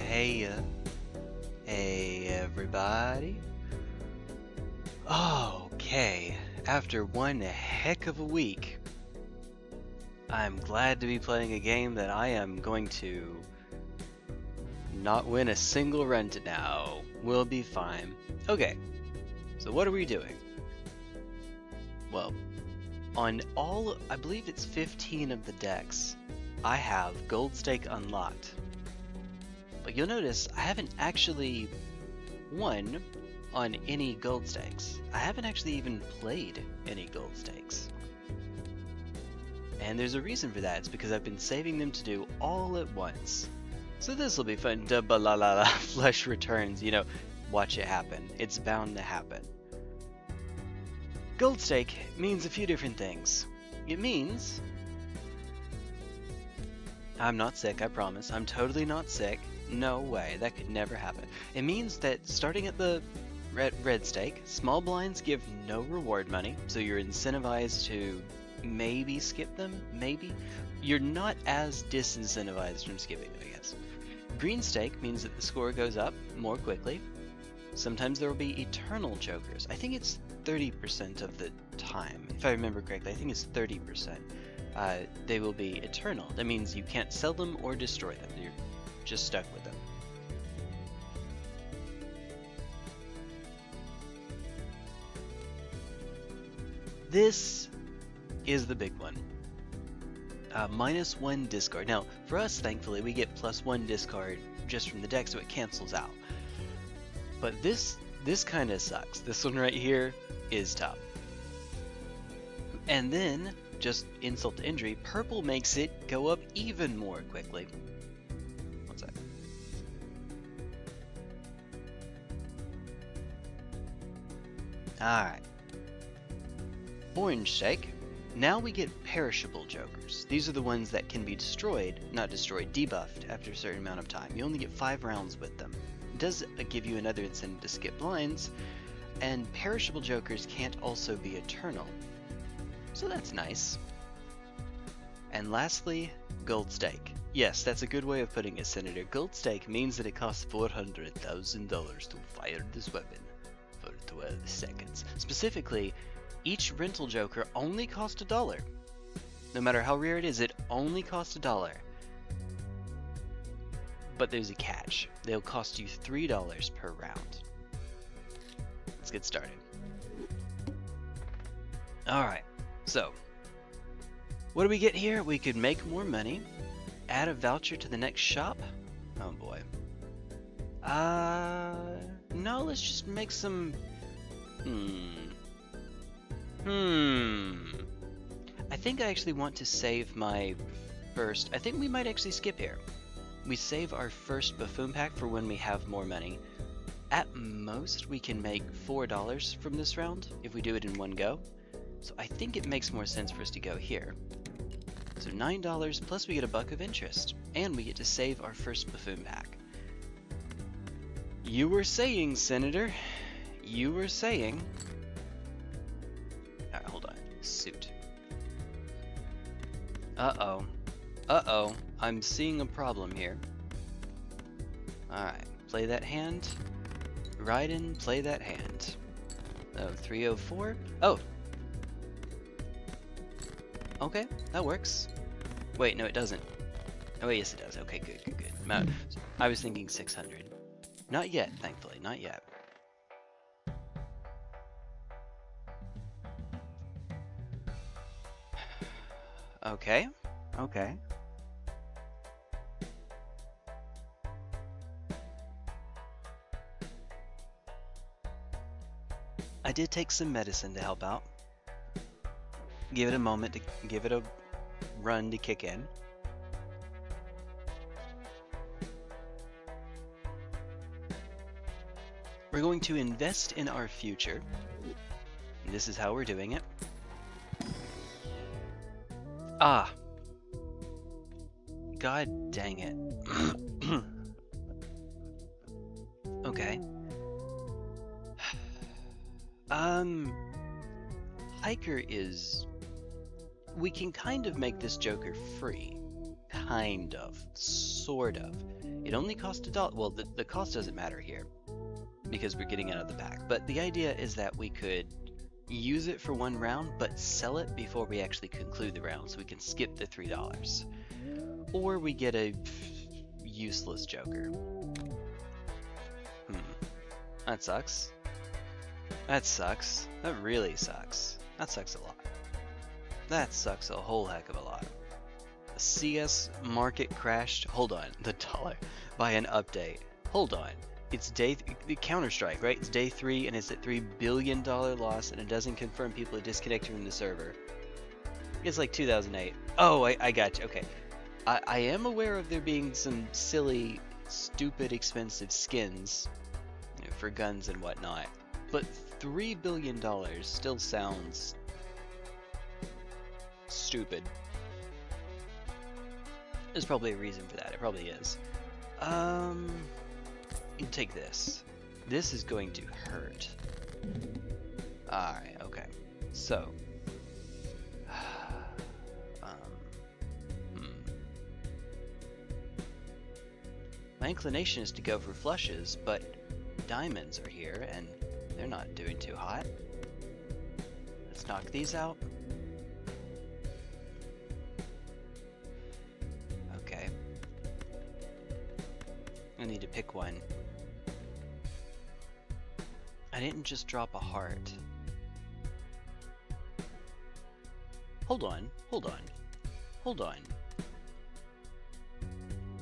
Hey everybody. Okay, after one heck of a week, I'm glad to be playing a game that I am going to not win a single run to now. We'll be fine. Okay, so what are we doing? Well, on all, I believe it's 15 of the decks, I have Gold Stake unlocked. But you'll notice I haven't actually won on any gold stakes. I haven't actually even played any gold stakes. And there's a reason for that. It's because I've been saving them to do all at once. So this will be fun. Dubba-la-la-la, flush returns. You know, watch it happen. It's bound to happen. Gold stake means a few different things. It means I'm not sick, I promise. I'm totally not sick. No way, that could never happen. It means that starting at the red stake, small blinds give no reward money, so you're incentivized to maybe skip them, maybe. You're not as disincentivized from skipping them, I guess. Green stake means that the score goes up more quickly. Sometimes there will be eternal jokers. I think it's 30% of the time. If I remember correctly, I think it's 30%. They will be eternal. That means you can't sell them or destroy them. You're just stuck with them. This is the big one. -1 discard. Now, for us, thankfully, we get +1 discard just from the deck, so it cancels out. But this kind of sucks. This one right here is tough. And then, just insult to injury, purple makes it go up even more quickly. One sec. Alright. Orange stake. Now we get perishable jokers. These are the ones that can be destroyed, not destroyed, debuffed after a certain amount of time. You only get 5 rounds with them. It does give you another incentive to skip blinds, and perishable jokers can't also be eternal. So that's nice. And lastly, gold stake. Yes, that's a good way of putting it, Senator. Gold stake means that it costs $400,000 to fire this weapon for 12 seconds. Specifically, each rental joker only costs $1. No matter how rare it is, it only costs $1. But there's a catch. They'll cost you $3 per round. Let's get started. Alright, so what do we get here? We could make more money, add a voucher to the next shop. Oh boy. No, let's just make some... I think I actually want to save my first... I think we might actually skip here. We save our first buffoon pack for when we have more money. At most, we can make $4 from this round if we do it in one go. So I think it makes more sense for us to go here. So $9 plus we get $1 of interest. And we get to save our first buffoon pack. You were saying, Senator. You were saying... Alright, hold on. Suit. Uh-oh. Uh-oh. I'm seeing a problem here. Alright. Play that hand. Raiden, play that hand. Oh, 304? Oh! Okay, that works. Wait, no it doesn't. Oh wait, yes it does. Okay, good. I was thinking 600. Not yet, thankfully, not yet. Okay. I did take some medicine to help out. Give it a moment to give it a run to kick in. We're going to invest in our future. And this is how we're doing it. Ah. God dang it. Okay. Hiker is... We can kind of make this Joker free. Kind of. Sort of. It only cost $1. Well, the cost doesn't matter here because we're getting out of the pack. But the idea is that we could use it for one round, but sell it before we actually conclude the round, so we can skip the $3. Or we get a useless joker. That sucks. That sucks. That really sucks. That sucks a lot. That sucks a whole heck of a lot. The CS market crashed. Hold on. The dollar by an update. Hold on. It's the Counter-Strike, right? It's day 3 and it's at $3 billion loss, and it doesn't confirm people are disconnected from the server. It's like 2008. Oh, I got you. Okay. I am aware of there being some silly, stupid, expensive skins, you know, for guns and whatnot, but $3 billion still sounds stupid. There's probably a reason for that. It probably is. You take this. This is going to hurt. Alright, okay. So. My inclination is to go for flushes, but diamonds are here, and they're not doing too hot. Let's knock these out. Okay. I need to pick one. I didn't just drop a heart. Hold on, hold on, hold on.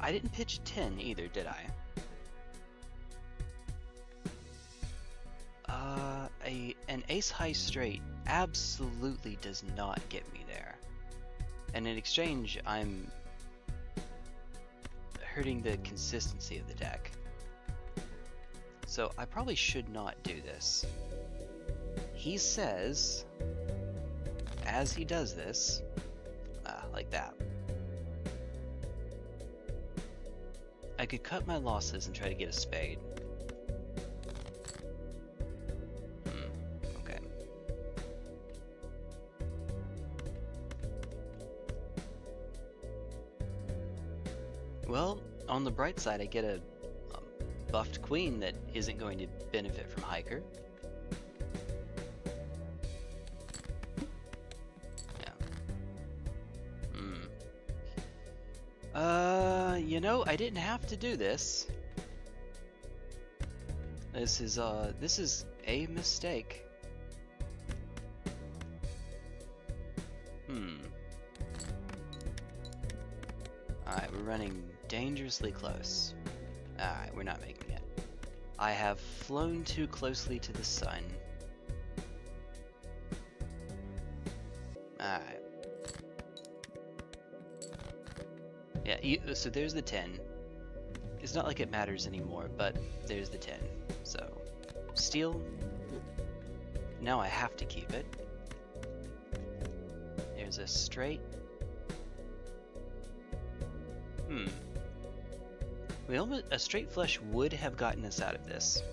I didn't pitch a 10 either, did I? An ace high straight absolutely does not get me there. And in exchange, I'm hurting the consistency of the deck. So I probably should not do this. He says, as he does this, like that. I could cut my losses and try to get a spade. Okay. Well, on the bright side, I get a buffed queen that isn't going to benefit from hiker. You know, I didn't have to do this. This is a mistake. Alright, we're running dangerously close. Alright, we're not making it. I have flown too closely to the sun. Alright. Yeah, so there's the 10. It's not like it matters anymore, but there's the 10. So, steal. Now I have to keep it. There's a straight. A straight flush would have gotten us out of this.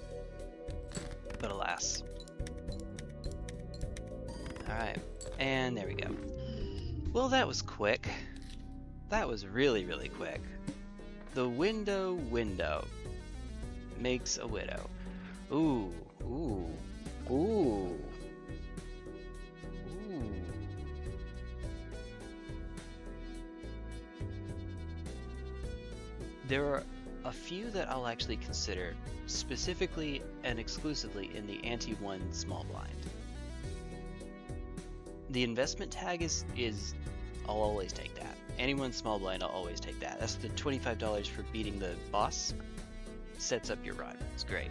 But alas. Alright, and there we go. Well, that was quick. That was really, really quick. The window makes a widow. Ooh, ooh, ooh, ooh. There are a few that I'll actually consider specifically and exclusively in the ante-1 small blind. The investment tag is I'll always take that. Anyone small blind, I'll always take that. That's the $25 for beating the boss. Sets up your run. It's great.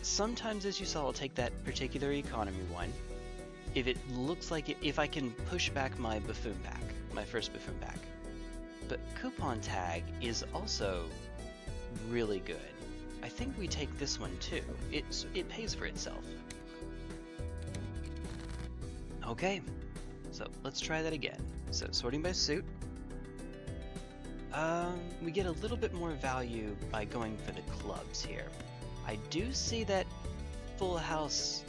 Sometimes, as you saw, I'll take that particular economy one. If it looks like it, if I can push back my buffoon pack, my first buffoon pack. But coupon tag is also really good. I think we take this one too. It pays for itself. Okay, so let's try that again. So sorting by suit. We get a little bit more value by going for the clubs here. I do see that full house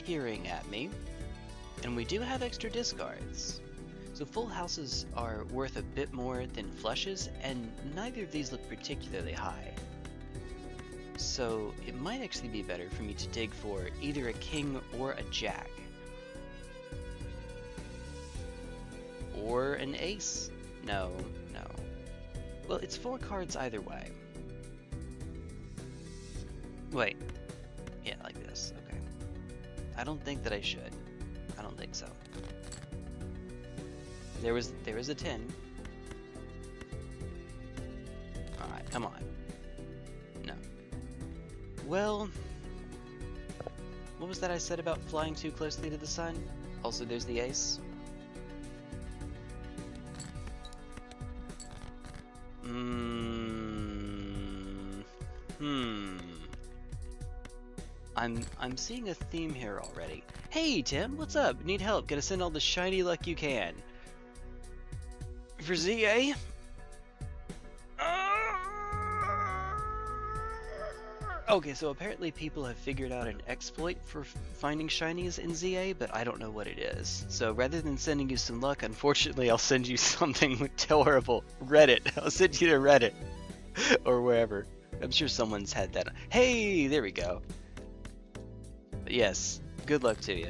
peering at me, and we do have extra discards. So full houses are worth a bit more than flushes, and neither of these look particularly high. So it might actually be better for me to dig for either a king or a jack. Or an ace. No. Well, it's 4 cards either way. Wait. Yeah, like this. Okay. I don't think that I should. I don't think so. There was a 10. Alright, come on. No. Well, what was that I said about flying too closely to the sun? Also, there's the ace. I'm seeing a theme here already. Hey Tim, what's up? Need help? Gotta send all the shiny luck you can. For ZA? Okay, so apparently people have figured out an exploit for finding shinies in ZA, but I don't know what it is. So rather than sending you some luck, unfortunately I'll send you something terrible. Reddit. I'll send you to Reddit. Or wherever. I'm sure someone's had that. Hey, there we go. But yes, good luck to you.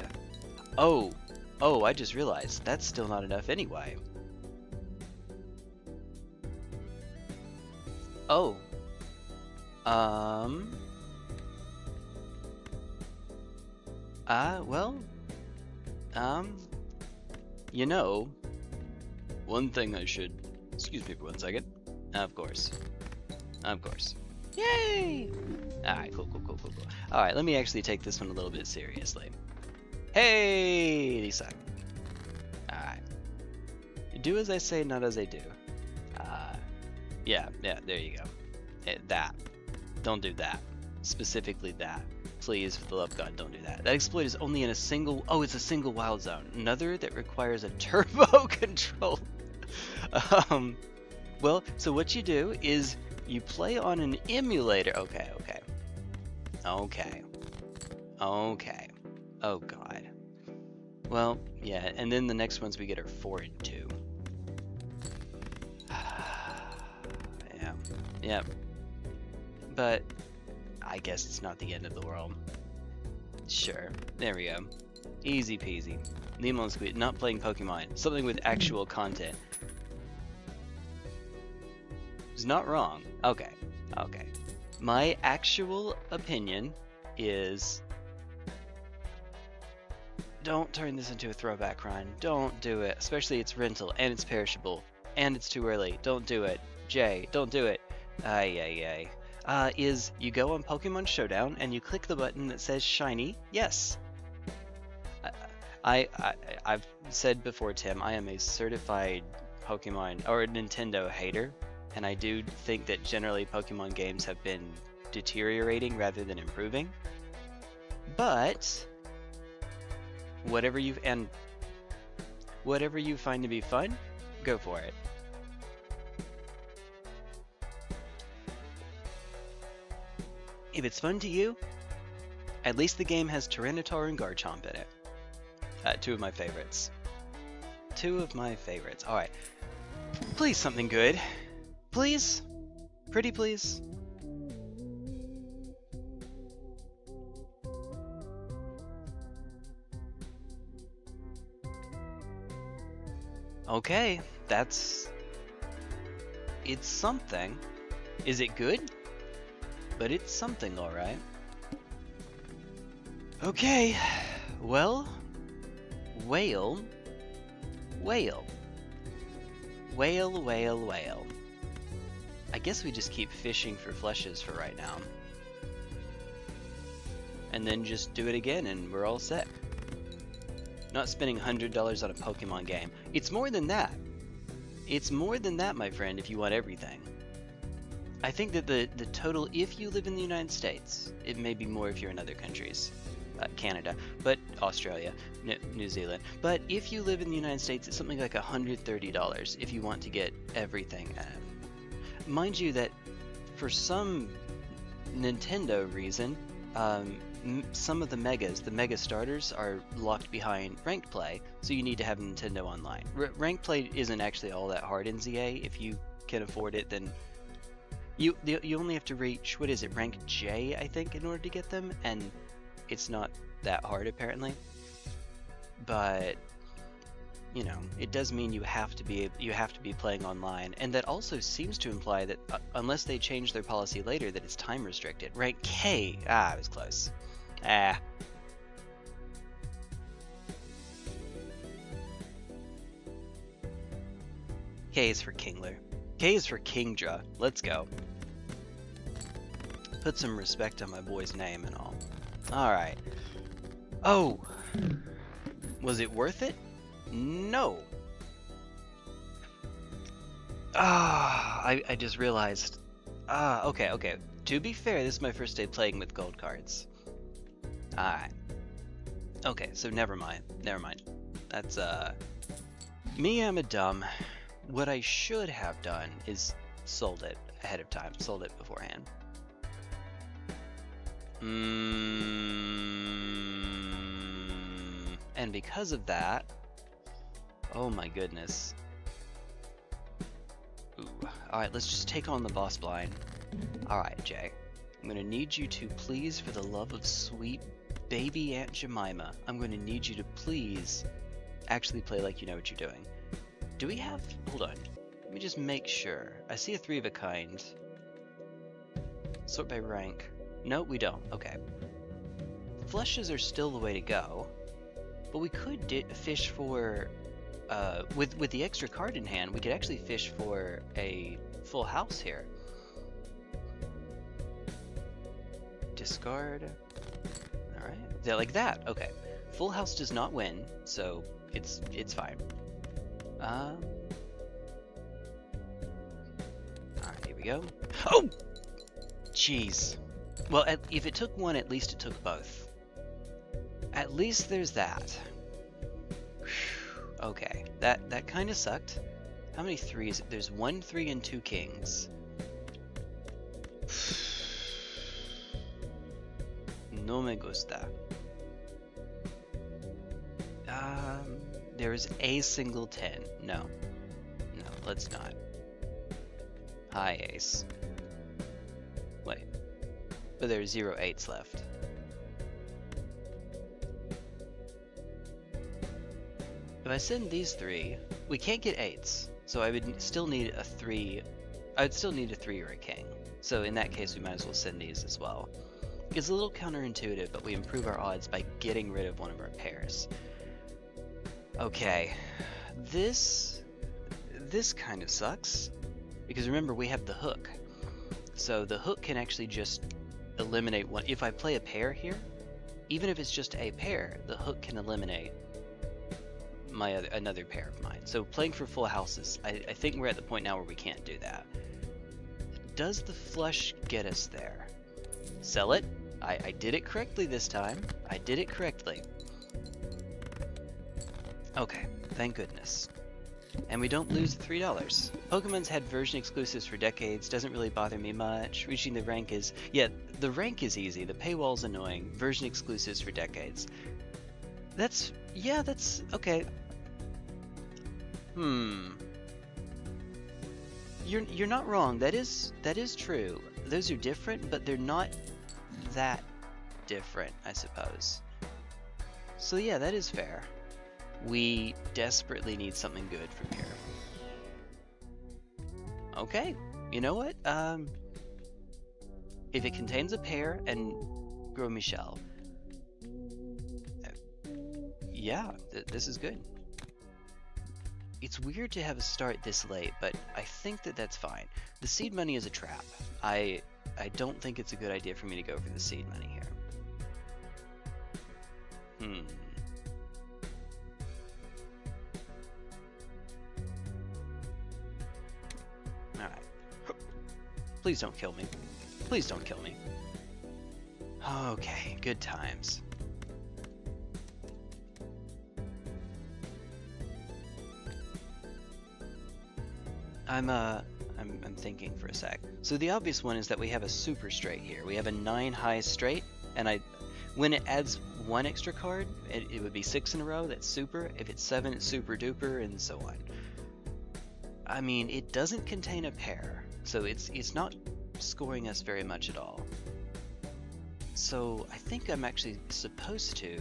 Oh, I just realized that's still not enough anyway. Oh. Well, you know, one thing I should, excuse me for 1 second. Of course. Yay! Alright, cool. Alright, let me actually take this one a little bit seriously. Hey, Lisa. Alright. Do as I say, not as I do. Yeah, there you go. That. Don't do that. Specifically that. Please, for the love of God, don't do that. That exploit is only in a single... Oh, it's a single wild zone. Another that requires a turbo control. Well, so what you do is you play on an emulator. Okay. Oh, God. Well, yeah, and then the next ones we get are 4 and 2. Yeah. But I guess it's not the end of the world. Sure. There we go. Easy peasy. Lemon squeeze. Not playing Pokemon. Something with actual content. It's not wrong. Okay. My actual opinion is... Don't turn this into a throwback run. Don't do it. Especially it's rental, and it's perishable, and it's too early. Don't do it. Jay, don't do it. Is you go on Pokemon Showdown and you click the button that says shiny. Yes. I've said before, Tim, I am a certified Pokemon or Nintendo hater, and I do think that generally Pokemon games have been deteriorating rather than improving. But whatever you find to be fun, go for it. If it's fun to you, at least the game has Tyranitar and Garchomp in it. 2 of my favorites. 2 of my favorites. Alright. Please something good. Please? Pretty please? Okay, it's something. Is it good? But it's something, alright. Okay, well, whale. I guess we just keep fishing for flushes for right now. And then just do it again and we're all set. Not spending $100 on a Pokemon game. It's more than that. It's more than that, my friend, if you want everything. I think that the total, if you live in the United States, it may be more if you're in other countries, Canada, but Australia, New Zealand. But if you live in the United States, it's something like $130 if you want to get everything. Mind you that for some Nintendo reason, some of the mega starters are locked behind ranked play, so you need to have Nintendo Online. Ranked play isn't actually all that hard in ZA. If you can afford it, then you only have to reach, what is it, rank J, I think, in order to get them, and it's not that hard apparently. But you know, it does mean you have to be playing online, and that also seems to imply that unless they change their policy later, that it's time restricted. Rank K, I was close. K is for Kingler. K is for Kingdra. Let's go. Put some respect on my boy's name and all. Alright. Oh! Was it worth it? No! I just realized. Okay. To be fair, this is my first day playing with gold cards. Alright. Okay, so never mind. That's, me, I'm a dumb. What I should have done is sold it ahead of time. Sold it beforehand. And because of that... Oh my goodness. Ooh. Alright, let's just take on the boss blind. Alright, Jay. I'm gonna need you to please, for the love of sweet baby Aunt Jemima, I'm gonna need you to please actually play like you know what you're doing. Do we have... Hold on. Let me just make sure. I see a 3 of a kind. Sort by rank. No, we don't. Okay. Flushes are still the way to go. But we could fish for... with the extra card in hand, we could actually fish for a full house here. Discard. Alright. Yeah, like that. Okay. Full house does not win, so it's fine. Alright, here we go. Oh! Jeez. Well, if it took one, at least it took both. At least there's that. Okay, that kind of sucked. How many 3s? There's 1 3 and 2 kings. No me gusta. There's a single 10. No, let's not. High ace. Wait, but there's 0 8s left. If I send these 3, we can't get 8s, so I would still need a 3. I would still need a 3 or a king. So in that case, we might as well send these as well. It's a little counterintuitive, but we improve our odds by getting rid of one of our pairs. Okay, this kind of sucks, because remember we have the hook. So the hook can actually just eliminate one. If I play a pair here, even if it's just a pair, the hook can eliminate another pair of mine. So playing for full houses, I think we're at the point now where we can't do that. Does the flush get us there? Sell it. I did it correctly this time. I did it correctly. Okay, thank goodness. And we don't lose $3. Pokemon's had version exclusives for decades, doesn't really bother me much. Reaching the rank is... Yeah, the rank is easy, the paywall's annoying. Version exclusives for decades. That's... Yeah, that's... Okay. You're not wrong, that is true. Those are different, but they're not that different, I suppose. So yeah, that is fair. We desperately need something good from here. Okay, you know what? If it contains a pair and Gros Michel, yeah, this is good. It's weird to have a start this late, but I think that's fine. The seed money is a trap. I don't think it's a good idea for me to go for the seed money here. Alright. Please don't kill me. Please don't kill me. Okay, good times. I'm thinking for a sec. So the obvious one is that we have a super straight here. We have a 9 high straight, and When it adds one extra card, it would be 6 in a row, that's super. If it's 7, it's super duper, and so on. I mean, it doesn't contain a pair, so it's not scoring us very much at all. So I think I'm actually supposed to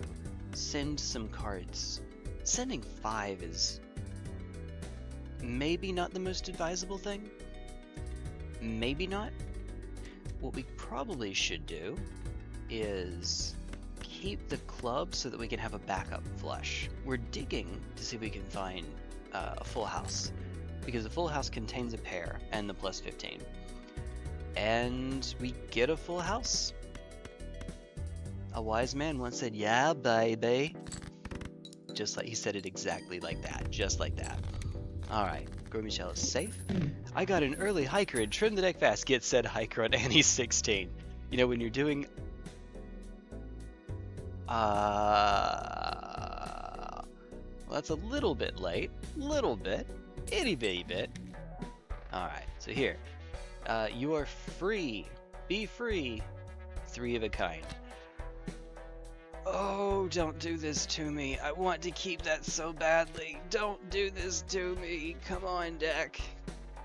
send some cards. Sending 5 is maybe not the most advisable thing. Maybe not. What we probably should do is keep the club so that we can have a backup flush. We're digging to see if we can find a full house, because a full house contains a pair and the plus 15. And we get a full house. A wise man once said, "Yeah, baby." Just like he said it exactly like that, just like that. Alright, Gourmet is safe. I got an early hiker and trim the deck fast. Get said hiker on Annie 16. You know, when you're doing well, that's a little bit late. Little bit. Itty bitty bit. Alright, so here. You are free. Be free. 3 of a kind. Oh, don't do this to me. I want to keep that so badly. Don't do this to me. Come on, deck.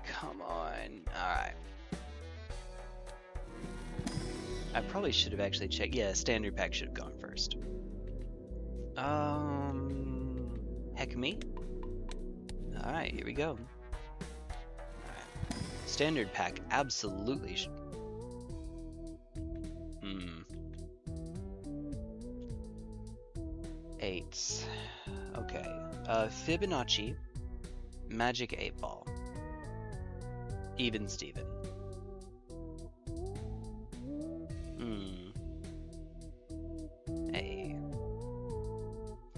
Come on. Alright. I probably should have actually checked. Yeah, standard pack should have gone first. Heck me. Alright, here we go. Alright. Standard pack absolutely should. Eights. Okay. Fibonacci. Magic 8 Ball. Even Steven. Hey.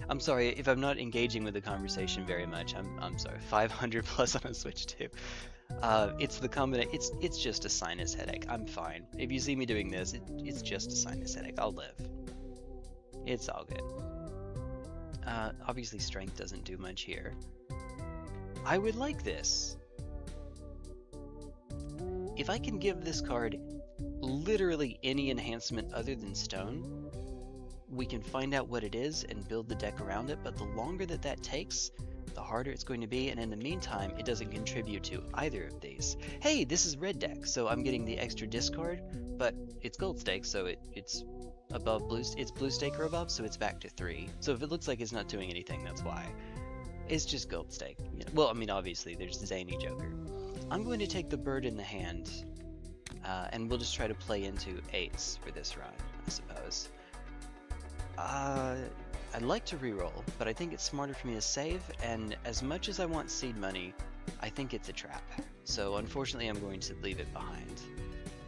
I'm sorry if I'm not engaging with the conversation very much. I'm sorry. 500 plus on a Switch too. It's the combination. It's just a sinus headache. I'm fine. If you see me doing this, it's just a sinus headache. I'll live. It's all good. Obviously strength doesn't do much here. I would like this. If I can give this card literally any enhancement other than stone, we can find out what it is and build the deck around it, but the longer that takes, the harder it's going to be, and in the meantime, it doesn't contribute to either of these. Hey, this is red deck, so I'm getting the extra discard, but it's gold stake, so it's above blue. It's blue stake or above, so it's back to 3. So if it looks like it's not doing anything, that's why. It's just gold stake. Well, I mean, obviously, there's the Zany Joker. I'm going to take the bird in the hand, and we'll just try to play into 8s for this run, I suppose. I'd like to reroll, but I think it's smarter for me to save, and as much as I want seed money, I think it's a trap. So unfortunately, I'm going to leave it behind.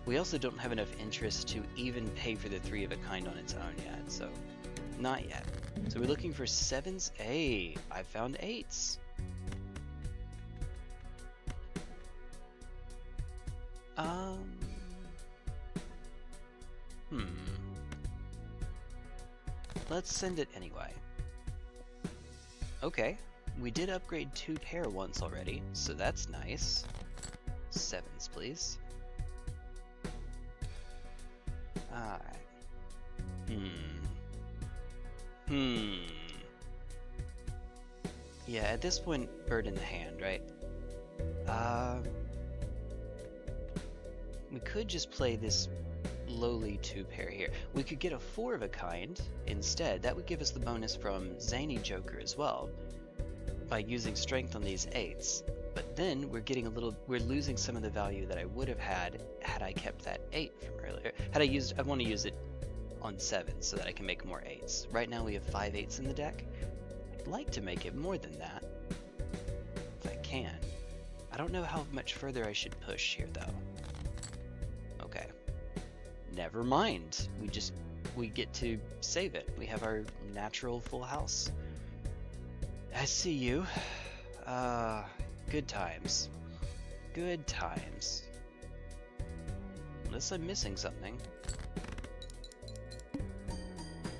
We also don't have enough interest to even pay for the 3 of a kind on its own yet, so not yet. So we're looking for 7s. Hey, I found 8s. Let's send it anyway. Okay, we did upgrade 2 pair once already, so that's nice. 7s, please. Alright. Yeah, at this point, bird in the hand, right? We could just play this lowly 2 pair here. We could get a 4 of a kind instead. That would give us the bonus from Zany Joker as well by using strength on these 8s. But then we're losing some of the value that I would have had I kept that 8 from earlier. I want to use it on 7 so that I can make more 8s. Right now we have 5 8s in the deck. I'd like to make it more than that if I can. I don't know how much further I should push here though. Okay. Never mind. We get to save it. We have our natural full house. I see you. Good times. Good times. Unless I'm missing something.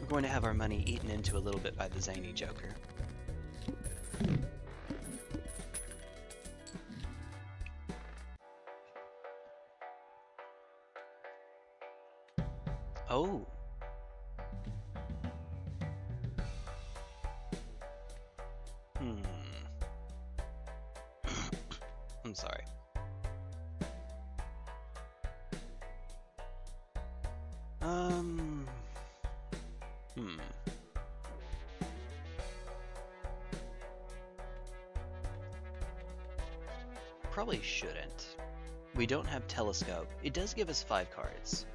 We're going to have our money eaten into a little bit by the Zany Joker. Oh. I'm sorry. Probably shouldn't. We don't have telescope. It does give us 5 cards.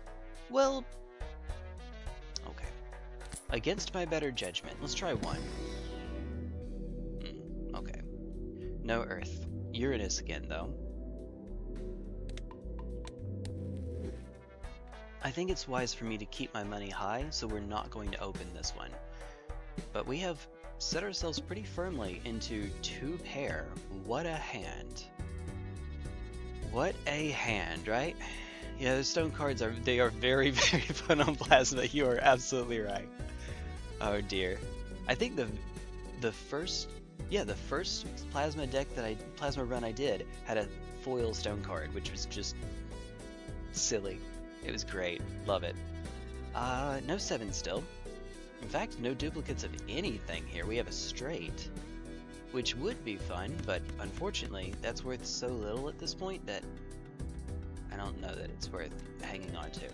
Well, okay. Against my better judgment, let's try 1. Okay. No Earth. Uranus again, though. I think it's wise for me to keep my money high, so we're not going to open this one. But we have set ourselves pretty firmly into 2 pair. What a hand. What a hand, right? Yeah, the stone cards are very, very fun on Plasma. You are absolutely right. Oh dear. I think the first Plasma run I did had a foil stone card, which was just silly. It was great. Love it. No 7 still. In fact, no duplicates of anything here. We have a straight, which would be fun, but unfortunately, that's worth so little at this point that I don't know that it's worth hanging on to.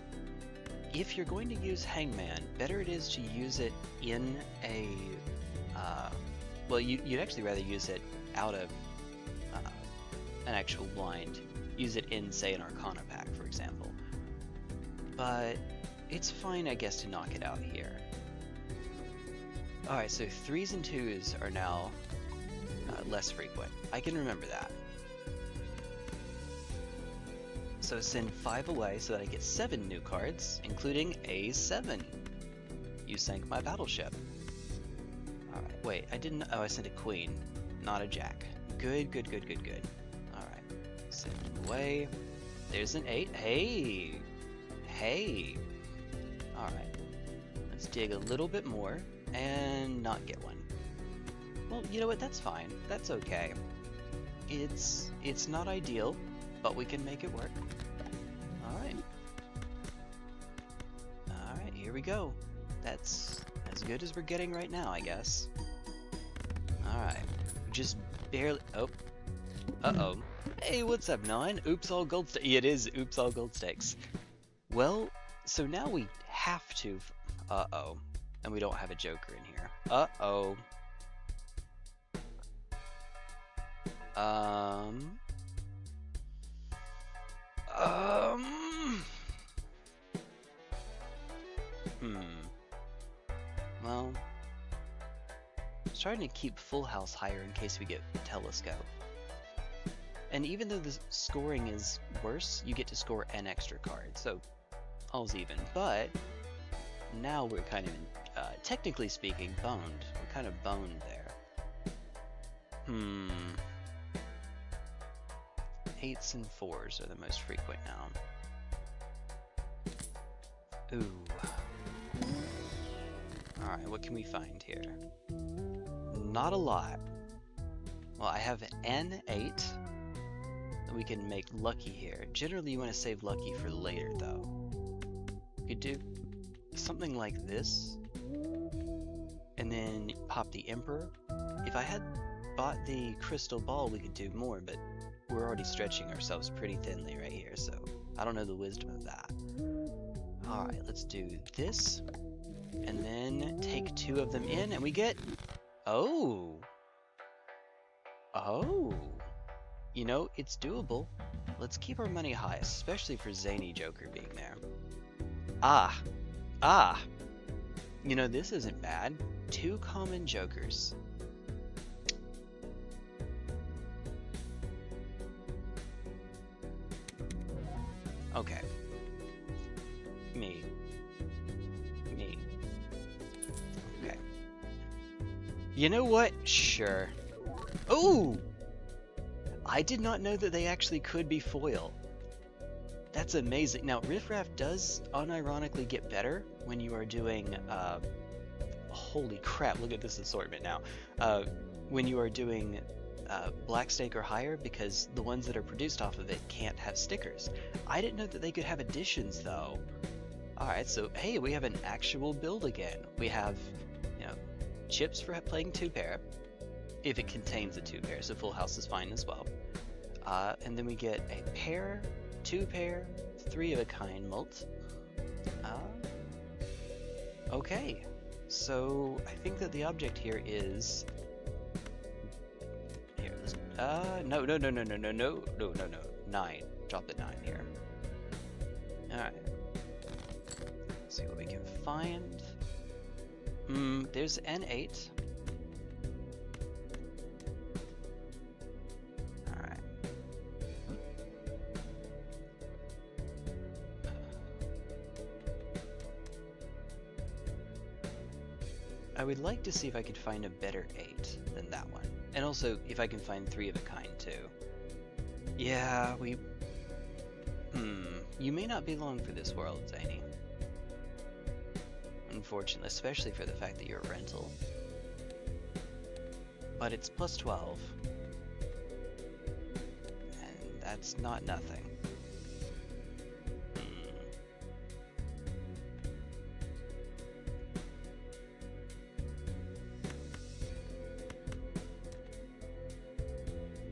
If you're going to use Hangman, better it is to use it in a, well, you'd actually rather use it out of an actual blind. Use it in, say, an Arcana pack, for example. But it's fine, I guess, to knock it out here. Alright, so 3s and 2s are now less frequent. I can remember that. So send 5 away so that I get 7 new cards, including a 7. You sank my battleship. Alright, wait, I didn't. Oh, I sent a queen, not a jack. Good. Alright, send them away. There's an 8. Hey! Alright, let's dig a little bit more and not get one. Well, you know what, that's fine. That's okay. It's not ideal, but we can make it work. Alright. Alright, here we go. That's as good as we're getting right now, I guess. Alright. Just barely... Oh. Uh-oh. Hey, what's up, 9? Oops, all gold stakes. It is oops, all gold stakes. Well, so now we have to... Uh-oh. And we don't have a joker in here. Uh-oh. Well, I was trying to keep Full House higher in case we get Telescope. And even though the scoring is worse, you get to score an extra card, so all's even. But now we're kind of, technically speaking, boned. We're kind of boned there. 8s and 4s are the most frequent now. Ooh. Alright, what can we find here? Not a lot. Well, I have an 8. We can make lucky here. Generally, you want to save lucky for later, though. You could do something like this, and then pop the Emperor. If I had bought the Crystal Ball, we could do more, but we're already stretching ourselves pretty thinly right here, so I don't know the wisdom of that. Alright, let's do this, and then take 2 of them in, and we get... Oh! You know, it's doable. Let's keep our money high, especially for Zany Joker being there. You know, this isn't bad. 2 common Jokers. Okay. Me. Okay. You know what? Sure. Ooh! I did not know that they actually could be foil. That's amazing. Now, Riffraff does unironically get better when you are doing, holy crap, look at this assortment now. When you are doing Black Snake or higher, because the ones that are produced off of it can't have stickers. I didn't know that they could have additions, though. Alright, so, hey, we have an actual build again. We have, you know, chips for playing 2-pair, if it contains a 2-pair, so Full House is fine as well. And then we get a pair, 2 pair, 3 of a kind mult. Okay, so I think that the object here is here. No, 9. Drop the 9 here. All right. Let's see what we can find. There's an 8. I would like to see if I could find a better 8 than that one. And also, if I can find 3 of a kind, too. Yeah, you may not be long for this world, Zany. Unfortunately, especially for the fact that you're a rental. But it's plus 12. And that's not nothing.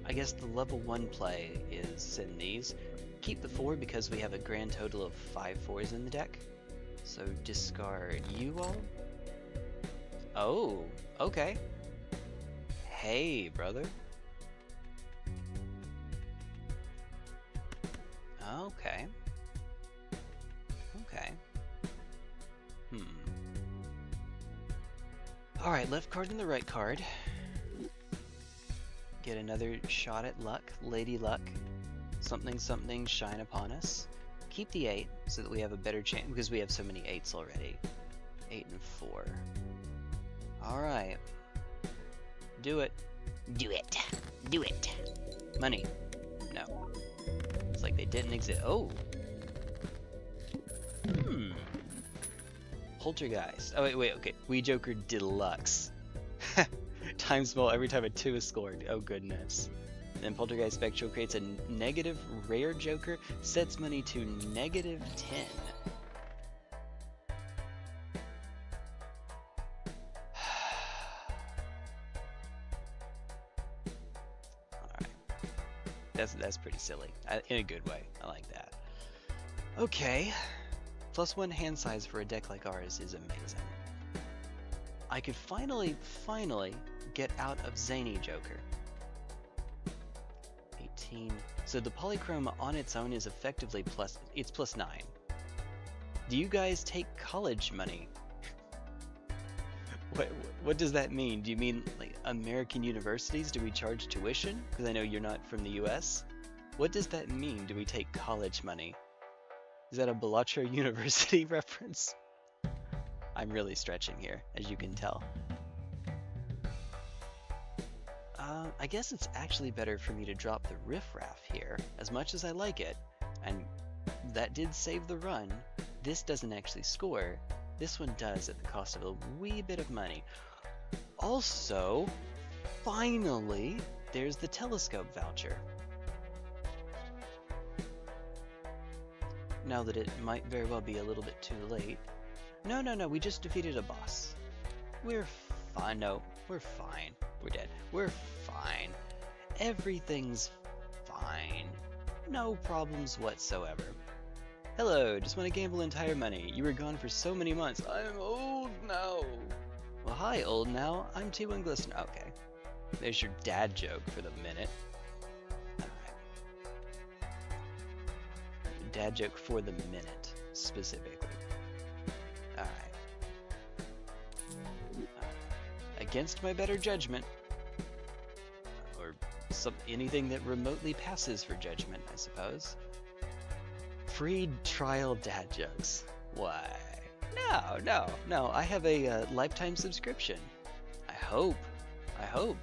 I guess the level 1 play is send these. Keep the 4 because we have a grand total of 5 4s in the deck. So discard you all. Oh, okay. Hey, brother. Okay. Okay. Alright, left card and the right card. Get another shot at luck, lady luck. Something, something, shine upon us. Keep the 8 so that we have a better chance, because we have so many 8s already. 8 and 4. Alright. Do it. Do it. Do it. Money. No. It's like they didn't exist. Oh. Poltergeist. Oh, wait, okay. We Joker Deluxe. Time small every time a 2 is scored. Oh, goodness. Then Poltergeist Spectral creates a negative rare Joker, sets money to -10. Alright. That's pretty silly. In a good way. I like that. Okay. +1 hand size for a deck like ours is amazing. I could finally get out of Zany Joker. 18. So the polychrome on its own is effectively it's +9. Do you guys take college money? What does that mean? Do you mean like American universities? Do we charge tuition? Because I know you're not from the US. What does that mean? Do we take college money? Is that a Balatro University reference? I'm really stretching here, as you can tell. I guess it's actually better for me to drop the riffraff here, as much as I like it, and that did save the run. This doesn't actually score. This one does at the cost of a wee bit of money. Also, finally, there's the telescope voucher. Now that it might very well be a little bit too late. No, we just defeated a boss. We're fine. No, we're fine. We're dead. We're fine. Everything's fine. No problems whatsoever. Hello, just want to gamble entire money. You were gone for so many months. I'm old now. Well, hi, old now. I'm T1GlistenerElf. Okay. There's your dad joke for the minute. Dad joke for the minute, specifically. Alright. Against my better judgment, or anything that remotely passes for judgment, I suppose. Free trial dad jokes. Why? No. I have a lifetime subscription. I hope. You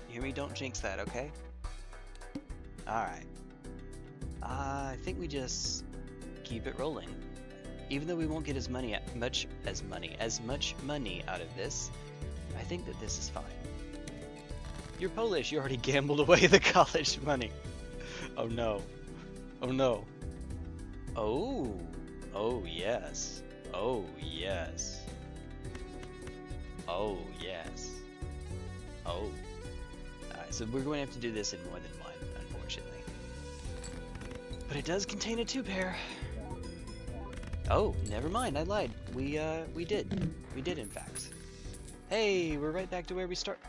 hear me? Don't jinx that, okay? Alright. I think we just keep it rolling. Even though we won't get as much money out of this, I think that this is fine. You're Polish, you already gambled away the college money. Oh no. Oh no. Oh yes. Oh yes. Oh yes. Oh. so we're going to have to do this in more than one, unfortunately. But it does contain a 2-pair. Oh, never mind, I lied. We did. We did, in fact. Hey, we're right back to where we start.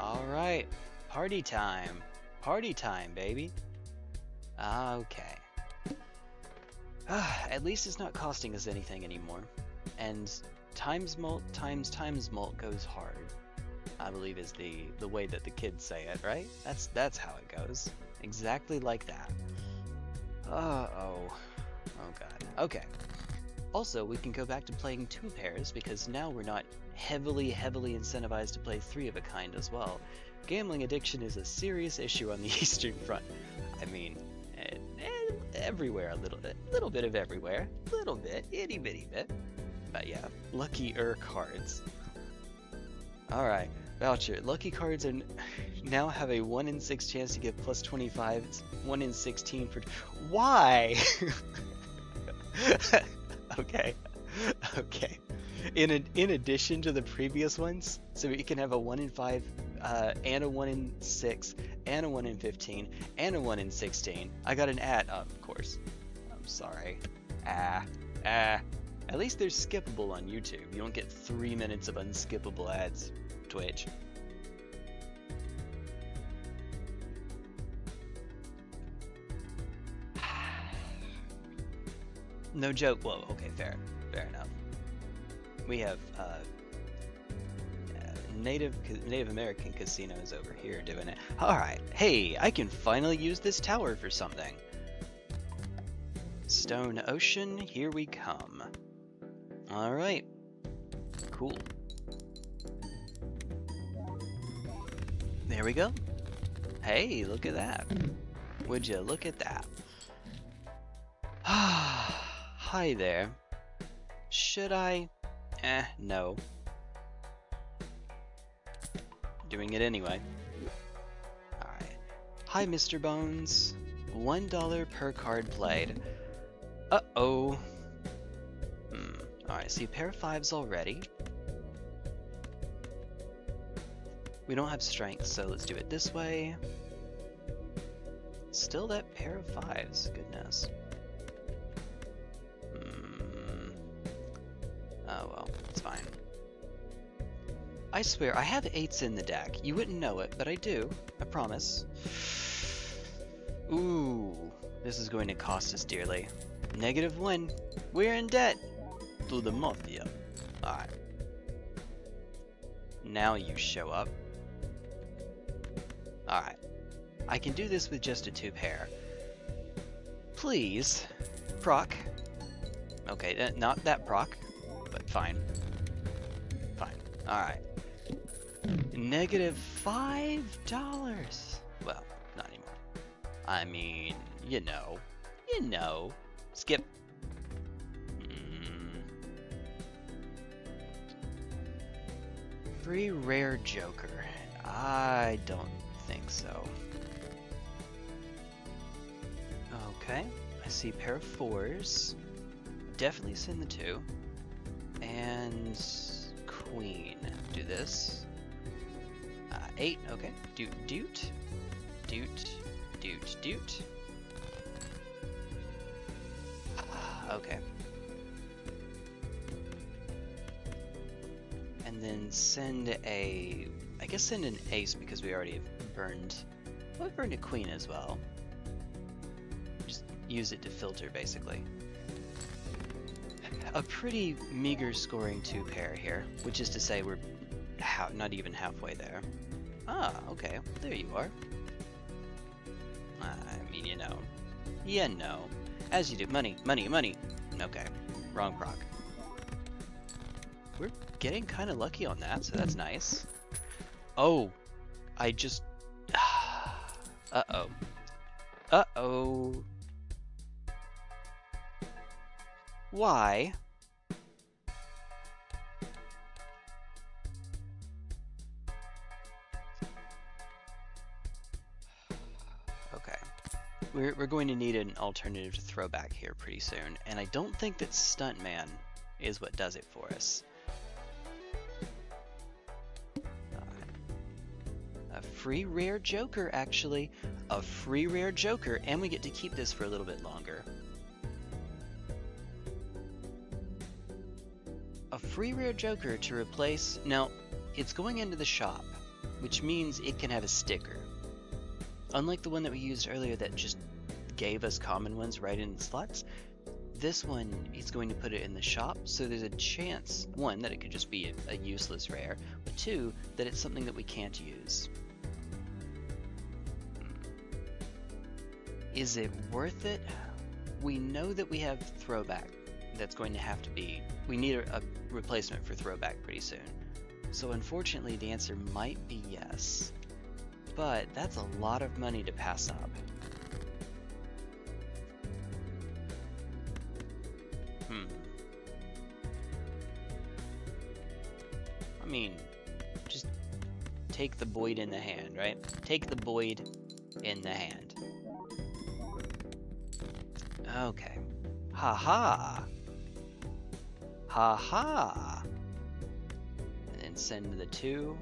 Alright, party time. Party time, baby. Okay. At least it's not costing us anything anymore. And times mult times goes hard, I believe is the way that the kids say it, right? That's how it goes. Exactly like that. Oh god. Okay. Also, we can go back to playing 2 pairs because now we're not heavily incentivized to play 3 of a kind as well. Gambling addiction is a serious issue on the Eastern Front. I mean, everywhere a little bit of everywhere, little bit, itty bitty bit. But yeah, luckier cards. Alright, voucher. Lucky cards are now have a 1 in 6 chance to get plus 25. It's 1 in 16 for... Why? Okay. In addition to the previous ones, so we can have a 1 in 5, and a 1 in 6, and a 1 in 15, and a 1 in 16. I got an of course. I'm sorry. At least they're skippable on YouTube. You don't get 3 minutes of unskippable ads. Twitch. No joke. Whoa, okay, fair enough. We have Native American casinos over here doing it. Alright, hey, I can finally use this tower for something. Stone Ocean, here we come. Alright, cool. There we go. Hey, look at that. Would you look at that? Hi there. Should I? No. Doing it anyway. Alright. Hi, Mr. Bones. $1 per card played. Uh-oh. Alright, see a pair of 5s already. We don't have strength, so let's do it this way. Still that pair of 5s, goodness. Oh well, it's fine. I swear, I have 8s in the deck. You wouldn't know it, but I do. I promise. Ooh, this is going to cost us dearly. -1. We're in debt to the Mafia. Alright. Now you show up. Alright. I can do this with just a 2-pair. Please. Proc. Okay, not that proc, but fine. Fine. Alright. -$5. Well, not anymore. I mean, you know. Skip. Free rare Joker. I don't think so. Okay, I see a pair of 4s. Definitely send the 2. And Queen. Do this. 8, okay. Doot. Okay. And then send a... I guess send an ace because we already have burned... Well, we burned a queen as well. Just use it to filter, basically. A pretty meager scoring 2-pair here, which is to say we're not even halfway there. Ah, okay, there you are. I mean, you know. As you do. Money. Okay, wrong proc. We're getting kind of lucky on that, so that's nice. Oh, I just... Uh-oh. Why? We're going to need an alternative to throwback here pretty soon, and I don't think that Stuntman is what does it for us. A free rare Joker, actually. A free rare Joker, and we get to keep this for a little bit longer. A free rare Joker to replace... Now, it's going into the shop, which means it can have a sticker. Unlike the one that we used earlier that just gave us common ones right in the slots, this one is going to put it in the shop, so there's a chance, one, that it could just be a useless rare, but two, that it's something that we can't use. Is it worth it? We know that we have throwback. That's going to have to be... We need a replacement for throwback pretty soon. So unfortunately, the answer might be yes. But that's a lot of money to pass up. I mean, just take the Boyd in the hand, right? Take the Boyd in the hand. Okay. Ha-ha! Ha-ha! And then send the 2.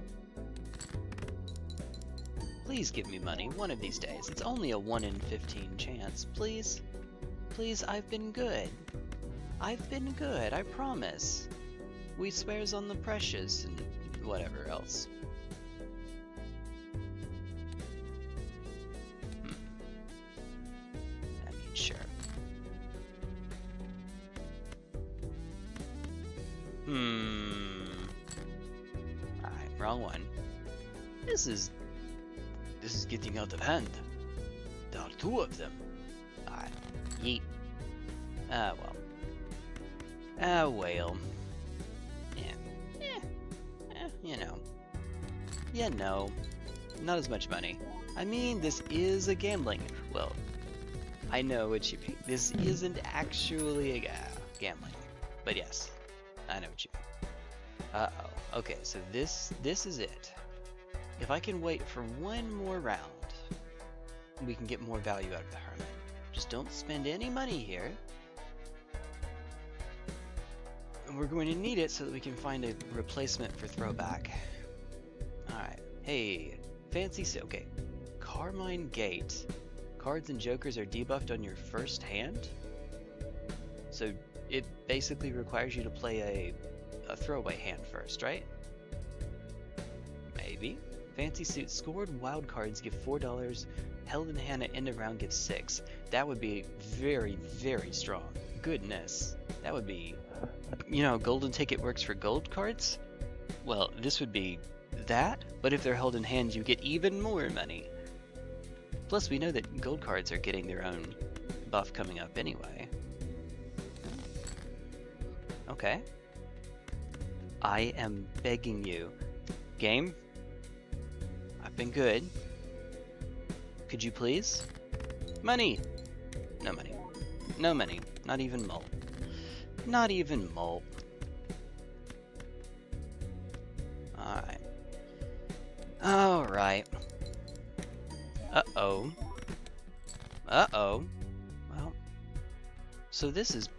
Please give me money one of these days. It's only a 1 in 15 chance. Please? Please, I've been good. I've been good, I promise. We swears on the precious and whatever else. I mean, sure. Alright, wrong one. This is getting out of hand. There are 2 of them. Alright, yeet. Ah, well. Ah, well. You know. Yeah, no. Not as much money. I mean, this is a gambling. Well, I know what you mean. This isn't actually a gambling. But yes, I know what you mean. Uh-oh. Okay, so this is it. If I can wait for one more round, we can get more value out of the Hermit. Just don't spend any money here. And we're going to need it so that we can find a replacement for throwback. Alright. Hey, fancy okay. Carmine Gate. Cards and jokers are debuffed on your first hand? So it basically requires you to play a throwaway hand first, right? Maybe. Fancy Suit scored wild cards give $4. Held in hand at end of round gives 6. That would be very, very strong. Goodness. That would be... You know, golden ticket works for gold cards? Well, this would be that, but if they're held in hand, you get even more money. Plus, we know that gold cards are getting their own buff coming up anyway. Okay. I am begging you. Game? I've been good. Could you please? Money! No money. No money. Not even mult. Not even mult. Alright. Alright. Uh-oh. Uh-oh. Well, so this is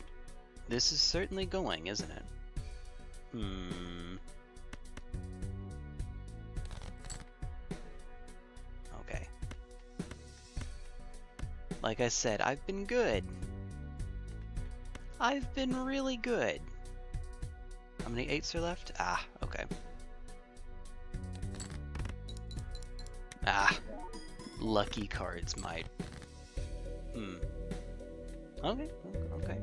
certainly going, isn't it? Okay. Like I said, I've been good. I've been really good. How many 8s are left? Ah, okay. Ah, lucky cards might. Okay, okay.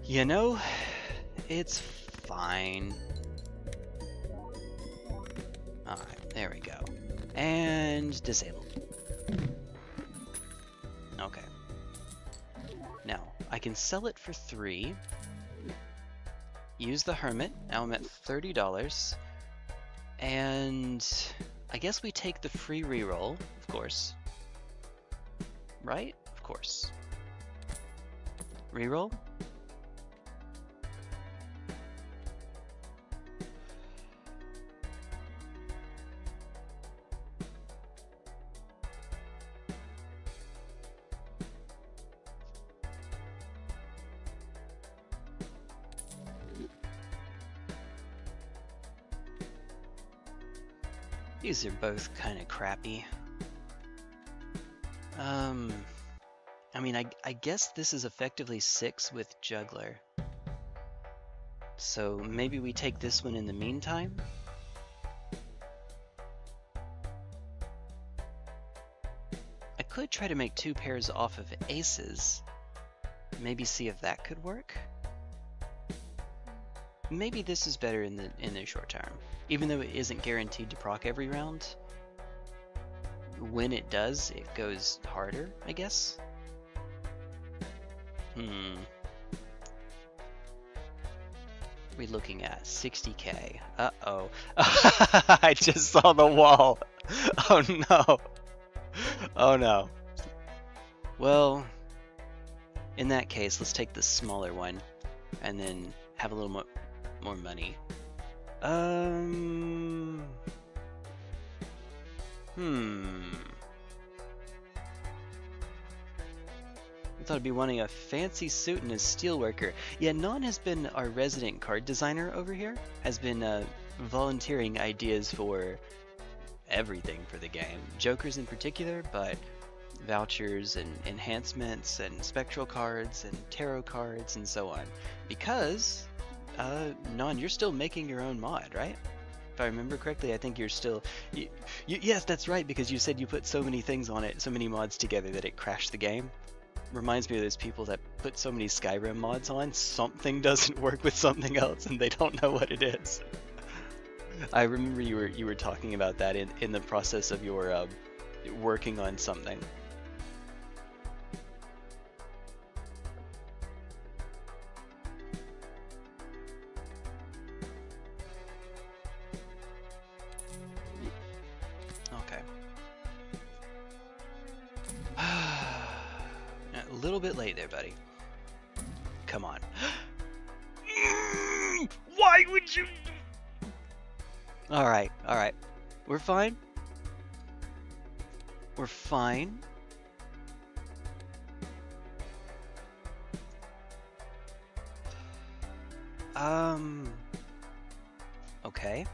You know, it's fine. Alright, there we go. And disabled. Okay. Now, I can sell it for 3. Use the Hermit. Now I'm at $30. And I guess we take the free reroll, of course. Right? Of course. Reroll? These are both kind of crappy. I mean, I guess this is effectively 6 with Juggler. So maybe we take this one in the meantime? I could try to make 2 pairs off of aces. Maybe see if that could work? Maybe this is better in the short term. Even though it isn't guaranteed to proc every round, when it does, it goes harder, I guess? We're looking at 60k. Uh-oh. I just saw the wall. Oh no. Oh no. Well, in that case, let's take the smaller one and then have a little more money. I thought I'd be wanting a fancy suit and a steelworker. Yeah, Non has been our resident card designer over here, has been volunteering ideas for everything for the game. Jokers in particular, but vouchers and enhancements and spectral cards and tarot cards and so on. Because, Non, you're still making your own mod, right? If I remember correctly, I think you're still... yes, that's right, because you said you put so many things on it, so many mods together that it crashed the game. Reminds me of those people that put so many Skyrim mods on, something doesn't work with something else and they don't know what it is. I remember you were talking about that in the process of your working on something. Okay. A little bit late there, buddy. Come on. Why would you? Alright, alright. We're fine. We're fine. Okay.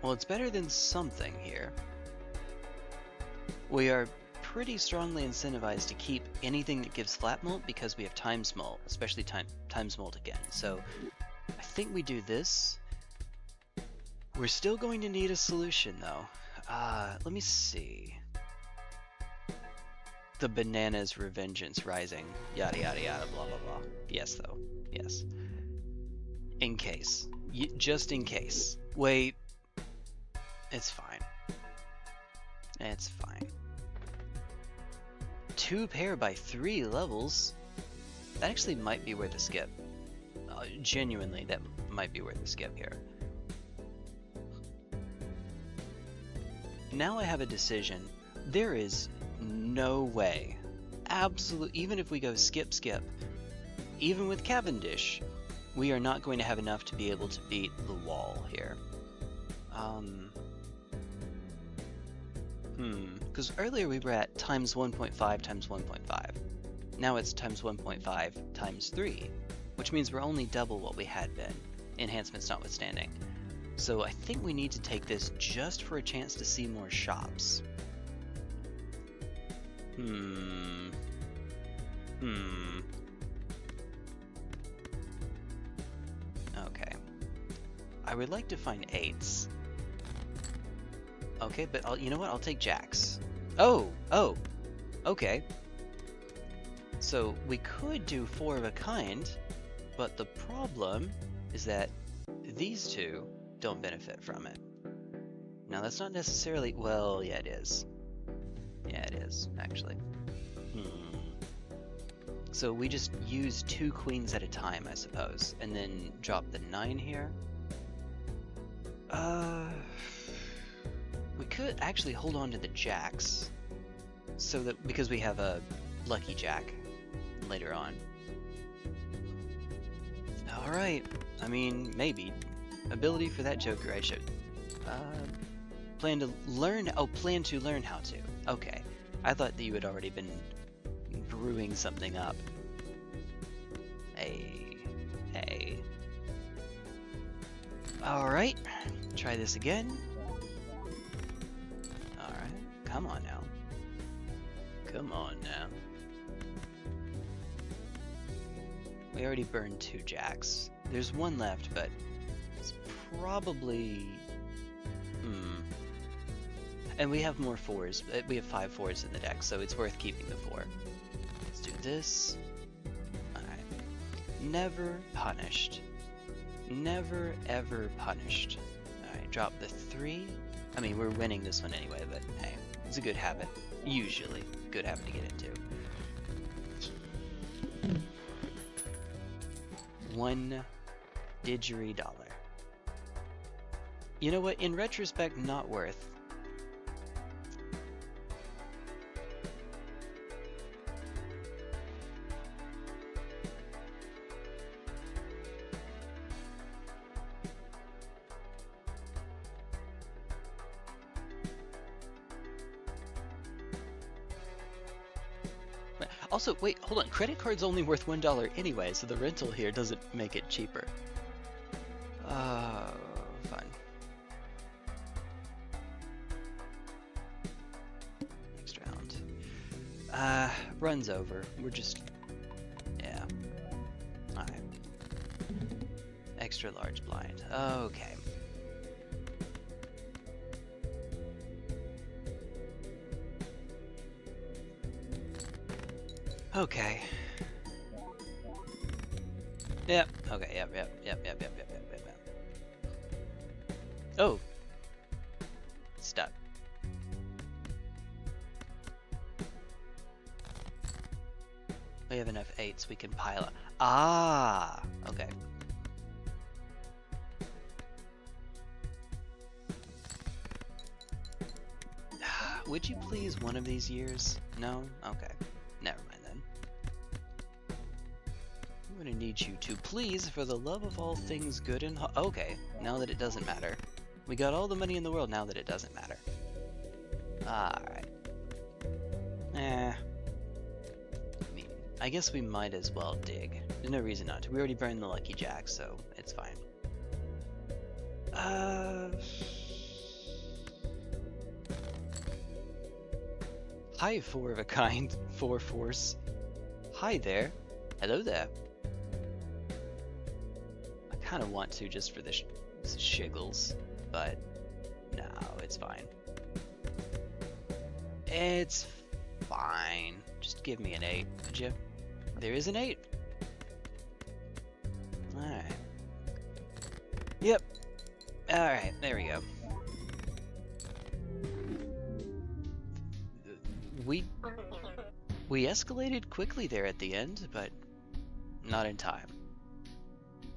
Well, it's better than something here. We are pretty strongly incentivized to keep anything that gives flat molt because we have times molt, especially times molt again. So I think we do this. We're still going to need a solution though. Let me see. The bananas revengeance rising. Yada yada yada blah blah blah. Yes though. Yes. In case. Just in case. Wait. It's fine. It's fine. 2 pair by 3 levels. That actually might be worth a skip. Genuinely, that might be worth a skip here. Now I have a decision. There is no way, even if we go skip, even with Cavendish, we are not going to have enough to be able to beat the wall here. Because earlier we were at times 1.5 times 1.5. Now it's times 1.5 times 3, which means we're only double what we had been, enhancements notwithstanding. So I think we need to take this just for a chance to see more shops. Okay. I would like to find 8s. Okay, but you know what? I'll take jacks. Oh, okay. So we could do 4 of a kind, but the problem is that these 2 don't benefit from it. Now that's not necessarily, well, yeah it is. Yeah it is, actually. So we just use 2 queens at a time, I suppose, and then drop the 9 here. We could actually hold on to the jacks, so that because we have a lucky jack later on. All right, I mean maybe ability for that joker. I should plan to learn how to. Okay, I thought that you had already been brewing something up. Hey. All right. Try this again. Alright, come on now. Come on now. We already burned 2 jacks. There's 1 left, but it's probably... And we have more 4s. We have 5 4s in the deck, so it's worth keeping the 4. Let's do this. Alright. Never punished. Never ever punished. Alright, drop the 3. I mean, we're winning this one anyway, but hey, it's a good habit. Usually, good habit to get into. 1 didgeridoo. You know what? In retrospect, not worth. Also, wait, hold on. Credit card's only worth $1 anyway, so the rental here doesn't make it cheaper. Fun. Next round. Runs over. We're just... yeah. Alright. Extra large blind. Okay. Okay. Yep. Okay. Yep. Oh. Stuck. We have enough 8s we can pile up. Ah. Okay. Would you please one of these years? No? Okay. Never mind then. I'm gonna need you to please, for the love of all things good and okay, now that it doesn't matter. We got all the money in the world now that it doesn't matter. Alright. I mean, I guess we might as well dig. There's no reason not to. We already burned the lucky jack, so it's fine. Hi, 4 of a kind, 4 force. Hi there. Hello there. I kind of want to just for the shiggles, but no, it's fine. It's fine. Just give me an 8, would you? There is an 8. Alright. Yep. Alright, there we go. We escalated quickly there at the end, but not in time.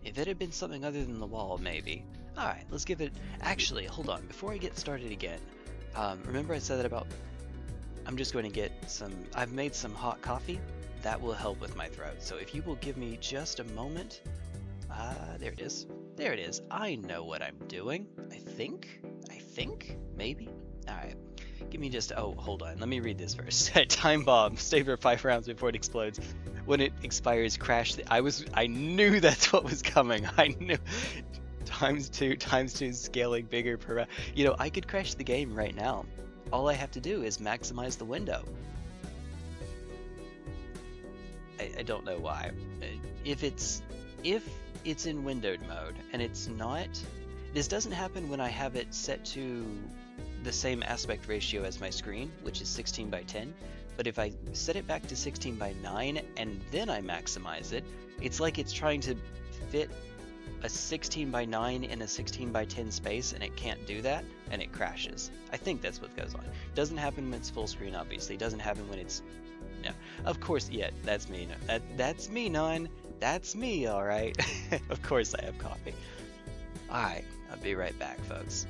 If it had been something other than the wall, maybe. Alright, let's give it... Actually, hold on. Before I get started again, remember I said that about... I'm just going to get some... I've made some hot coffee. That will help with my throat. So if you will give me just a moment... there it is. There it is. I know what I'm doing. I think? Maybe? Alright. Give me just... Oh, hold on. Let me read this first. Time bomb. Stay for 5 rounds before it explodes. When it expires, crash the... I knew that's what was coming. I knew. Times 2, scaling bigger per round. You know, I could crash the game right now. All I have to do is maximize the window. I don't know why. If it's in windowed mode and it's not... This doesn't happen when I have it set to the same aspect ratio as my screen, which is 16 by 10. But if I set it back to 16 by 9 and then I maximize it, it's like it's trying to fit a 16 by 9 in a 16 by 10 space, and it can't do that, and it crashes. I think that's what goes on. It doesn't happen when it's full screen, obviously. It doesn't happen when it's... No. Of course, yeah, that's me. That's me, Non. That's me, alright. Of course I have coffee. Alright, I'll be right back, folks.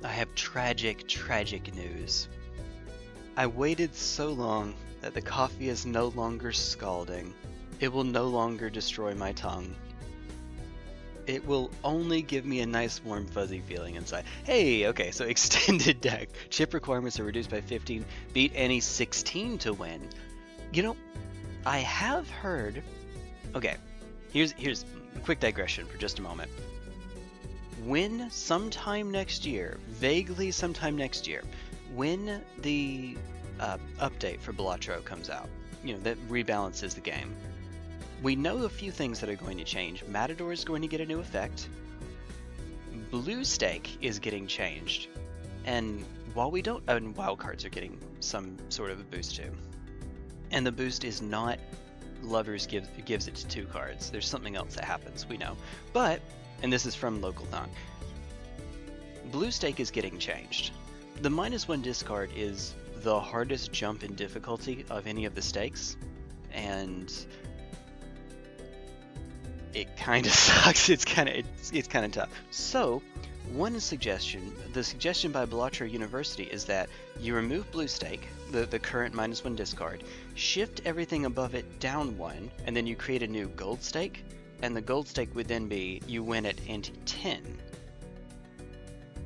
I have tragic, tragic news. I waited so long that the coffee is no longer scalding. It will no longer destroy my tongue. It will only give me a nice warm fuzzy feeling inside. Hey, okay, so extended deck. Chip requirements are reduced by 15. Beat any 16 to win. You know, I have heard... Okay, here's a quick digression for just a moment. When sometime next year, vaguely sometime next year, when the update for Balatro comes out, you know, that rebalances the game, we know a few things that are going to change. Matador is going to get a new effect. Blue Stake is getting changed. And while we don't... and wild cards are getting some sort of a boost too. And the boost is not Lovers gives it to 2 cards. There's something else that happens, we know. But, and this is from Local Thong, Blue Stake is getting changed. The -1 discard is the hardest jump in difficulty of any of the stakes. And... it kind of sucks. It's kind of tough. So, one suggestion, the suggestion by Balatro University is that you remove Blue Stake, the current -1 discard, shift everything above it down 1, and then you create a new Gold Stake, and the Gold Stake would then be you win at ante 10,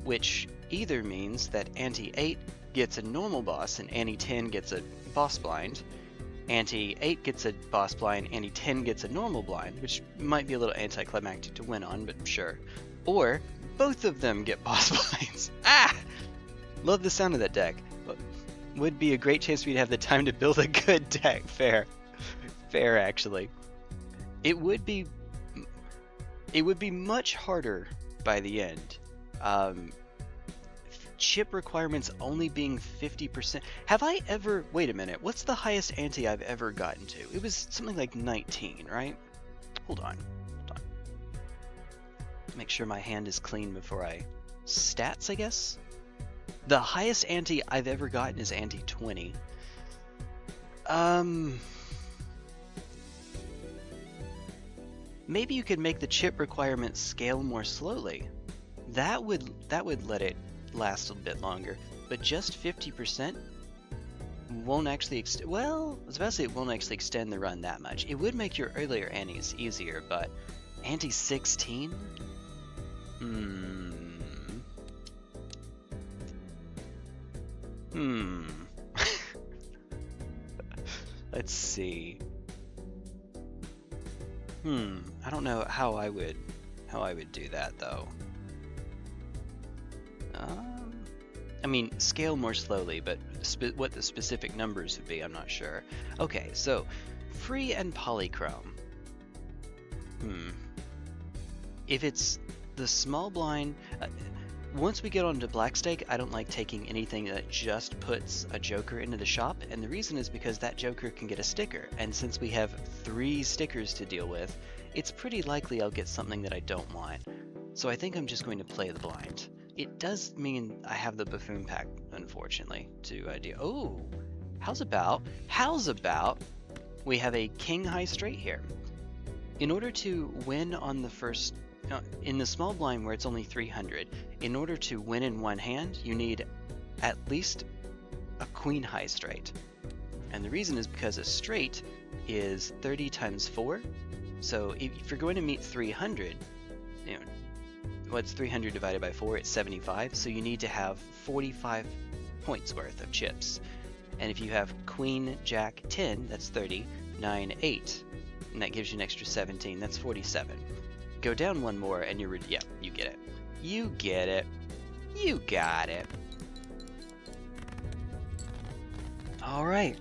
which either means that ante 8 gets a normal boss and ante 10 gets a boss blind, ante 8 gets a boss blind, ante 10 gets a normal blind, which might be a little anticlimactic to win on, but sure. Or both of them get boss blinds. Ah! Love the sound of that deck. Would be a great chance for you to have the time to build a good deck. Fair. Fair, actually. It would be much harder by the end. Chip requirements only being 50%. Have I ever... wait a minute. What's the highest ante I've ever gotten to? It was something like 19, right? Hold on. Make sure my hand is clean before I... stats, I guess? The highest ante I've ever gotten is ante 20. Maybe you could make the chip requirement scale more slowly. That would let it last a bit longer. But just 50% won't actually well, I was about to say it won't actually extend the run that much. It would make your earlier antes easier, but ante 16? Let's see. I don't know how I would do that though. I mean, scale more slowly, but what the specific numbers would be, I'm not sure. Okay, so free and polychrome. If it's the small blind, once we get onto Black Stake, I don't like taking anything that just puts a Joker into the shop, and the reason is because that Joker can get a sticker, and since we have 3 stickers to deal with, it's pretty likely I'll get something that I don't want. So I think I'm just going to play the blind. It does mean I have the Buffoon pack, unfortunately, to deal. Oh, how's about we have a King High Straight here. In order to win on the first... in the small blind where it's only 300, in order to win in one hand, you need at least a Queen High Straight. And the reason is because a straight is 30 times 4. So if you're going to meet 300, you know, what's 300 divided by 4? It's 75. So you need to have 45 points worth of chips. And if you have Queen, Jack, 10, that's 30, 9, 8. And that gives you an extra 17, that's 47. Go down one more and you're... yeah, you get it. You get it. You got it. Alright.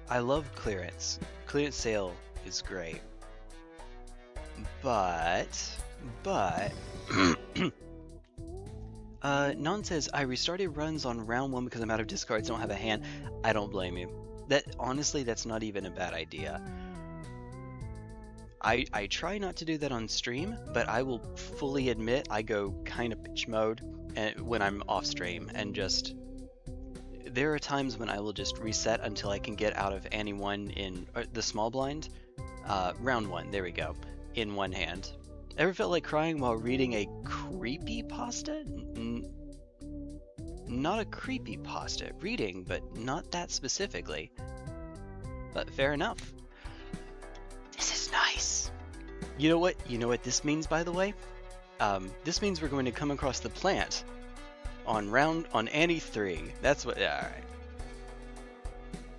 I love clearance. Clearance sale is great. But... Non says, I restarted runs on round 1 because I'm out of discards, don't have a hand. I don't blame you. Honestly, that's not even a bad idea. I try not to do that on stream, but I will fully admit I go kind of bitch mode when I'm off stream, and just... there are times when I will just reset until I can get out of Annie 1 in the small blind. Round 1, there we go, in one hand. Ever felt like crying while reading a creepypasta? Not a creepypasta. Reading, but not that specifically. But fair enough. This is nice. You know what? You know what this means, by the way? This means we're going to come across the plant on Annie 3. That's what. All right.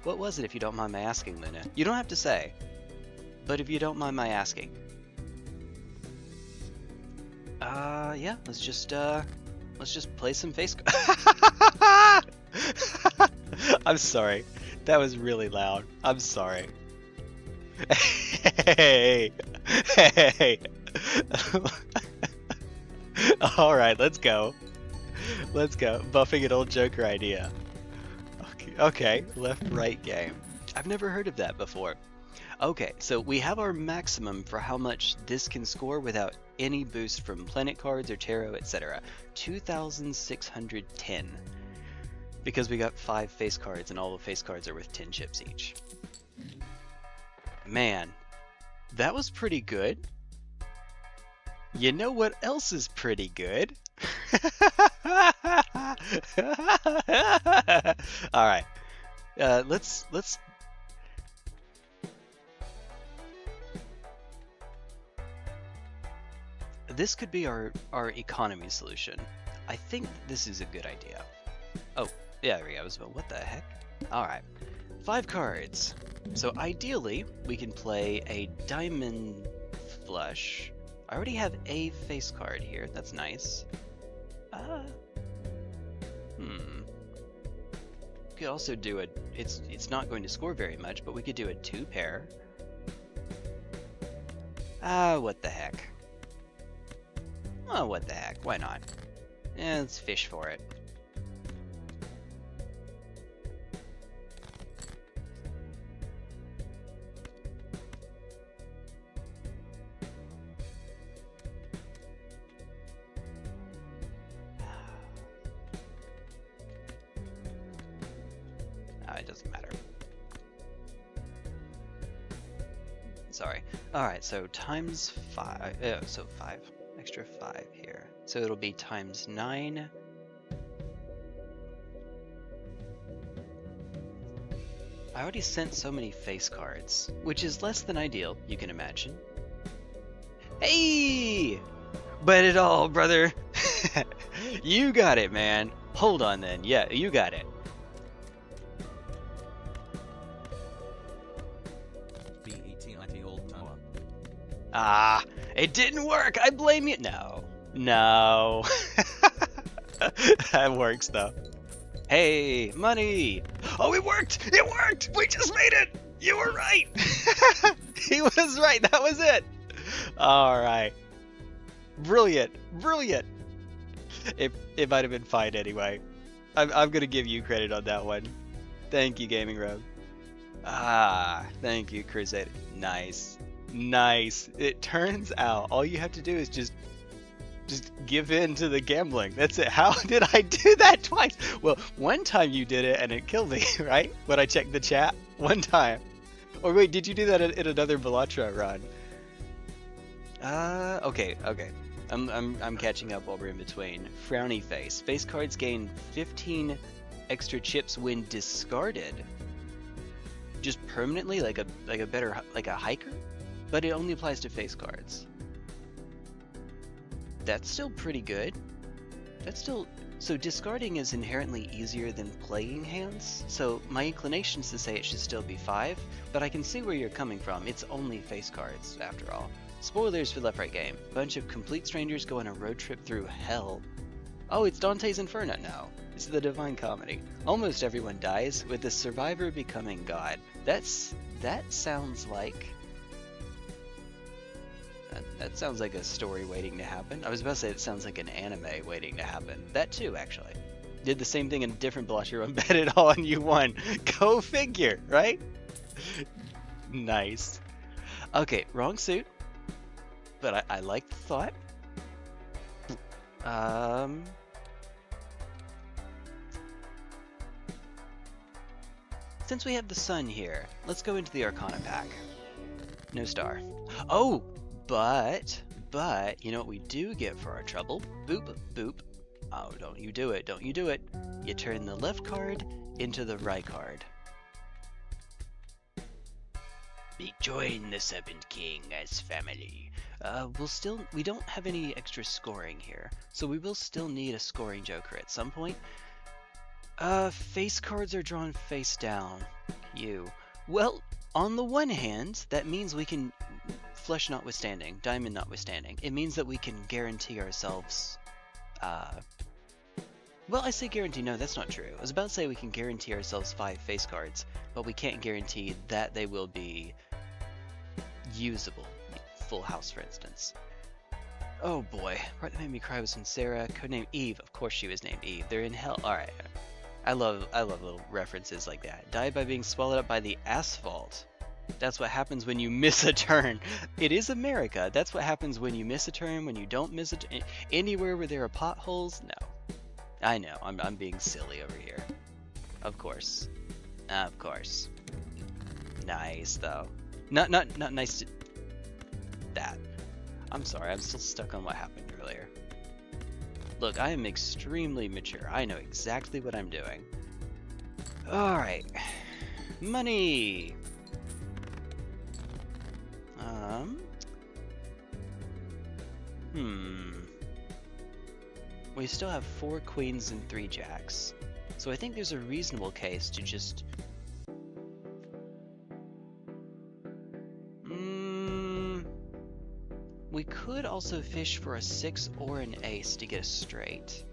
What was it, if you don't mind my asking, Luna? You don't have to say, but if you don't mind my asking. Yeah. Let's just play some face. I'm sorry. That was really loud. I'm sorry. Hey. Hey. Alright, let's go. Let's go. Buffing an old Joker idea. Okay. Left-right game. I've never heard of that before. Okay, so we have our maximum for how much this can score without any boost from planet cards or tarot, etc. 2,610. Because we got 5 face cards and all the face cards are worth 10 chips each. Man, that was pretty good. You know what else is pretty good? Alright. Let's this could be our economy solution. I think this is a good idea. Oh, yeah, there we go. What the heck? Alright. 5 cards. So ideally, we can play a diamond flush. I already have a face card here. That's nice. We could also do a... It's not going to score very much, but we could do a 2 pair. What the heck? Oh, what the heck? Why not? Let's fish for it. It doesn't matter. Sorry. Alright, so times 5. So 5. Extra 5 here. So it'll be times 9. I already sent so many face cards, which is less than ideal, you can imagine. Hey! Bet it all, brother! You got it, man. Hold on then. Yeah, you got it. It didn't work! I blame you! No. That works, though. Hey, money! Oh, it worked! It worked! We just made it! You were right! He was right, that was it! Alright. Brilliant! Brilliant! It might have been fine anyway. I'm gonna give you credit on that one. Thank you, Gaming Rogue. Thank you, Crusader. Nice. Nice. It turns out all you have to do is just give in to the gambling. That's it. How did I do that twice? Well, one time you did it and it killed me, right? When I checked the chat. One time. Or wait, did you do that in another Balatro run? Okay. I'm catching up while we're in between. Frowny face. Face cards gain 15 extra chips when discarded. Just permanently, like a hiker? But it only applies to face cards. That's still pretty good. So discarding is inherently easier than playing hands, so my inclination is to say it should still be 5, but I can see where you're coming from. It's only face cards, after all. Spoilers for Left Right Game. Bunch of complete strangers go on a road trip through hell. Oh, it's Dante's Inferno now. It's the Divine Comedy. Almost everyone dies, with the survivor becoming God. That sounds like... That sounds like a story waiting to happen. I was about to say it sounds like an anime waiting to happen. That too, actually. Did the same thing in a different Balatro run. Bet it all and you won. Go figure, right? Nice. Okay, wrong suit. But I like the thought. Since we have the sun here, let's go into the Arcana pack. No star. Oh, but, you know what we do get for our trouble? Boop, boop. Oh, don't you do it, don't you do it. You turn the left card into the right card. Join the Serpent King as family. We don't have any extra scoring here, so we will still need a scoring joker at some point. Face cards are drawn face down. Well, on the one hand, that means we can, flesh notwithstanding, diamond notwithstanding, it means that we can guarantee ourselves, well, I say guarantee, no, that's not true. I was about to say we can guarantee ourselves 5 face cards, but we can't guarantee that they will be usable. Full house, for instance. Oh boy, part that made me cry was when Sarah, codename Eve, of course she was named Eve, they're in hell. Alright, I love little references like that. Died by being swallowed up by the asphalt. That's what happens when you miss a turn. It is America. That's what happens when you miss a turn, when you don't miss a turn. Anywhere where there are potholes? No. I know, I'm being silly over here. Of course. Of course. Nice, though. Not nice to... that. I'm sorry, I'm still stuck on what happened earlier. Look, I am extremely mature. I know exactly what I'm doing. Alright. Money! We still have 4 queens and 3 jacks. So I think there's a reasonable case to just... We could also fish for a 6 or an ace to get a straight.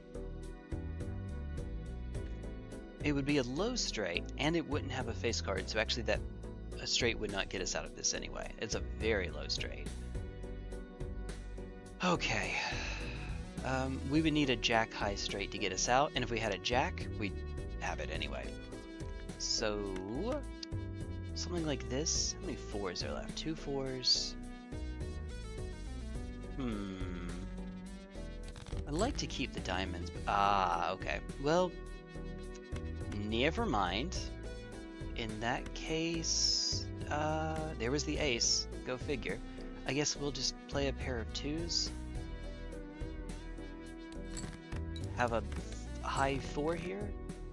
It would be a low straight, and it wouldn't have a face card, so actually a straight would not get us out of this anyway. It's a very low straight. Okay. We would need a jack high straight to get us out, and if we had a jack, we'd have it anyway. So, something like this. How many 4s are left? 2 4s. I'd like to keep the diamonds, but, okay. Well, never mind. In that case, there was the ace. Go figure. I guess we'll just play a pair of 2s. Have a high 4 here.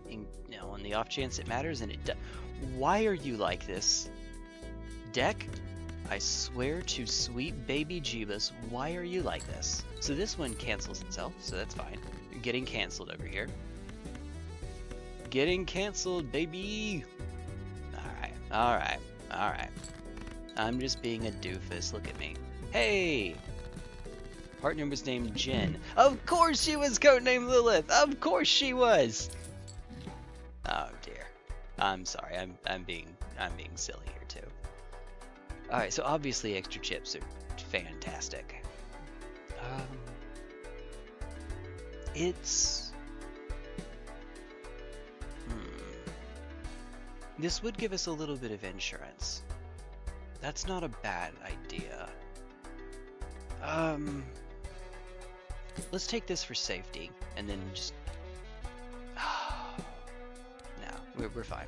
And, you know, on the off chance it matters, and it does. Why are you like this? Deck? I swear to sweet baby Jeebus, why are you like this? So this one cancels itself, so that's fine. You're getting canceled over here. Getting canceled, baby! Alright. I'm just being a doofus, look at me. Hey! Partner was named Jen. Of course she was codenamed Lilith! Of course she was! Oh dear. I'm sorry, I'm being silly here too. Alright, so obviously extra chips are fantastic. This would give us a little bit of insurance. That's not a bad idea. Let's take this for safety, and then just... no, we're fine,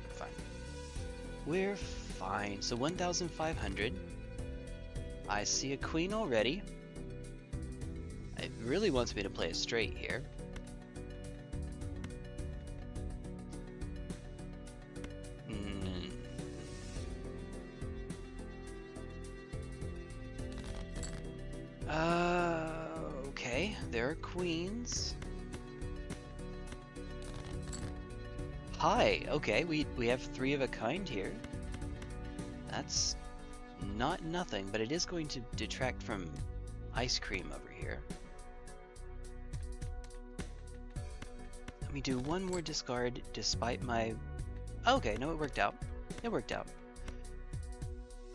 We're fine. So 1,500. I see a queen already. It really wants me to play a straight here. Okay, there are queens. Hi, okay, we have 3 of a kind here. That's not nothing, but it is going to detract from ice cream over here. Let me do one more discard despite my... Okay, no, it worked out. It worked out.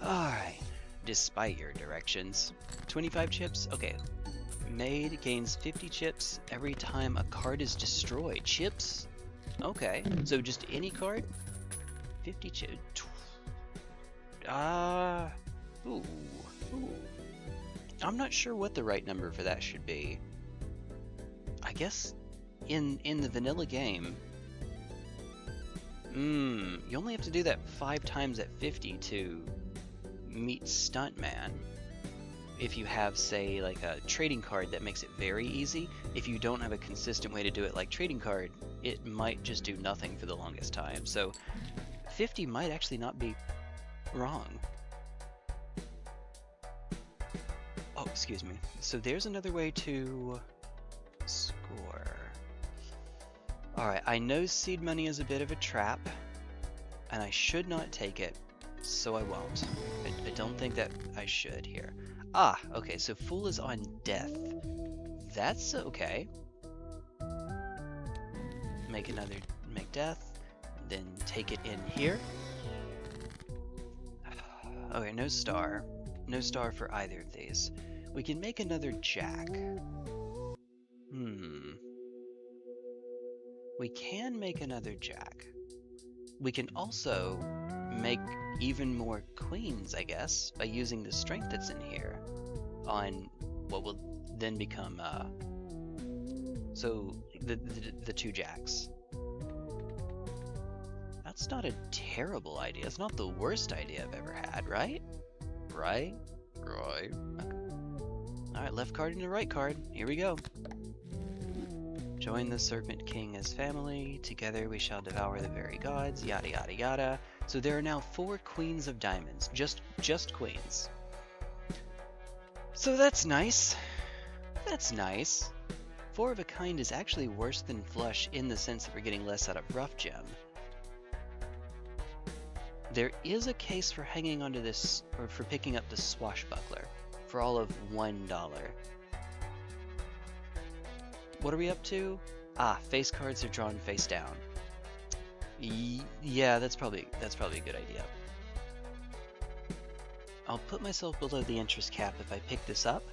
Alright, despite your directions. 25 chips? Okay. Made gains 50 chips every time a card is destroyed. Chips? Okay, so just any card? 50 chips. Ooh. I'm not sure what the right number for that should be. I guess in the vanilla game, You only have to do that 5 times at 50 to meet Stuntman. If you have, say, like a trading card that makes it very easy, if you don't have a consistent way to do it like trading card, it might just do nothing for the longest time. So 50 might actually not be wrong. Oh, excuse me. So there's another way to score. Alright, I know seed money is a bit of a trap, and I should not take it, so I won't. I don't think that I should here. Ah, okay, so Fool is on death. That's okay. Make death, then take it in here. Okay, no star. No star for either of these. We can make another jack. We can make another jack. We can also make even more queens, I guess, by using the strength that's in here on what will then become, so the 2 jacks. That's not a terrible idea. It's not the worst idea I've ever had, right? Right. Okay. Alright, left card and the right card. Here we go. Join the Serpent King as family. Together we shall devour the very gods. Yada yada yada. So there are now 4 queens of diamonds. Just queens. So that's nice. That's nice. 4 of a kind is actually worse than flush in the sense that we're getting less out of rough gem. There is a case for hanging onto this, or for picking up the swashbuckler, for all of $1. What are we up to? Ah, face cards are drawn face down. Yeah, that's probably a good idea. I'll put myself below the interest cap if I pick this up,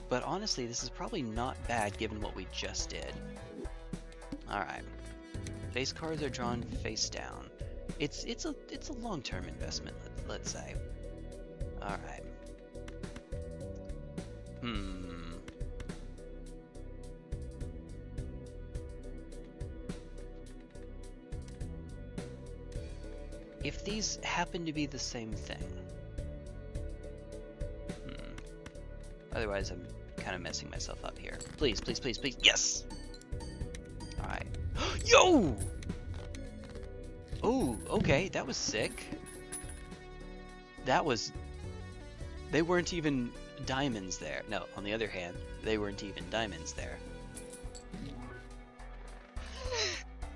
but honestly, this is probably not bad given what we just did. Alright. Face cards are drawn face down. It's a long-term investment, let's say. Alright. If these happen to be the same thing. Otherwise, I'm kind of messing myself up here. Please, please, please, please. Yes! Alright. Yo! Oh, okay, that was sick. That was... They weren't even diamonds there. No, on the other hand, they weren't even diamonds there.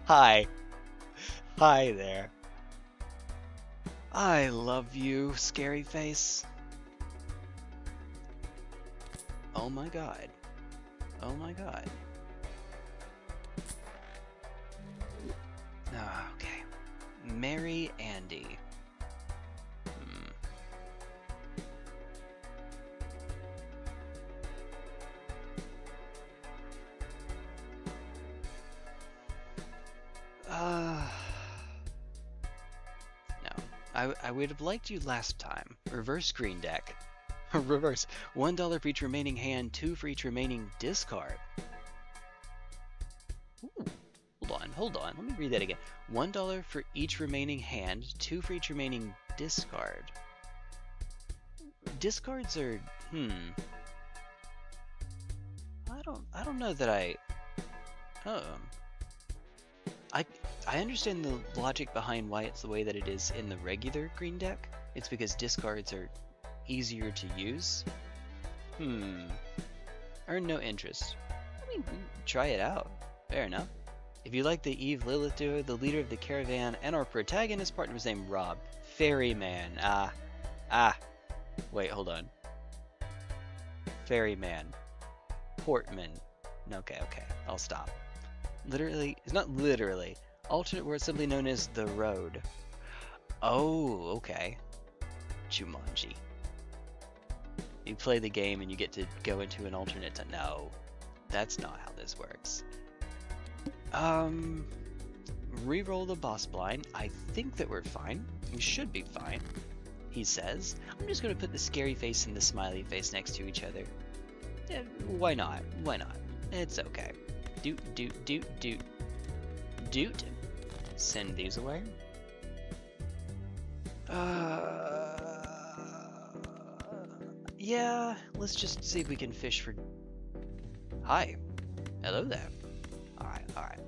Hi. Hi there. I love you, scary face. Oh my god. Oh my god. Oh, okay. Marry Andy. No. I would have liked you last time. Reverse green deck. Reverse. $1 for each remaining hand, 2 for each remaining discard. Ooh. Hold on. Let me read that again. $1 for each remaining hand, 2 for each remaining discard. Discards are... I don't know that I... I understand the logic behind why it's the way that it is in the regular green deck. It's because discards are easier to use. Earn no interest. I mean, try it out. Fair enough. If you like the Eve Lilith duo, the leader of the caravan, and our protagonist partner was named Rob. Ferryman. Wait, hold on. Ferryman. Portman. Okay, I'll stop. Literally, it's not literally. Alternate word simply known as the road. Oh, okay. Jumanji. You play the game and you get to go into an alternate to... No, that's not how this works. Reroll the boss blind. I think that we're fine. We should be fine, he says. I'm just gonna put the scary face and the smiley face next to each other. Yeah, why not? Why not? It's okay. Doot. send these away. Yeah, let's just see if we can fish for... Hi. Hello there. Alright, alright.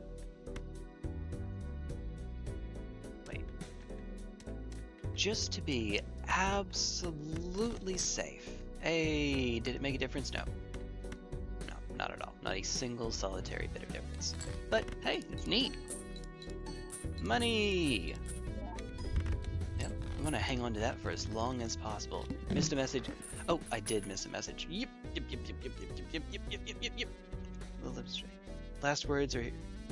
Wait. Just to be absolutely safe. Hey, did it make a difference? No. No, not at all. Not a single solitary bit of difference. But hey, it's neat. Money! Yep, I'm gonna hang on to that for as long as possible. Missed a message. Oh, I did miss a message. Yep. The Livestream. Last words are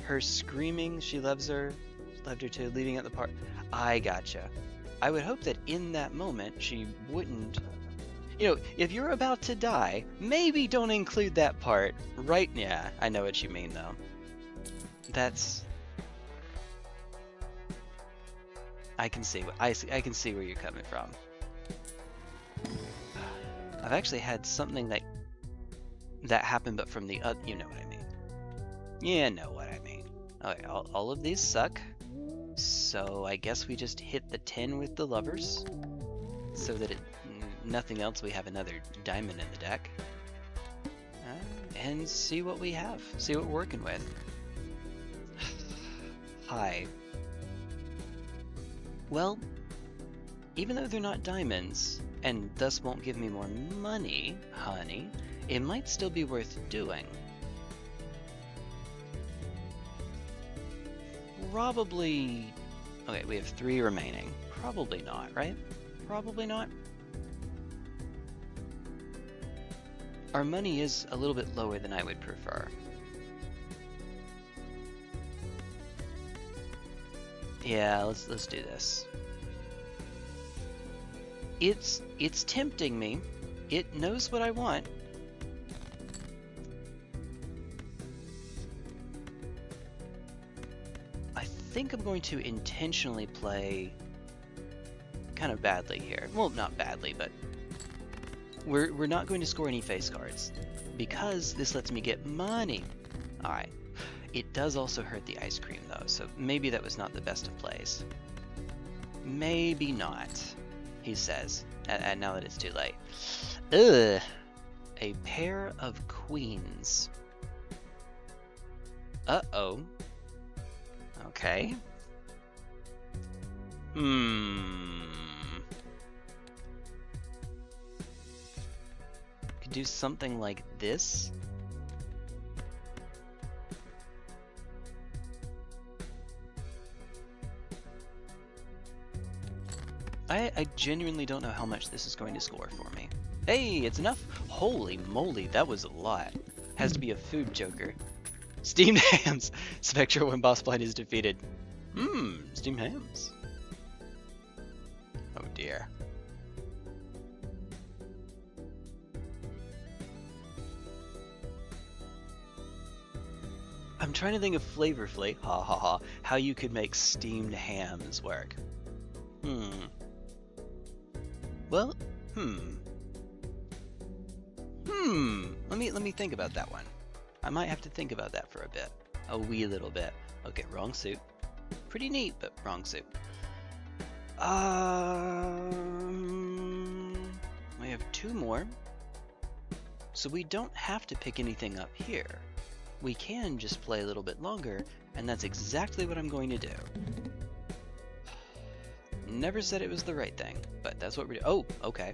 her screaming she loves her, loved her too, leaving at the park. I gotcha. I would hope that in that moment she wouldn't. You know, if you're about to die, maybe don't include that part. Right? Yeah, I know what you mean though. That's... I can see where you're coming from. I've actually had something that happened, but from the other. You know what I mean? Yeah, know what I mean. Okay, all of these suck. So I guess we just hit the 10 with the lovers, so that nothing else. We have another diamond in the deck, and see what we have. See what we're working with. Hi. Well, even though they're not diamonds, and thus won't give me more money, honey, it might still be worth doing. Probably... Okay, we have 3 remaining. Probably not, right? Probably not. Our money is a little bit lower than I would prefer. Yeah, let's do this. It's tempting me. It knows what I want. I think I'm going to intentionally play kind of badly here. Well, not badly, but we're not going to score any face cards because this lets me get money. All right. It does also hurt the ice cream though, so maybe that was not the best of plays. Maybe not, he says, and now that it's too late. Ugh, a pair of queens. Uh-oh. Okay. Could do something like this. I genuinely don't know how much this is going to score for me. Hey, it's enough? Holy moly, that was a lot. Has to be a food joker. Steamed hams! Spectral when boss blind is defeated. Steamed hams. Oh dear. I'm trying to think of flavorfully, ha ha ha, how you could make steamed hams work. Well, Let me think about that one. I might have to think about that for a bit. A wee little bit. Okay, wrong suit. Pretty neat, but wrong suit. We have 2 more. So we don't have to pick anything up here. We can just play a little bit longer, and that's exactly what I'm going to do. Never said it was the right thing, but that's what we're doing. Oh, okay.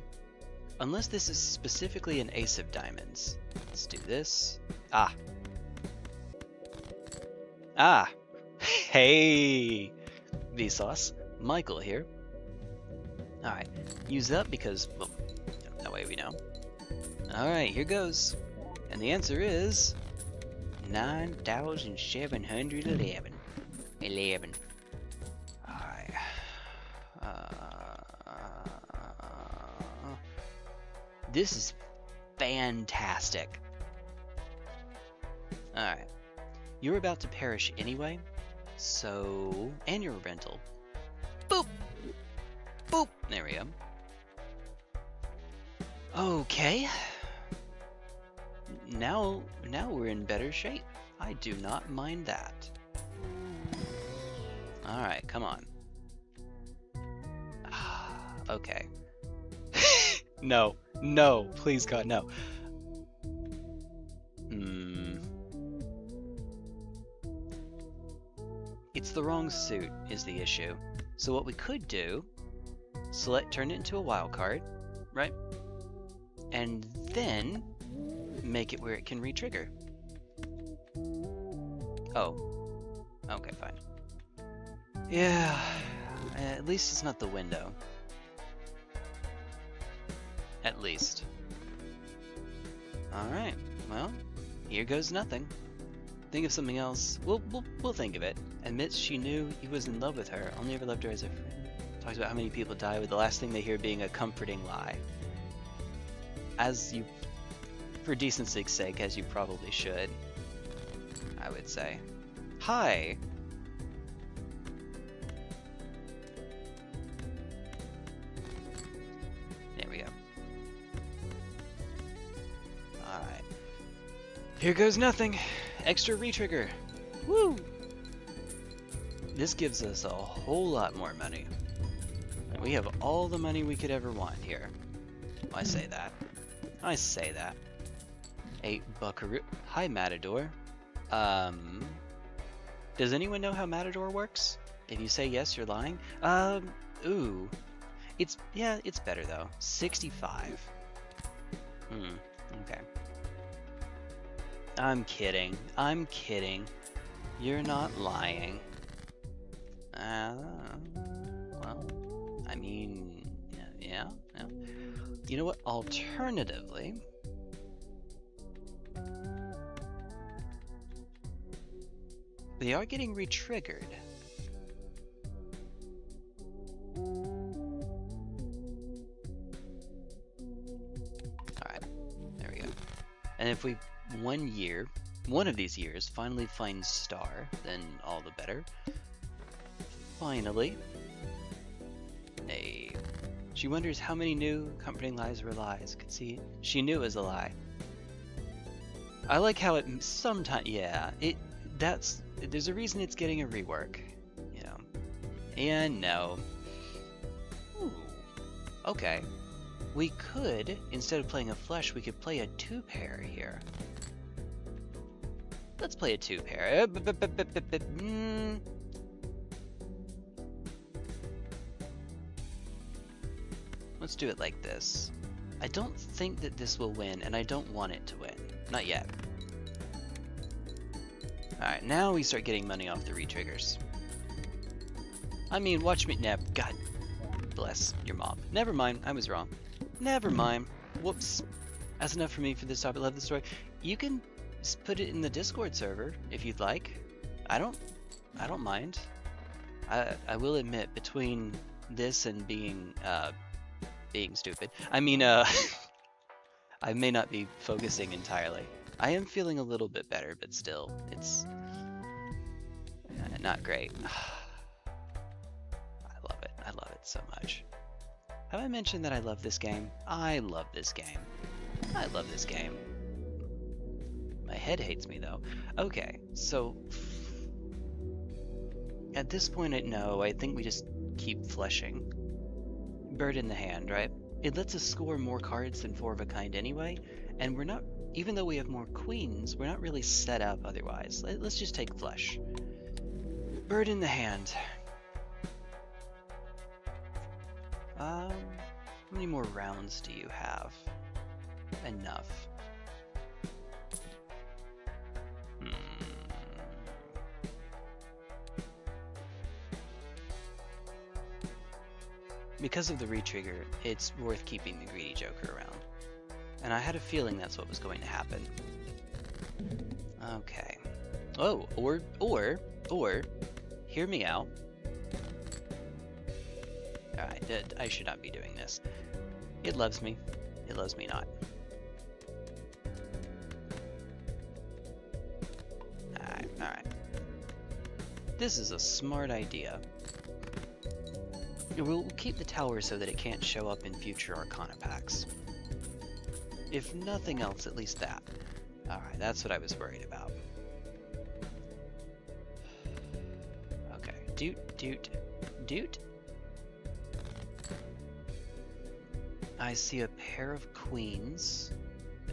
Unless this is specifically an ace of diamonds. Let's do this. Ah. Hey! Vsauce. Michael here. Alright. Use up because, well, that way we know. Alright, here goes. And the answer is... 9,711. 11. Alright. This is fantastic. Alright. You're about to perish anyway, so... And you're a rental. Boop! Boop! There we go. Okay. Now we're in better shape. I do not mind that. Alright, come on. Okay. No. No. Please, God, no. It's the wrong suit is the issue. So what we could do, turn it into a wild card, right? And then make it where it can re-trigger. Oh. Okay, fine. Yeah, at least it's not the window. At least. Alright, well, here goes nothing. Think of something else. We'll think of it. Admits she knew he was in love with her, only ever loved her as a friend. Talks about how many people die with the last thing they hear being a comforting lie. As you, for decency's sake, as you probably should, I would say. Hi! There we go. Alright. Here goes nothing! Extra retrigger! Woo! This gives us a whole lot more money. We have all the money we could ever want here. I say that. I say that. A buckaroo. Hi, Matador. Does anyone know how Matador works? If you say yes, you're lying. Ooh. It's better though. 65. Okay. I'm kidding. I'm kidding. You're not lying. Well, I mean, yeah. You know what? Alternatively, they are getting re-triggered. Alright, there we go. And if we, one of these years, finally finds Star, then all the better. Finally. She wonders how many new comforting lies were lies. Could see she knew it was a lie. I like how it sometimes, there's a reason it's getting a rework, you know. And no. Ooh. Okay. We could, instead of playing a flush, we could play a 2-pair here. Let's play a 2-pair. Let's do it like this. I don't think that this will win, and I don't want it to win. Not yet. Alright, now we start getting money off the re-triggers. I mean, watch me. God bless your mom. Never mind, I was wrong. Never mind. Whoops. That's enough for me for this topic. Love the story. You can put it in the Discord server if you'd like. I don't mind. I will admit, between this and being stupid, I mean, I may not be focusing entirely. I am feeling a little bit better, but still, it's not great. I love it so much. Have I mentioned that I love this game? I love this game. I love this game. My head hates me though. Okay, so at this point, I think we just keep fleshing. Bird in the hand, right? It lets us score more cards than 4 of a kind anyway, and we're not, even though we have more queens, we're not really set up otherwise. Let's just take flush. Bird in the hand. How many more rounds do you have? Enough. Because of the retrigger, it's worth keeping the greedy joker around. And I had a feeling that's what was going to happen. Okay. Oh, or, hear me out. Alright, I should not be doing this. It loves me. It loves me not. Alright. This is a smart idea. We'll keep the tower so that it can't show up in future Arcana packs. If nothing else, at least that. Alright, that's what I was worried about. Okay, Doot. I see a pair of queens,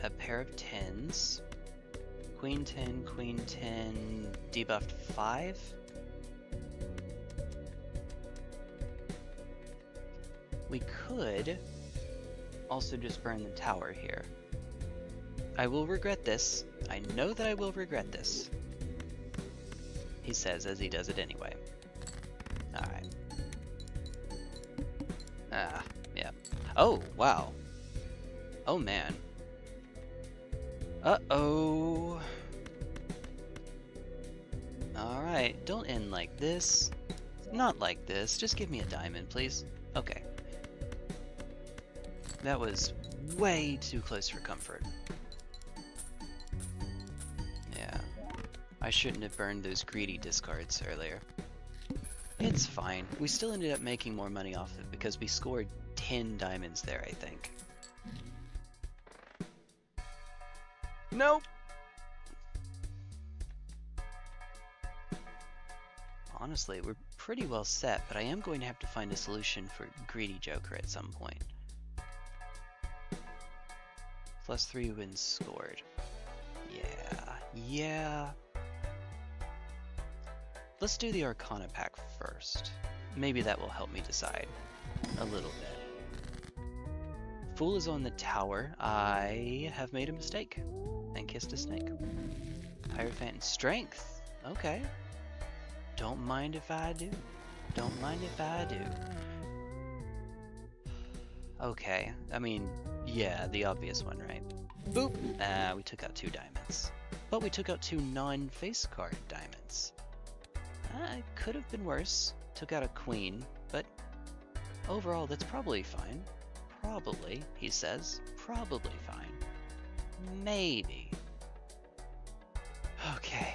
a pair of tens. Queen 10, debuffed 5. We could also just burn the tower here. I will regret this. I know that I will regret this. He says as he does it anyway. Alright. Yeah. Oh, wow. Oh, man. Uh-oh. Alright, don't end like this. Not like this. Just give me a diamond, please. Okay. That was way too close for comfort. Yeah. I shouldn't have burned those greedy discards earlier. It's fine. We still ended up making more money off it because we scored 10 diamonds there, I think. Nope! Honestly, we're pretty well set, but I am going to have to find a solution for Greedy Joker at some point. +3 wins scored. Yeah. Let's do the Arcana pack first. Maybe that will help me decide a little bit. Fool is on the tower. I have made a mistake and kissed a snake. Hierophant and Strength. Okay. Don't mind if I do. Don't mind if I do. Okay. I mean, yeah, the obvious one, right? Boop! We took out 2 diamonds. But we took out 2 non-face card diamonds. It could have been worse. Took out a queen, but overall that's probably fine. Probably, he says. Probably fine. Maybe. Okay.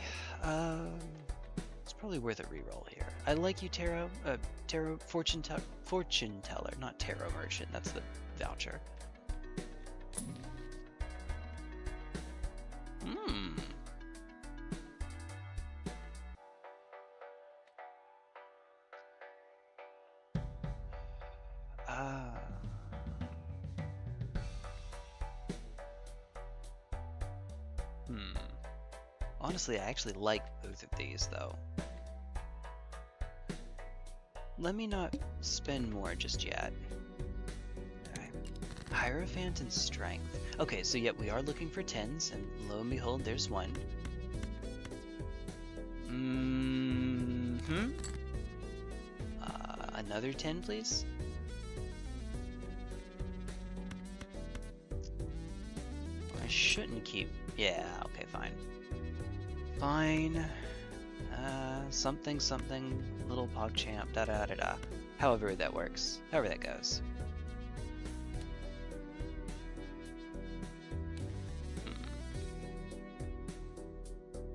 It's probably worth a reroll here. I like you, Tarot. Tarot Fortune Teller, not Tarot Merchant. That's the voucher. Honestly, I actually like both of these, though. Let me not spend more just yet. Alright. Hierophant and Strength. Okay, so yet we are looking for 10s, and lo and behold, there's one. Another 10, please? I shouldn't keep... Yeah, okay, fine. Fine. Something, little PogChamp, da-da-da-da. However that works. However that goes.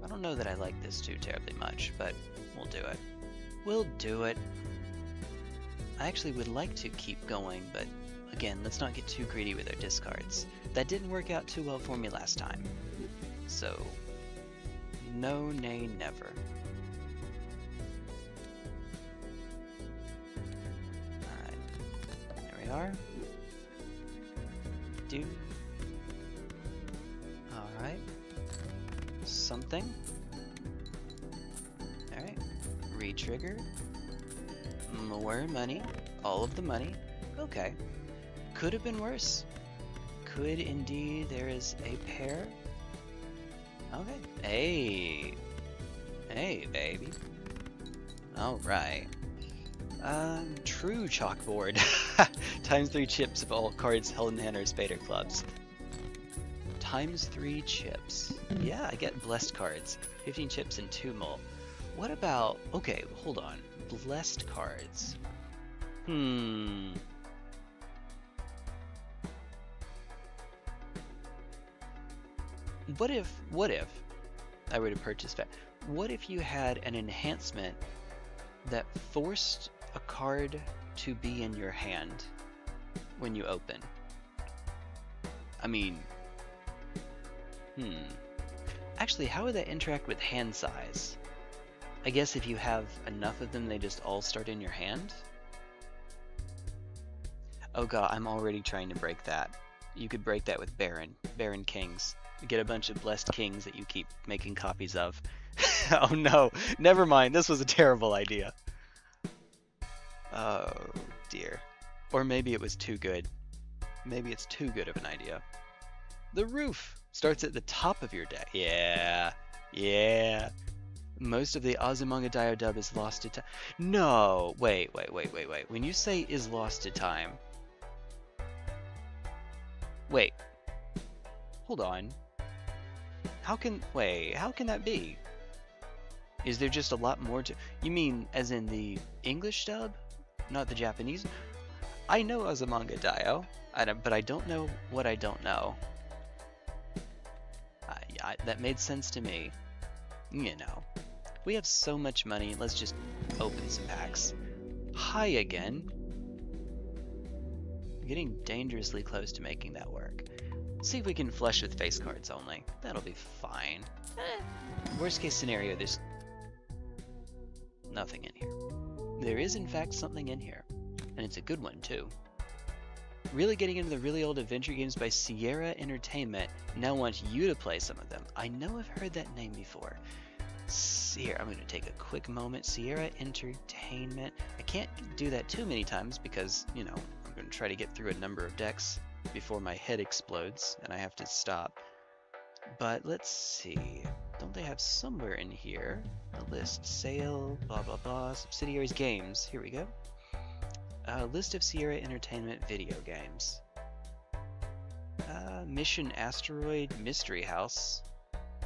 I don't know that I like this too terribly much, but we'll do it. We'll do it. I actually would like to keep going, but again, let's not get too greedy with our discards. That didn't work out too well for me last time. So, no, nay, never. Alright, there we are. Do. Alright. Something. Alright. Re-trigger. More money. All of the money. Okay. Could have been worse. Could indeed. There is a pair. Okay. Hey, baby. Alright. True chalkboard. ×3 chips of all cards held in hand or spade or clubs. ×3 chips. Yeah, I get blessed cards. 15 chips and 2 mul. What about... Okay, hold on. Blessed cards. What if I were to purchase that? What if you had an enhancement that forced a card to be in your hand when you open? I mean, actually, how would that interact with hand size? I guess if you have enough of them, they just all start in your hand? Oh god, I'm already trying to break that. You could break that with Baron Kings. You get a bunch of blessed kings that you keep making copies of. Oh no, never mind, this was a terrible idea. Oh dear. Or maybe it was too good. Maybe it's too good of an idea. The roof starts at the top of your deck. Yeah, yeah. Most of the Azumanga dub is lost to time. No, wait. When you say is lost to time, wait, hold on. How can that be? Is there just a lot more to... You mean as in the English dub? Not the Japanese? I know Azumanga Daioh, but I don't know what I don't know. That made sense to me. You know. We have so much money, let's just open some packs. Hi again. Getting dangerously close to making that work. See if we can flush with face cards only. That'll be fine. Worst case scenario, there's nothing in here. There is in fact something in here, and it's a good one too. Really getting into the really old adventure games by Sierra Entertainment. Now want you to play some of them. I know I've heard that name before. Here, I'm going to take a quick moment. Sierra Entertainment. I can't do that too many times because, you know, I'm going to try to get through a number of decks before my head explodes and I have to stop. But let's see. Don't they have somewhere in here a list? Sale, blah blah blah, subsidiaries, games. Here we go. List of Sierra Entertainment video games. Mission Asteroid, Mystery House,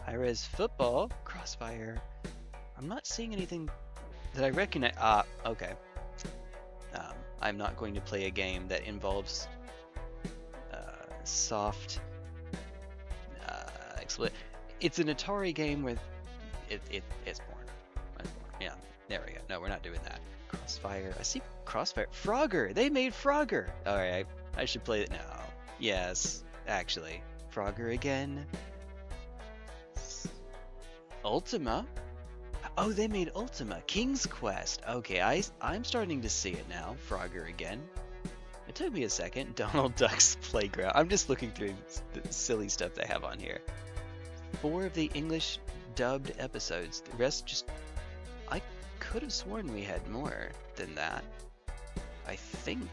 High-Res Football, Crossfire. I'm not seeing anything that I recognize. Okay. I'm not going to play a game that involves soft it's an Atari game with it's porn. Yeah, there we go. No, we're not doing that. Crossfire. I see Crossfire. Frogger. They made Frogger. All right, I should play it now. Yes, actually, Frogger again. Ultima. Oh, they made Ultima. King's Quest. Okay, I'm starting to see it now. Frogger again. It took me a second. Donald Duck's Playground. I'm just looking through the silly stuff they have on here. 4 of the English dubbed episodes. The rest just... I could have sworn we had more than that. I think...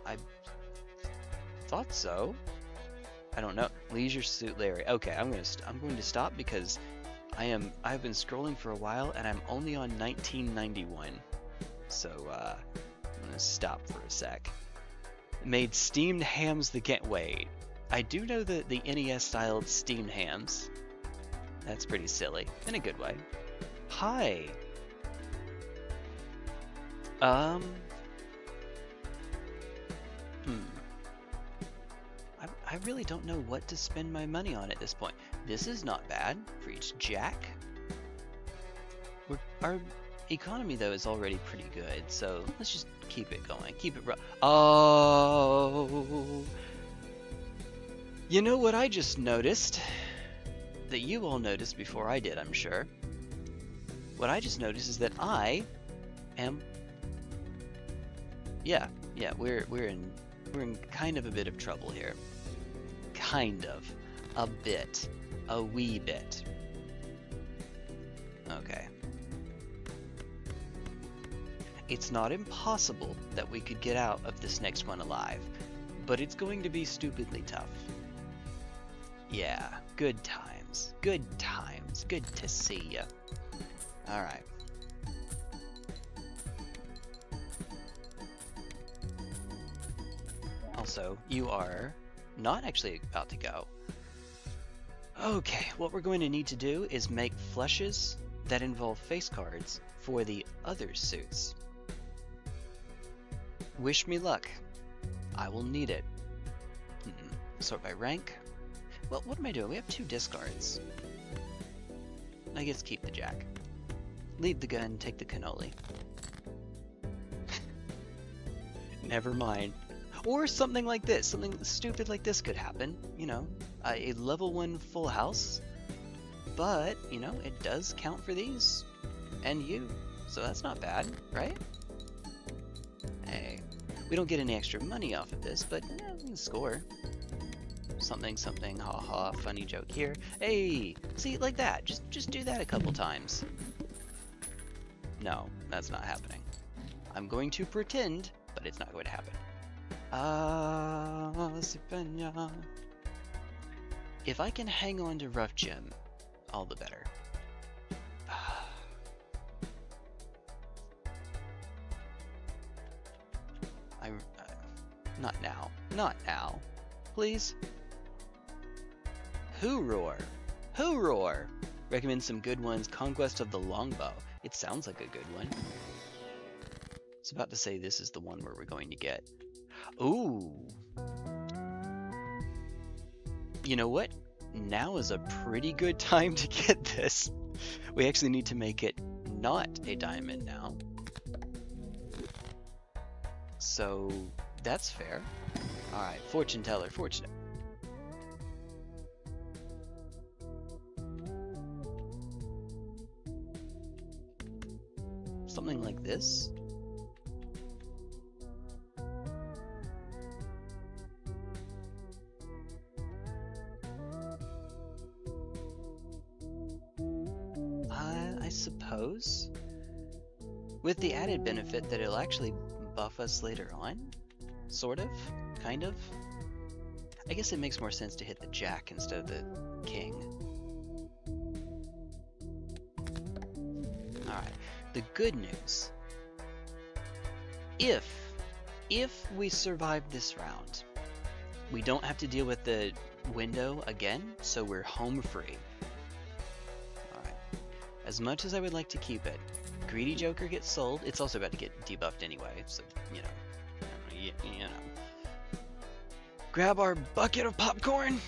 I thought so. I don't know. Leisure Suit Larry. Okay, I'm going to stop because I've been scrolling for a while and I'm only on 1991. So I'm going to stop for a sec. Made steamed hams the game. Wait. I do know the NES styled steamed hams. That's pretty silly in a good way. Hi. I really don't know what to spend my money on at this point. This is not bad for each jack. Our economy though is already pretty good, so let's just keep it going. Keep it Oh, you know what I just noticed? That you all noticed before I did, I'm sure. What I just noticed is that I am. Yeah, we're in kind of a bit of trouble here. Kind of. A bit. A wee bit. Okay. It's not impossible that we could get out of this next one alive, but it's going to be stupidly tough. Yeah, good times. Good times. Good to see ya. Alright. Also, you are not actually about to go. Okay, what we're going to need to do is make flushes that involve face cards for the other suits. Wish me luck. I will need it. Sort by rank. Well, what am I doing? We have 2 discards. I guess keep the jack. Leave the gun, take the cannoli. Never mind. Or something like this. Something stupid like this could happen. You know, a level 1 full house. But, you know, it does count for these. And you. So that's not bad, right? Hey, we don't get any extra money off of this, but yeah, we can score. Something, something, haha, funny joke here. Hey, see, like that. Just do that a couple times. No, that's not happening. I'm going to pretend, but it's not going to happen. If I can hang on to Rough Gem, all the better. Not now. Not now. Please. Who roar? Who roar? Recommend some good ones. Conquest of the Longbow. It sounds like a good one. I was about to say this is the one where we're going to get. Ooh. You know what? Now is a pretty good time to get this. We actually need to make it not a diamond now. So that's fair. Alright, fortune teller, fortune. Something like this. I suppose. With the added benefit that it'll actually buff us later on. Sort of. Kind of. I guess it makes more sense to hit the jack instead of the king. Alright. The good news. If we survive this round, we don't have to deal with the window again, so we're home free. Alright. As much as I would like to keep it, Greedy Joker gets sold. It's also about to get debuffed anyway, so, you know. You know. Grab our bucket of popcorn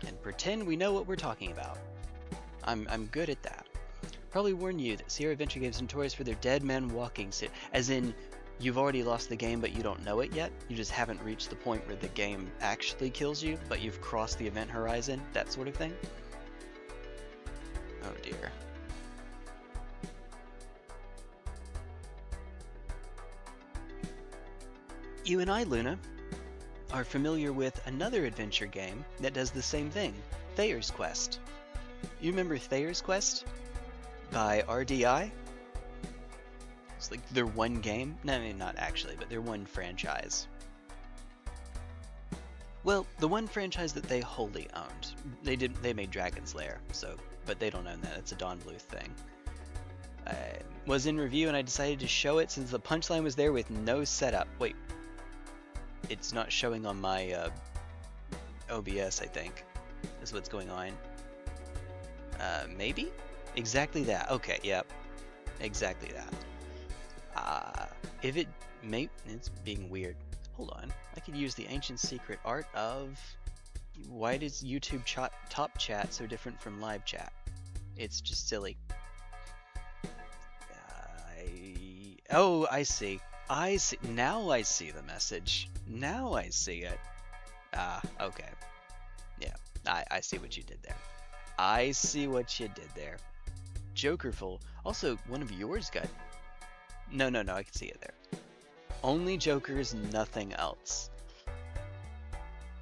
and pretend we know what we're talking about. I'm good at that. Probably warn you that Sierra Adventure Games notorious for their dead man walking sit, as in you've already lost the game but you don't know it yet. You just haven't reached the point where the game actually kills you, but you've crossed the event horizon, that sort of thing. Oh dear. You and I, Luna, are familiar with another adventure game that does the same thing, Thayer's Quest. You remember Thayer's Quest? By RDI? It's like their one game. No, I mean, not actually, but their one franchise. Well, the one franchise that they wholly owned. They made Dragon's Lair, so, but they don't own that. It's a Don Bluth thing. Was in review and I decided to show it since the punchline was there with no setup. Wait. It's not showing on my OBS, I think, is what's going on. Maybe? Exactly that. Okay, yep. Exactly that. If it may... It's being weird. Hold on. I could use the ancient secret art of... Why does YouTube top chat so different from live chat? It's just silly. Oh, I see. I see. Now I see the message. Now I see it. Okay. Yeah, I see what you did there. I see what you did there. Jokerful. Also, one of yours got... No, I can see it there. Only Jokers, nothing else.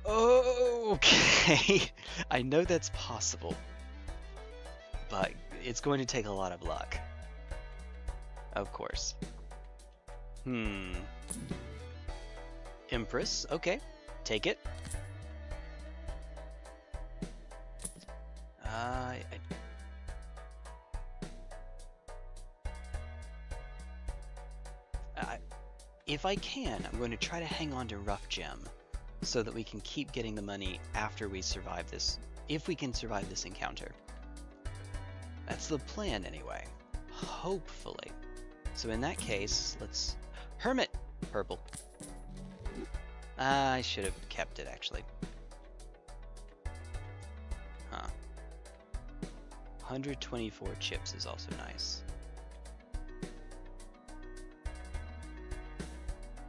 Okay. I know that's possible. But it's going to take a lot of luck. Of course. Empress, okay. Take it. If I can, I'm going to try to hang on to Rough Gem so that we can keep getting the money after we survive this, if we can survive this encounter. That's the plan anyway. Hopefully. So in that case, let's... Hermit! Purple. I should have kept it, actually. Huh. 124 chips is also nice.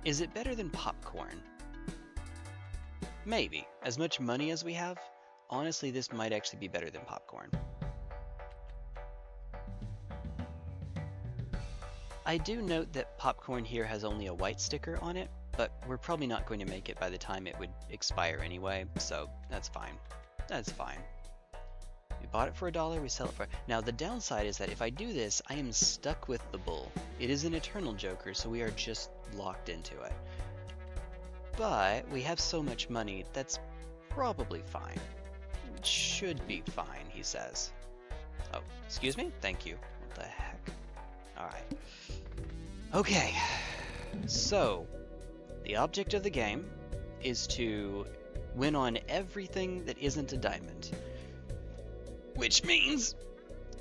Is it better than popcorn? Maybe. As much money as we have, honestly, this might actually be better than popcorn. I do note that popcorn here has only a white sticker on it, but we're probably not going to make it by the time it would expire anyway, so that's fine. That's fine. We bought it for $1, we sell it for... Now, the downside is that if I do this, I am stuck with the bull. It is an eternal joker, so we are just locked into it. But we have so much money, that's probably fine. It should be fine, he says. Oh, excuse me? Thank you. What the heck? Alright. Okay. So, the object of the game is to win on everything that isn't a diamond. Which means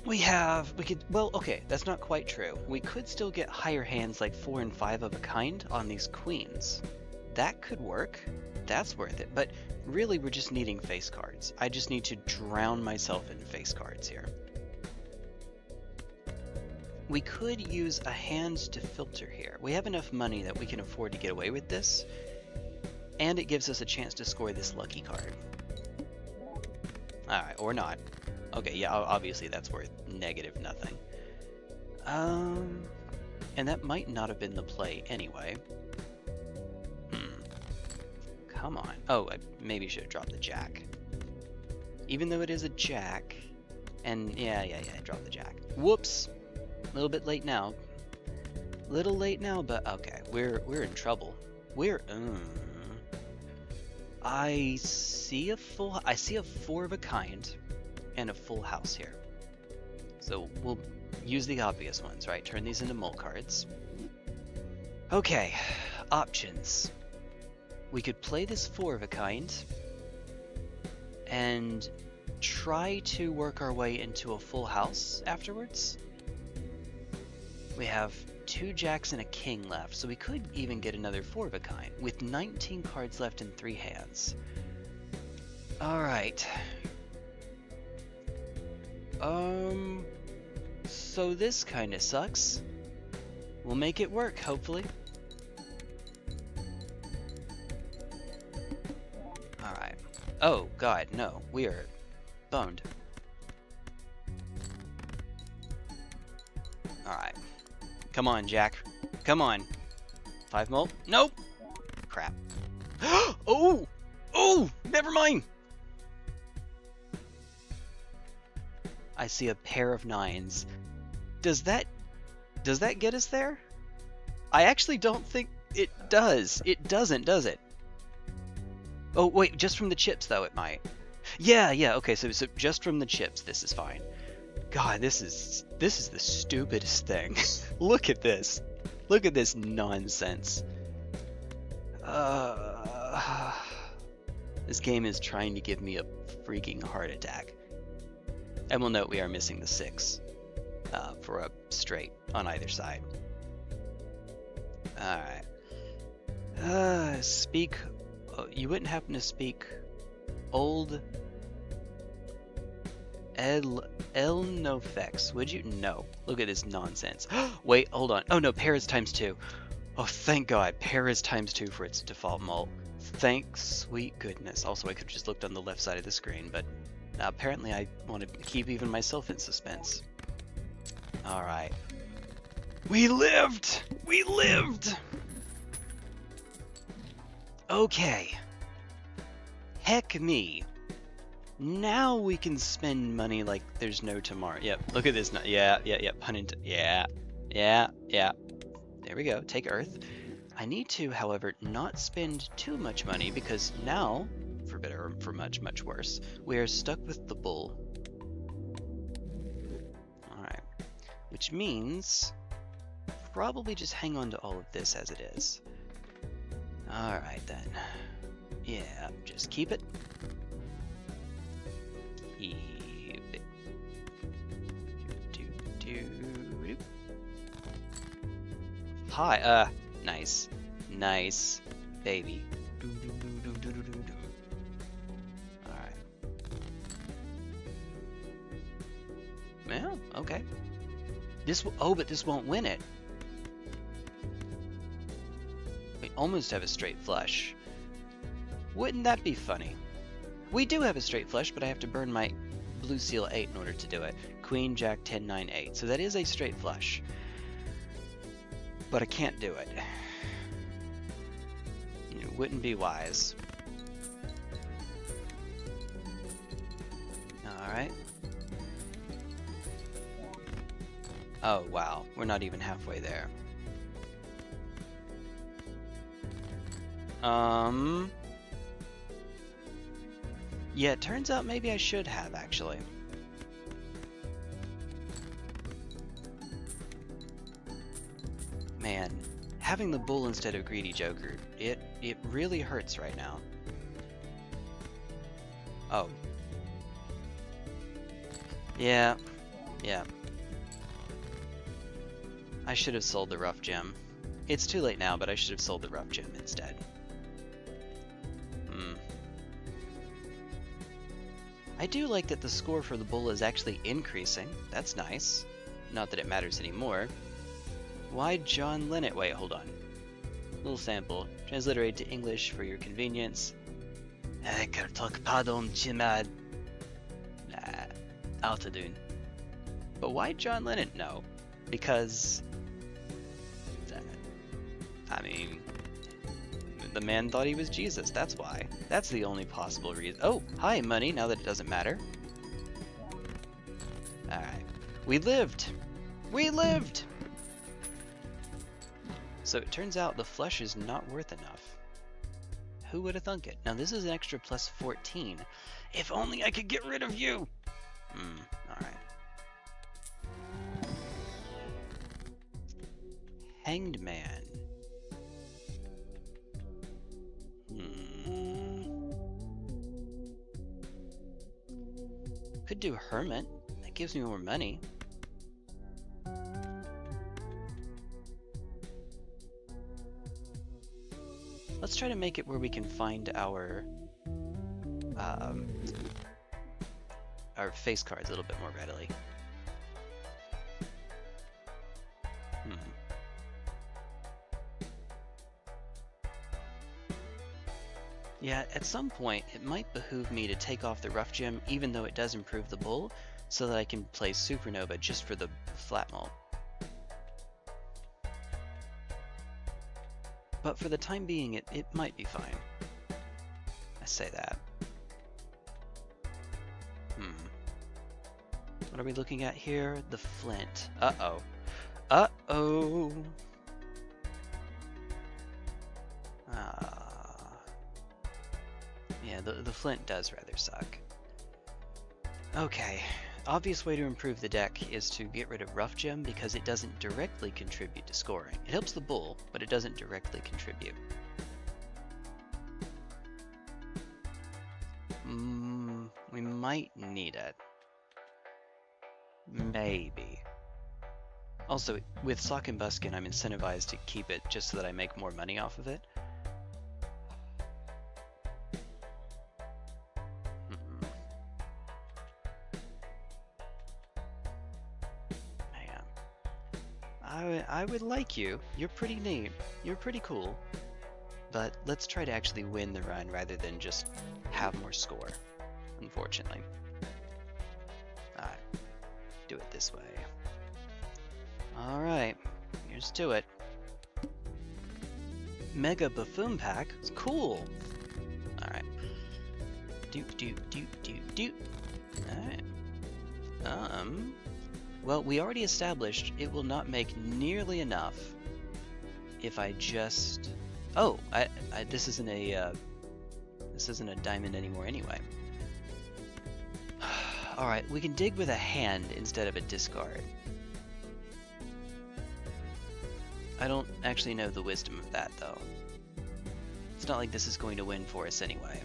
well, okay, that's not quite true. We could still get higher hands like 4 and 5 of a kind on these queens. That could work. That's worth it. But really, we're just needing face cards. I just need to drown myself in face cards here. We could use a hand to filter here. We have enough money that we can afford to get away with this. And it gives us a chance to score this lucky card. Alright, or not. Okay, yeah, obviously that's worth negative nothing. And that might not have been the play anyway. Come on. Oh, I maybe should have dropped the jack. Even though it is a jack. And yeah, drop the jack. Whoops! A little bit late now. Little late now, but okay. We're in trouble. I see a 4 of a kind and a full house here. So we'll use the obvious ones, right? Turn these into mole cards. Okay, options. We could play this 4 of a kind and try to work our way into a full house afterwards. We have 2 jacks and a king left, so we could even get another 4 of a kind with 19 cards left in 3 hands. Alright. So this kinda sucks. We'll make it work, hopefully. Alright. Oh, God, no. We are boned. Alright. Come on, Jack. Come on. 5 mole? Nope! Crap. Oh! Oh! Never mind! I see a pair of 9s. Does that get us there? I actually don't think it does. It doesn't, does it? Oh, wait, just from the chips, though, it might. Yeah, okay, so just from the chips, this is fine. God, this is the stupidest thing. Look at this. Look at this nonsense. This game is trying to give me a freaking heart attack. And we'll note we are missing the 6 for a straight on either side. Alright. You wouldn't happen to speak old Elnofex, would you? No. Look at this nonsense. Wait, hold on. Oh no, pair is ×2. Oh, thank God. Pair is ×2 for its default mult. Thank sweet goodness. Also, I could have just looked on the left side of the screen, but apparently I want to keep even myself in suspense. Alright. We lived! We lived! Okay. Heck me. Now we can spend money like there's no tomorrow. Yep, look at this. Yeah. Pun into. Yeah. There we go. Take Earth. I need to, however, not spend too much money because now, for better or for much worse, we are stuck with the bull. Alright. Which means probably just hang on to all of this as it is. Alright then. Yeah, just keep it. Hi, nice. Nice, baby. Alright. Well, okay. But this won't win it. We almost have a straight flush. Wouldn't that be funny? We do have a straight flush, but I have to burn my blue seal 8 in order to do it. Queen, Jack, 10, 9, 8. So that is a straight flush. But I can't do it. It wouldn't be wise. Alright. Oh, wow. We're not even halfway there. Yeah, it turns out maybe I should have, actually. Man, having the bull instead of greedy joker, it really hurts right now. Oh. Yeah. I should have sold the rough gem. It's too late now, but I should have sold the rough gem instead. I do like that the score for the bull is actually increasing. That's nice. Not that it matters anymore. Why John Lennon? Wait, hold on. Little sample. Transliterate to English for your convenience. But why John Lennon? No. Because... I mean... the man thought he was Jesus, that's why. That's the only possible reason. Oh, hi, money, now that it doesn't matter. Alright. We lived! We lived! So it turns out the flush is not worth enough. Who would have thunk it? Now this is an extra plus 14. If only I could get rid of you! Alright. Hanged Man. Could do Hermit. That gives me more money. Let's try to make it where we can find our face cards a little bit more readily. Yeah, at some point, it might behoove me to take off the rough gem, even though it does improve the bull, so that I can play Supernova just for the flat mult. But for the time being, it might be fine. I say that. What are we looking at here? The flint. Uh-oh. Uh-oh! Yeah, the flint does rather suck. Okay, obvious way to improve the deck is to get rid of rough gem because it doesn't directly contribute to scoring. It helps the bull, but it doesn't directly contribute. We might need it. Maybe. Also, with Sock and Buskin, I'm incentivized to keep it just so that I make more money off of it. I would like you. You're pretty neat. You're pretty cool. But let's try to actually win the run rather than just have more score, unfortunately. Alright. Do it this way. Alright. Here's to it. Mega Buffoon Pack? It's cool! Alright. Doot. Alright. Well, we already established it will not make nearly enough if I just... Oh, this isn't a diamond anymore anyway. Alright, we can dig with a hand instead of a discard. I don't actually know the wisdom of that, though. It's not like this is going to win for us anyway.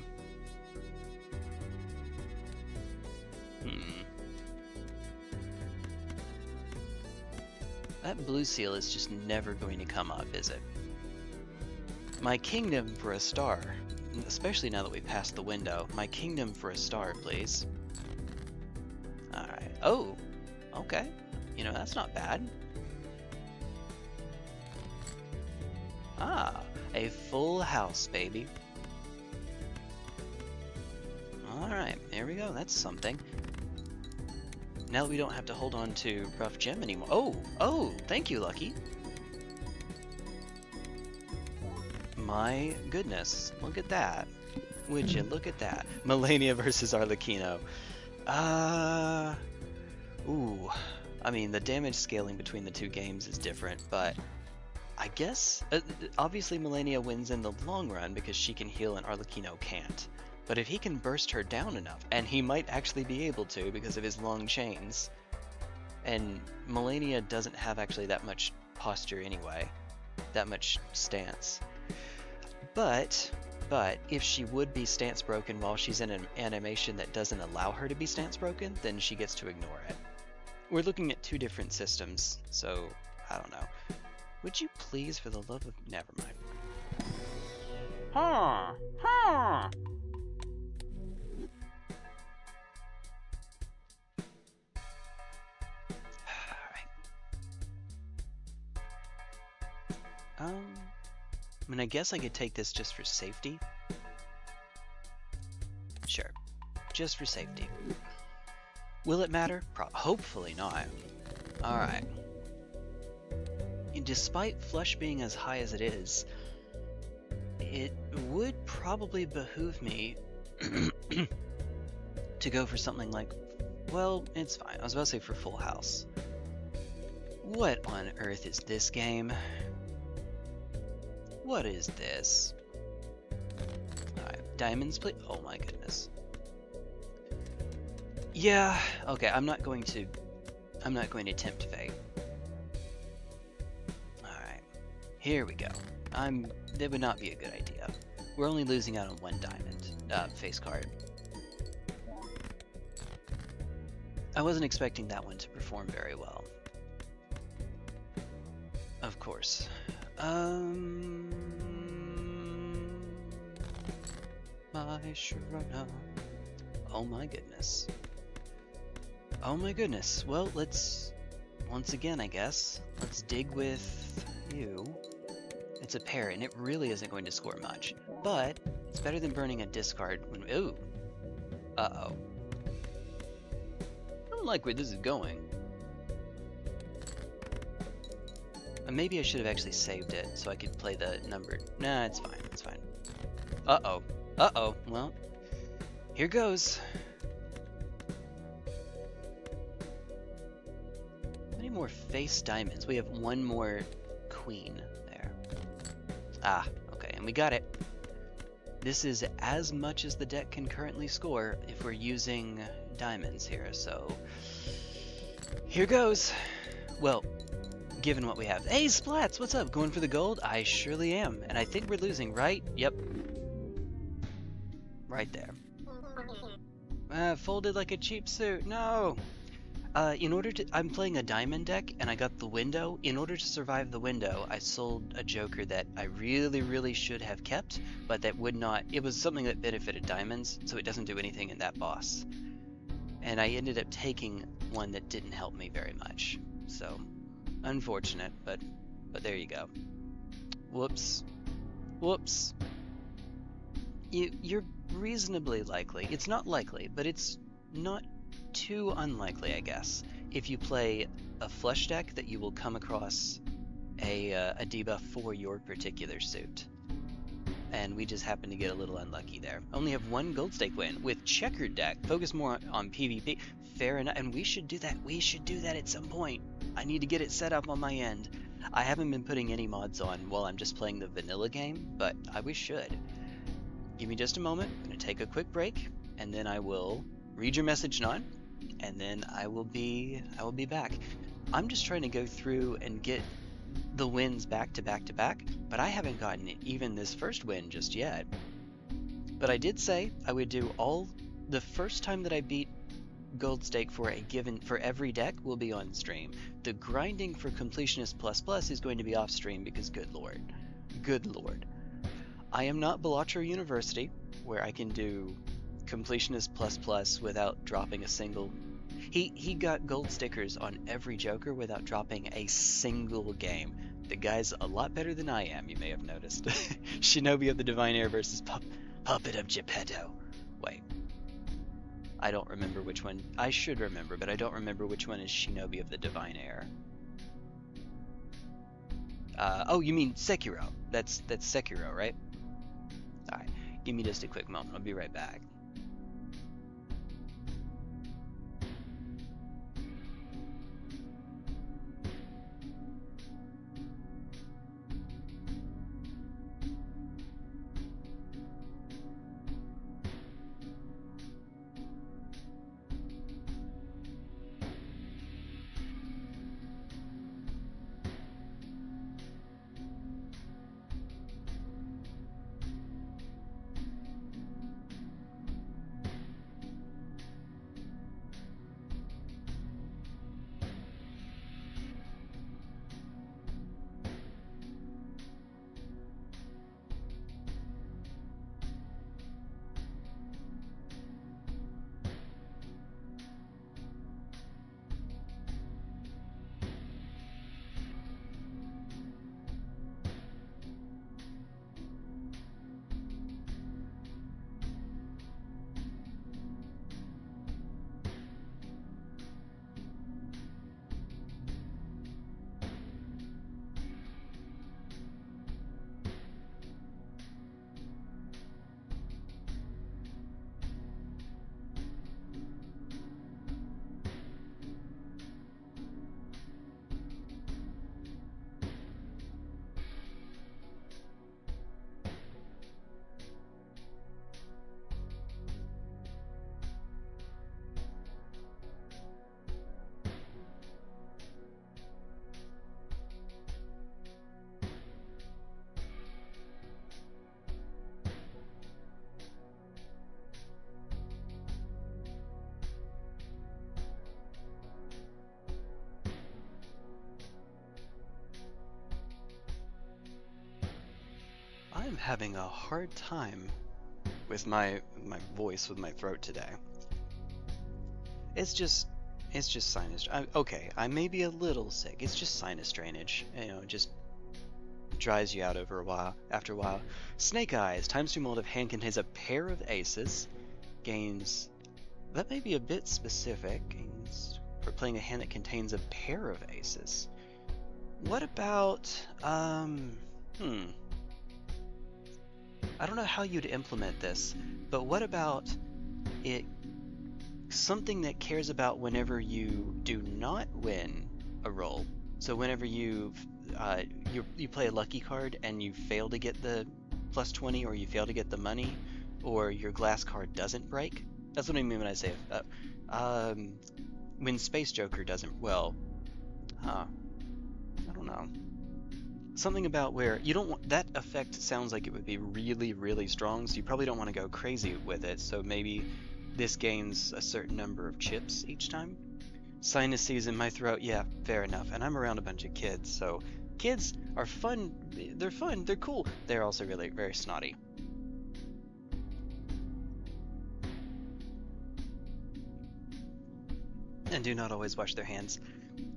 That blue seal is just never going to come up, is it? My kingdom for a star. Especially now that we passed the window. My kingdom for a star, please. Alright. Oh! Okay. You know, that's not bad. Ah! A full house, baby. we go. That's something. Now that we don't have to hold on to rough gem anymore. Oh, thank you, Lucky. My goodness, look at that. Would you look at that? Melania versus Arlecchino. Ooh. I mean, the damage scaling between the two games is different, but I guess, obviously Melania wins in the long run because she can heal and Arlecchino can't. But if he can burst her down enough, and he might actually be able to because of his long chains, and Melania doesn't have actually that much posture anyway, that much stance. But if she would be stance broken while she's in an animation that doesn't allow her to be stance broken, then she gets to ignore it. We're looking at two different systems, so I don't know. Would you please, for the love of... Never mind. I mean, I guess I could take this just for safety. Sure. Just for safety. Will it matter? Hopefully not. Alright. Despite flush being as high as it is, it would probably behoove me to go for something like... Well, it's fine. I was about to say for full house. What on earth is this game? What is this? Alright, diamonds, please. Oh my goodness. Yeah, okay, I'm not going to tempt fate. Alright, here we go. That would not be a good idea. We're only losing out on one diamond, face card. I wasn't expecting that one to perform very well. Of course. My Sharona. Oh my goodness. Oh my goodness. Well, let's, once again, I guess, let's dig with you. It's a pair, and it really isn't going to score much. But, it's better than burning a discard when... Ooh. Uh-oh. I don't like where this is going. Maybe I should have actually saved it so I could play the numbered. Nah, it's fine. It's fine. Uh-oh. Uh-oh. Well, here goes. How many more face diamonds? We have one more queen there. Ah, okay, and we got it. This is as much as the deck can currently score if we're using diamonds here, so here goes. Well, given what we have. Hey, Splats, what's up? Going for the gold? I surely am. And I think we're losing, right? Yep. Right there. Folded like a cheap suit. No! I'm playing a diamond deck, and I got the window. In order to survive the window, I sold a joker that I really, really should have kept, but that would not... It was something that benefited diamonds, so it doesn't do anything in that boss. And I ended up taking one that didn't help me very much. So... Unfortunate, but there you go. Whoops. Whoops. You're reasonably likely. It's not likely, but it's not too unlikely, I guess. If you play a flush deck, that you will come across a debuff for your particular suit. And we just happen to get a little unlucky there. Only have one gold stake win with checkered deck. Focus more on PvP. Fair enough, and we should do that. We should do that at some point. I need to get it set up on my end. I haven't been putting any mods on while I'm just playing the vanilla game, but we should. Give me just a moment. I'm going to take a quick break, and then I will read your message, Non, and then I will be back. I'm just trying to go through and get the wins back to back to back, but I haven't gotten even this first win just yet. But I did say I would do all the first time that I beat gold stake for every deck will be on stream. The grinding for completionist plus is going to be off stream because good lord. I am not Balatro University where I can do completionist plus without dropping a single. He got gold stickers on every joker without dropping a single game. The guy's a lot better than I am, you may have noticed. Shinobi of the Divine Air versus Puppet of Geppetto. Wait. I don't remember which one. I should remember, but I don't remember which one is Shinobi of the Divine Air. Oh, you mean Sekiro. That's Sekiro, right? Alright, give me just a quick moment. I'll be right back. I'm having a hard time with my voice, with my throat today. It's just sinus. Okay, I may be a little sick. It's just sinus drainage. You know, it just dries you out after a while. Snake Eyes. Times 2 mold of hand contains a pair of aces. Gains. That may be a bit specific. Gains for playing a hand that contains a pair of aces. What about I don't know how you'd implement this, but what about it something that cares about whenever you do not win a roll? So whenever you play a lucky card and you fail to get the plus 20, or you fail to get the money, or your glass card doesn't break. That's what I mean when I say when Space Joker doesn't. Well, I don't know. Something about where you don't want that effect. Sounds like it would be really, really strong, so you probably don't want to go crazy with it. So maybe this gains a certain number of chips each time. Sinuses in my throat, yeah, fair enough. And I'm around a bunch of kids, so kids are fun. They're fun. They're cool. They're also really very snotty. And do not always wash their hands.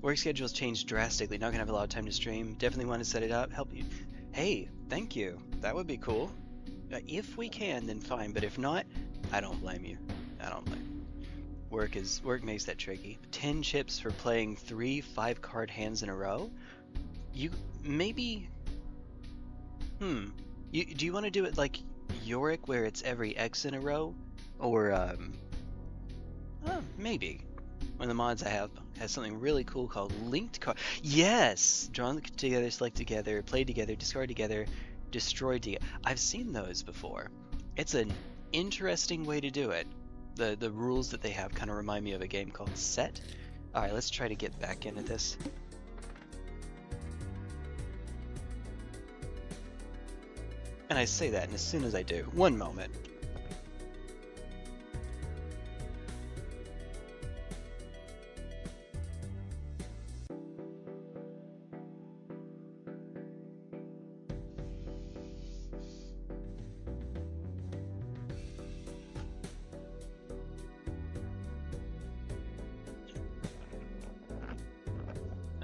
Work schedules changed drastically. Not gonna have a lot of time to stream. Definitely want to set it up. Help you. Hey, thank you. That would be cool. If we can, then fine. But if not, I don't blame you. I don't blame you. Work makes that tricky. 10 chips for playing 3 5-card hands in a row. You maybe. Do you want to do it like Yorick, where it's every X in a row, or maybe. One of the mods I have has something really cool called linked card. Yes! Drawn together, select together, play together, discard together, destroy together. I've seen those before. It's an interesting way to do it. The rules that they have kind of remind me of a game called Set. Alright, let's try to get back into this. And I say that, and as soon as I do, one moment.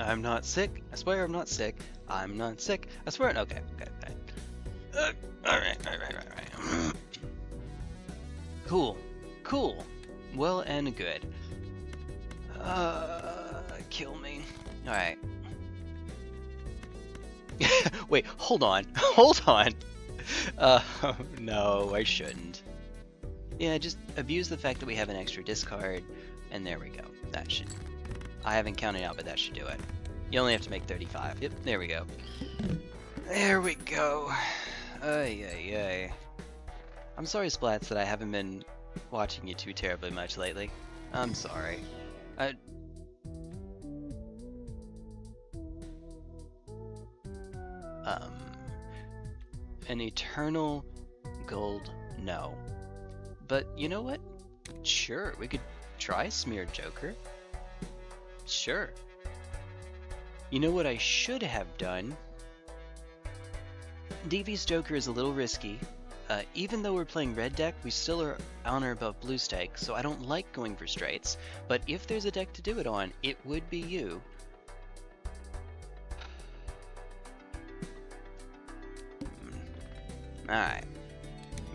I'm not sick. I swear I'm not sick. I'm not sick. I swear. Okay. All right. Cool. Well and good. Kill me. Alright. Wait, hold on. Hold on. No, I shouldn't. Yeah, just abuse the fact that we have an extra discard, and there we go. That should... I haven't counted out, but that should do it. You only have to make 35. Yep, there we go. There we go. Ay, ay, ay. I'm sorry, Splats, that I haven't been watching you too terribly much lately. I'm sorry. An eternal gold, no. But you know what? Sure, we could try Smeared Joker. Sure. You know what I should have done? Devious Joker is a little risky. Even though we're playing red deck, we still are on or above blue stake, so I don't like going for straights. But if there's a deck to do it on, it would be you. Alright.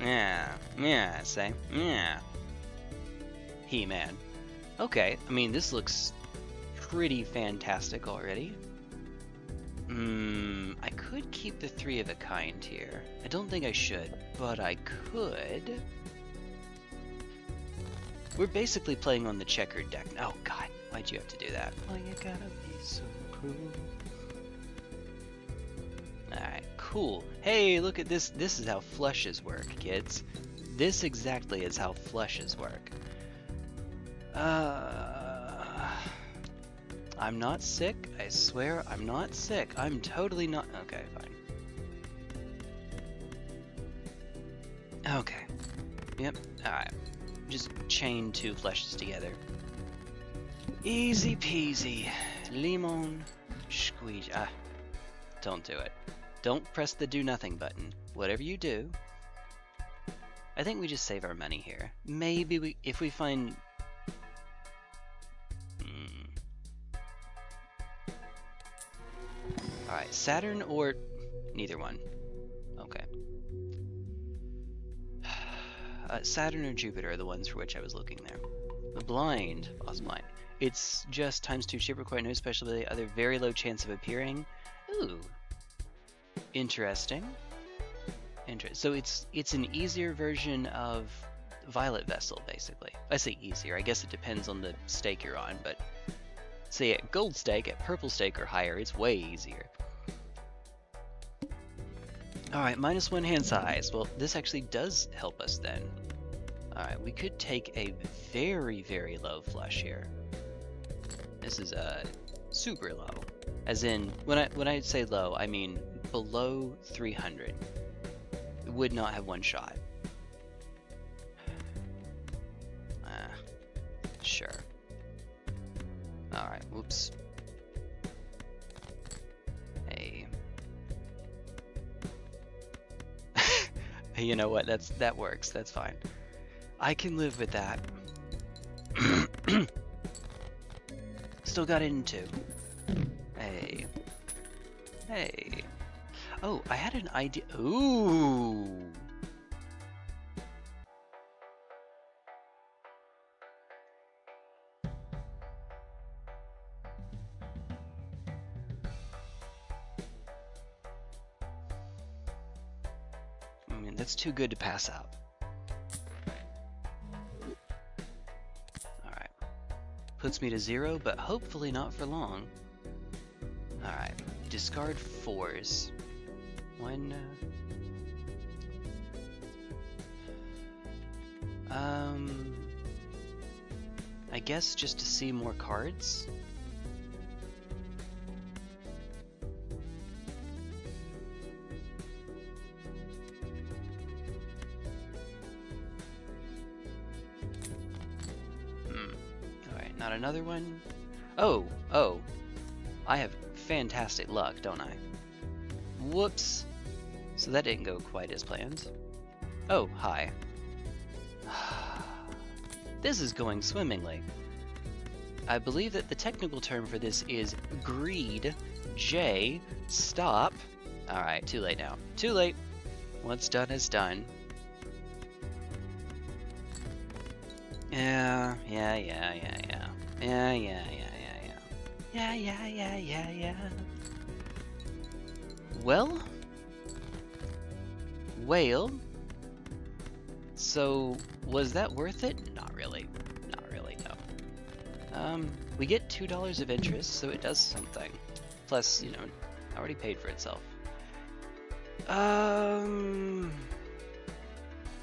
Yeah, say. Yeah. He-Man. Okay, I mean, this looks pretty fantastic already. I could keep the 3 of a kind here. I don't think I should, but I could. We're basically playing on the checkered deck. Oh god, why'd you have to do that? Why you gotta be so cruel? Alright, cool. Hey, look at this. This is how flushes work, kids. This exactly is how flushes work. I'm not sick. I swear I'm not sick. I'm totally not. Okay, fine. Okay. Yep. Alright. Just chain 2 flushes together. Easy peasy. Lemon squeeze. Don't do it. Don't press the do nothing button. Whatever you do. I think we just save our money here. Maybe if we find... Alright, Saturn or neither one. Okay. Saturn or Jupiter are the ones for which I was looking there. The blind, awesome blind. It's just ×2 chip, require no special ability, other very low chance of appearing. Ooh. Interesting. So it's an easier version of Violet Vessel, basically. I say easier, I guess it depends on the stake you're on, but say at gold stake, at purple stake or higher, it's way easier. Alright, -1 hand size. Well, this actually does help us then. Alright, we could take a very, very low flush here. This is super low. As in, when I say low, I mean below 300. It would not have one shot. Sure. Alright, whoops. Hey. You know what, that works, that's fine. I can live with that. Still got it in 2. Hey. Hey. Oh, I had an idea. Ooh. I mean, that's too good to pass up. Alright. Puts me to 0, but hopefully not for long. Alright. Discard 4s. One. I guess just to see more cards. Alright, not another one. Oh, I have fantastic luck, don't I? Whoops. So that didn't go quite as planned. Oh, hi. This is going swimmingly. I believe that the technical term for this is greed. J, stop. Alright, too late now. Too late. What's done is done. Yeah. Well, whale. So, was that worth it? Not really. Not really, no. We get $2 of interest, so it does something. Plus, you know, already paid for itself.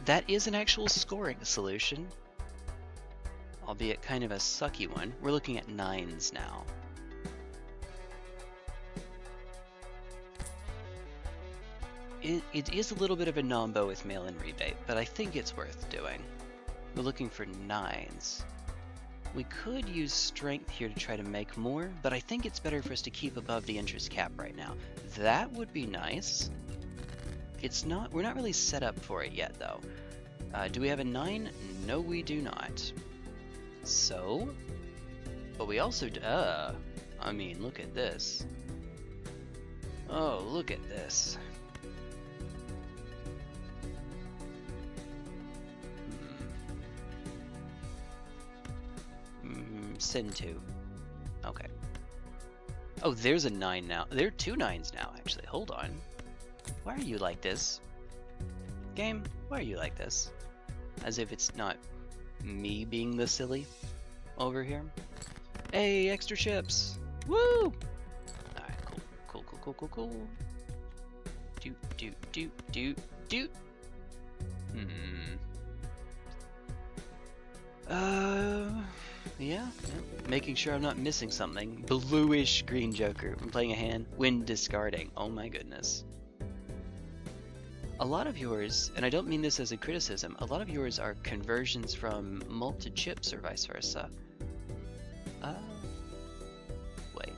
That is an actual scoring solution. Albeit kind of a sucky one. We're looking at 9s now. It is a little bit of a nombo with mail-in rebate, but I think it's worth doing. We're looking for 9s. We could use strength here to try to make more, but I think it's better for us to keep above the interest cap right now. That would be nice. We're not really set up for it yet though. Do we have a 9? No, we do not. So, but we also, I mean, look at this. Oh, look at this. Send 2. Okay. Oh, there's a 9 now. There are 2 9s now, actually. Hold on. Why are you like this? Game, why are you like this? As if it's not me being the silly over here. Hey, extra ships! Woo! Alright, cool. Doot. Yeah. Making sure I'm not missing something. Bluish green joker. I'm playing a hand when discarding. Oh my goodness. A lot of yours, and I don't mean this as a criticism, a lot of yours are conversions from malt to chips or vice versa. Wait.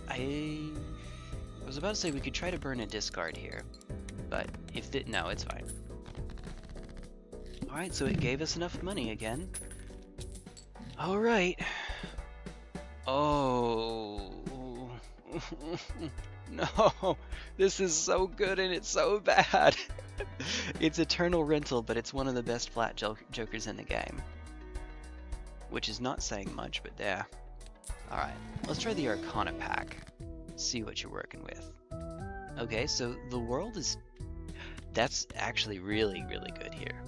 I was about to say we could try to burn a discard here, but no, it's fine. Alright, so it gave us enough money again. Alright. Oh. No, this is so good and it's so bad. It's Eternal Rental, but it's one of the best flat jokers in the game. Which is not saying much, but yeah. Alright, let's try the Arcana pack. See what you're working with. Okay, so the world is... That's actually really, really good here.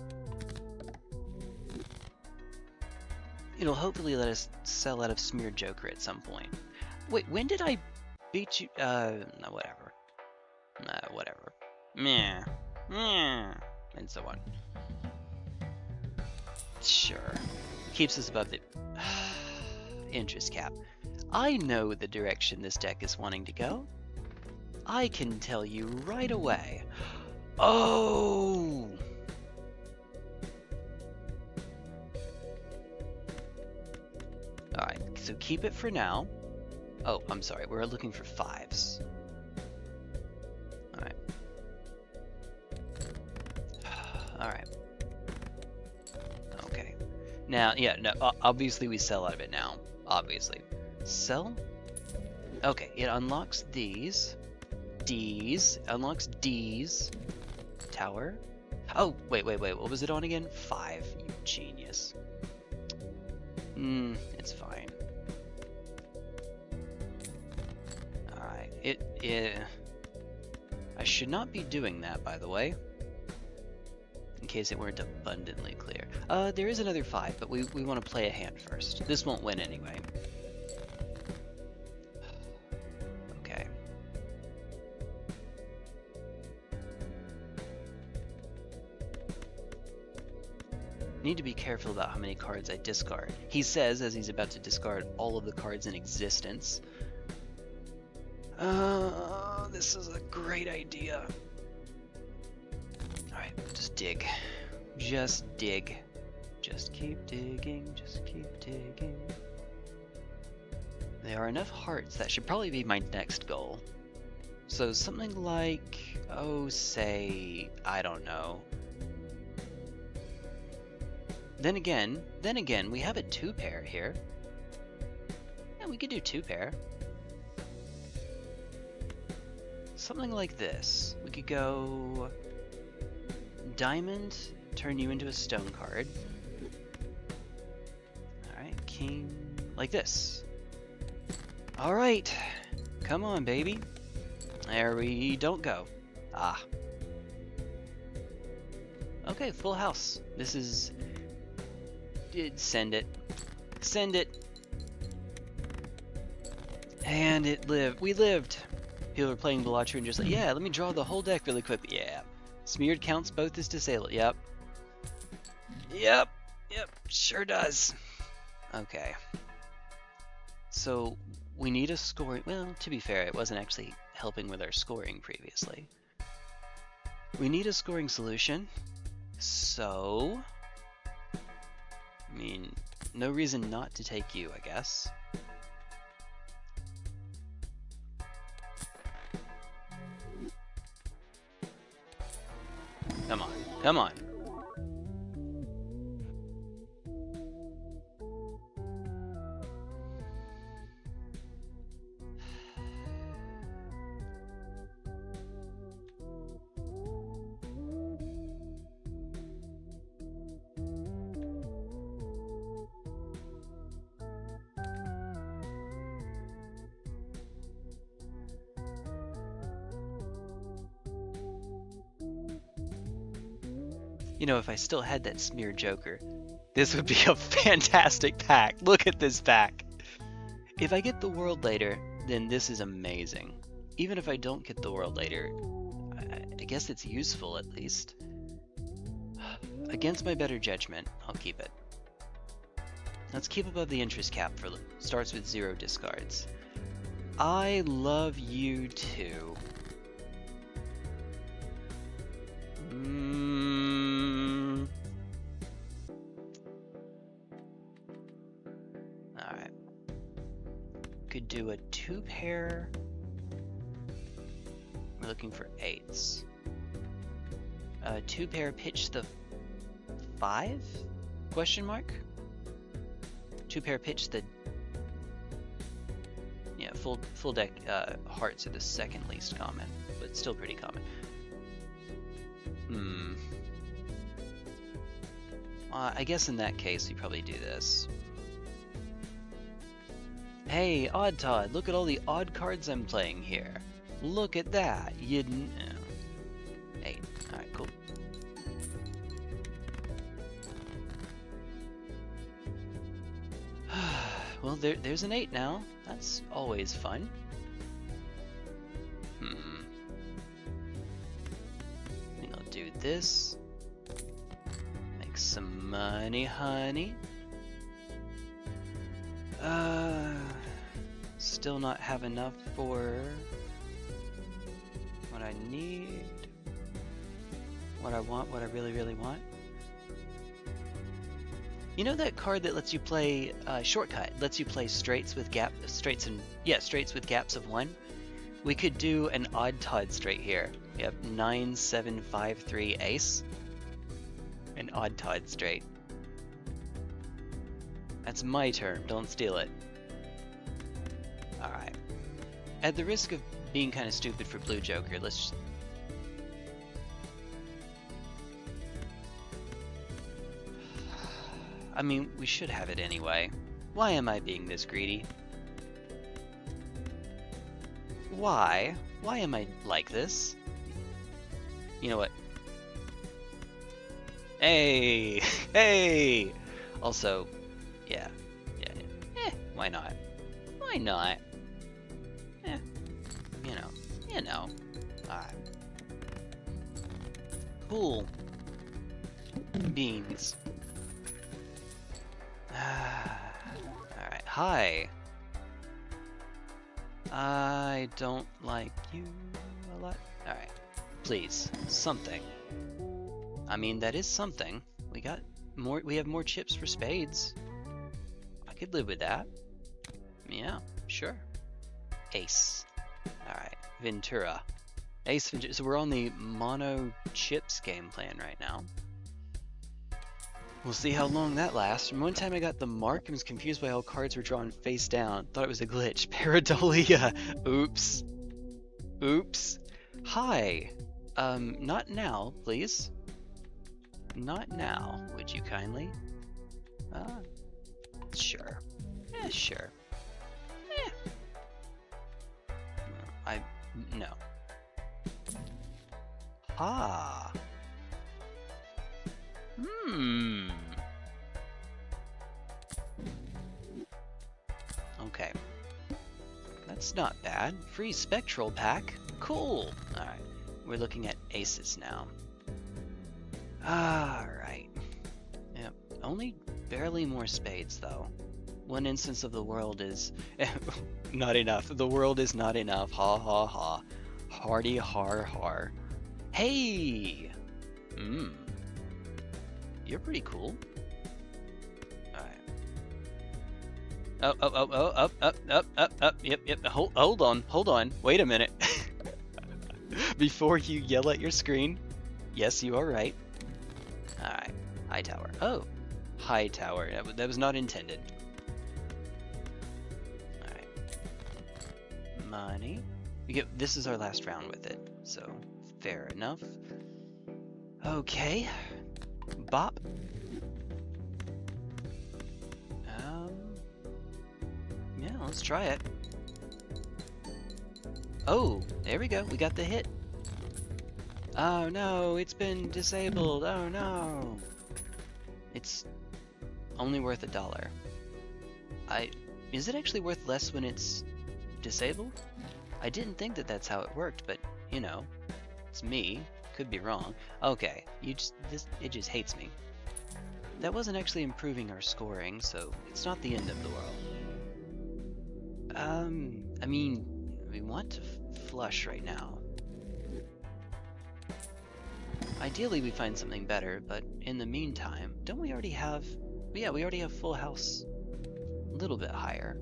It'll hopefully let us sell out of Smeared Joker at some point. Wait, when did I beat you? No, whatever. Whatever. Meh. And so on. Sure. Keeps us above the interest cap. I know the direction this deck is wanting to go. I can tell you right away. Oh! Alright, so keep it for now. Oh, I'm sorry, we're looking for 5s. Alright. Alright. Okay. Now, yeah, no, obviously we sell out of it now. Obviously. Sell? Okay, it unlocks these. D's. Unlocks D's. Tower. Oh, wait, what was it on again? 5, you genius. It's fine. Alright, I should not be doing that, by the way. In case it weren't abundantly clear. There is another 5, but we want to play a hand first. This won't win anyway. Okay. Need to be careful about how many cards I discard. He says as he's about to discard all of the cards in existence. This is a great idea. Alright, just dig. Just dig. Just keep digging, just keep digging. There are enough hearts, that should probably be my next goal. So something like, oh, say, I don't know. Then again, we have a 2-pair here. Yeah, we could do 2-pair. Something like this. We could go diamond, turn you into a stone card. king, like this. All right, come on, baby. There we don't go. Ah. Okay, full house. This is... Send it. Send it. And it lived. We lived. People are playing Balatro and just like, yeah, let me draw the whole deck really quickly. Yeah. Smeared counts both as disable. Yep. Yep. Yep. Sure does. Okay. So we need a scoring. Well, to be fair, it wasn't actually helping with our scoring previously. We need a scoring solution. So, I mean, no reason not to take you, I guess. Come on, come on. You know, if I still had that smear joker, this would be a fantastic pack. Look at this pack. If I get the world later, then this is amazing. Even if I don't get the world later, I guess it's useful at least. Against my better judgment, I'll keep it. Let's keep above the interest cap for starts with 0 discards. I love you too. Alright. Could do a 2-pair. We're looking for 8s. 2-pair pitch the 5? Question mark? 2-pair pitch the... Yeah, full deck hearts are the second least common, but still pretty common. I guess in that case we probably do this. Hey, Odd Todd, look at all the odd cards I'm playing here. Look at that. You didn't... 8. Alright, cool. Well, there's an 8 now. That's always fun. I think I'll do this. Make some money, honey. Still not have enough for what I need, what I want, what I really, really want. You know that card that lets you play shortcut, lets you play straights with straights with gaps of 1? We could do an Odd Todd straight here. We have 9, 7, 5, 3 ace. An Odd Todd straight. That's my term, don't steal it. Alright. At the risk of being kind of stupid for Blue Joker, let's... I mean, we should have it anyway. Why am I being this greedy? Why? Why am I like this? You know what? Hey! Hey! Also, yeah. Why not? Why not? You know. Alright. Cool. Beans. Alright, hi. I don't like you a lot. Alright. Please, something. I mean, that is something. We have more chips for spades. I could live with that. Yeah, sure. Ace. Alright, Ventura. Ace Ventura. So we're on the mono chips game plan right now. We'll see how long that lasts. From one time I got the mark and was confused by how cards were drawn face down. Thought it was a glitch. Paradolia. Oops. Oops. Hi. Not now, please. Not now, would you kindly? Sure. Sure. No. Ah. Okay. That's not bad. Free spectral pack. Cool. Alright. We're looking at aces now. Alright. Yep. Only barely more spades, though. One instance of the world is not enough. The world is not enough. Ha ha ha. Hardy har har. Hey! You're pretty cool. Alright. Up. Yep. Hold on. Wait a minute. Before you yell at your screen. Yes, you are right. Alright. High tower. Oh. High tower. That was not intended. Alright. Money. This is our last round with it. So, fair enough. Okay. Bop. Yeah, let's try it. Oh, there we go. We got the hit. Oh no, it's been disabled. Oh no. It's only worth $1. Is it actually worth less when it's disabled? I didn't think that that's how it worked, but you know, it's me. Could be wrong. Okay, it just hates me. That wasn't actually improving our scoring, so it's not the end of the world. I mean, we want to flush right now. Ideally, we find something better, but in the meantime, don't we already have... Yeah, we already have full house. A little bit higher.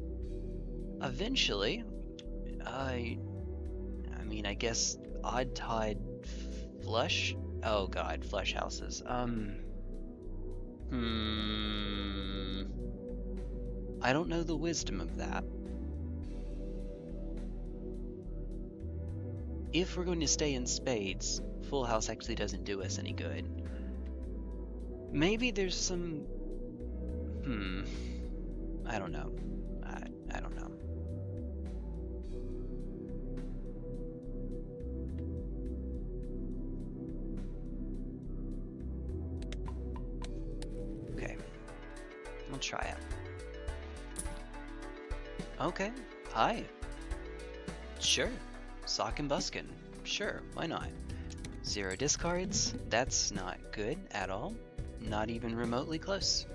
Eventually, I mean, I guess odd tide flush? Oh god, flush houses. I don't know the wisdom of that. If we're going to stay in spades, full house actually doesn't do us any good. Maybe there's some... I don't know. I don't know. Okay. We'll try it. Okay. Hi. Sure. Sock and buskin'. Sure, why not? 0 discards. That's not good at all. Not even remotely close.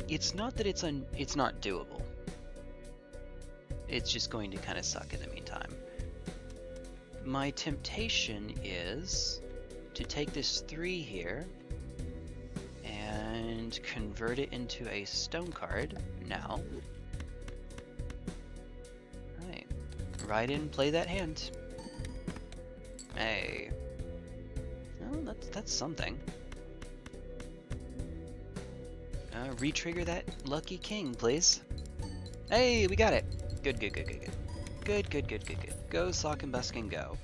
It's not that it's not doable. It's just going to kind of suck in the meantime. My temptation is to take this 3 here and convert it into a stone card now. Right. Ride in, play that hand. Hey. Oh, that's something. Retrigger that lucky king, please. Hey, we got it. Good. Good. Go, sock and buskin', go.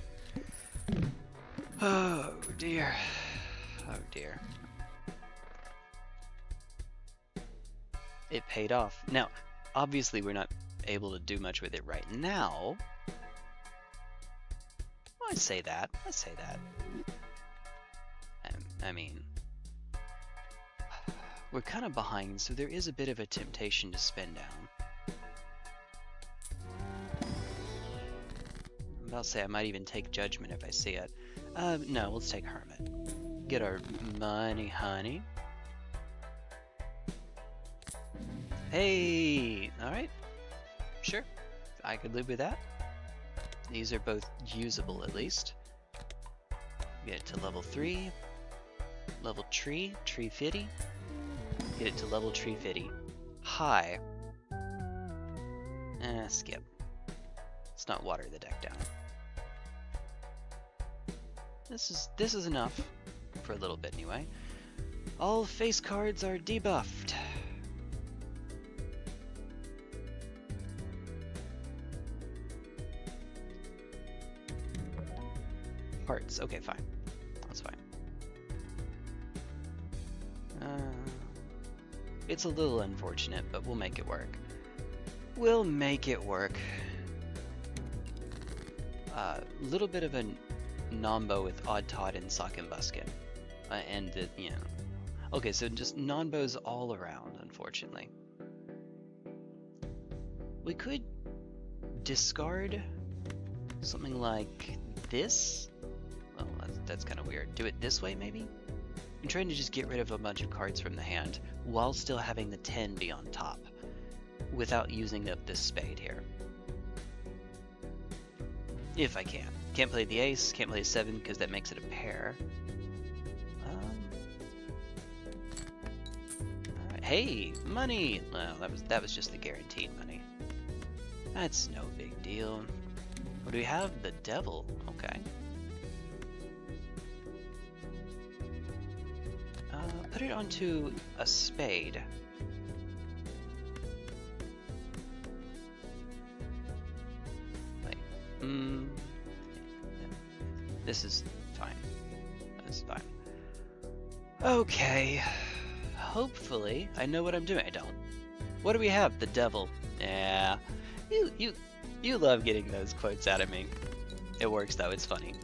Oh dear. Oh dear. It paid off. Now, obviously we're not able to do much with it right now. I say that. I mean, we're kind of behind, so there is a bit of a temptation to spin down. I'm about to say I might even take judgment if I see it. No, let's take hermit. Get our money, honey. Hey, alright. Sure, I could live with that. These are both usable at least. Get it to level 3. Level tree 50. Get it to level tree 50. High. Skip. Let's not water the deck down. This is enough. For a little bit anyway. All face cards are debuffed. Hearts. Okay, fine. That's fine. It's a little unfortunate, but we'll make it work. We'll make it work. Little bit of a Nombo with Odd Todd and Sock and Buskin. And, you know. Okay, so just non-bows all around, unfortunately. We could discard something like this. Well, that's kind of weird. Do it this way, maybe? I'm trying to just get rid of a bunch of cards from the hand while still having the 10 be on top without using up this spade here. If I can. Can't play the ace, can't play a 7 because that makes it a pair. Alright. Hey, money! Well, that was just the guaranteed money. That's no big deal. What do we have? The devil. Okay. Put it onto a spade. Wait. This is fine. This is fine. Okay. Hopefully, I know what I'm doing. I don't. What do we have? The devil. Yeah. You love getting those quotes out of me. It works though. It's funny.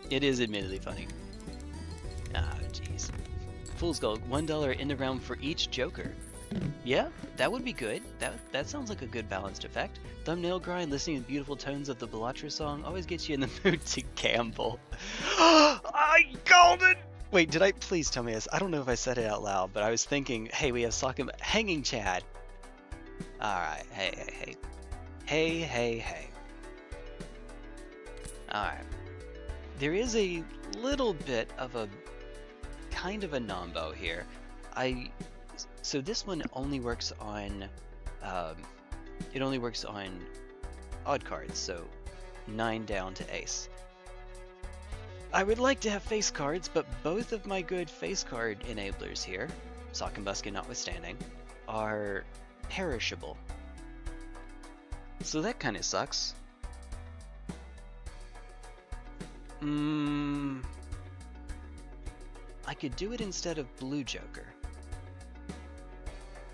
It is admittedly funny. Ah, jeez. Fool's Gold, $1 in the round for each joker. Yeah, that would be good. That sounds like a good balanced effect. Thumbnail grind, listening to the beautiful tones of the Balatro song always gets you in the mood to gamble. I called it! Wait, did I? Please tell me this. I don't know if I said it out loud, but I was thinking, hey, we have Sock and Hanging Chad. Alright, hey. Hey. Alright. There is a little bit of a kind of a nombo here. So this one only works on odd cards, so 9 down to ace. I would like to have face cards, but both of my good face card enablers here, Sock and Buskin notwithstanding, are perishable. So that kind of sucks. I could do it instead of blue joker.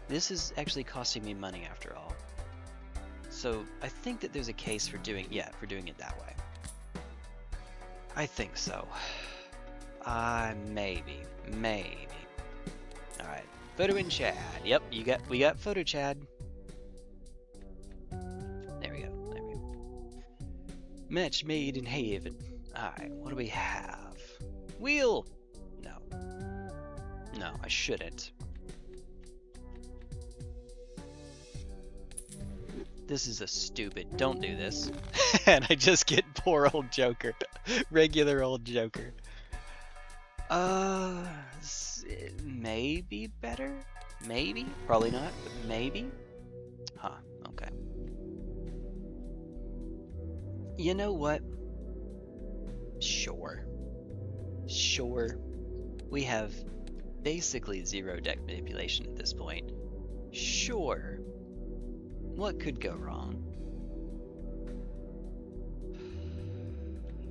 This is actually costing me money after all. So I think that there's a case for doing it that way. I think so. Maybe. Alright. Photo in Chad. Yep, we got photo Chad. There we go. Match made in Haven. Alright, what do we have? Wheel! No, I shouldn't. This is a stupid, don't do this. And I just get poor old Joker. Regular old Joker. Maybe better? Maybe? Probably not, but maybe? Huh, okay. You know what? Sure. We have basically zero deck manipulation at this point. Sure. What could go wrong?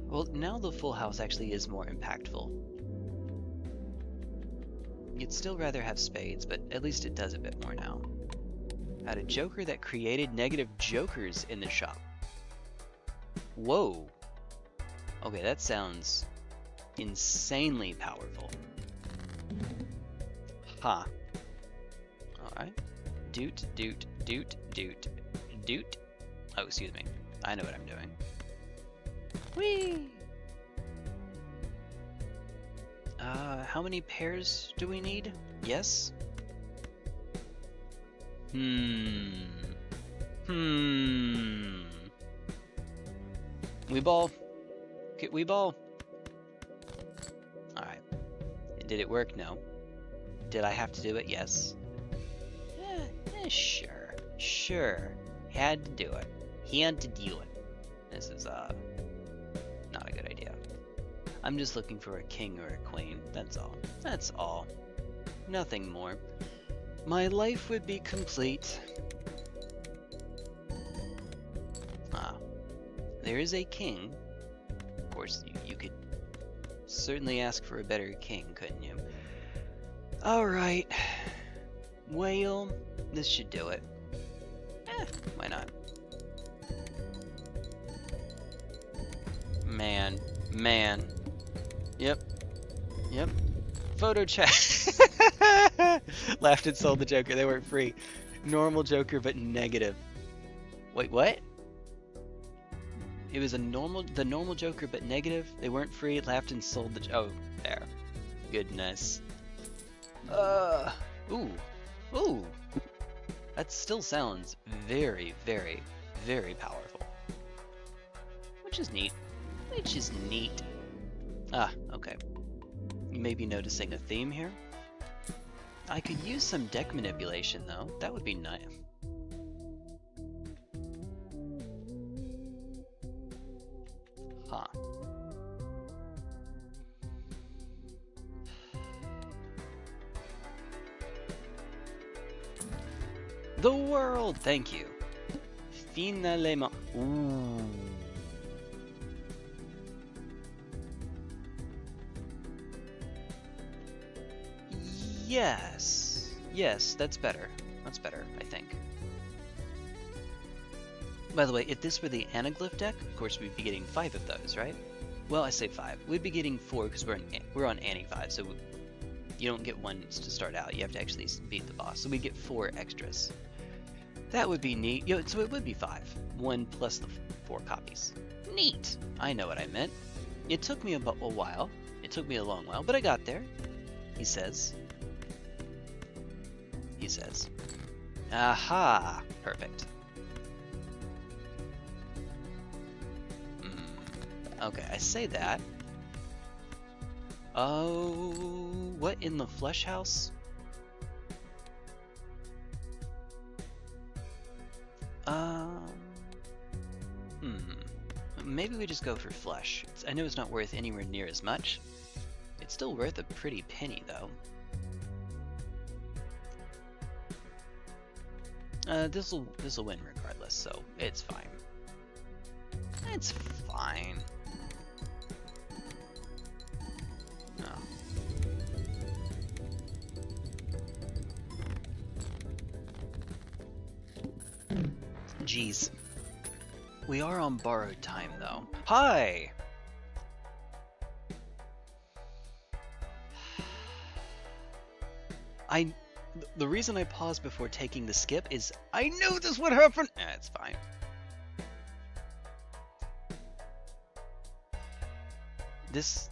Well, now the full house actually is more impactful. You'd still rather have spades, but at least it does a bit more now. Had a joker that created negative jokers in the shop. Whoa. Okay, that sounds insanely powerful. Huh. Alright. Doot. Oh, excuse me. I know what I'm doing. Whee! How many pairs do we need? Yes? We ball. Okay, we ball. Alright. Did it work? No. Did I have to do it? Yes. Sure. Had to do it. He had to do it. This is, not a good idea. I'm just looking for a king or a queen. That's all. Nothing more. My life would be complete. There is a king. Of course, you could certainly ask for a better king, couldn't you? Alright. Whale. This should do it. Why not? Man. Yep. Photo chat. Laughed and sold the Joker. They weren't free. Normal Joker, but negative. Wait, what? It was the normal Joker, but negative. They weren't free. Laughed and sold the. Oh, there. Goodness. Ooh. That still sounds very, very, very powerful. Which is neat. Ah, okay. You may be noticing a theme here. I could use some deck manipulation, though. That would be nice. Huh. The world! Thank you. Finalement. Ooh. Yes, that's better. That's better, I think. By the way, if this were the anaglyph deck, of course we'd be getting 5 of those, right? Well, I say 5. We'd be getting 4 because we're on Annie 5, so you don't get 1 to start out. You have to actually beat the boss. So we get 4 extras. That would be neat. So it would be 5. 1 plus the 4 copies. Neat! I know what I meant. It took me a while. It took me a long while, but I got there. He says. Aha! Perfect. Okay, I say that. Oh, what in the flesh house? Maybe we just go for flesh. I know it's not worth anywhere near as much. It's still worth a pretty penny, though. This'll win regardless, so it's fine. It's fine. Oh. Jeez. We are on borrowed time, though. Hi! The reason I paused before taking the skip is I knew this would happen! It's fine. This...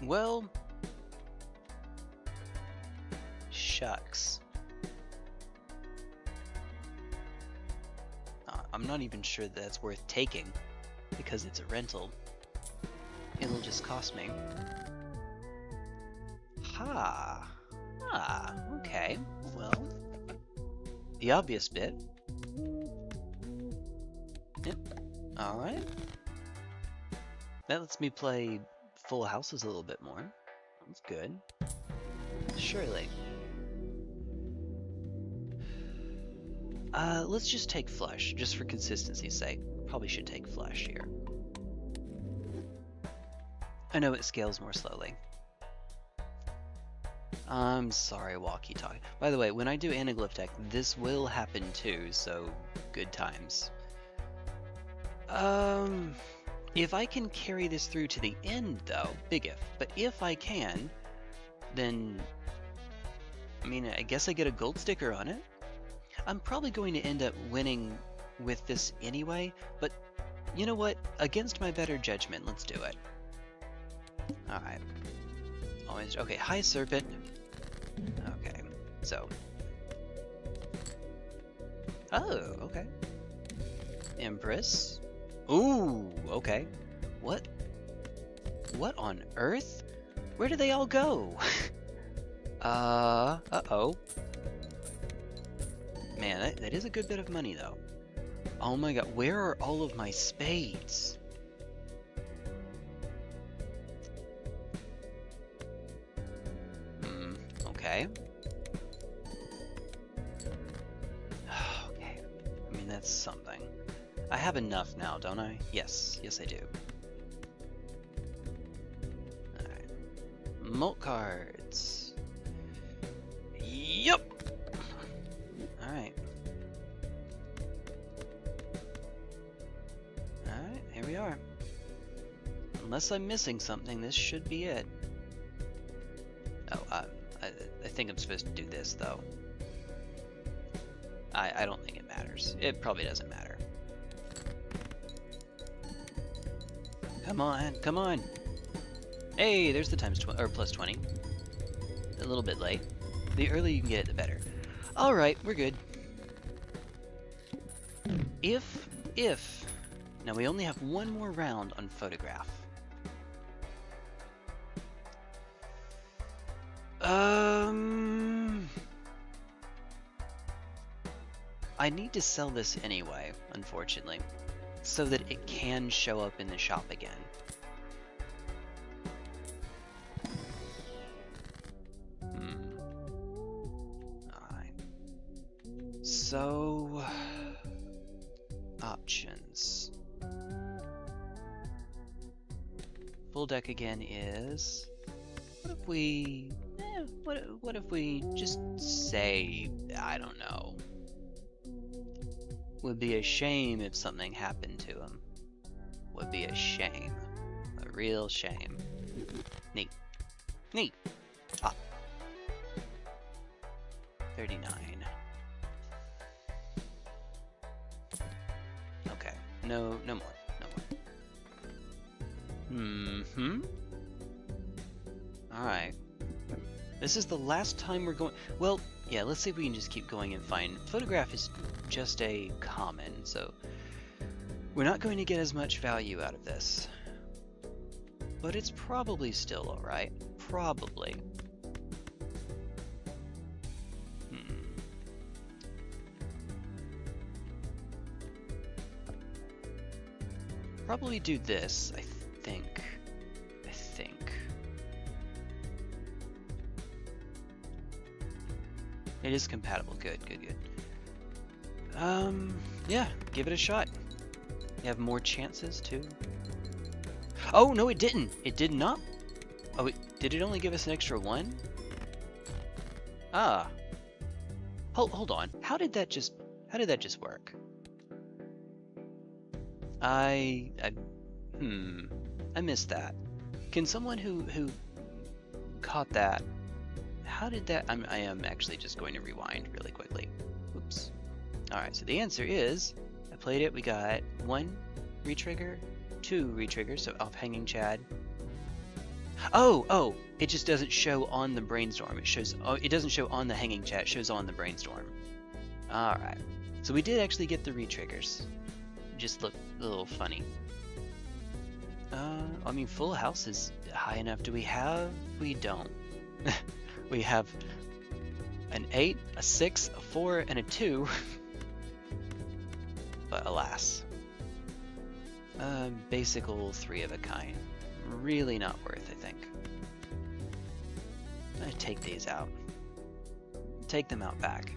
Well... Shucks. I'm not even sure that's worth taking, because it's a rental. It'll just cost me. Okay. Well, the obvious bit. Yep. Alright. That lets me play full houses a little bit more. That's good. Surely. Let's just take flesh, just for consistency's sake. Probably should take flesh here. I know it scales more slowly. I'm sorry, walkie-talkie. By the way, when I do anaglyph deck, this will happen too, so good times. If I can carry this through to the end, though, big if, but if I can, then, I mean, I guess I get a gold sticker on it. I'm probably going to end up winning with this anyway, but you know what? Against my better judgment, let's do it. Alright. Always, okay, hi Serpent. Okay, so. Oh, okay. Empress. Ooh, okay. What? What on earth? Where do they all go? Uh-oh. Man, that is a good bit of money, though. Oh my god, where are all of my spades? Okay. Okay. I mean, that's something. I have enough now, don't I? Yes. Yes, I do. Molt cards. Yup. Alright. Alright, here we are. Unless I'm missing something, this should be it. Oh, I think I'm supposed to do this, though. I don't think it matters. It probably doesn't matter. Come on, come on! Hey, there's the plus 20. A little bit late. The earlier you can get it, the better. Alright, we're good. If... Now we only have one more round on photograph. I need to sell this anyway, unfortunately, so that it can show up in the shop again. Alright. So... options. Full deck again is... What if we... what if we just say... I don't know. Would be a shame if something happened to him. Would be a shame. A real shame. Neat. Neat. Pop. 39. Okay. No more. No more. Alright. This is the last time we're going... Well, yeah, let's see if we can just keep going and find... Photograph is just a common, so... We're not going to get as much value out of this. But it's probably still alright. Probably. Probably do this, I think. It is compatible. Good. Yeah, give it a shot. You have more chances too. Oh no, it didn't. It did not. Oh, did it only give us an extra one? Ah. Hold on. How did that just work? I missed that. Can someone who caught that? How did that? I am actually just going to rewind really quickly. Oops. Alright, so the answer is, I played it, we got 1 retrigger, 2 retriggers, so off hanging Chad. Oh, it just doesn't show on the brainstorm. It shows, it doesn't show on the hanging chat, it shows on the brainstorm. Alright, so we did actually get the retriggers. Just look a little funny. I mean, full house is high enough. Do we have? We don't. We have an 8, a 6, a 4, and a 2. But alas. Basical 3 of a kind. Really not worth, I think. I'm gonna take these out. Take them out back.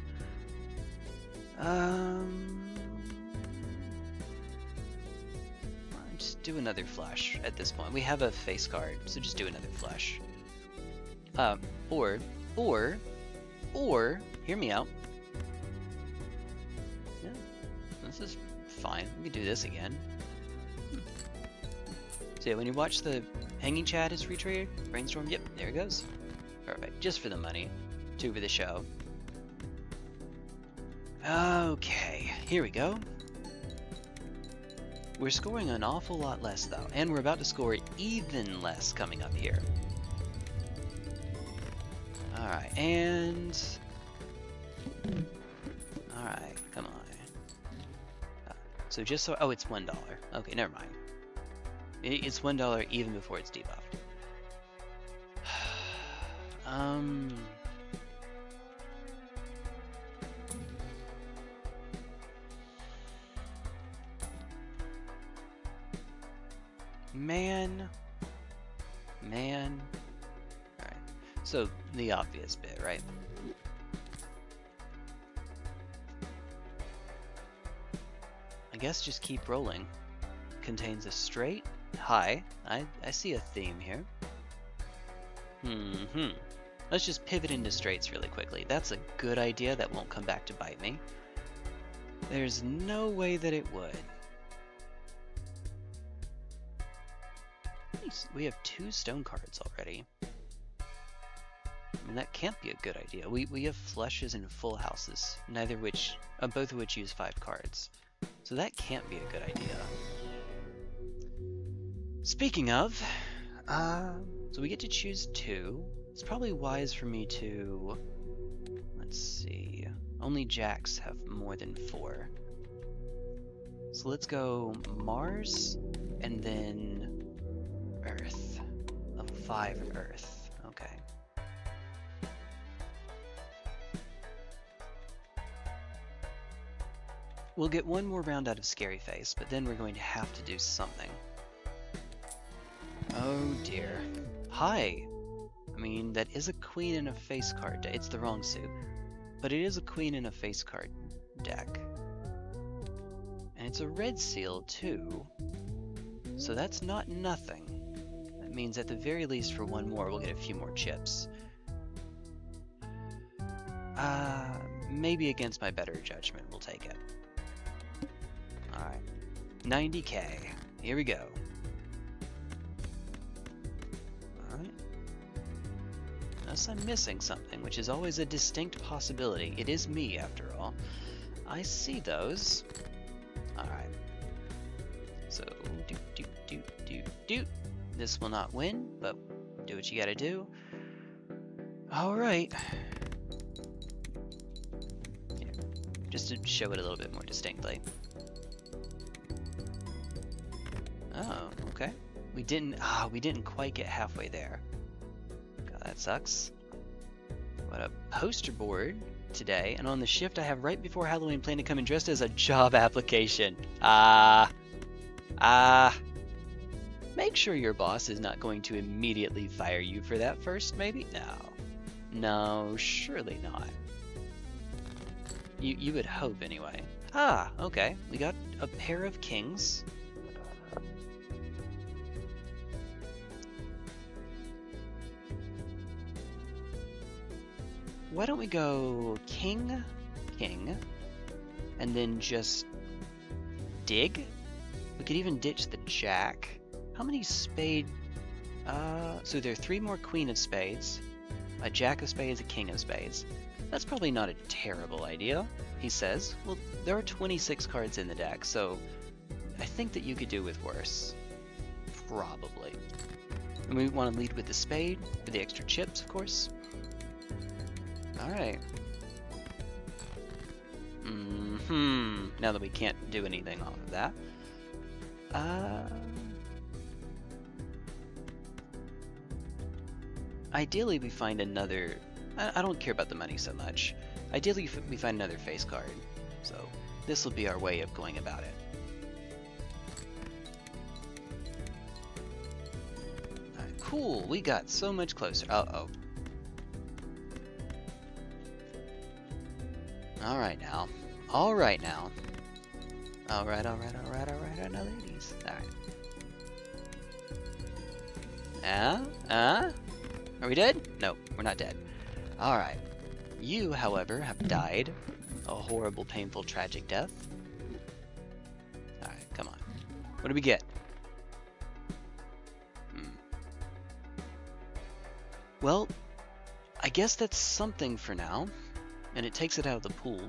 Just do another flush at this point. We have a face card, so just do another flush. Or, hear me out. Yeah, this is fine. We can do this again. So yeah, when you watch the hanging chat is retriggered, brainstorm, yep, there it goes. Perfect, just for the money, 2 for the show. Okay, here we go. We're scoring an awful lot less though, and we're about to score even less coming up here. Alright, and... Alright, come on. So just so... Oh, it's $1. Okay, never mind. It's $1 even before it's debuffed. Man. Alright, so the obvious bit, right? I guess just keep rolling. Contains a straight, high. I see a theme here. Let's just pivot into straights really quickly. That's a good idea that won't come back to bite me. There's no way that it would. We have 2 stone cards already. I mean, that can't be a good idea. We have flushes and full houses, both of which use 5 cards. So that can't be a good idea. Speaking of, so we get to choose 2. It's probably wise for me to, let's see, only jacks have more than 4. So let's go Mars and then Earth. Level 5 Earth. Okay. We'll get one more round out of Scary Face, but then we're going to have to do something. Oh dear. Hi! I mean, that is a queen and a face card deck. It's the wrong suit. But it is a queen and a face card deck. And it's a red seal, too. So that's not nothing. That means at the very least for one more, we'll get a few more chips. Maybe against my better judgment, we'll take it. Alright. 90k. Here we go. Alright. Unless I'm missing something, which is always a distinct possibility. It is me, after all. I see those. Alright. So, do. This will not win, but do what you gotta do. Alright. Yeah. Just to show it a little bit more distinctly. Oh, okay. We didn't quite get halfway there. God, that sucks. What a poster board today, and on the shift I have right before Halloween plan to come in dressed as a job application. Make sure your boss is not going to immediately fire you for that first, maybe? No, surely not. You would hope anyway. Okay. We got a pair of kings. Why don't we go king, and then just dig? We could even ditch the jack. How many spade? So there are 3 more queen of spades, a jack of spades, a king of spades. That's probably not a terrible idea, he says. Well, there are 26 cards in the deck, so I think that you could do with worse. Probably. And we want to lead with the spade, for the extra chips, of course. Alright. Now that we can't do anything off of that. Ideally we find another... I don't care about the money so much. Ideally we find another face card. So this will be our way of going about it. Alright, cool. We got so much closer. Uh-oh. Alright now. Alright now. Alright, ladies. Alright. Are we dead? No, we're not dead. Alright. You, however, have died a horrible, painful, tragic death. Alright, come on. What do we get? Well, I guess that's something for now. And it takes it out of the pool.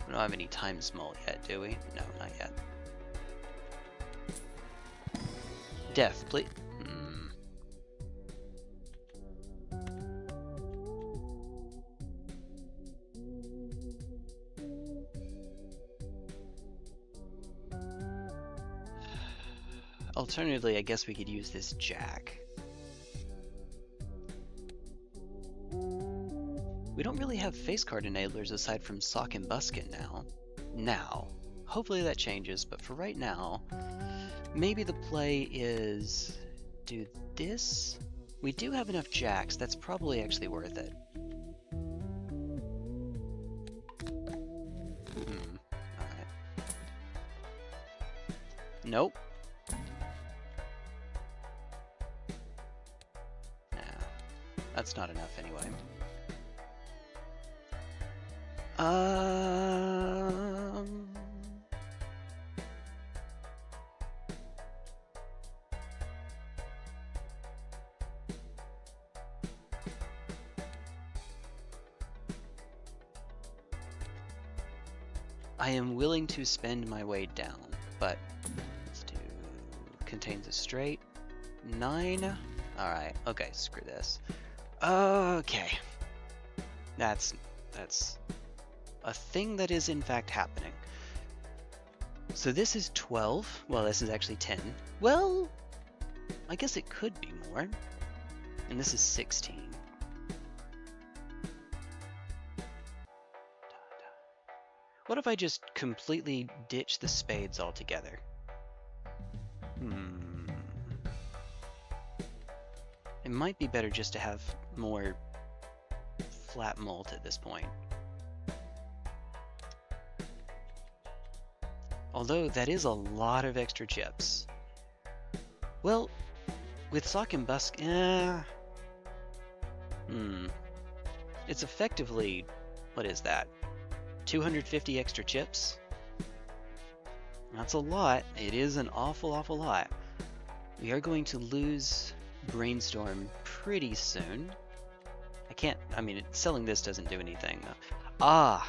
We don't have any time small yet, do we? No, not yet. Death, please. Alternatively, I guess we could use this jack. We don't really have face card enablers aside from Sock and Buskin now. Hopefully that changes, but for right now, maybe the play is do this. We do have enough jacks, that's probably actually worth it. Alright. Nope. That's not enough anyway. I am willing to spend my way down, but let's do contains a straight 9. Alright, okay, screw this. Okay. That's a thing that is in fact happening. So this is 12. Well, this is actually 10. Well, I guess it could be more. And this is 16. What if I just completely ditch the spades altogether? It might be better just to have more flat mult at this point. Although that is a lot of extra chips. Well, with sock and busk, it's effectively, what is that? 250 extra chips? That's a lot. It is an awful lot. We are going to lose Brainstorm pretty soon. Selling this doesn't do anything. Well,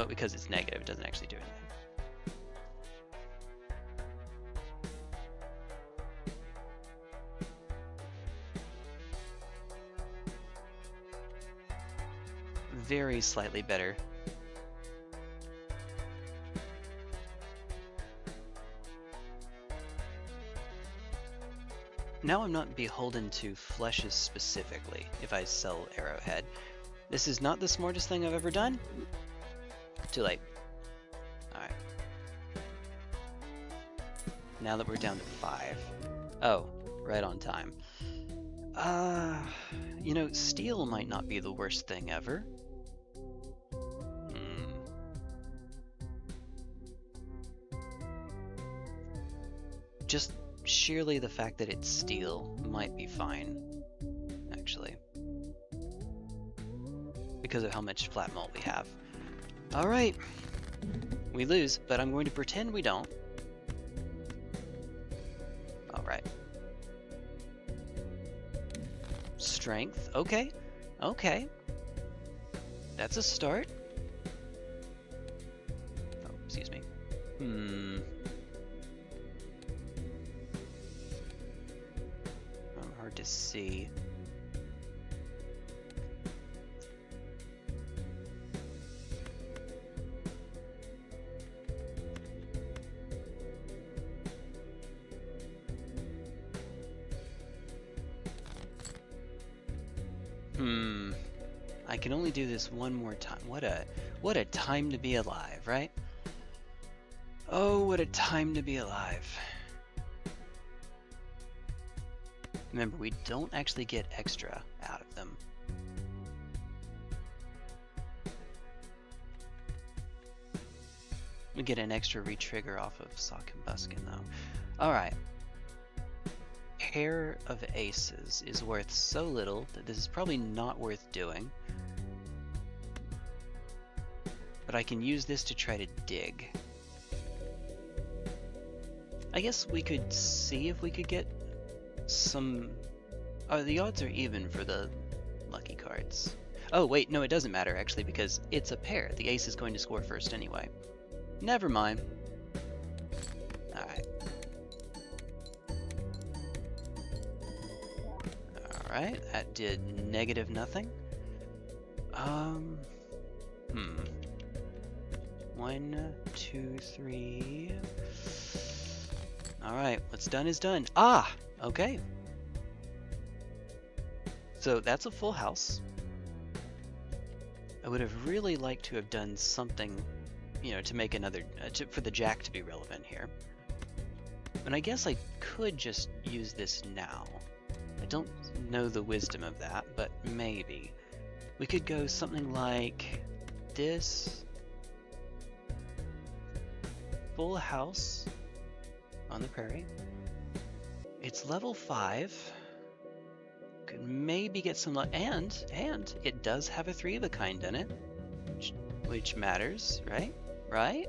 because it's negative, it doesn't actually do anything. Very slightly better. Now I'm not beholden to fleshes specifically if I sell Arrowhead. This is not the smartest thing I've ever done. Too late. Alright. Now that we're down to 5. Oh, right on time. Steel might not be the worst thing ever. Just sheerly the fact that it's steel might be fine, actually. Because of how much flat mult we have. Alright. We lose, but I'm going to pretend we don't. Alright. Strength. Okay. Okay. That's a start. Oh, excuse me. Hard to see. I can only do this one more time. What a time to be alive, right? Oh, what a time to be alive. Remember, we don't actually get extra out of them. We get an extra retrigger off of Sock and Buskin, though. Alright. Pair of aces is worth so little that this is probably not worth doing. But I can use this to try to dig. I guess we could see if we could get some... Oh, the odds are even for the lucky cards. Oh, wait, no, it doesn't matter, actually, because it's a pair. The ace is going to score first anyway. Never mind. Alright. Alright, that did negative nothing. 1, 2, 3... Alright, what's done is done. Ah! Okay. So that's a full house. I would have really liked to have done something, to make another, for the jack to be relevant here. And I guess I could just use this now. I don't know the wisdom of that, but maybe. We could go something like this. Full house on the prairie. It's level 5. Could maybe get some luck, and it does have a 3 of a kind in it, which matters, right? Right?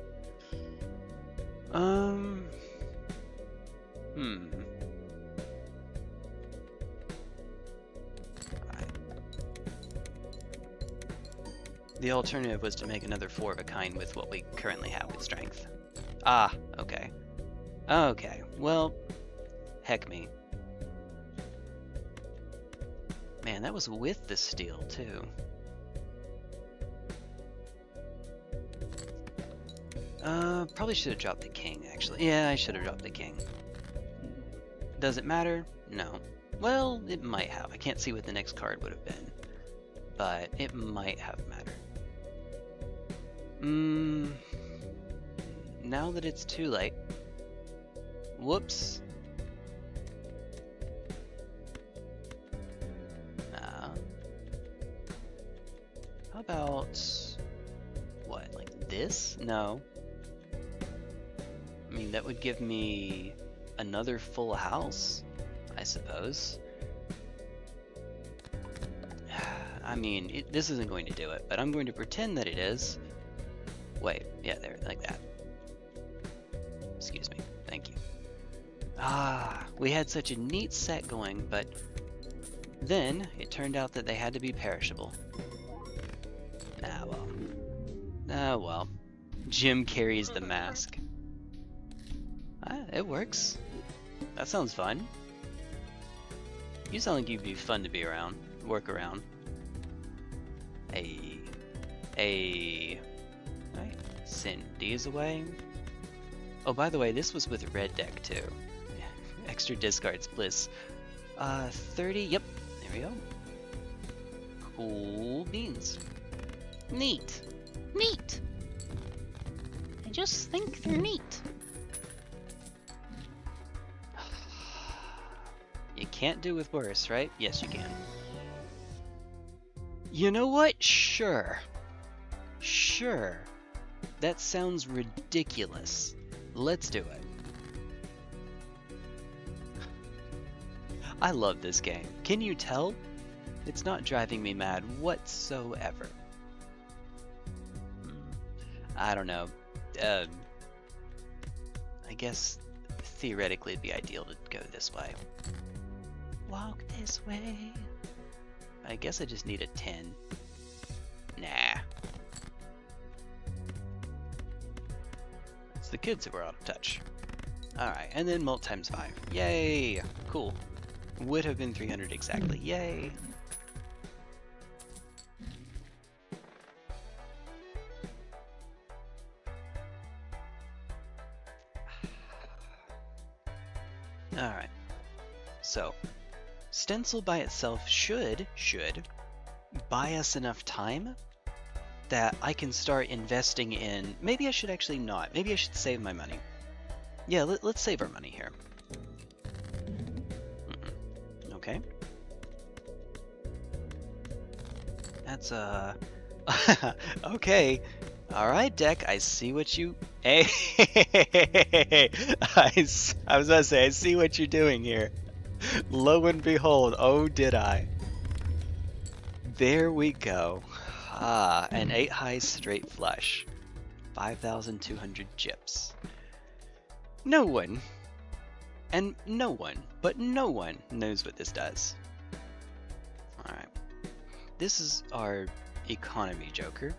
The alternative was to make another 4 of a kind with what we currently have with strength. Ah, okay. Okay, well, heck me. Man, that was with the steel, too. Probably should have dropped the king, actually. Yeah, I should have dropped the king. Does it matter? No. Well, it might have. I can't see what the next card would have been, but it might have mattered. Now that it's too late. Whoops. How about what, like this? No. I mean, that would give me another full house, I suppose. I mean, this isn't going to do it, but I'm going to pretend that it is. Wait, yeah, there, like that. Excuse me, thank you. Ah, we had such a neat set going, but then it turned out that they had to be perishable. Ah, well. Ah, well. Jim carries the mask. Ah, it works. That sounds fun. You sound like you'd be fun to be around, work around. Right, send these away. Oh, by the way, this was with red deck too. Extra discards bliss. 30, yep, there we go. Cool beans. Neat. Neat. I just think they're neat. You can't do with worse, right? Yes, you can. You know what? Sure. Sure. That sounds ridiculous. Let's do it. I love this game. Can you tell? It's not driving me mad whatsoever. I don't know. I guess theoretically it'd be ideal to go this way. Walk this way. I guess I just need a 10. Nah. It's the kids who are out of touch. Alright, and then mult times 5. Yay! Cool. Would have been 300 exactly. Yay! Alright. So, Stencil by itself should buy us enough time that I can start investing in... Maybe I should actually not. Maybe I should save my money. Yeah, let's save our money here. Okay. That's okay. Alright, deck, I see what you... Hey! I was about to say, I see what you're doing here. Lo and behold, oh did I. There we go. Ah, an 8 high straight flush. 5,200 gyps. No one, and no one, but no one knows what this does. Alright. This is our economy joker.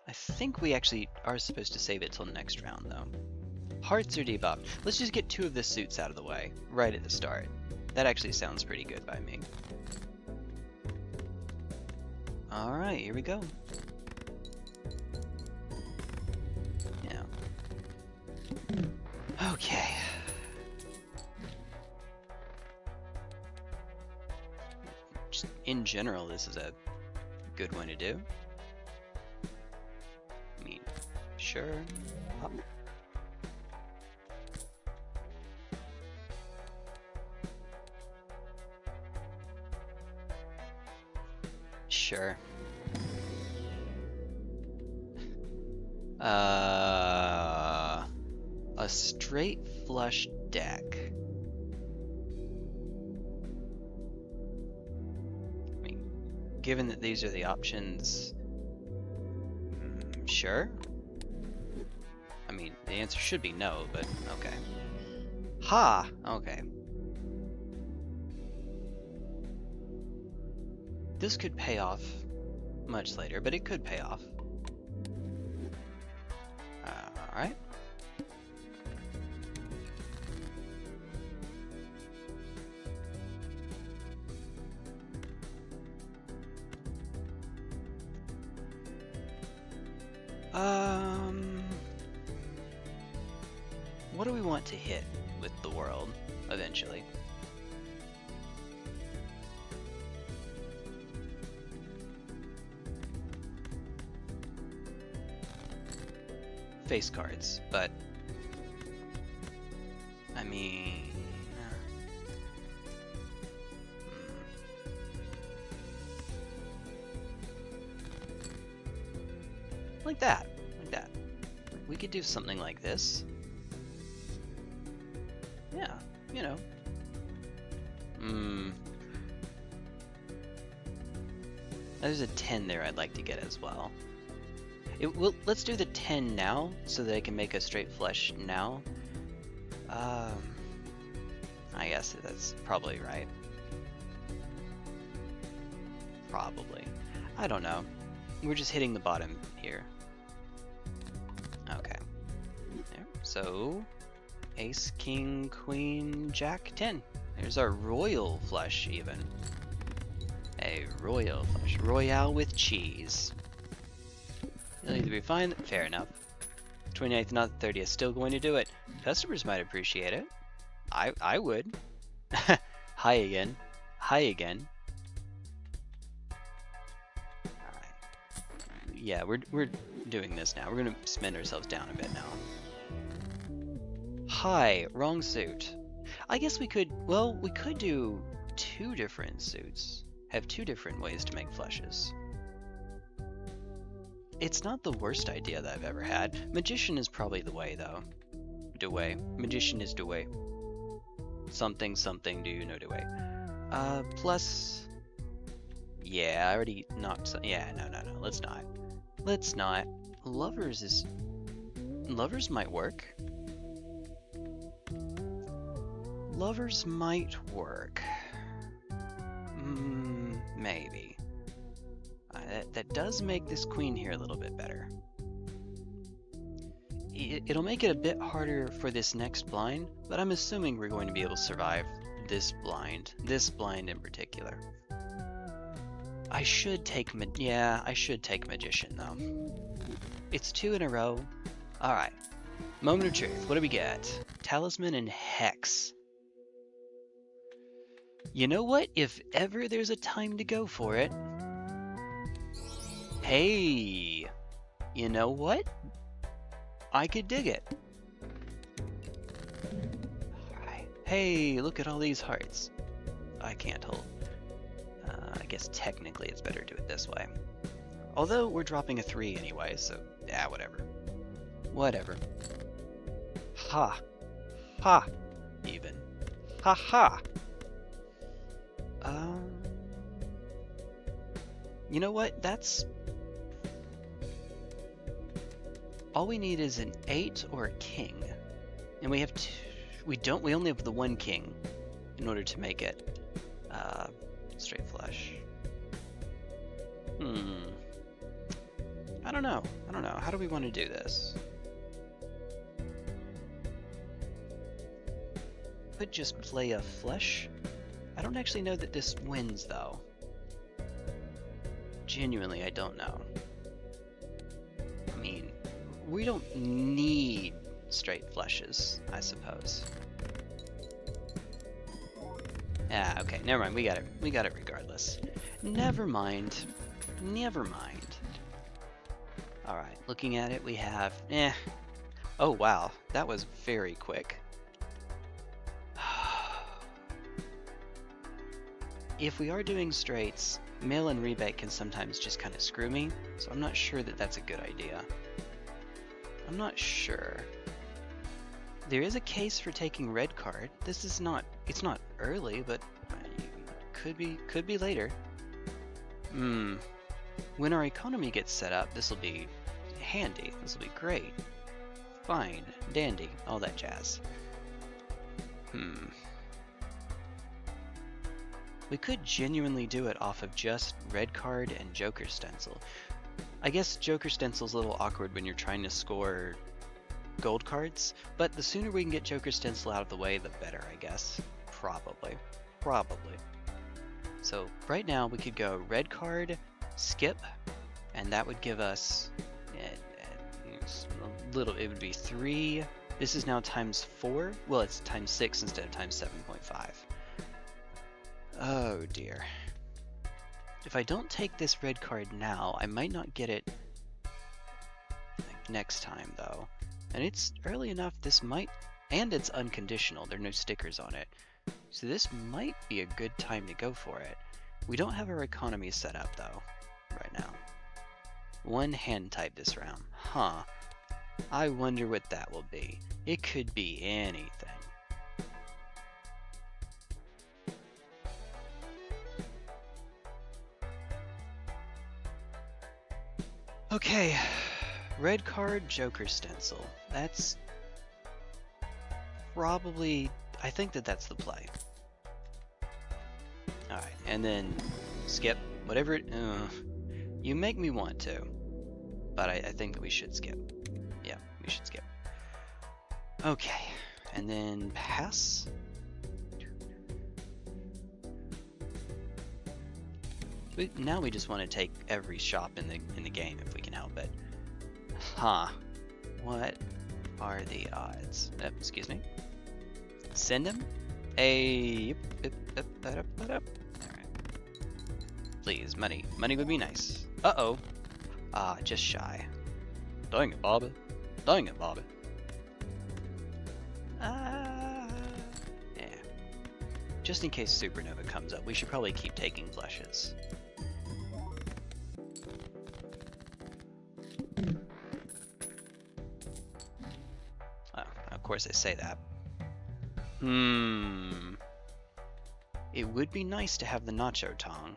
I think we actually are supposed to save it till next round, though. Hearts are debuffed. Let's just get 2 of the suits out of the way, right at the start. That actually sounds pretty good by me. Alright, here we go. Yeah. Okay. Just in general, this is a good one to do. I mean, sure. Pop. Sure. a straight flush deck. I mean, given that these are the options, sure. I mean, the answer should be no, but okay. Ha! Okay. This could pay off much later, but it could pay off. Alright. What do we want to hit with the world eventually? Face cards, but I mean, like that, like that. We could do something like this. Yeah, you know. There's a 10 there I'd like to get as well. Let's do the 10 now, so that I can make a straight flush now. I guess that's probably right. Probably. I don't know. We're just hitting the bottom here. Okay. There. So, ace, king, queen, jack, 10. There's our royal flush even. A royal flush. Royale with cheese. It'll either be fine, fair enough. 29th, not the 30th, still going to do it. Customers might appreciate it. I would. Hi again. Hi again. Alright. Yeah, we're doing this now. We're gonna spin ourselves down a bit now. Hi, wrong suit. I guess we could, well, we could do two different suits. Have two different ways to make flushes. It's not the worst idea that I've ever had. Magician is probably the way, though. The way. Magician is the way. Something, something, do you know the way? Plus... Yeah, I already knocked some... Yeah, no, let's not. Let's not. Lovers is... Lovers might work. Lovers might work. Maybe. That does make this queen here a little bit better. It'll make it a bit harder for this next blind, but I'm assuming we're going to be able to survive this blind in particular. I should take Magician though. It's 2 in a row. Alright. Moment of truth. What do we get? Talisman and Hex. You know what? If ever there's a time to go for it. Hey! You know what? I could dig it. Alright. Hey, look at all these hearts. I can't hold. I guess technically it's better to do it this way. Although we're dropping a 3 anyway, so yeah, whatever. Whatever. Ha. Ha. Even. Ha ha. You know what? That's... All we need is an 8 or a king. And we have two... We only have the 1 king in order to make it straight flush. I don't know. How do we want to do this? Could just play a flush. I don't actually know that this wins though. Genuinely, I don't know. I mean, we don't need straight flushes, I suppose. Ah, okay, never mind, we got it regardless. Never mind. Alright, looking at it, we have, oh wow, that was very quick. If we are doing straights, mail and rebate can sometimes just kind of screw me, so I'm not sure that that's a good idea. I'm not sure. There is a case for taking red card. This is not, it's not early, but could be later. When our economy gets set up, this will be handy. This will be great. Fine, dandy, all that jazz. We could genuinely do it off of just red card and Joker stencil. I guess Joker stencil's a little awkward when you're trying to score gold cards, but the sooner we can get Joker stencil out of the way, the better, I guess. Probably. So right now we could go red card, skip, and that would give us a little, it would be 3. This is now times 4. Well, it's times 6 instead of times 7.5. Oh dear. If I don't take this red card now, I might not get it next time though. And it's early enough, this might, and it's unconditional, there are no stickers on it. So this might be a good time to go for it. We don't have our economy set up though, right now. One hand type this round, huh? I wonder what that will be. It could be anything. Okay, red card, Joker stencil. That's probably, I think that's the play. Alright, and then skip, whatever it, you make me want to, but I think that we should skip. Yeah, we should skip. Okay, and then pass. Now we just want to take every shop in the game if we can help it. Huh. What are the odds? Excuse me. Send him? Alright. Please, money. Money would be nice. Uh-oh. Ah, just shy. Dang it, Bobby. Dang it, Bobby. Yeah. Just in case Supernova comes up, we should probably keep taking flushes. Of course I say that. It would be nice to have the nacho tong.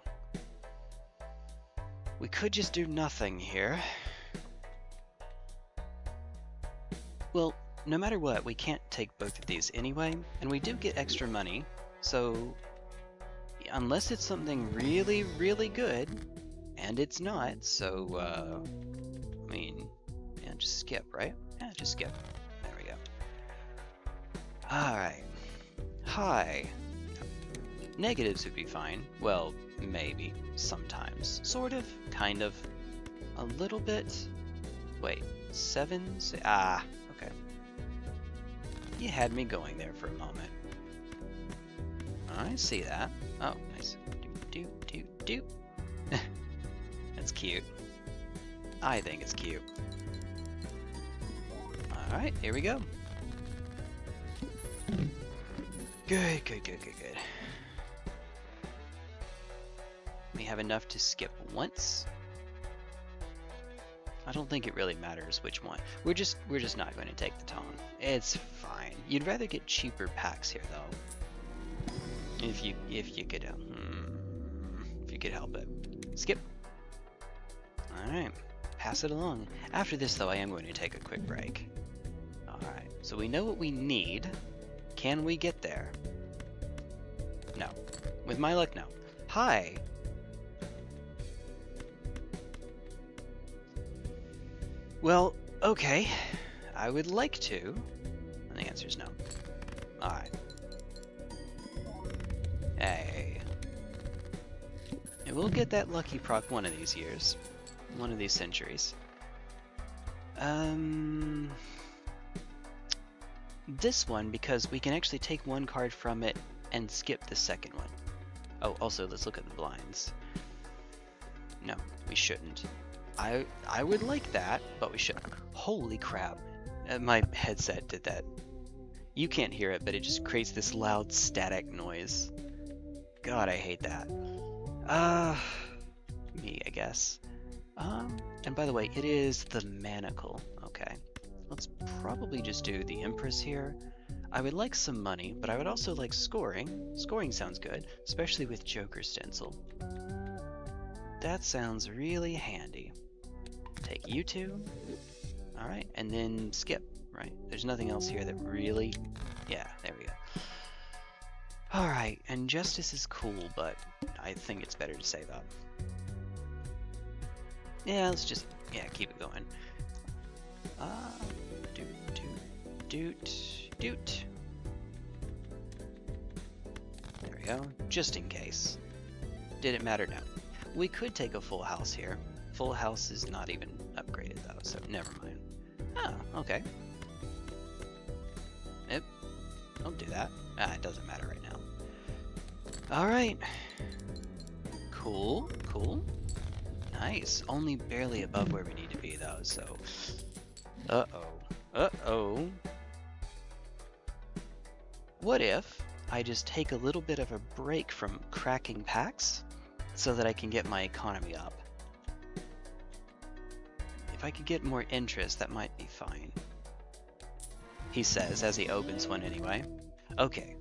We could just do nothing here. Well, no matter what, we can't take both of these anyway, and we do get extra money, so unless it's something really, really good, and it's not, so, I mean, yeah, just skip, right? Yeah, just skip. There we go. Alright. Hi. Negatives would be fine. Well, maybe. Sometimes. Sort of. Kind of. A little bit. Wait. 7? Okay. You had me going there for a moment. I see that. Oh, nice. Do. That's cute. I think it's cute. Alright, here we go. Good. We have enough to skip once. I don't think it really matters which one. We're just not going to take the tone. It's fine. You'd rather get cheaper packs here though. If you could help it. Skip. Alright. Pass it along. After this though, I am going to take a quick break. Alright. So we know what we need. Can we get there? No. With my luck, no. Hi! Well, okay. I would like to. And the answer is no. Alright. Hey. And we'll get that lucky proc one of these years. One of these centuries. This one, because we can actually take one card from it and skip the second one. Oh, also, let's look at the blinds. No, we shouldn't. I would like that, but we shouldn't. Holy crap. My headset did that. You can't hear it, but it just creates this loud static noise. God, I hate that. Me, I guess. And by the way, it is the manacle. Okay. let's probably just do the Empress here. I would like some money, but I would also like scoring. Scoring sounds good, especially with Joker Stencil. That sounds really handy. Take you two. Alright, and then skip, right? There's nothing else here that really... Yeah, there we go. Alright, and Justice is cool, but I think it's better to save up. Yeah, let's just, keep it going. Doot. There we go, just in case. Did it matter? No. We could take a full house here. Full house is not even upgraded though, so never mind. Oh, okay. Yep, don't do that. It doesn't matter right now. Alright. Cool. Nice. Only barely above where we need to be though, so... Uh-oh. What if I just take a little bit of a break from cracking packs so that I can get my economy up? If I could get more interest, that might be fine. He says as he opens one anyway. Okay.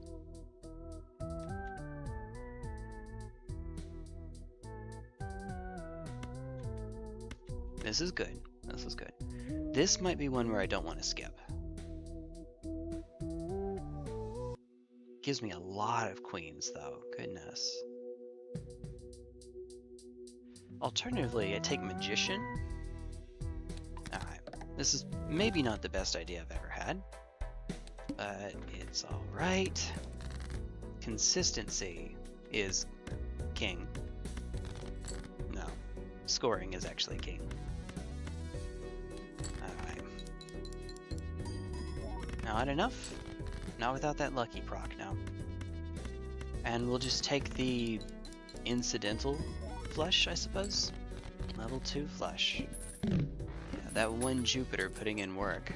This is good. This might be one where I don't want to skip. Gives me a lot of queens though, goodness. Alternatively, I take Magician. Alright, this is maybe not the best idea I've ever had, but it's alright. Consistency is king. No, scoring is actually king. Alright. Not enough? Not without that lucky proc now. And we'll just take the incidental flush, I suppose. Level 2 flush. Yeah, that one Jupiter putting in work.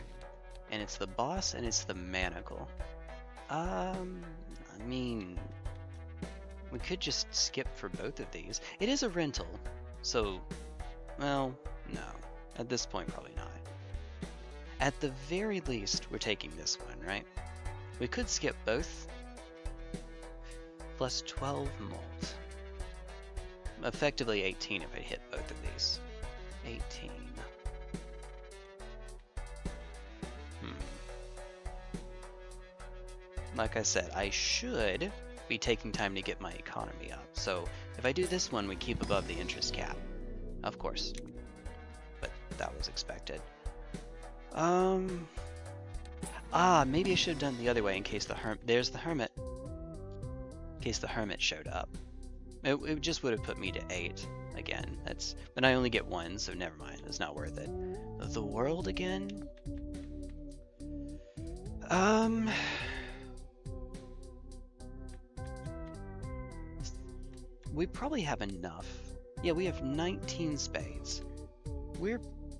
And it's the boss and it's the manacle. I mean, we could just skip for both of these. It is a rental, so, well, no. At this point, probably not. At the very least, we're taking this one, right? We could skip both. Plus 12 mold. Effectively 18 if I hit both of these. 18. Like I said, I should be taking time to get my economy up. So if I do this one, we keep above the interest cap. Of course. But that was expected. Maybe I should have done the other way in case the there's the hermit. In case the hermit showed up. It just would have put me to 8 again. But I only get 1, so never mind. It's not worth it. The world again? We probably have enough. Yeah, we have 19 spades.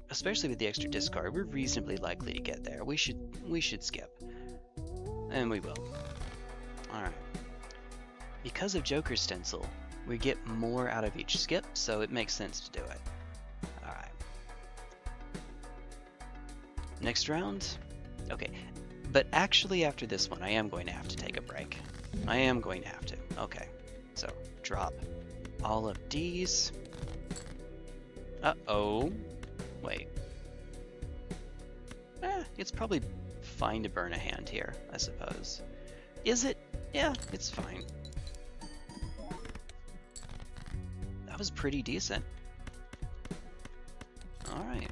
Especially with the extra discard, we're reasonably likely to get there. We should skip. And we will. Alright. Because of Joker Stencil, we get more out of each skip, so it makes sense to do it. Alright. Next round? Okay. But actually after this one, I am going to have to take a break. I am going to have to. Okay. So, drop all of these. Uh-oh. Wait. It's probably fine to burn a hand here, I suppose. Is it? Yeah, it's fine. That was pretty decent. Alright.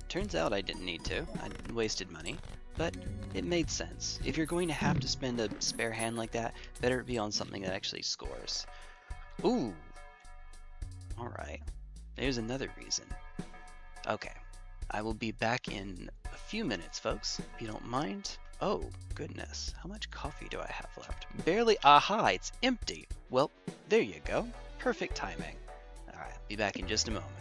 Turns out I didn't need to. I wasted money. But it made sense. If you're going to have to spend a spare hand like that, better it be on something that actually scores. Ooh! Alright. There's another reason. Okay. I will be back in a few minutes, folks, if you don't mind. Oh, goodness. How much coffee do I have left? Barely. Aha! It's empty! Well, there you go. Perfect timing. Alright, be back in just a moment.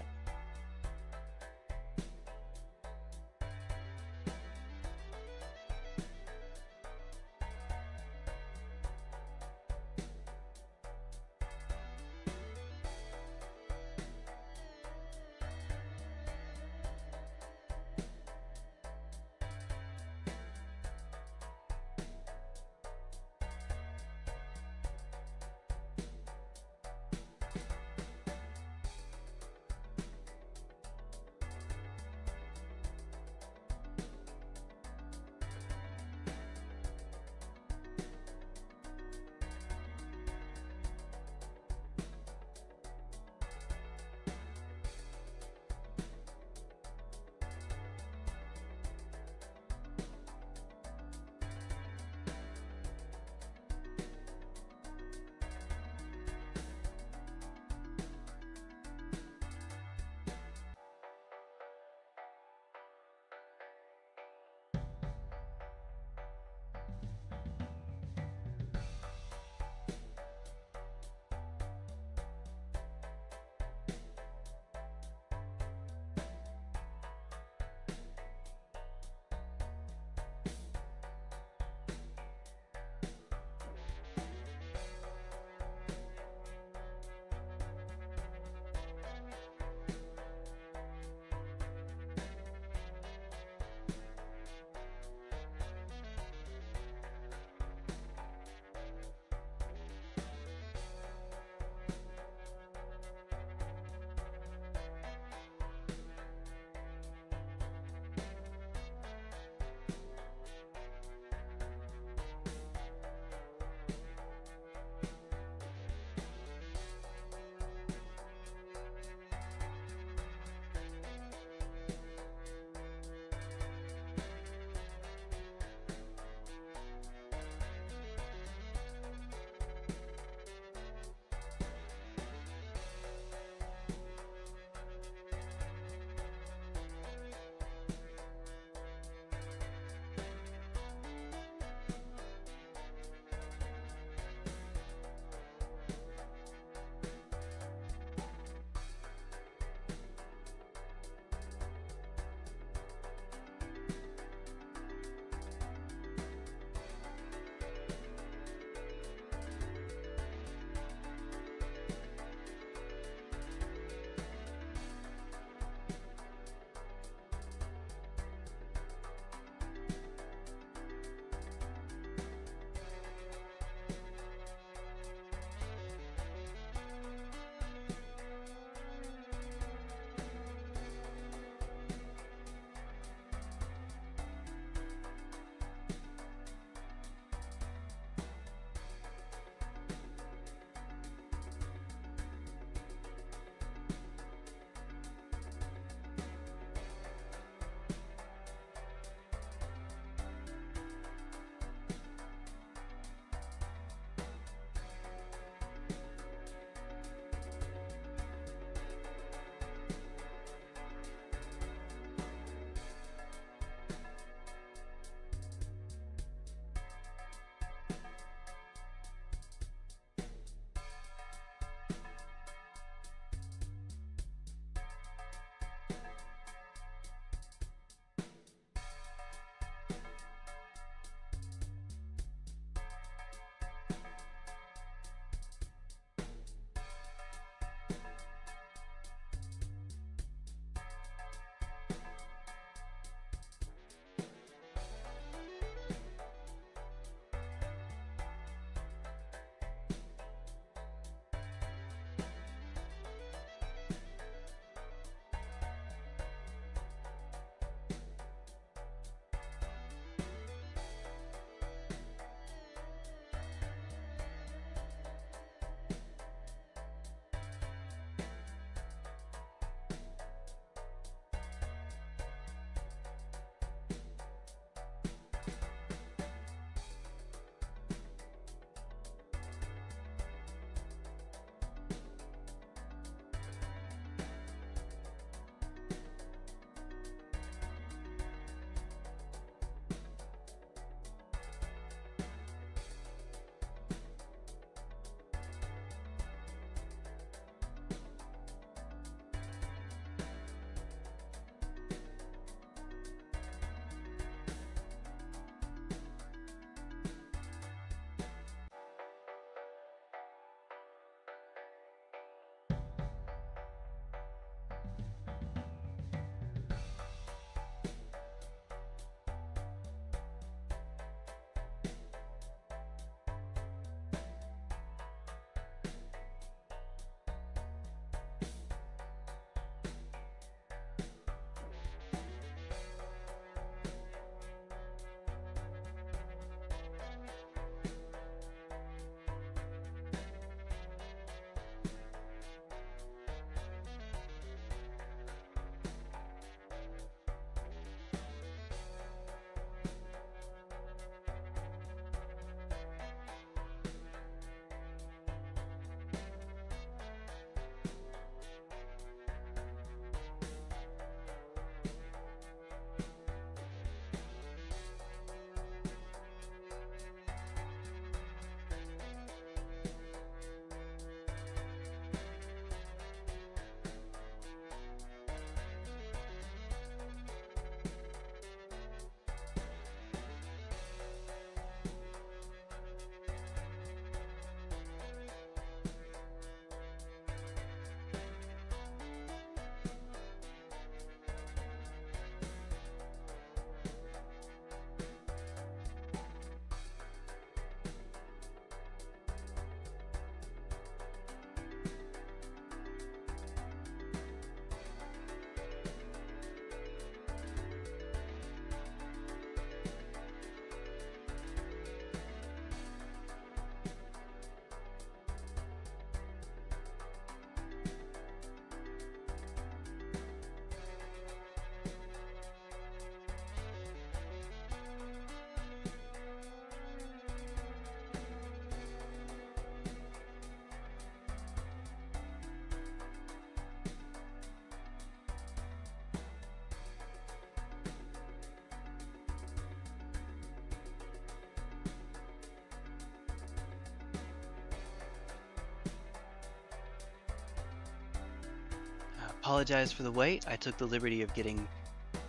apologize for the wait. I took the liberty of getting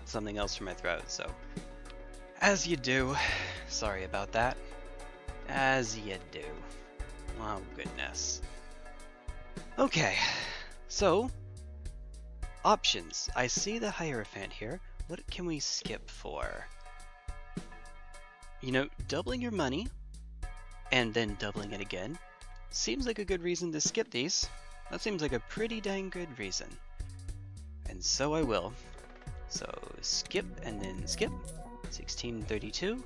something else from my throat, so as you do. Sorry about that. As you do. Oh goodness. Okay, so options. I see the Hierophant here. What can we skip for? You know, doubling your money and then doubling it again seems like a good reason to skip these. That seems like a pretty dang good reason. And so I will. So skip and then skip. 1632.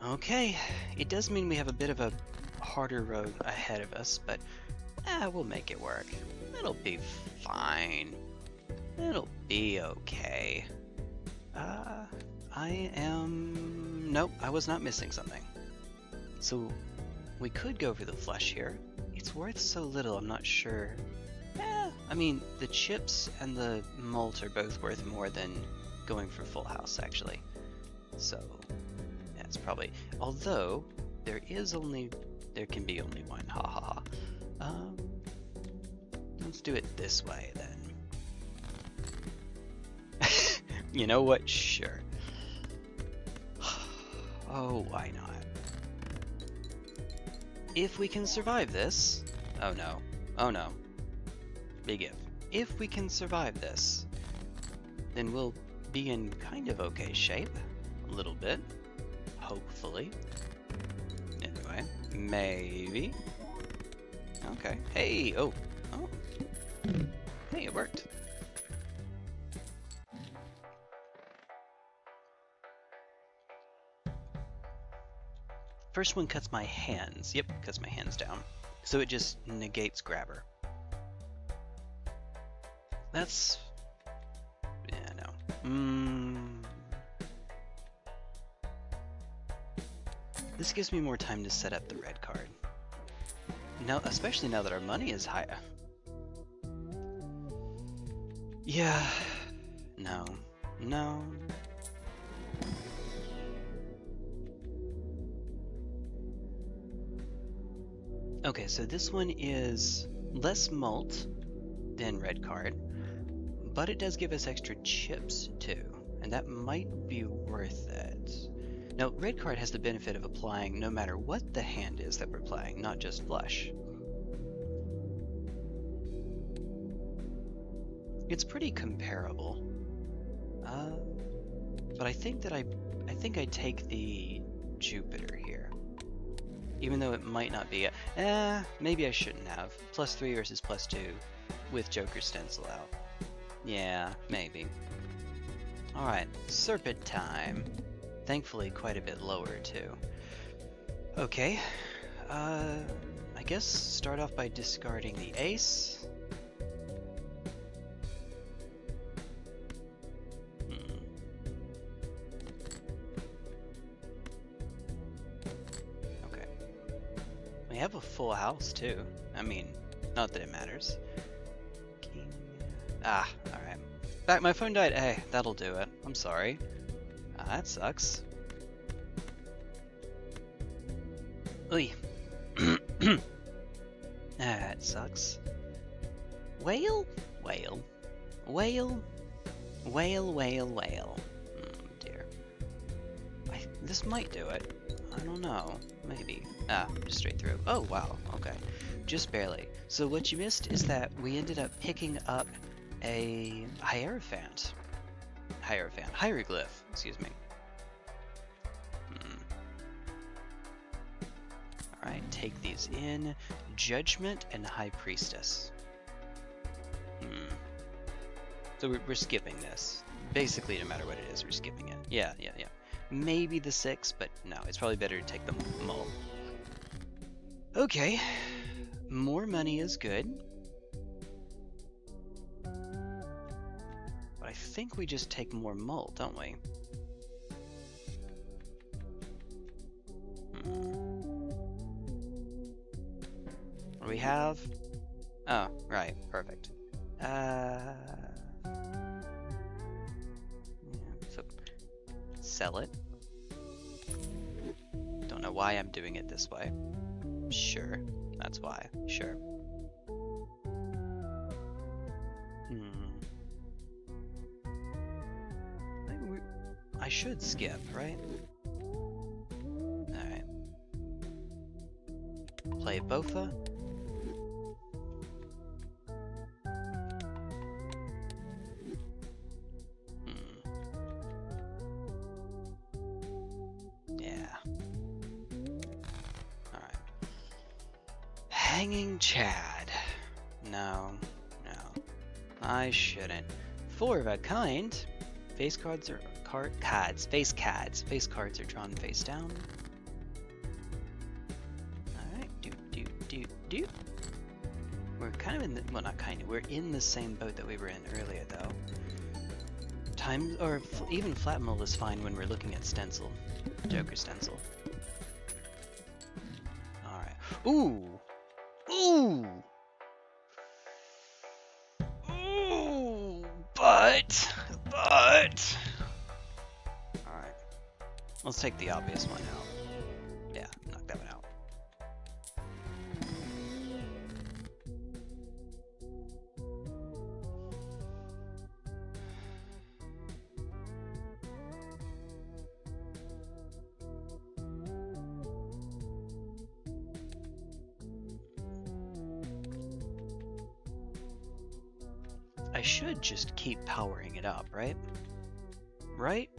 Okay, it does mean we have a bit of a harder road ahead of us, but we'll make it work. It'll be fine. It'll be okay. Nope, I was not missing something. So we could go for the flush here. It's worth so little, I'm not sure. I mean, the chips and the malt are both worth more than going for full house, actually. So that's probably, although there can be only one, ha ha ha. Let's do it this way then. You know what? Sure. Oh, why not? If we can survive this, oh no, oh no, big if. If we can survive this, then we'll be in kind of okay shape, a little bit, hopefully. Anyway, maybe. Okay, hey, oh, hey, it worked. First one cuts my hands. Yep, cuts my hands down. So it just negates grabber. That's... yeah, no. This gives me more time to set up the red card. Now, especially now that our money is high. Yeah. No. No. Okay, so this one is less malt than red card, but it does give us extra chips too, and that might be worth it. Now, red card has the benefit of applying no matter what the hand is that we're playing, not just flush. It's pretty comparable, but I think that I take the Jupiter here. Even though it might not be maybe I shouldn't have. +3 versus +2 with Joker stencil out. Yeah, maybe. Alright, Serpent time. Thankfully quite a bit lower too. Okay, I guess start off by discarding the ace. We have a full house too. I mean, not that it matters. King. Ah, alright. Back, my phone died. Hey, that'll do it. I'm sorry. That sucks. Oy. That sucks. Whale? Whale. Whale? Whale, whale, whale. Dear. This might do it. I don't know. Maybe. Just straight through. Oh, wow. Okay. Just barely. So what you missed is that we ended up picking up a Hierophant. Hieroglyph. Excuse me. Alright, take these in. Judgment and High Priestess. So we're skipping this. Basically, no matter what it is, we're skipping it. Yeah. Maybe the 6, but no, it's probably better to take the malt. Okay, more money is good. But I think we just take more malt, don't we? What do we have? Oh, right, perfect. So sell it. Don't know why I'm doing it this way. Sure, that's why. Sure. I should skip, right? Alright. Play Bofa. Yeah. Alright. Hanging Chad. No. I shouldn't. 4 of a kind. Face cards are face cards. Face cards are drawn face down. Alright, do. We're kind of in the, well, not kind of, we're in the same boat that we were in earlier though. Time, or even flat mold is fine when we're looking at stencil. Joker stencil. Alright. Ooh! But... Alright. Let's take the obvious one out. Yeah, knock that one out. I should just keep powering it up, right? Right?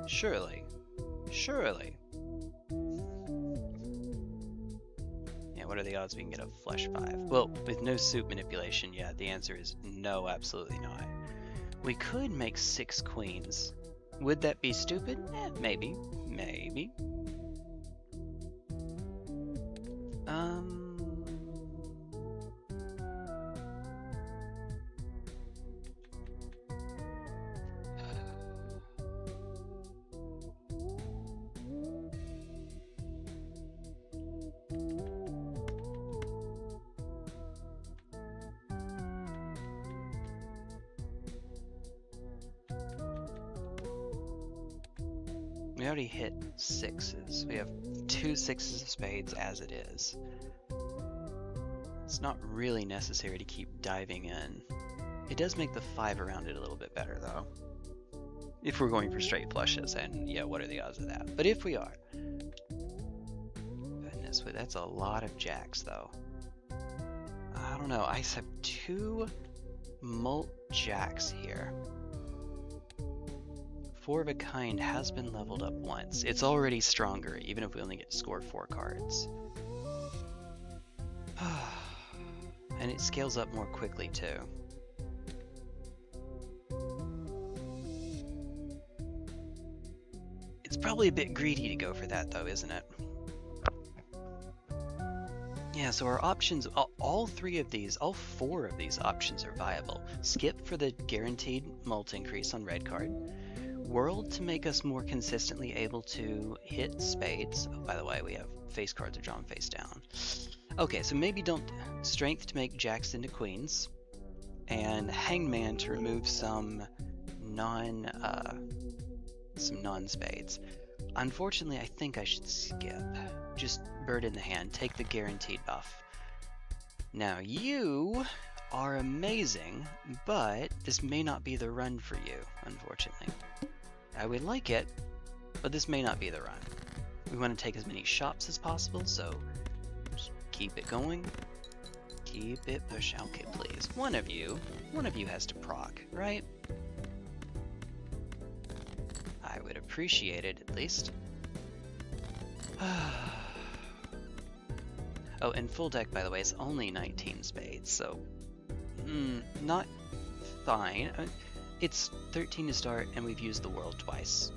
Surely. Yeah, what are the odds we can get a flesh 5? Well, with no suit manipulation, yeah, the answer is no, absolutely not. We could make 6 queens. Would that be stupid? Maybe. We already hit 6s. We have 2 6s of spades as it is. It's not really necessary to keep diving in. It does make the 5 around it a little bit better though. If we're going for straight flushes, and yeah, what are the odds of that? But if we are. Goodness, that's a lot of jacks though. I don't know, I have 2 mult jacks here. 4 of a kind has been leveled up once. It's already stronger, even if we only get to score 4 cards. And it scales up more quickly too. It's probably a bit greedy to go for that though, isn't it? Yeah, so our options, all 4 of these options are viable. Skip for the guaranteed mult increase on red card. World to make us more consistently able to hit spades. Oh, by the way, we have face cards are drawn face down. Okay, so maybe don't strength to make jacks into queens, and hangman to remove some non-spades. Unfortunately, I think I should skip. Just bird in the hand, take the guaranteed buff. Now you are amazing, but this may not be the run for you, unfortunately. I would like it, but this may not be the run. We want to take as many shops as possible, so just keep it going. Keep it push. Okay, please. One of you has to proc, right? I would appreciate it at least. Oh, and full deck, by the way, is only 19 spades, so not fine. It's 13 to start, and we've used the world twice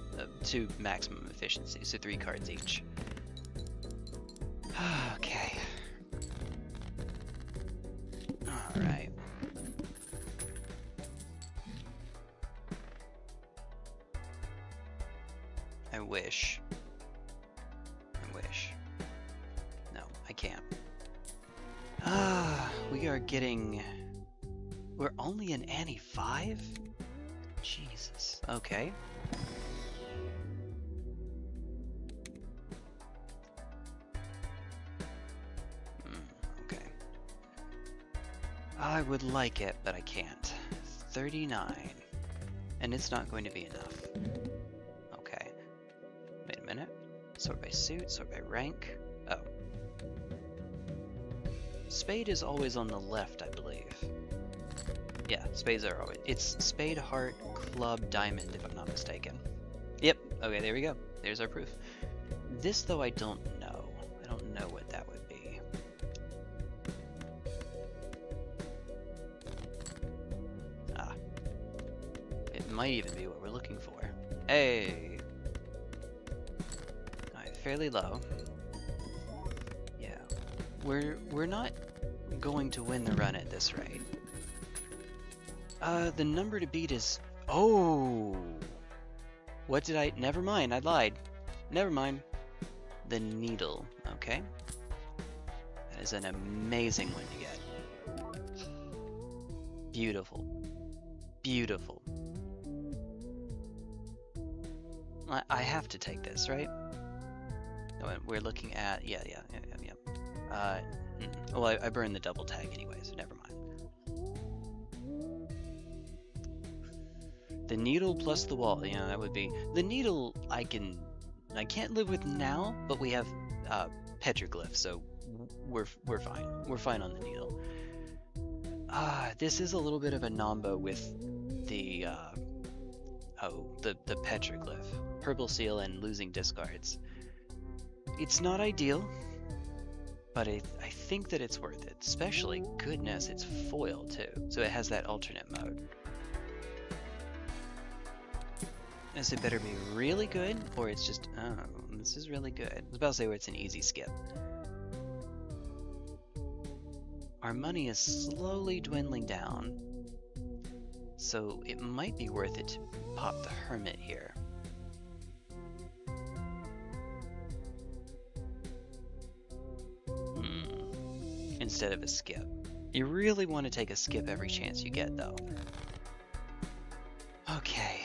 to maximum efficiency, so 3 cards each. Okay. Alright. I wish. No, I can't. We are getting... We're only in Annie 5? Jesus. Okay. Okay. I would like it, but I can't. 39. And it's not going to be enough. Sort by suit, sort by rank. Oh. Spade is always on the left, I believe. Yeah, spades are always... It's spade, heart, club, diamond, if I'm not mistaken. Yep, okay, there we go. There's our proof. This, though, I don't know. I don't know what that would be. Ah. It might even be what we're looking for. Hey! Alright, fairly low. Yeah. We're not going to win the run at this rate. The number to beat is... Oh! What did I... Never mind, I lied. Never mind. The needle, okay? That is an amazing one to get. Beautiful. Beautiful. I have to take this, right? We're looking at... Yeah. Well, I burned the double tag anyway, so never mind. The needle plus the wall, you know, that would be... The needle I can't live with now, but we have petroglyph, so we're fine. We're fine on the needle. This is a little bit of a nombo with the the petroglyph. Purple seal and losing discards. It's not ideal, but I think that it's worth it. Especially, goodness, it's foil too, so it has that alternate mode. Is it better be really good, or it's just, oh, this is really good. I was about to say where it's an easy skip. Our money is slowly dwindling down, so it might be worth it to pop the Hermit here. Instead of a skip. You really want to take a skip every chance you get, though. Okay.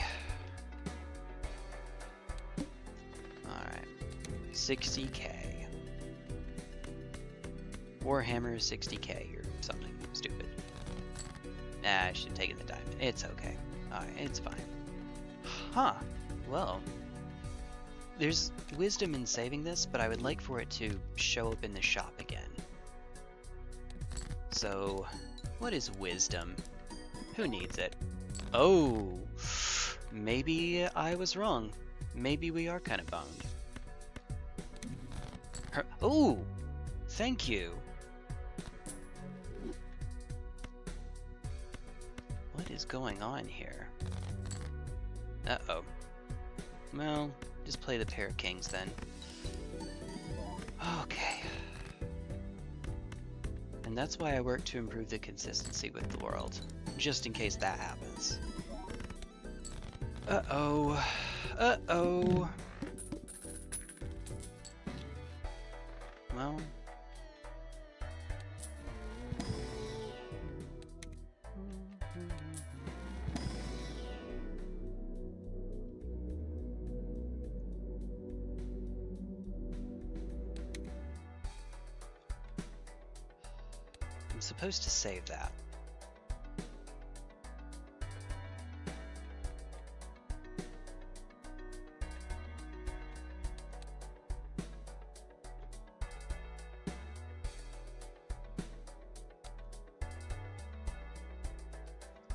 60k. Warhammer 60k or something stupid. Nah, I should have taken the diamond. It's okay. Alright, it's fine. Huh. Well, there's wisdom in saving this, but I would like for it to show up in the shop again. So, what is wisdom? Who needs it? Oh, maybe I was wrong. Maybe we are kind of boned. Oh, thank you. What is going on here? Uh-oh. Well, just play the pair of kings then. Okay. And that's why I work to improve the consistency with the world, just in case that happens. Uh-oh. Uh-oh. Well... I'm supposed to save that.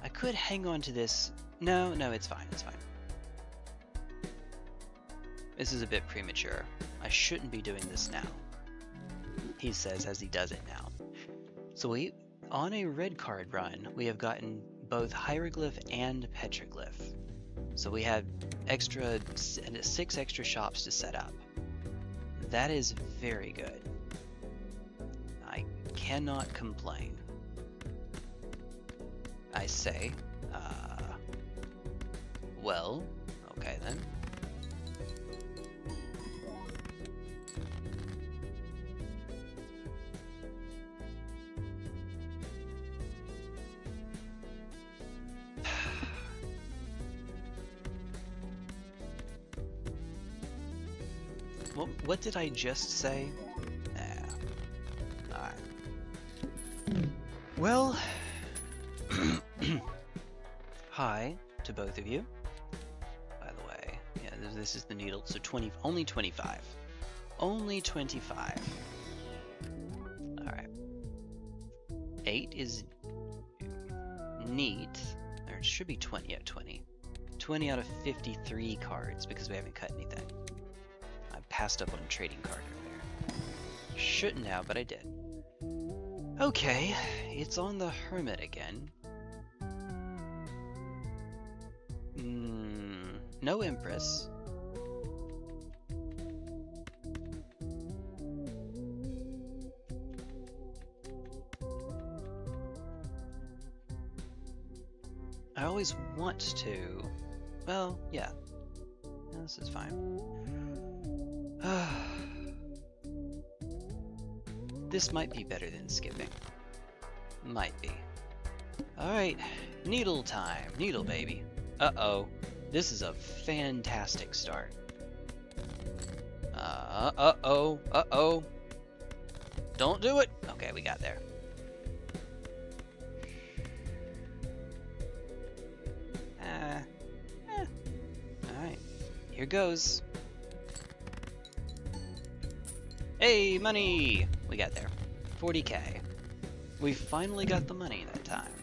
I could hang on to this. No, it's fine, it's fine. This is a bit premature. I shouldn't be doing this now. He says as he does it now. So on a red card run, we have gotten both hieroglyph and petroglyph. So we have 6 extra shops to set up. That is very good. I cannot complain. I say, well, okay then. What did I just say? Alright. Well, hi to both of you. By the way, yeah, this is the needle, so only 25. only 25. Alright. 8 is neat. Or it should be 20. Yeah, 20. 20 out of 53 cards because we haven't cut anything. I passed up on a trading card earlier. Shouldn't have, but I did. Okay, it's on the Hermit again. No Empress. I always want to... Well, yeah. This is fine. This might be better than skipping. Might be. Alright, needle time. Needle, baby. Uh-oh. This is a fantastic start. Uh-oh. Uh-oh. Don't do it! Okay, we got there. Alright. Here goes. Hey, money! We got there. 40k. We finally got the money that time.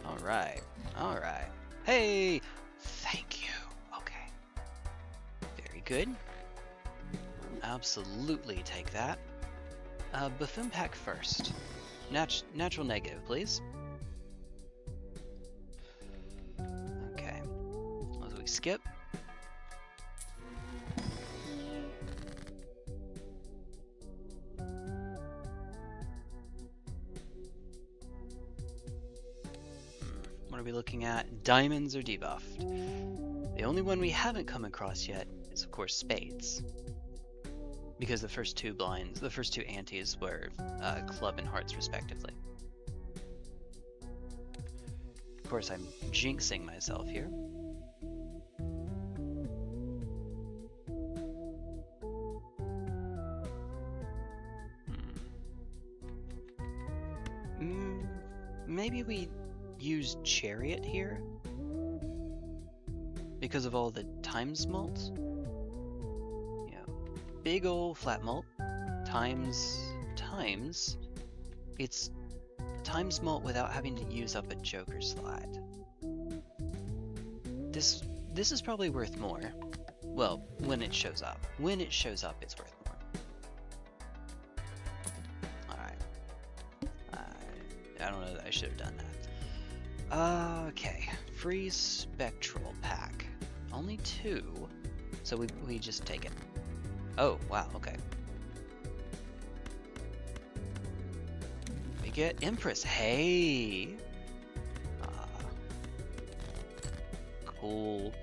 Alright. Alright. Hey! Thank you. Okay. Very good. Absolutely take that. Buffoon pack first. Natural negative, please. Okay. As we skip. What are we looking at? Diamonds are debuffed. The only one we haven't come across yet is, of course, spades. Because the first two blinds, the first two antes were club and hearts, respectively. Of course, I'm jinxing myself here. Maybe we use chariot here because of all the times mult. Yeah, big ol' flat mult times. It's times mult without having to use up a joker slot. This is probably worth more. Well, when it shows up. When it shows up, it's worth more. Alright. I don't know that I should have done that. Okay, free spectral pack. Only 2, so we just take it. Oh, wow, okay. We get Empress. Hey! Cool.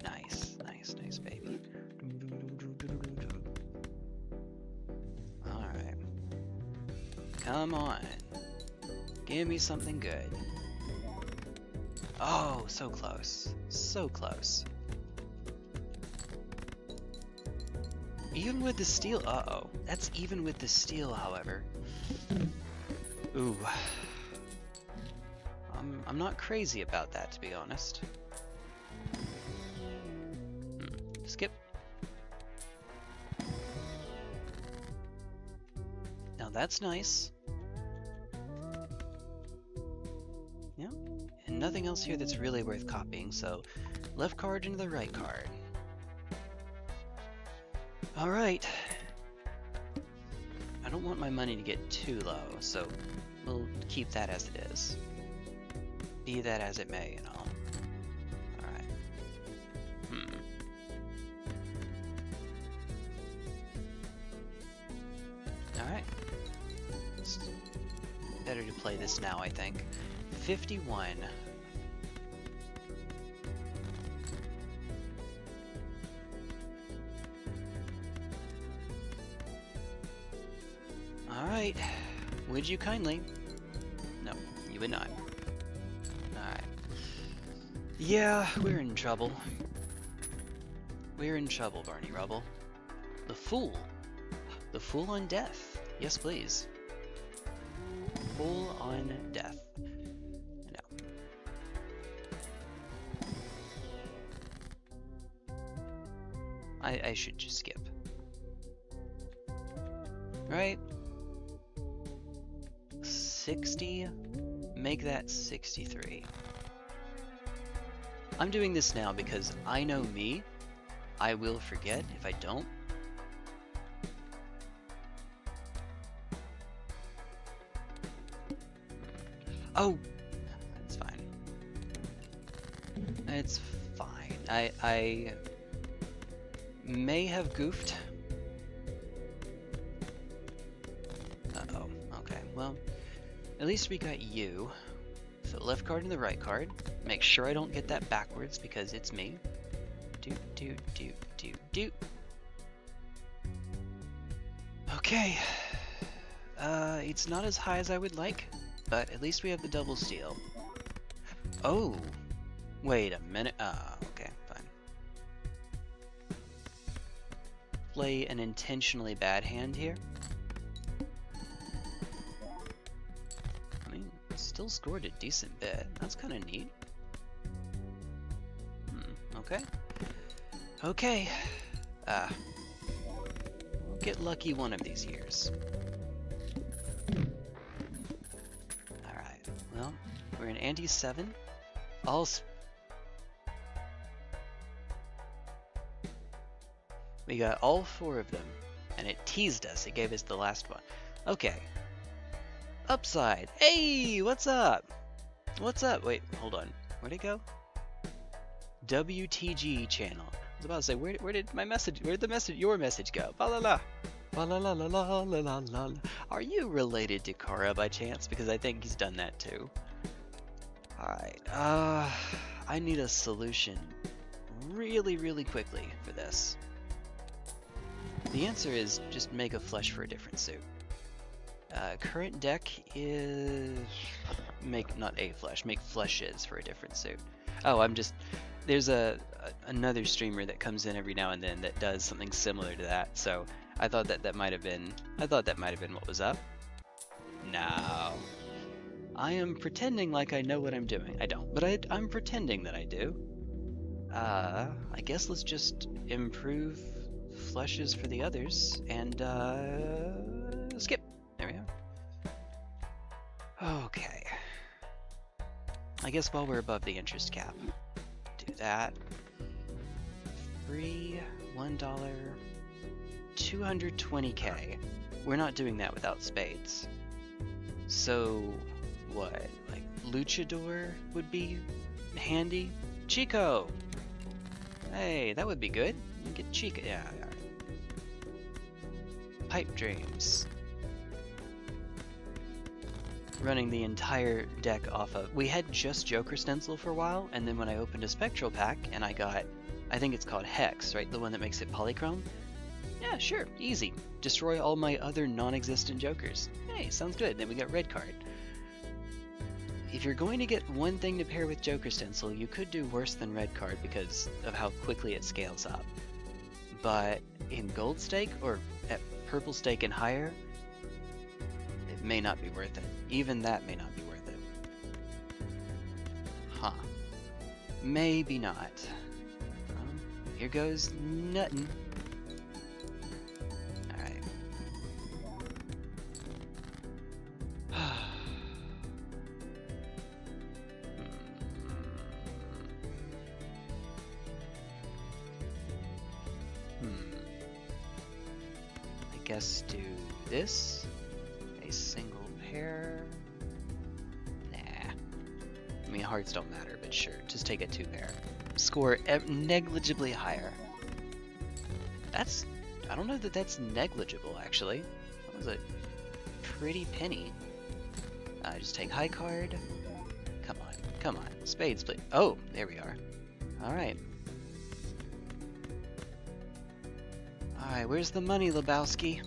Nice, baby. Alright. Come on. Give me something good. Oh, so close. So close. Even with the steel. Uh-oh. That's even with the steel, however. Ooh. I'm not crazy about that, to be honest. Skip. Now that's nice. Yeah. And nothing else here that's really worth copying, so left card into the right card. Alright. I don't want my money to get too low, so we'll keep that as it is. Be that as it may, and all. Alright. Alright. It's better to play this now, I think. 51. Alright. Would you kindly? No, you would not. Alright. Yeah, we're in trouble. We're in trouble, Barney Rubble. The Fool. The Fool on Death. Yes, please. Fool on Death. No. I should just skip. Right? 60? Make that 63. I'm doing this now because I know me. I will forget if I don't. Oh! That's fine. It's fine. I may have goofed. Uh-oh. Okay, well, at least we got you. So left card and the right card. Make sure I don't get that backwards because it's me. Doot, doot, doot, doot, doot. Okay. It's not as high as I would like, but at least we have the double steal. Oh! Wait a minute. Okay, fine. Play an intentionally bad hand here. I mean, still scored a decent bit. That's kind of neat. Okay. Okay. We'll get lucky one of these years. Alright, well, we're in ante 7. We got all 4 of them, and it teased us. It gave us the last one. Okay. Upside. Hey, what's up? What's up? Wait, hold on. Where'd it go? WTG channel. I was about to say, where did my message? Where'd your message go? Balala. Balala. Are you related to Kara by chance? Because I think he's done that too. Alright. I need a solution really, really quickly for this. The answer is just make a flesh for a different suit. Current deck is not a flesh, make fleshes for a different suit. Oh, there's another streamer that comes in every now and then that does something similar to that. So I thought that might have been what was up. No. I am pretending like I know what I'm doing. I don't, but I'm pretending that I do. I guess let's just improve fleshes for the others and skip. There we go. Okay. I guess while we're above the interest cap, do that. Free $1, 220k. We're not doing that without spades. So what? Like Luchador would be handy. Chico. Hey, that would be good. You get Chico. Yeah. Pipe Dreams. Running the entire deck off of... We had just Joker Stencil for a while, and then when I opened a Spectral pack, and I got... I think it's called Hex, right? The one that makes it polychrome? Yeah, sure. Easy. Destroy all my other non-existent Jokers. Hey, sounds good. Then we got Red Card. If you're going to get one thing to pair with Joker Stencil, you could do worse than Red Card because of how quickly it scales up. But in Gold Stake, or at Purple Stake and higher, it may not be worth it. Even that may not be worth it. Huh. Maybe not. Here goes nuttin'. Alright. I guess do this. A single pair. Nah. I mean, hearts don't matter, but sure. Just take a 2 pair. Score negligibly higher. I don't know that that's negligible, actually. That was a pretty penny. Just take high card. Come on. Spades, please. Oh, there we are. Alright. Alright, where's the money, Lebowski?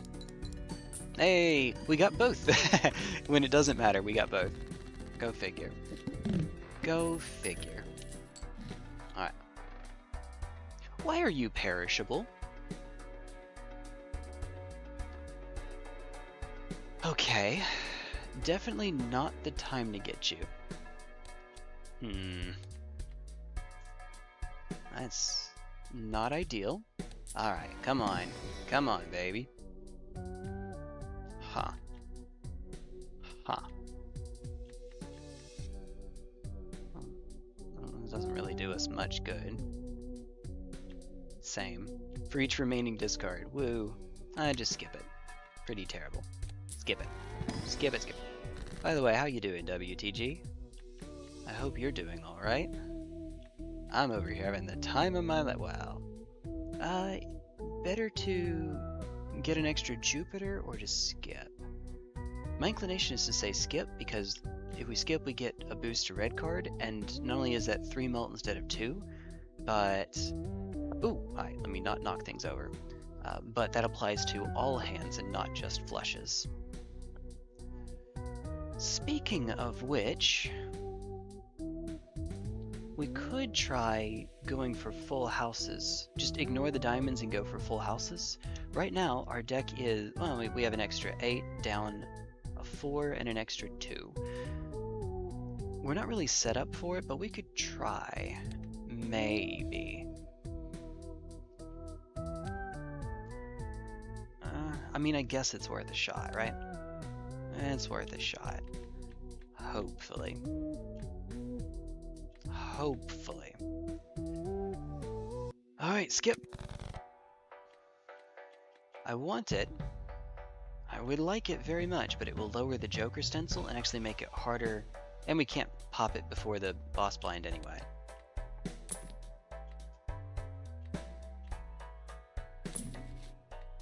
Hey, we got both. When it doesn't matter, we got both. Go figure. Go figure. Alright. Why are you perishable? Okay. Definitely not the time to get you. That's not ideal. Alright, come on. Come on, baby. Huh. Huh. It doesn't really do us much good. Same. For each remaining discard. Woo. I just skip it. Pretty terrible. Skip it. Skip it, skip it. By the way, how you doing, WTG? I hope you're doing alright. I'm over here having the time of my life. Wow. Better to get an extra Jupiter or to skip? My inclination is to say skip, because if we skip we get a boost to red card, and not only is that 3 melt instead of 2, but... Ooh, let me not knock things over. But that applies to all hands and not just flushes. Speaking of which, we could try going for full houses. Just ignore the diamonds and go for full houses. Right now, our deck is, well, we have an extra 8, down a 4, and an extra 2. We're not really set up for it, but we could try. Maybe. I mean, I guess it's worth a shot, right? It's worth a shot. Hopefully. Hopefully. Alright, skip. I want it. I would like it very much, but it will lower the Joker stencil and actually make it harder. And we can't pop it before the boss blind anyway.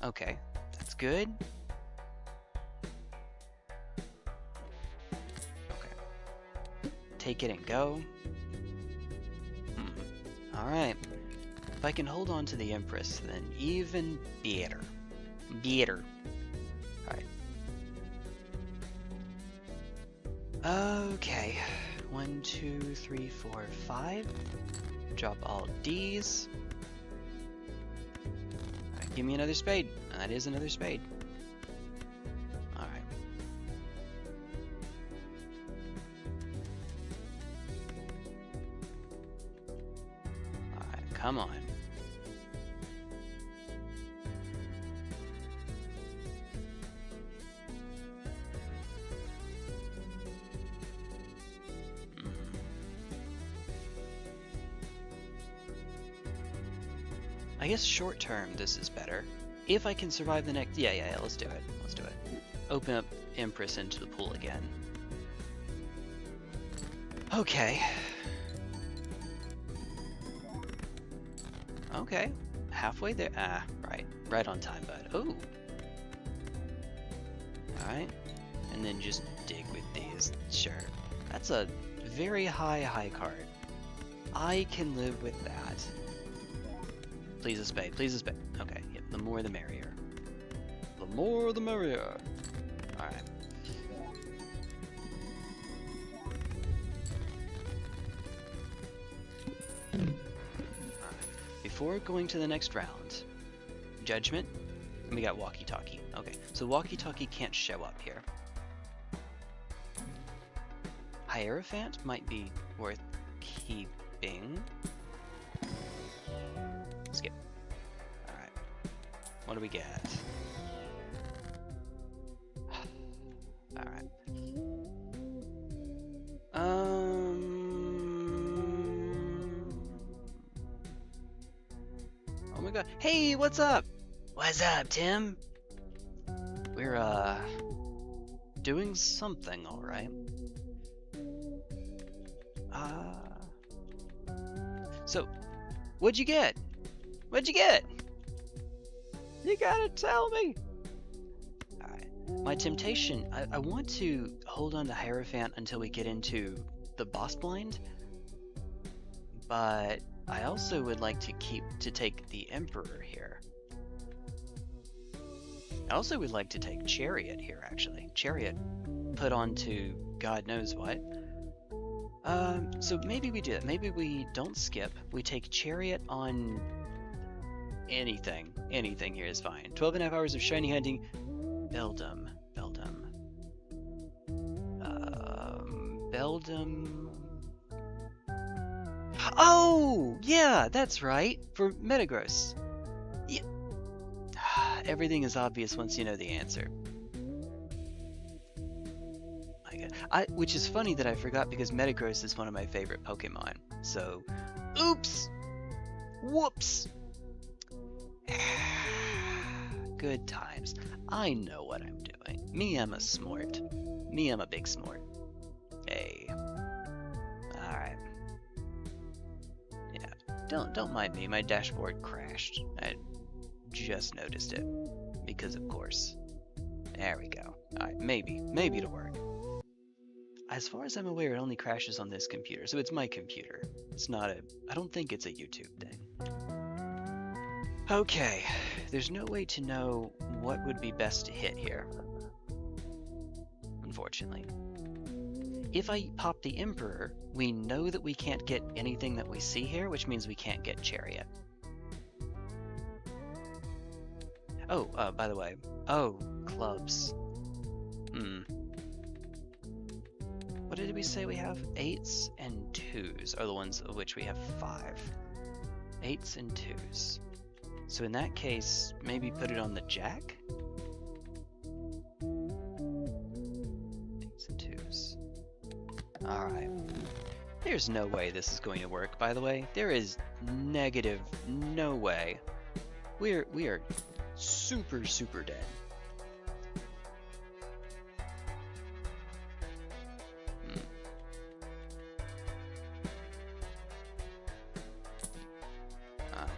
Okay, that's good. Okay. Take it and go. Alright. If I can hold on to the Empress, then even better. Better. Alright. Okay. 1, 2, 3, 4, 5. Drop all Ds. Alright, give me another spade. And that is another spade. Alright. Alright, come on. I guess short term this is better. If I can survive the next... Yeah, let's do it. Let's do it. Open up Empress into the pool again. Okay. Okay. Halfway there. Ah, right. Right on time, bud. Oh. Alright. And then just dig with these. Sure. That's a very high card. I can live with that. Please a spade, please a spade. Okay, yep, the more the merrier. The more the merrier. Alright. Alright. Before going to the next round, Judgment, we got Walkie-Talkie. Okay, so Walkie-Talkie can't show up here. Hierophant might be worth keeping. Skip. Alright. What do we get? Alright. Oh my god. Hey, what's up? What's up, Tim? We're, doing something, alright. So, what'd you get? What'd you get? You gotta tell me! Alright. My temptation, I want to hold on to Hierophant until we get into the boss blind, but I also would like to take the Emperor here. I also would like to take Chariot here, actually. Chariot put onto God knows what. So maybe we do that. Maybe we don't skip. We take Chariot on anything. Anything here is fine. 12.5 hours of shiny hunting. Beldum. Oh! Yeah, that's right. For Metagross. Yeah, Not everything is obvious once you know the answer. My God. Which is funny that I forgot because Metagross is one of my favorite Pokemon. So, oops! Whoops! Good times. I know what I'm doing. Me, I'm a smart. Me, I'm a big smart. Hey. Alright. Yeah. Don't mind me. My dashboard crashed. I just noticed it. Because of course. There we go. Alright, maybe it'll work. As far as I'm aware, it only crashes on this computer, so it's my computer. It's not I don't think it's a YouTube thing. Okay, there's no way to know what would be best to hit here. Unfortunately. If I pop the Emperor, we know that we can't get anything that we see here, which means we can't get Chariot. Oh, by the way. Oh, clubs. What did we say we have? 8s and 2s are the ones of which we have 5. 8s and 2s. So in that case, maybe put it on the Jack? 8s and 2s. Alright. There's no way this is going to work, by the way. There is negative no way. We are super dead.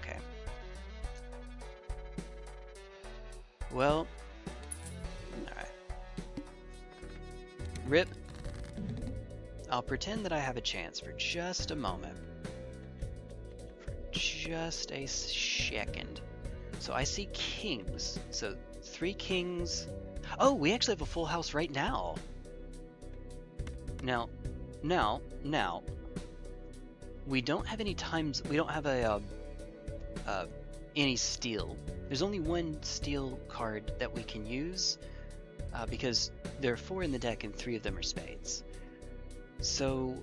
Okay. Well, alright. RIP. I'll pretend that I have a chance for just a moment. For just a second. So I see kings. So 3 kings. Oh, we actually have a full house right now. Now. We don't have any times. We don't have any steel. There's only one steel card that we can use because there are 4 in the deck and 3 of them are spades. So,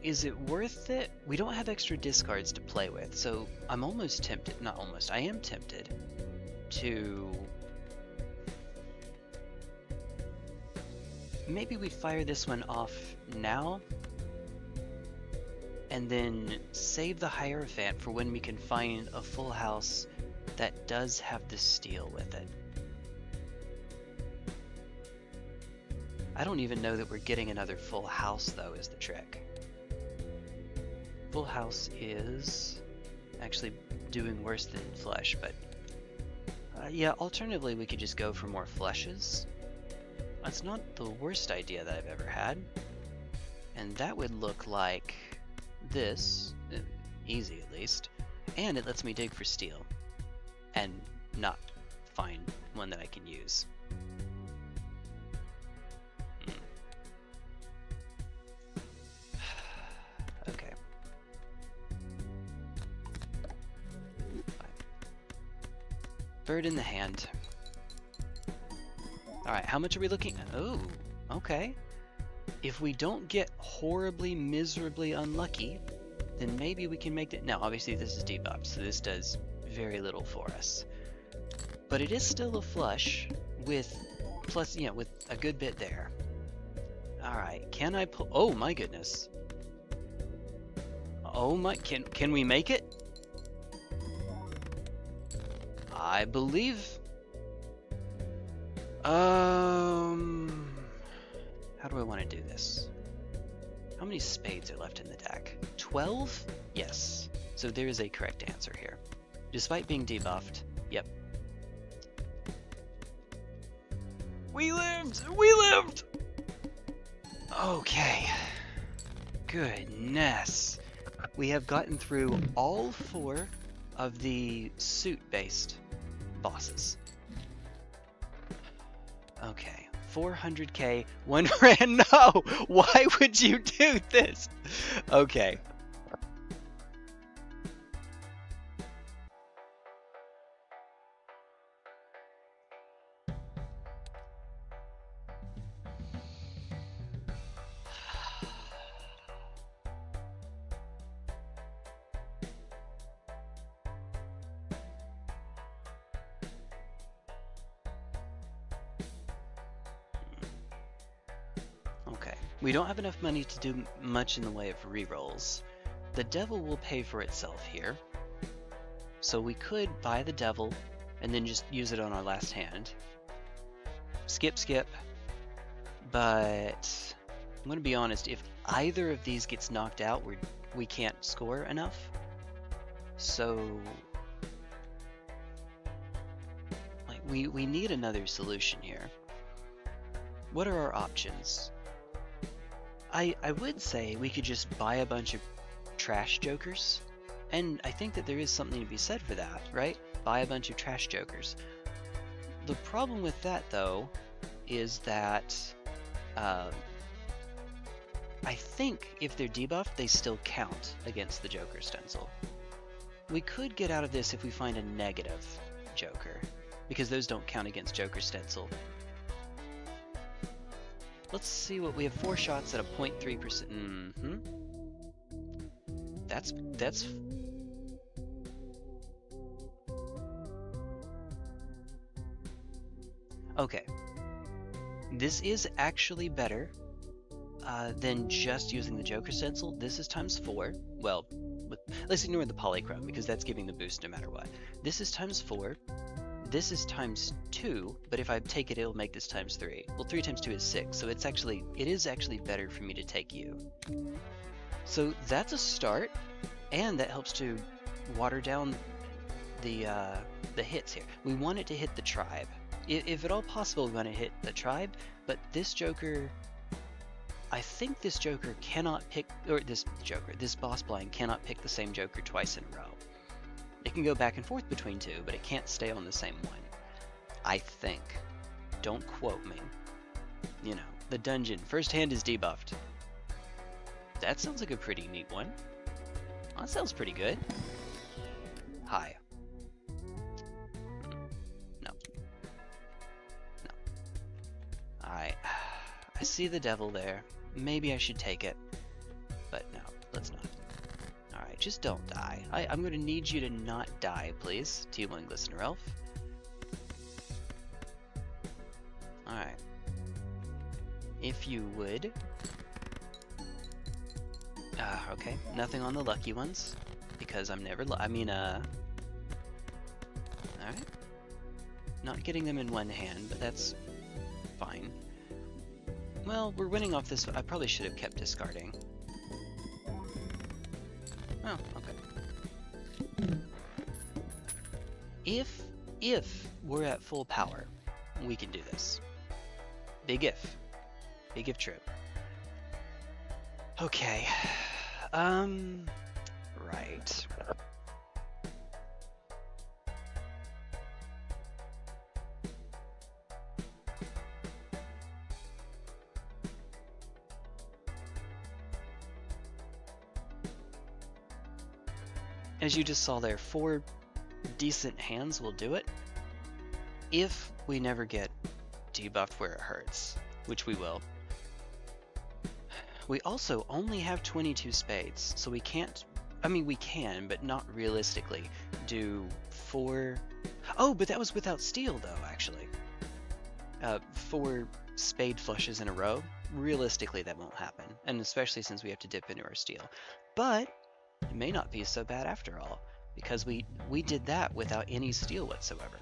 is it worth it? We don't have extra discards to play with, so I'm almost tempted, not almost, I am tempted to... Maybe we fire this one off now, and then save the Hierophant for when we can find a full house that does have the steel with it. I don't even know that we're getting another full house, though, is the trick. Full house is actually doing worse than flush, but yeah, alternatively we could just go for more flushes. That's not the worst idea that I've ever had. And that would look like this, easy at least, and it lets me dig for steel and not find one that I can use. Okay. Bird in the hand. Alright, how much are we looking at? Oh, okay. If we don't get horribly, miserably unlucky, then maybe we can make that. Now, obviously this is debuffed, so this does very little for us. But it is still a flush with plus, you know, with a good bit there. Alright, can I pull? Oh my goodness. Oh my, can we make it? I believe. How do I want to do this? How many spades are left in the deck? 12? Yes. So there is a correct answer here. Despite being debuffed, yep. We lived! We lived! Okay. Goodness. We have gotten through all 4 of the suit-based bosses. Okay. 400k, 1 rand. No! Why would you do this? Okay. We don't have enough money to do much in the way of rerolls. The devil will pay for itself here. So we could buy the devil and then just use it on our last hand. Skip, skip. But I'm going to be honest, if either of these gets knocked out, we can't score enough. So like we need another solution here. What are our options? I would say we could just buy a bunch of trash jokers, and I think that there is something to be said for that, right? Buy a bunch of trash jokers. The problem with that, though, is that I think if they're debuffed, they still count against the Joker stencil. We could get out of this if we find a negative Joker, because those don't count against Joker stencil. Let's see what we have. 4 shots at a 0.3%. That's okay. This is actually better than just using the Joker stencil. This is times 4. Well, let's ignore the polychrome because that's giving the boost no matter what. This is times 4. This is times 2, but if I take it, it'll make this times 3. Well, 3 times 2 is 6, so it is actually better for me to take you. So that's a start, and that helps to water down the hits here. We want it to hit the tribe. If at all possible, we want to hit the tribe, but this Joker, I think this Joker cannot pick, or this boss blind cannot pick the same Joker twice in a row. It can go back and forth between 2, but it can't stay on the same one. I think. Don't quote me. You know, the dungeon. First hand is debuffed. That sounds like a pretty neat one. Well, that sounds pretty good. Hi. No. No. Alright. I see the devil there. Maybe I should take it. But no, let's not. Alright, just don't die. I'm going to need you to not die, please. T1GlistenerElf. Alright. If you would. Okay. Nothing on the lucky ones. Because I'm never Alright. Not getting them in one hand, but that's fine. Well, we're winning off this. I probably should have kept discarding. Oh, okay. If we're at full power, we can do this. Big if. Big if trip. Okay. Right. As you just saw there, 4 decent hands will do it. If we never get debuffed where it hurts, which we will. We also only have 22 spades, so we can't, I mean we can, but not realistically, do 4, oh, but that was without steel though, actually. 4 spade flushes in a row, realistically that won't happen, and especially since we have to dip into our steel. But it may not be so bad after all, because we did that without any steel whatsoever.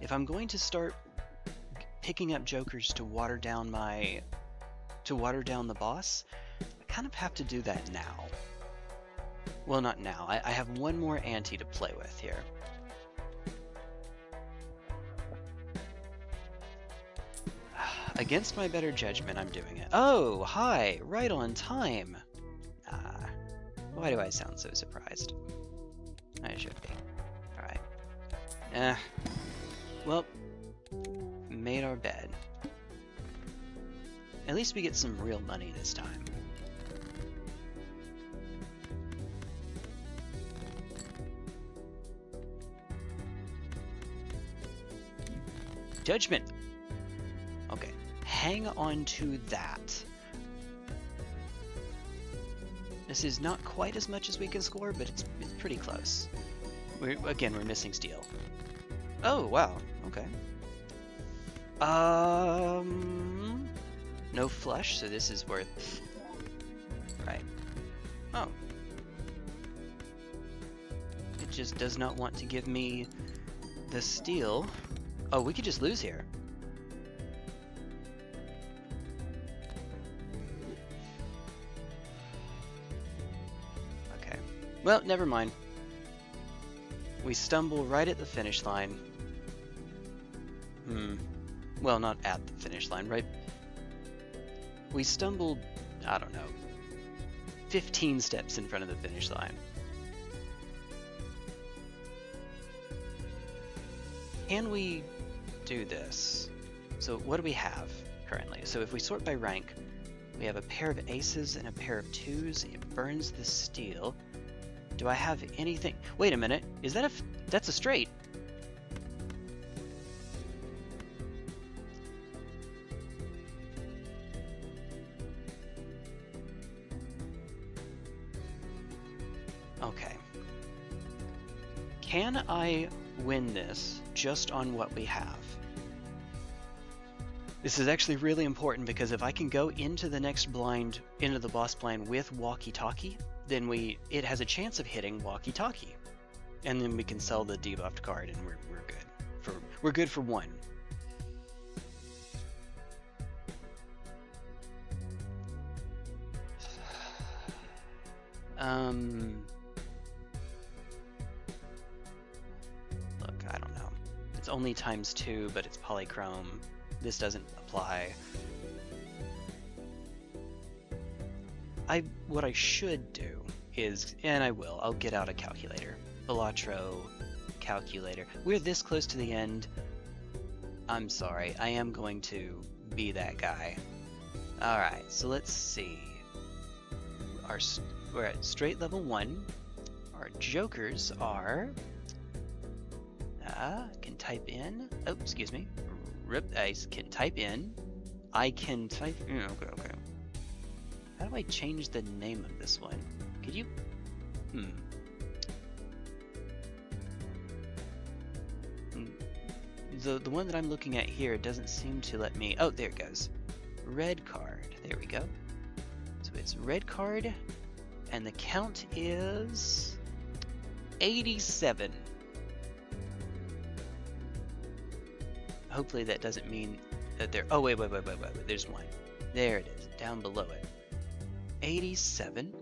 If I'm going to start picking up jokers to water down the boss, I kind of have to do that now. Well, not now. I have one more ante to play with here. Against my better judgment, I'm doing it. Oh, hi! Right on time! Why do I sound so surprised? I should be. Alright. Well, made our bed. At least we get some real money this time. Judgment! Okay, hang on to that. This is not quite as much as we can score, but it's pretty close. We're missing steel. Oh, wow. Okay. No flush, so this is worth... Right. Oh. It just does not want to give me the steal. Oh, we could just lose here. Okay. Well, never mind. We stumble right at the finish line. Well, not at the finish line, right? We stumbled, I don't know, 15 steps in front of the finish line. Can we do this? So what do we have currently? So if we sort by rank, we have a pair of aces and a pair of twos. It burns the steel. Do I have anything? Wait a minute. Is that that's a straight? Okay. Can I win this just on what we have? This is actually really important because if I can go into the next blind, into the boss blind with walkie-talkie, then it has a chance of hitting walkie-talkie. And then we can sell the debuffed card and we're good. We're good for one. Look, I don't know. It's only ×2, but it's polychrome. This doesn't apply. What I should do is, and I will, I'll get out a calculator. Balatro calculator. We're this close to the end. I'm sorry, I am going to be that guy. Alright, so let's see. We're at straight level 1. Our jokers are... can type in... Oh, excuse me. I can type in. I can type... Okay. How do I change the name of this one? Could you... The one that I'm looking at here doesn't seem to let me... Oh, there it goes. Red card. There we go. So it's red card, and the count is 87. Hopefully that doesn't mean that they're... Oh, wait. There's one. There it is, down below it. 87.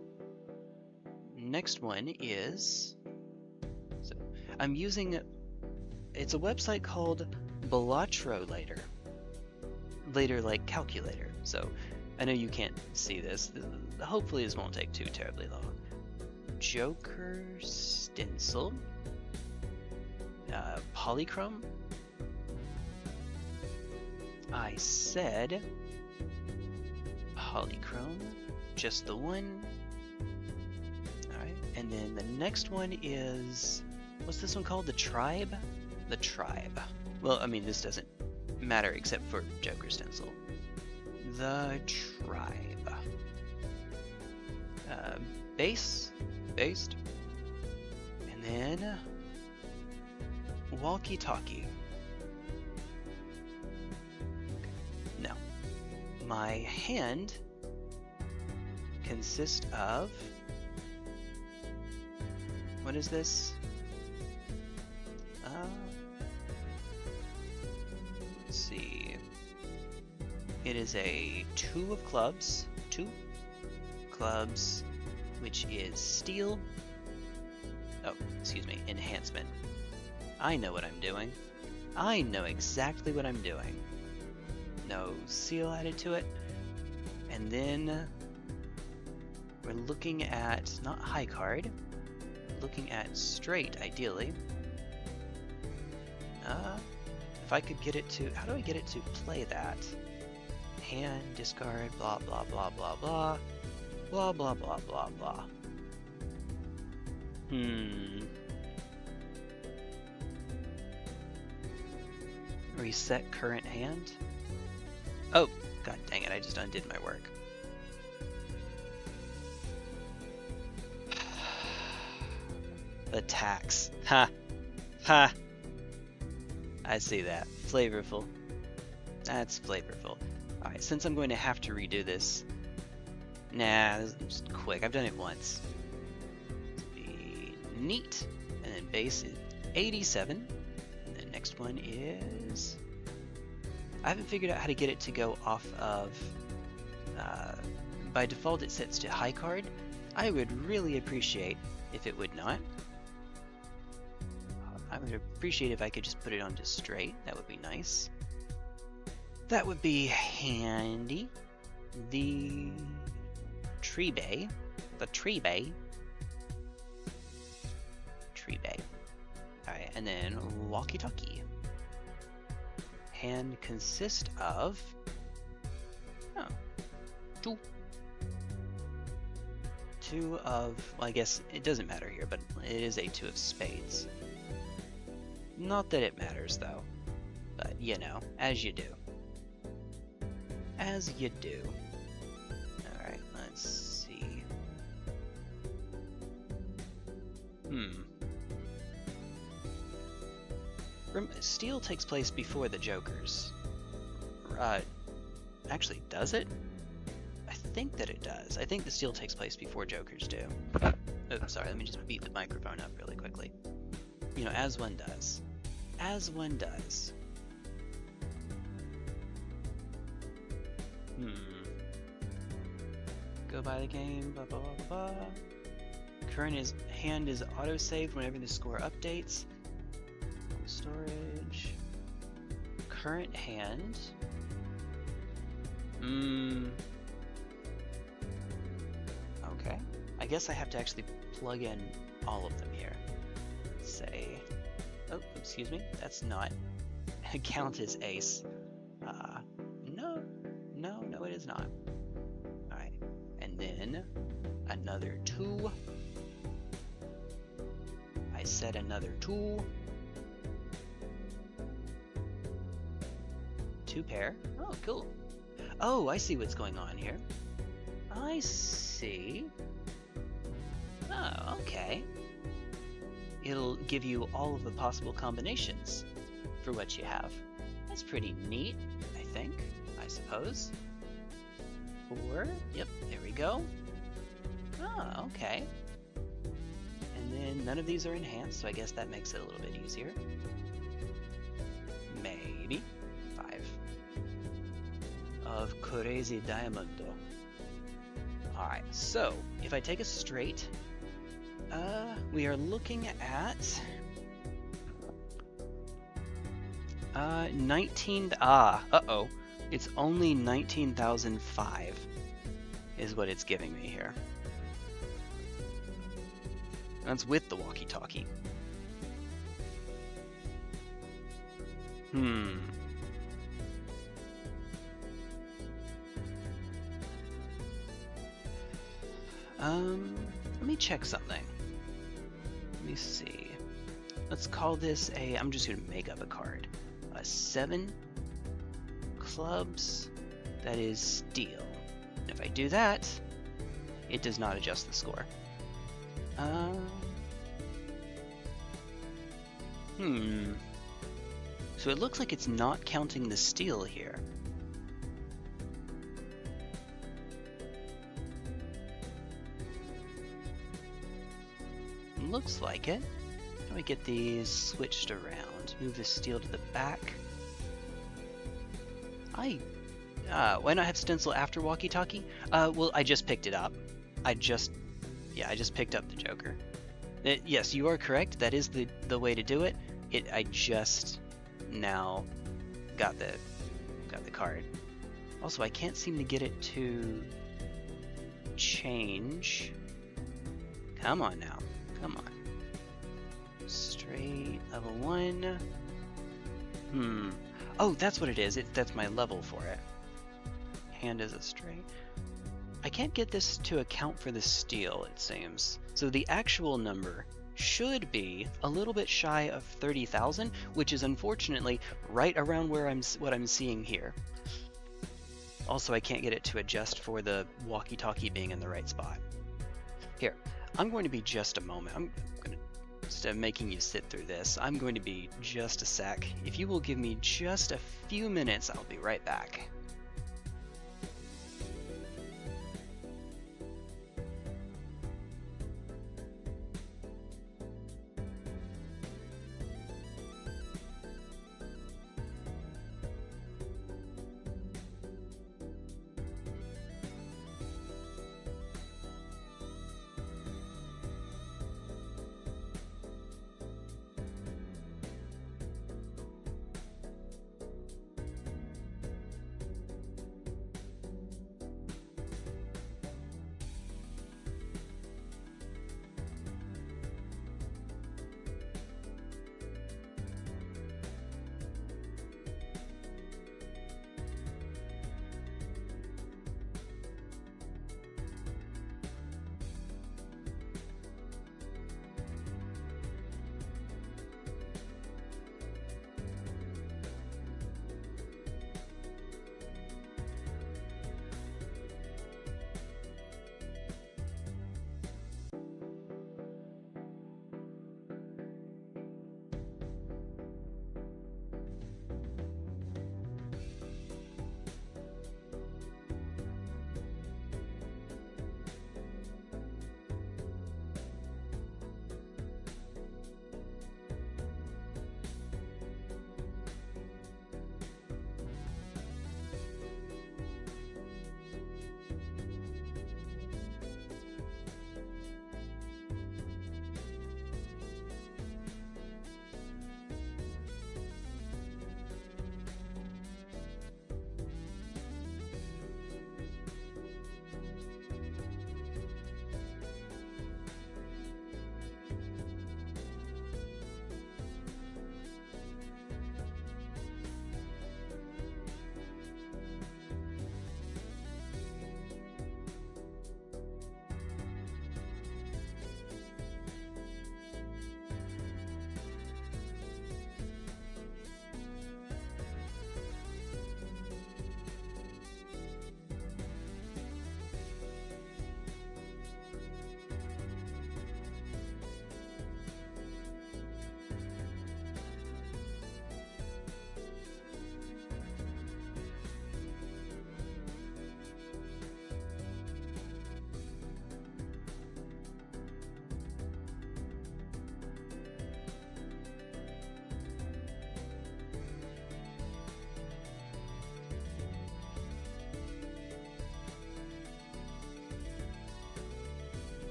Next one is... So I'm using... It's a website called Balatro Later like calculator. So I know you can't see this. Hopefully this won't take too terribly long. Joker stencil. Polychrome. I said polychrome. Just the one. Alright, and then the next one is... What's this one called? The Tribe? The Tribe. Well, I mean, this doesn't matter except for Joker stencil. The Tribe. Based. And then... Walkie-talkie. No. My hand consists of... What is this? Let's see. It is a 2 of clubs. 2 clubs, which is steel. Oh, excuse me, enhancement. I know what I'm doing. I know exactly what I'm doing. No seal added to it. And then we're looking at, not high card, looking at straight, ideally. If I could get it to, how do I get it to play that? Hand, discard, blah, blah, blah, blah, blah. Blah, blah, blah, blah, blah. Reset current hand? Oh, god dang it, I just undid my work. The tax. Ha! Ha! I see that. Flavorful. That's flavorful. Alright, since I'm going to have to redo this. Nah, this is just quick. I've done it once. Be neat. And then base is 87. And the next one is... I haven't figured out how to get it to go off of... by default it sets to high card. I would really appreciate if it would not. I would appreciate if I could just put it onto straight. That would be nice. That would be handy. The tree bay. Alright, and then walkie-talkie. Hand consist of... Oh. Two of... Well, I guess it doesn't matter here, but it is a 2 of spades. Not that it matters, though. But, you know, as you do. As you do. Alright, let's see. Steel takes place before the jokers. Actually, does it? I think that it does. I think the steel takes place before jokers do. Oh, sorry, let me just beat the microphone up really quickly. You know, as one does. As one does. Go by the game, blah blah blah blah. Current hand is auto-saved whenever the score updates. Storage. Current hand. Okay. I guess I have to actually plug in all of them here. Let's say... Oh, excuse me. That's not... Count as ace. No, it is not. Alright. And then... Another 2. I said another 2. 2 pair. Oh, cool. Oh, I see what's going on here. I see. Oh, okay. It'll give you all of the possible combinations for what you have. That's pretty neat, I think, I suppose. 4. Yep, there we go. Oh, okay. And then none of these are enhanced, so I guess that makes it a little bit easier. Maybe. 5. Of Crazy Diamondo. Alright, so if I take a straight, we are looking at 19. Uh-oh. It's only 19,005 is what it's giving me here. That's with the walkie-talkie. Let me check something. Let me see. Let's call this a... I'm just going to make up a card. A 7 clubs. That is steel. And if I do that, it does not adjust the score. So it looks like it's not counting the steel here. Looks like it. How do we get these switched around? Move the steel to the back. Why not have stencil after walkie-talkie? Well, I just picked it up. I just picked up the Joker. Yes, you are correct. That is the way to do it. I just now got the card. Also, I can't seem to get it to change. Come on now. Come on. Straight level 1. Oh, that's what it is. That's my level for it. Hand is a straight. I can't get this to account for the steel, it seems. So the actual number should be a little bit shy of 30,000, which is unfortunately right around where what I'm seeing here. Also, I can't get it to adjust for the walkie-talkie being in the right spot. Here, I'm going to be just a moment. I'm going to Instead of making you sit through this, I'm going to be just a sec. If you will give me just a few minutes, I'll be right back.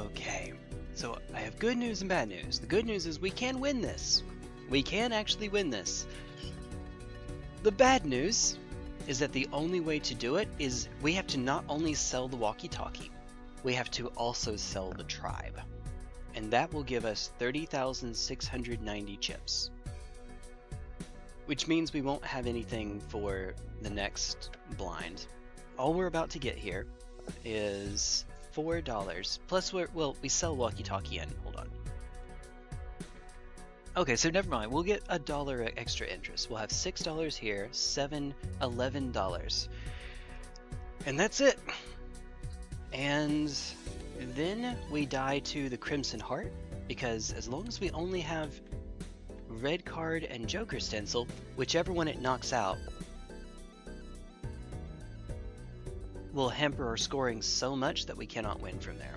Okay, so I have good news and bad news. The good news is we can win this. We can actually win this. The bad news is that the only way to do it is we have to not only sell the walkie-talkie, we have to also sell the tribe. And that will give us 30,690 chips. Which means we won't have anything for the next blind. All we're about to get here is $4 plus we sell walkie-talkie in. Hold on. Okay, so never mind. We'll get $1 extra interest. We'll have $6 here, $11. And that's it. And then we die to the Crimson Heart, because as long as we only have red card and Joker stencil, whichever one it knocks out will hamper our scoring so much that we cannot win from there.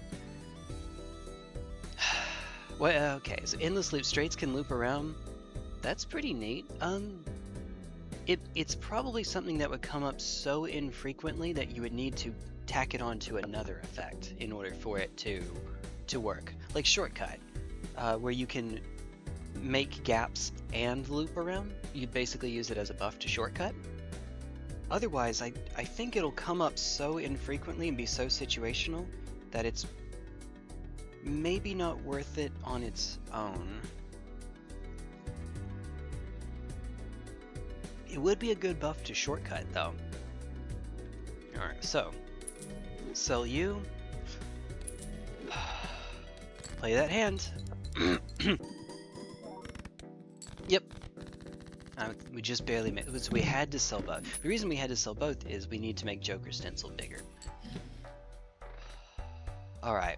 Well, okay, so endless loop straights can loop around. That's pretty neat. It's probably something that would come up so infrequently that you would need to tack it onto another effect in order for it to work. Like Shortcut, where you can make gaps and loop around. You'd basically use it as a buff to Shortcut. Otherwise, I think it'll come up so infrequently and be so situational that it's maybe not worth it on its own. It would be a good buff to shortcut, though. Alright, so sell you. Play that hand. Yep. We just barely made it. So we had to sell both. The reason we had to sell both is we need to make Joker Stencil bigger. Alright.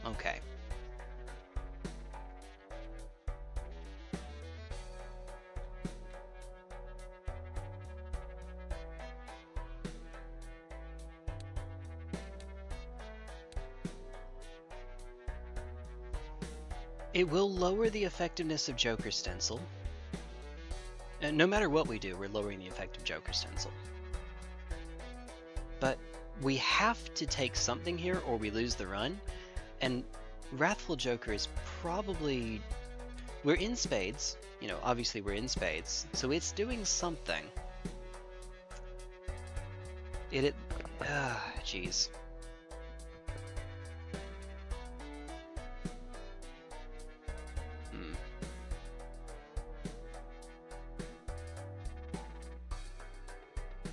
Okay. It will lower the effectiveness of Joker Stencil. And no matter what we do, we're lowering the effect of Joker Stencil. But we have to take something here or we lose the run. And Wrathful Joker is probably... We're in spades. You know, obviously we're in spades. So it's doing something. Jeez.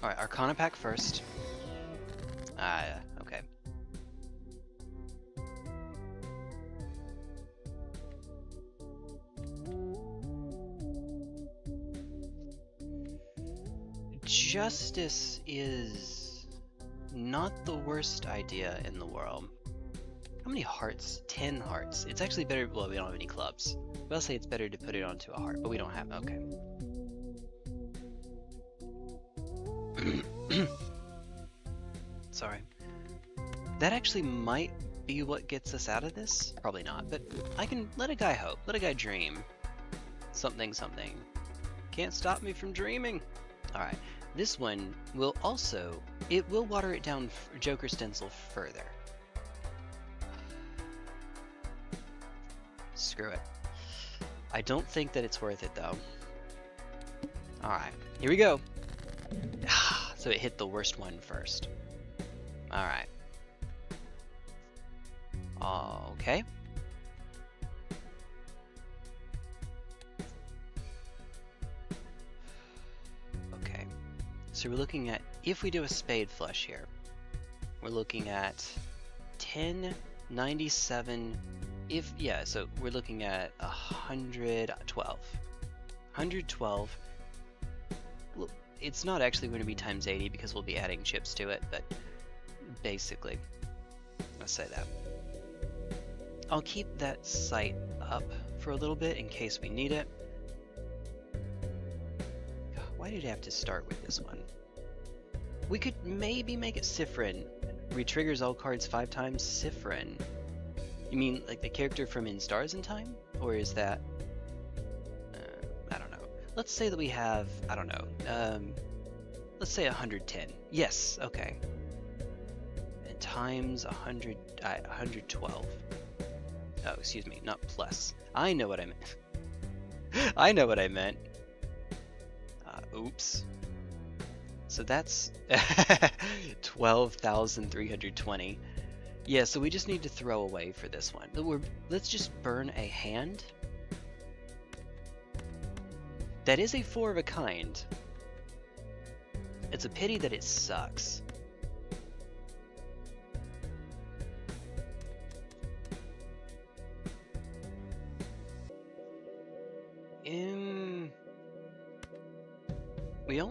Alright, Arcana pack first. Okay. Justice is not the worst idea in the world. How many hearts? 10 hearts. It's actually better, well, we don't have any clubs. But I'll say it's better to put it onto a heart, but we don't have, okay. Sorry. That actually might be what gets us out of this. Probably not, but I can let a guy hope. Let a guy dream. Something, something. Can't stop me from dreaming. Alright, this one will also... It will water it down Joker Stencil further. Screw it. I don't think that it's worth it, though. Alright, here we go. So it hit the worst one first. Alright. Okay. Okay. So we're looking at, if we do a spade flush here, we're looking at 10, 97, if, yeah, so we're looking at 112. 112. It's not actually going to be times 80 because we'll be adding chips to it, but basically, let's say that. I'll keep that sight up for a little bit in case we need it. God, why did I have to start with this one? We could maybe make it Sifrin. Retriggers all cards 5 times. Sifrin. You mean like the character from In Stars in Time? Or is that... I don't know. Let's say that we have, I don't know, let's say 110. Yes, okay. And times 112. Oh, excuse me, not plus. I know what I meant. I know what I meant. Oops. So that's 12,320. Yeah, so we just need to throw away for this one. Let's just burn a hand. That is a 4 of a kind. It's a pity that it sucks.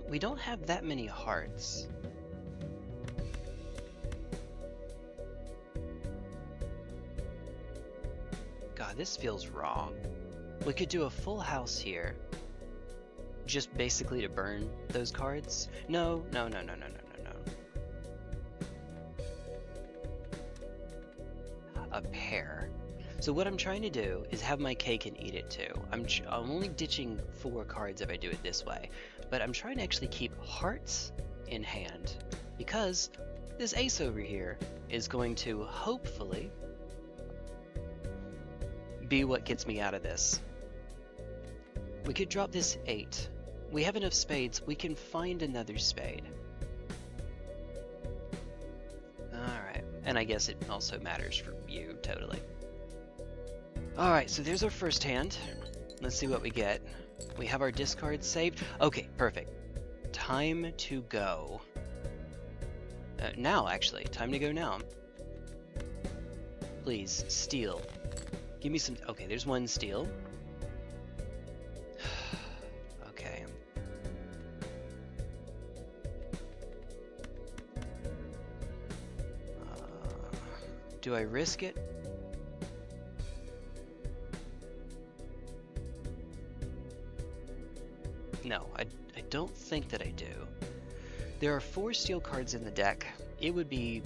We don't have that many hearts. God, this feels wrong. We could do a full house here. Just basically to burn those cards? No. A pair. So what I'm trying to do is have my cake and eat it too. I'm only ditching 4 cards if I do it this way, but I'm trying to actually keep hearts in hand because this ace over here is going to hopefully be what gets me out of this. We could drop this 8. We have enough spades, we can find another spade. Alright, and I guess it also matters for you, totally. Alright, so there's our first hand. Let's see what we get. We have our discard saved. Okay, perfect. Time to go. Now, actually. Time to go now. Please, steal. Give me some... Okay, there's one steal. Okay. Do I risk it? No, I don't think that I do. There are 4 steel cards in the deck. It would be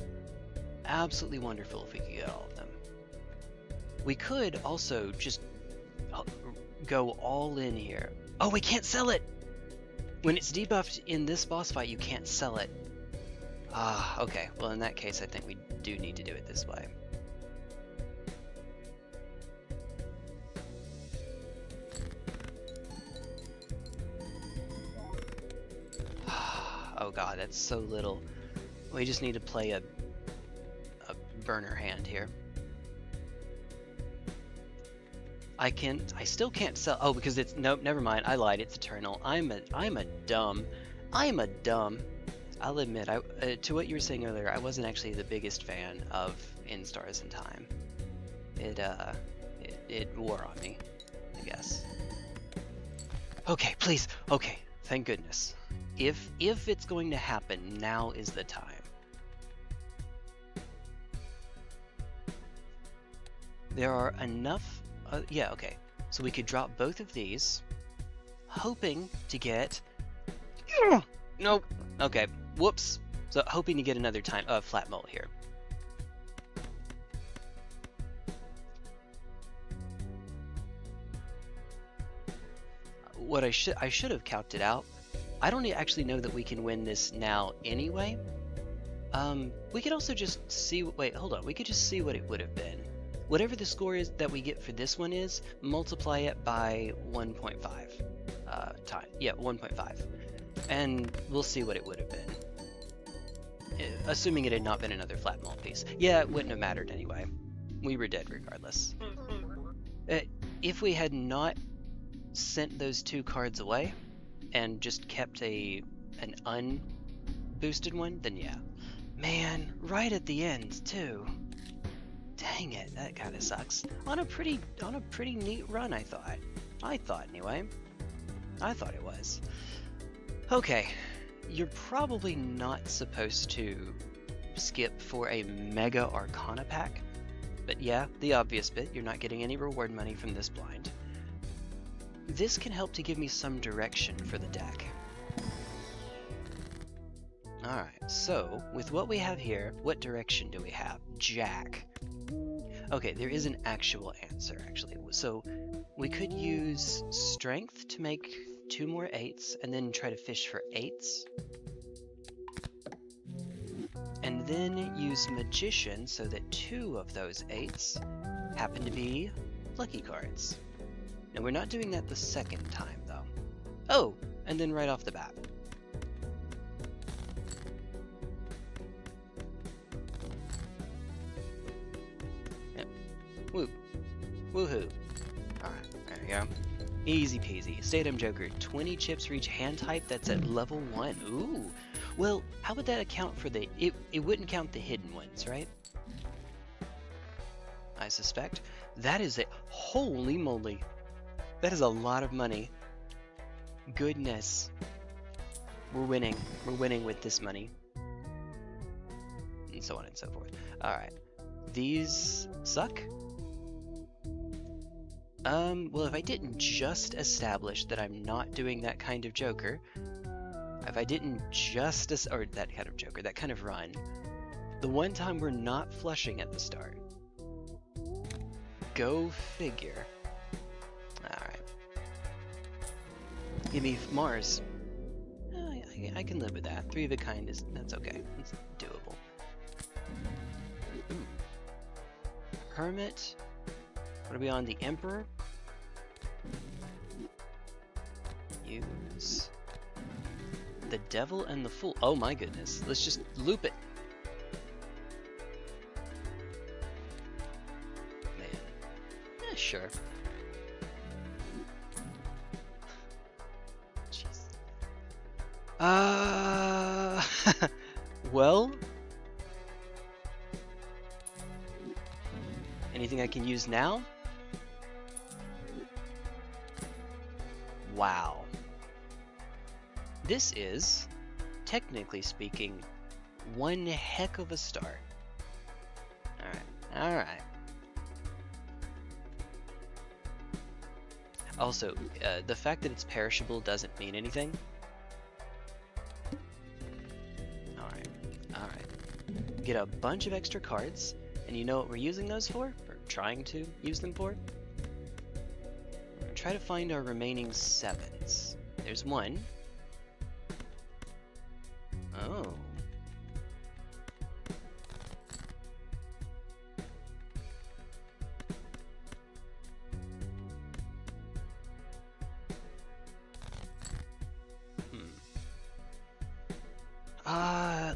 absolutely wonderful if we could get all of them. We could also just go all in here. Oh, we can't sell it! When it's debuffed in this boss fight, you can't sell it. Ah, okay. Well, in that case, I think we do need to do it this way. Oh god, that's so little. We just need to play a burner hand here. I still can't sell. Oh, because it's nope. Never mind. I lied. It's eternal. I'm a dumb. I'll admit. To what you were saying earlier, I wasn't actually the biggest fan of In Stars in Time. It wore on me, I guess. Okay, please. Okay, thank goodness. If it's going to happen, now is the time. There are enough... yeah, okay. So we could drop both of these, hoping to get... Nope. Okay, whoops. So hoping to get another time flat mole here. What I should have calced it out. I don't actually know that we can win this now anyway. We could also just see... Wait, hold on. We could just see what it would have been. Whatever the score is that we get for this one is, multiply it by 1.5 time. Yeah, 1.5. And we'll see what it would have been. Assuming it had not been another flat mole piece. Yeah, it wouldn't have mattered anyway. We were dead regardless. If we had not sent those 2 cards away, and just kept an unboosted one, then yeah. Man, right at the end too. Dang it, that kind of sucks. On a pretty neat run, I thought. Anyway. I thought it was. Okay, you're probably not supposed to skip for a Mega Arcana pack, but yeah, the obvious bit, you're not getting any reward money from this blind. This can help to give me some direction for the deck. Alright, so with what we have here, what direction do we have? Jack. Okay, there is an actual answer, actually. So we could use Strength to make 2 more 8s, and then try to fish for 8s. And then use Magician so that 2 of those 8s happen to be lucky cards. Now we're not doing that the second time though. Oh, and then right off the bat. Yep. Whoop. Woohoo. Alright, there we go. Easy peasy. Stay-at-home Joker. 20 chips for each hand type, that's at level 1. Ooh. Well, how would that account for the... It wouldn't count the hidden ones, right? I suspect. That is a... Holy moly. That is a lot of money. Goodness. We're winning. We're winning with this money. And so on and so forth. Alright. These suck? Well, if I didn't just establish that I'm not doing that kind of Joker, if I didn't just... or that kind of Joker, that kind of run, the one time we're not flushing at the start, Go figure. Alright. Give me Mars. I can live with that. 3 of a kind that's okay. It's doable. Ooh. Hermit. What are we on? The Emperor? Use the Devil and the Fool. Oh my goodness. Let's just loop it. Man. Yeah, sure. Jeez. Well, anything I can use now? Wow. This is, technically speaking, one heck of a start. Alright. Also, the fact that it's perishable doesn't mean anything. Alright. Get a bunch of extra cards, and you know what we're using those for? Or trying to use them for? Try to find our remaining 7s. There's one. Oh.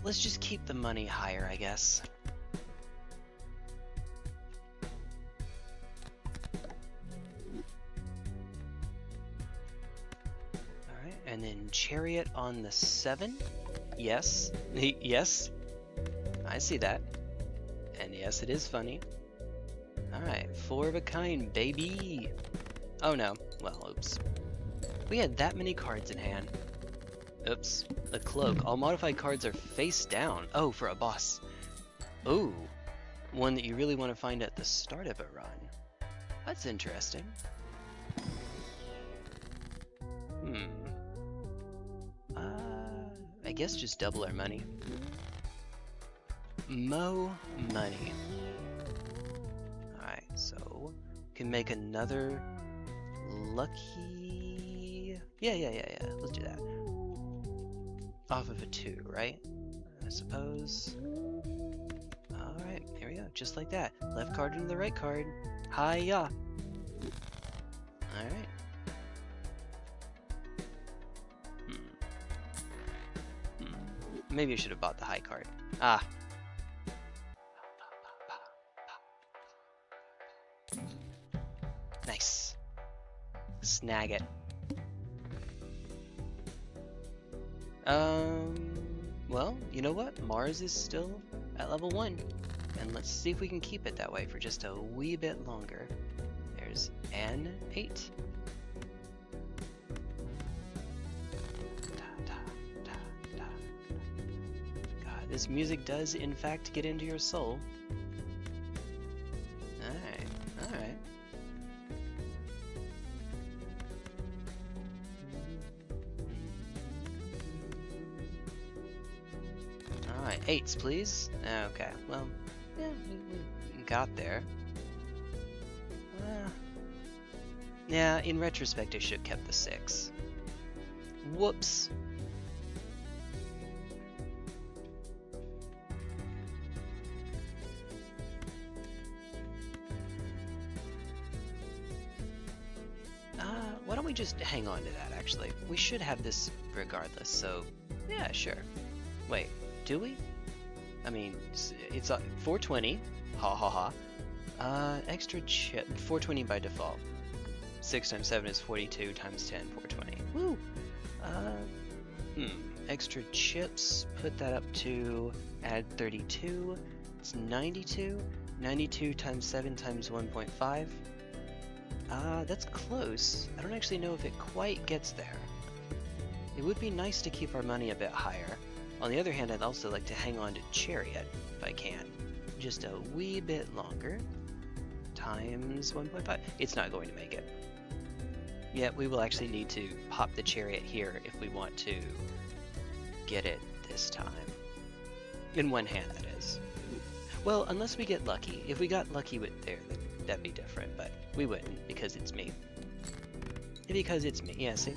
Let's just keep the money higher, I guess. Alright, and then Chariot on the 7. Yes. Yes. I see that. And yes, it is funny. Alright, 4 of a kind, baby! Oh no. Well, oops. We had that many cards in hand. Oops. A cloak. All modified cards are face down. Oh, for a boss. Ooh. One that you really want to find at the start of a run. That's interesting. I guess just double our money. Mo money. Alright, so can make another lucky... Yeah. Let's do that. Off of a 2, right? I suppose. Alright, here we go. Just like that. Left card into the right card. Hi-ya! Alright. Maybe I should have bought the high card. Ah. Nice. Snag it. Well, you know what? Mars is still at level 1. And let's see if we can keep it that way for just a wee bit longer. There's an 8. God, this music does in fact get into your soul. Alright. Alright, 8s, please. Okay, well, yeah, we got there. Yeah, in retrospect, I should have kept the 6. Whoops. Why don't we just hang on to that, actually? We should have this regardless, so yeah, sure. Wait, do we? I mean, it's 420, ha ha ha. Extra chip, 420 by default. 6 times 7 is 42 times 10, 420. Woo! Extra chips, put that up to add 32. It's 92. 92 times 7 times 1.5. That's close. I don't actually know if it quite gets there. It would be nice to keep our money a bit higher. On the other hand, I'd also like to hang on to Chariot, if I can. Just a wee bit longer. Times 1.5. It's not going to make it. Yeah, we will actually need to pop the Chariot here if we want to get it this time. In one hand, that is. Well, unless we get lucky. If we got lucky with there, that'd be different, but we wouldn't because it's me. Because it's me. Yeah, see?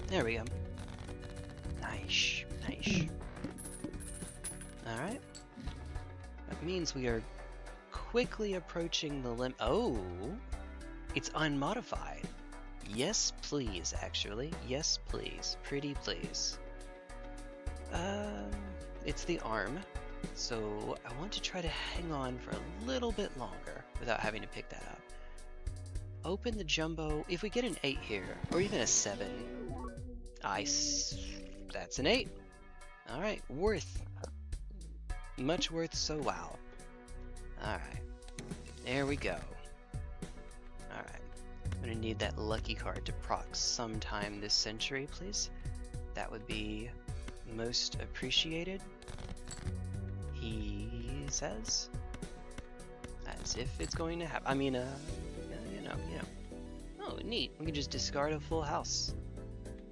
There we go. Nice. Nice. Alright. That means we are quickly approaching the limit. Oh! It's unmodified. Yes, please, actually. Yes, please. Pretty please. It's the arm. So I want to try to hang on for a little bit longer without having to pick that up. Open the jumbo. If we get an 8 here, or even a 7, that's an 8. Alright, worth. Much worth, so wow. Alright, there we go. Alright, I'm gonna need that lucky card to proc sometime this century, please. That would be most appreciated. He says, as if it's going to happen. I mean, you know. Oh, neat. We can just discard a full house.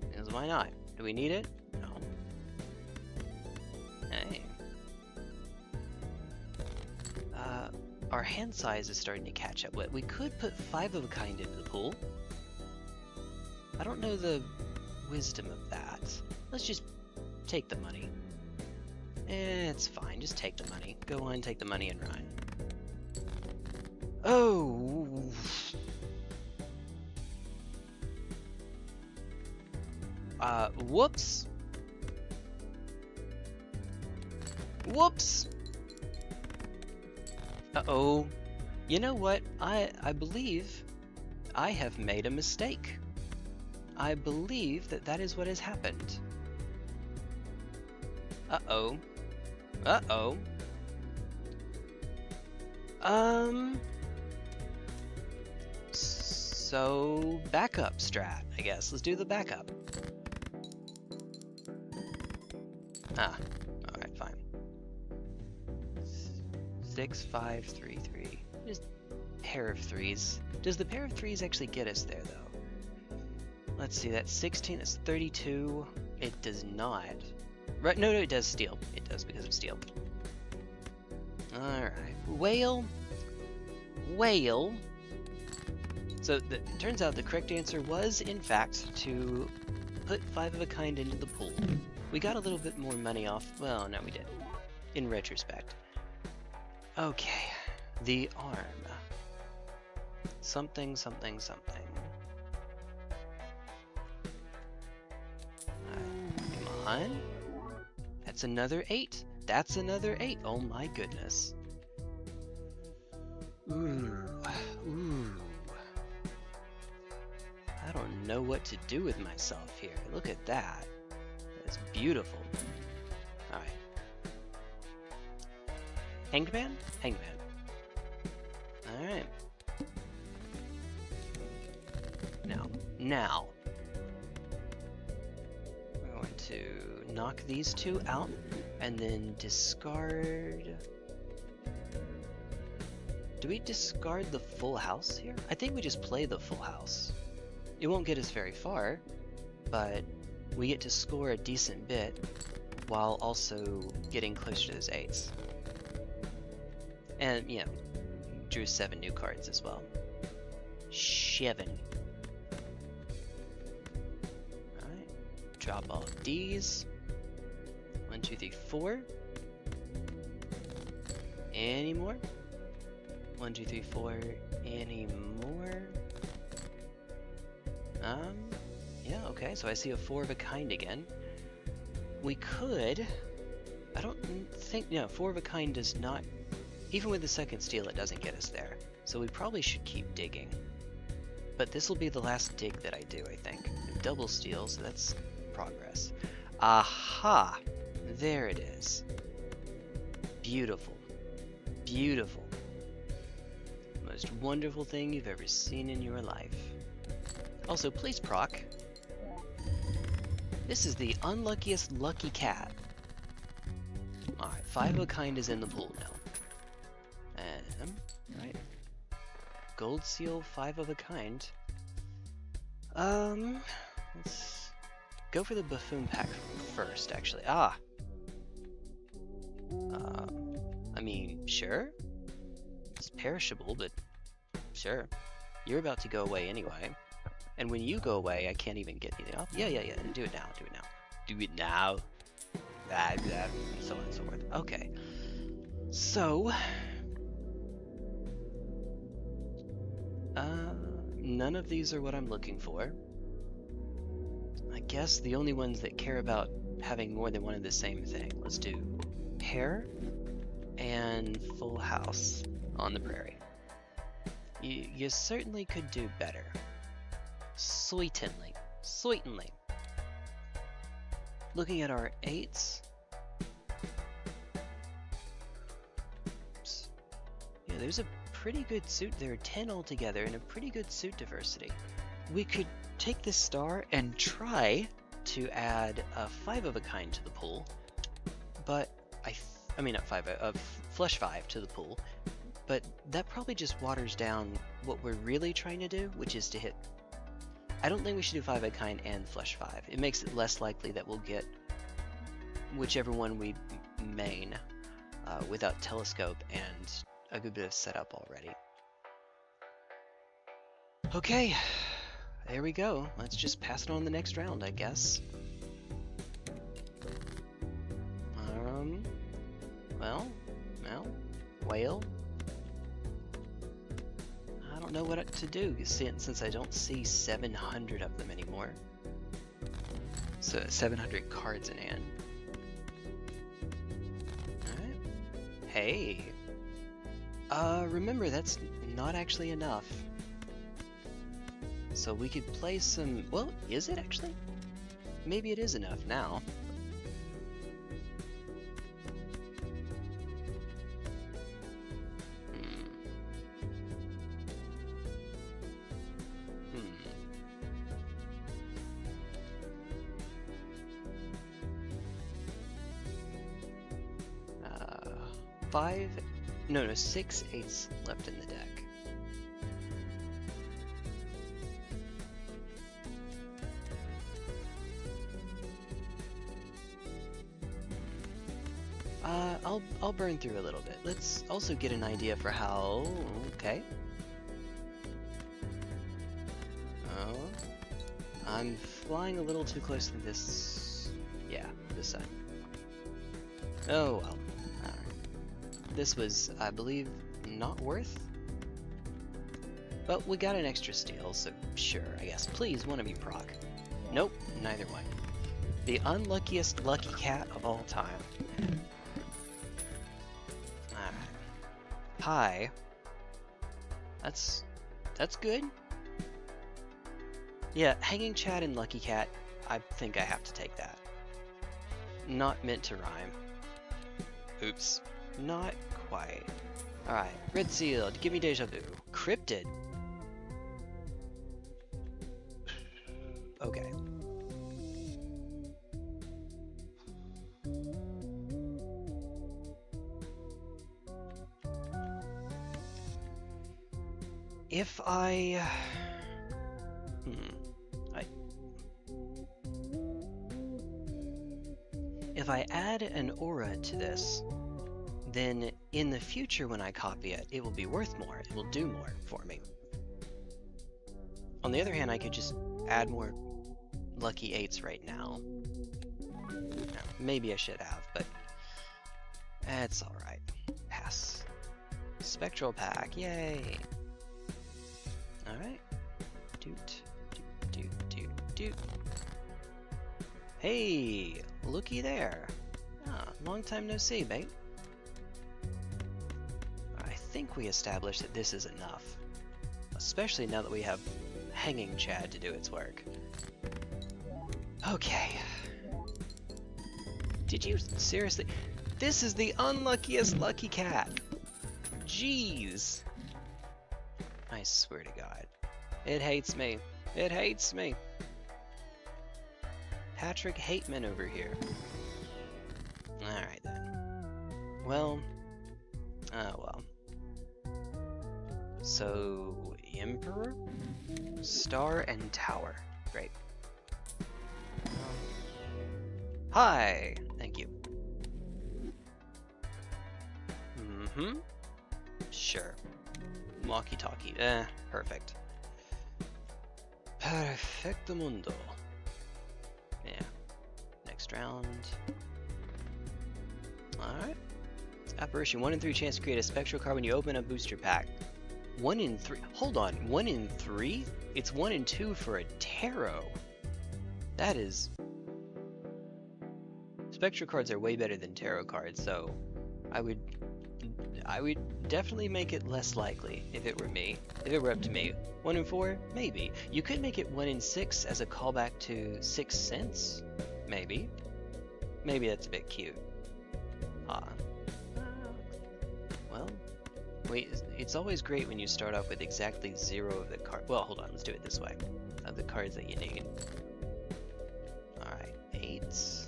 Because why not? Do we need it? No. Hey. Our hand size is starting to catch up. We could put 5 of a kind into the pool. I don't know the wisdom of that. Let's just take the money. It's fine, just take the money. Go on, take the money and run. Oh! Whoops! Whoops! Uh-oh. You know what? I believe I have made a mistake. I believe that is what has happened. Uh-oh. Uh-oh. So, backup strat, I guess. Let's do the backup. Ah, alright, fine. 6, 5, 3, 3. Just pair of 3s. Does the pair of 3s actually get us there, though? Let's see, that's 16, that's 32. It does not. Right, no, it does steal. It does because of steal. Alright. Whale. Whale. So, it turns out the correct answer was, in fact, to put 5 of a kind into the pool. We got a little bit more money off. Well, no, we did. In retrospect. Okay. The arm. Something, something, something. Come on. That's another 8. That's another 8. Oh my goodness. Ooh. Ooh. I don't know what to do with myself here. Look at that. That's beautiful. Alright. Hanged Man? Hanged Man. Alright. Now. We're going to knock these 2 out and then discard. Do we discard the full house here? I think we just play the full house. It won't get us very far, but we get to score a decent bit while also getting closer to those 8s. And, you know, drew 7 new cards as well. 7. Alright, drop all of these. 1, 2, 3, 4. Any more? 1, 2, 3, 4. Any more? Yeah, okay, so I see a 4 of a kind again. We could... I don't think... No, 4 of a kind does not... Even with the second steal, it doesn't get us there. So we probably should keep digging. But this will be the last dig that I do, I think. Double steal, so that's progress. Aha! There it is. Beautiful. Beautiful. Most wonderful thing you've ever seen in your life. Also, please proc. This is the unluckiest lucky cat. Alright, 5 of a kind is in the pool now. Right. Gold seal, 5 of a kind. Let's go for the buffoon pack first, actually. Ah! I mean, sure. Let's perishable, but sure. You're about to go away anyway. And when you go away, I can't even get anything up. Yeah. Do it now. Do it now. And so on and so forth. Okay. So, none of these are what I'm looking for. I guess the only ones that care about having more than one of the same thing. Let's do pair and full house on the prairie. You certainly could do better. Sweetenly. Looking at our 8s. Oops. Yeah, there's a pretty good suit. There are 10 altogether and a pretty good suit diversity. We could take this star and try to add a 5 of a kind to the pool, but I mean not 5, flesh 5 to the pool, but that probably just waters down what we're really trying to do, which is to hit. I don't think we should do 5 of a kind and flesh 5. It makes it less likely that we'll get whichever one we main without telescope and a good bit of setup already. Okay, there we go. Let's just pass it on the next round, I guess. Well, whale. I don't know what to do since I don't see 700 of them anymore. So 700 cards in hand. Alright. Hey. Remember, that's not actually enough. So we could play some... Well, is it actually? Maybe it is enough now. No, 6 8s left in the deck. I'll burn through a little bit. Let's also get an idea for how... Okay. Oh. I'm flying a little too close to this... Yeah, this side. Oh well. This was, I believe, not worth. But we got an extra steal, so sure, I guess. Please, one of you proc. Nope, neither one. The unluckiest lucky cat of all time. Alright. Hi. That's good. Yeah, hanging chat and lucky cat, I think I have to take that. Not meant to rhyme. Oops. Not quite. Alright, red sealed, give me deja vu. Cryptid. Okay. If if I add an aura to this, then in the future when I copy it, it will be worth more. It will do more for me. On the other hand, I could just add more lucky 8s right now. No, maybe I should have, but it's alright. Pass. Spectral pack, yay! Alright. Doot, doot, doot, doot. Hey, looky there. Ah, long time no see, mate. I think we established that this is enough. Especially now that we have hanging Chad to do its work. Okay. Did you seriously? This is the unluckiest lucky cat. Jeez. I swear to God. It hates me. It hates me. Patrick Hateman over here. Alright then. Well. Oh well. So, Emperor? Star and Tower. Great. Hi! Thank you. Sure. Walkie-talkie. Perfect. Perfecto mundo. Yeah. Next round. Alright. Apparition. 1 in 3 chance to create a spectral card when you open a booster pack. 1 in 3. Hold on. 1 in 3? It's 1 in 2 for a tarot. That is... Spectral cards are way better than tarot cards, so I would definitely make it less likely if it were me. If it were up to me. 1 in 4? Maybe. You could make it 1 in 6 as a callback to Sixth Sense? Maybe. Maybe that's a bit cute. Well, wait, it's always great when you start off with exactly 0 of the cards. Well, hold on, let's do it this way. Of the cards that you need. Alright, 8s.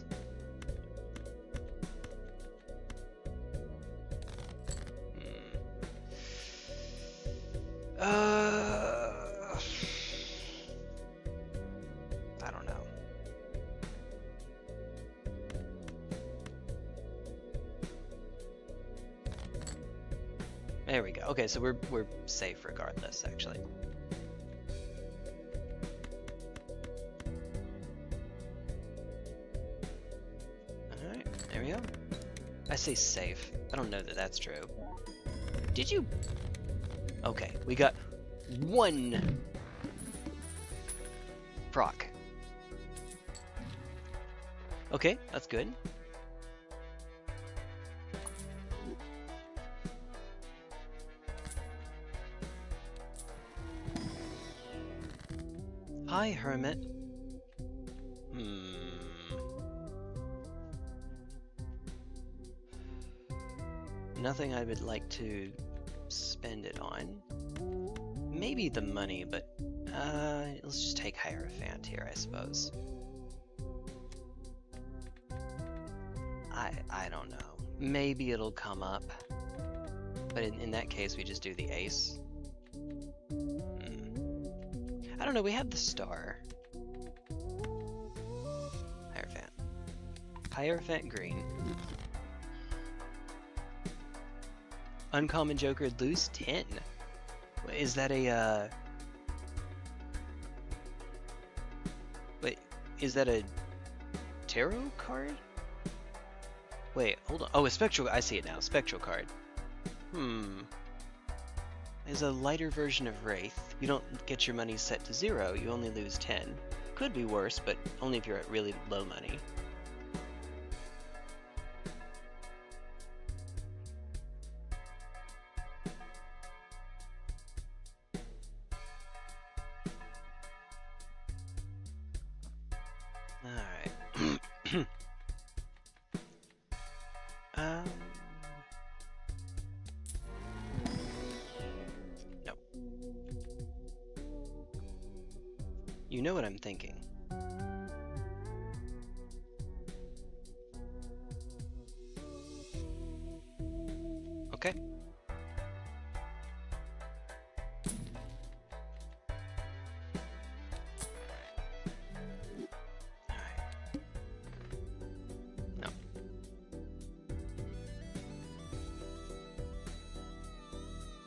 I don't know. There we go. Okay, so we're safe regardless, actually. Alright, there we go. I say safe. I don't know that that's true. Did you... Okay, we got 1 proc. Okay, that's good. Hi, Hermit. Nothing I would like to spend it on. Maybe the money, but let's just take Hierophant here, I suppose. I don't know. Maybe it'll come up, but in that case, we just do the ace. I don't know. We have the star. Hierophant. Hierophant green. Uncommon Joker, lose 10. Is that a, Wait, is that a tarot card? Wait, hold on. Oh, a spectral... I see it now. Spectral card. Is a lighter version of Wraith. You don't get your money set to 0, you only lose 10. Could be worse, but only if you're at really low money. Alright. No. You know what I'm thinking. Okay.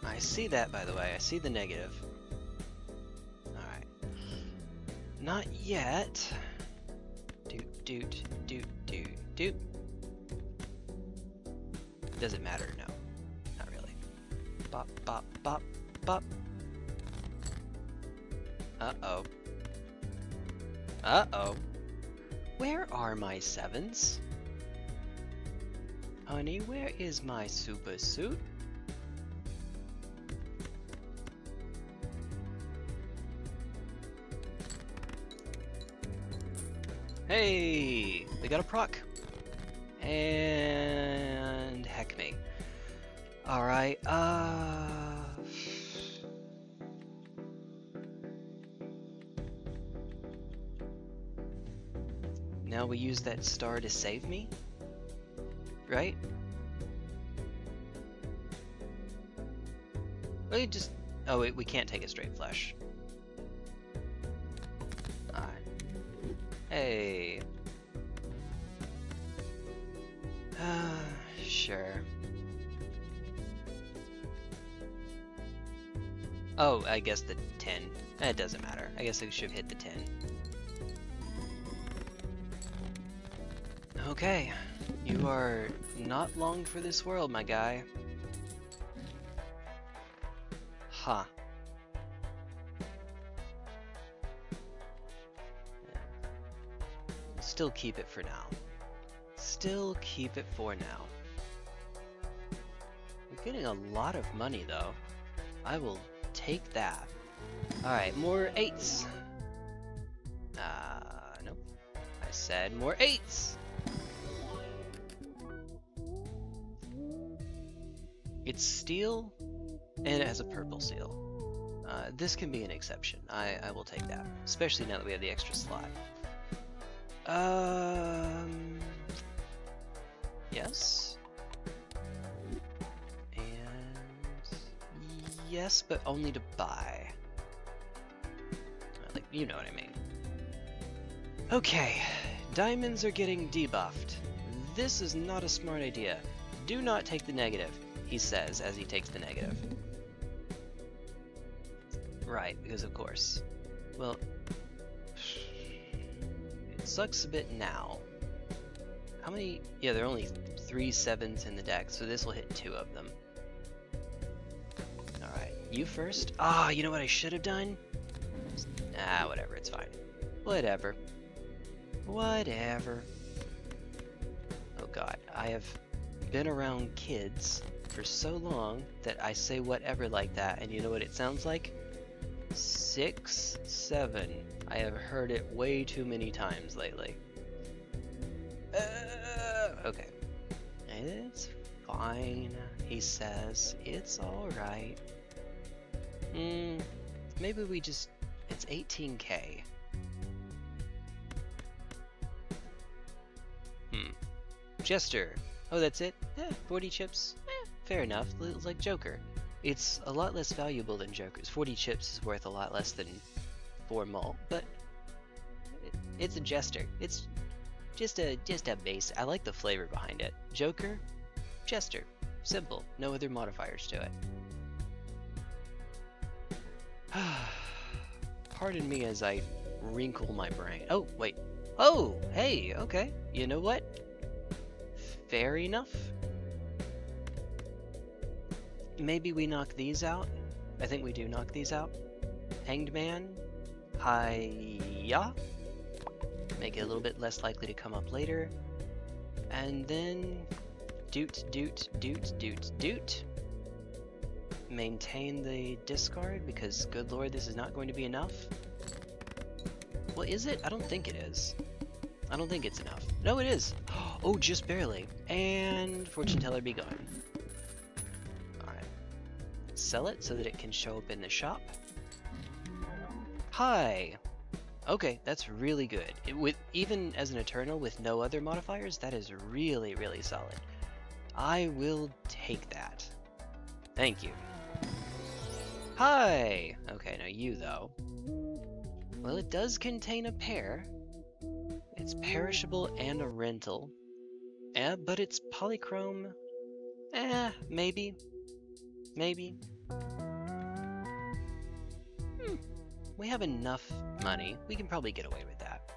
I see that, by the way. I see the negative. Alright. Not yet. Doot, doot, doot, doot, doot. Does it matter? No. Not really. Bop, bop, bop, bop. Uh-oh. Uh-oh. Where are my 7s? Honey, where is my super suit? Hey, we got a proc. And heck me. Alright, now we use that star to save me? Right? We just... Oh, wait, we can't take a straight flush. Hey. Sure. Oh, I guess the 10. It doesn't matter. I guess I should have hit the 10. Okay, you are not long for this world, my guy. Huh. Still keep it for now. Still keep it for now. We're getting a lot of money, though. I will take that. Alright, more 8s. Nope. I said more 8s. It's steel, and it has a purple seal. This can be an exception. I will take that, especially now that we have the extra slot. Yes. And yes, but only to buy. Like, you know what I mean. Okay, diamonds are getting debuffed. This is not a smart idea. Do not take the negative, he says as he takes the negative. Right, because of course. Well, it sucks a bit now. How many? Yeah, there are only 3 7s in the deck, so this will hit 2 of them. Alright, you first. Ah, you know what I should have done? Ah, whatever, it's fine. Whatever. Whatever. Oh god, I have been around kids for so long that I say whatever like that, and you know what it sounds like? 6 7. I have heard it way too many times lately. Okay. It's fine, he says. It's alright. Maybe we just... It's 18k. Jester. Oh, that's it? 40 chips? Fair enough. Like Joker. It's a lot less valuable than Joker's. 40 chips is worth a lot less than 4 malt, but it's a Jester. It's just a base. I like the flavor behind it. Joker, Jester. Simple. No other modifiers to it. Pardon me as I wrinkle my brain. Oh, wait. Oh, hey, okay. You know what? Fair enough. Maybe we knock these out. I think we do knock these out. Hanged Man. Hiya. Make it a little bit less likely to come up later. And then... Doot, doot, doot, doot, doot. Maintain the discard, because good lord, this is not going to be enough. Well, is it? I don't think it is. I don't think it's enough. No, it is. Oh, just barely. And fortune teller be gone. Alright. Sell it so that it can show up in the shop. Hi! Okay, that's really good. Even as an Eternal with no other modifiers, that is really, really solid. I will take that. Thank you. Hi! Okay, now you, though. Well, it does contain a pair. It's perishable and a rental. But it's polychrome. Maybe. Maybe. We have enough money. We can probably get away with that.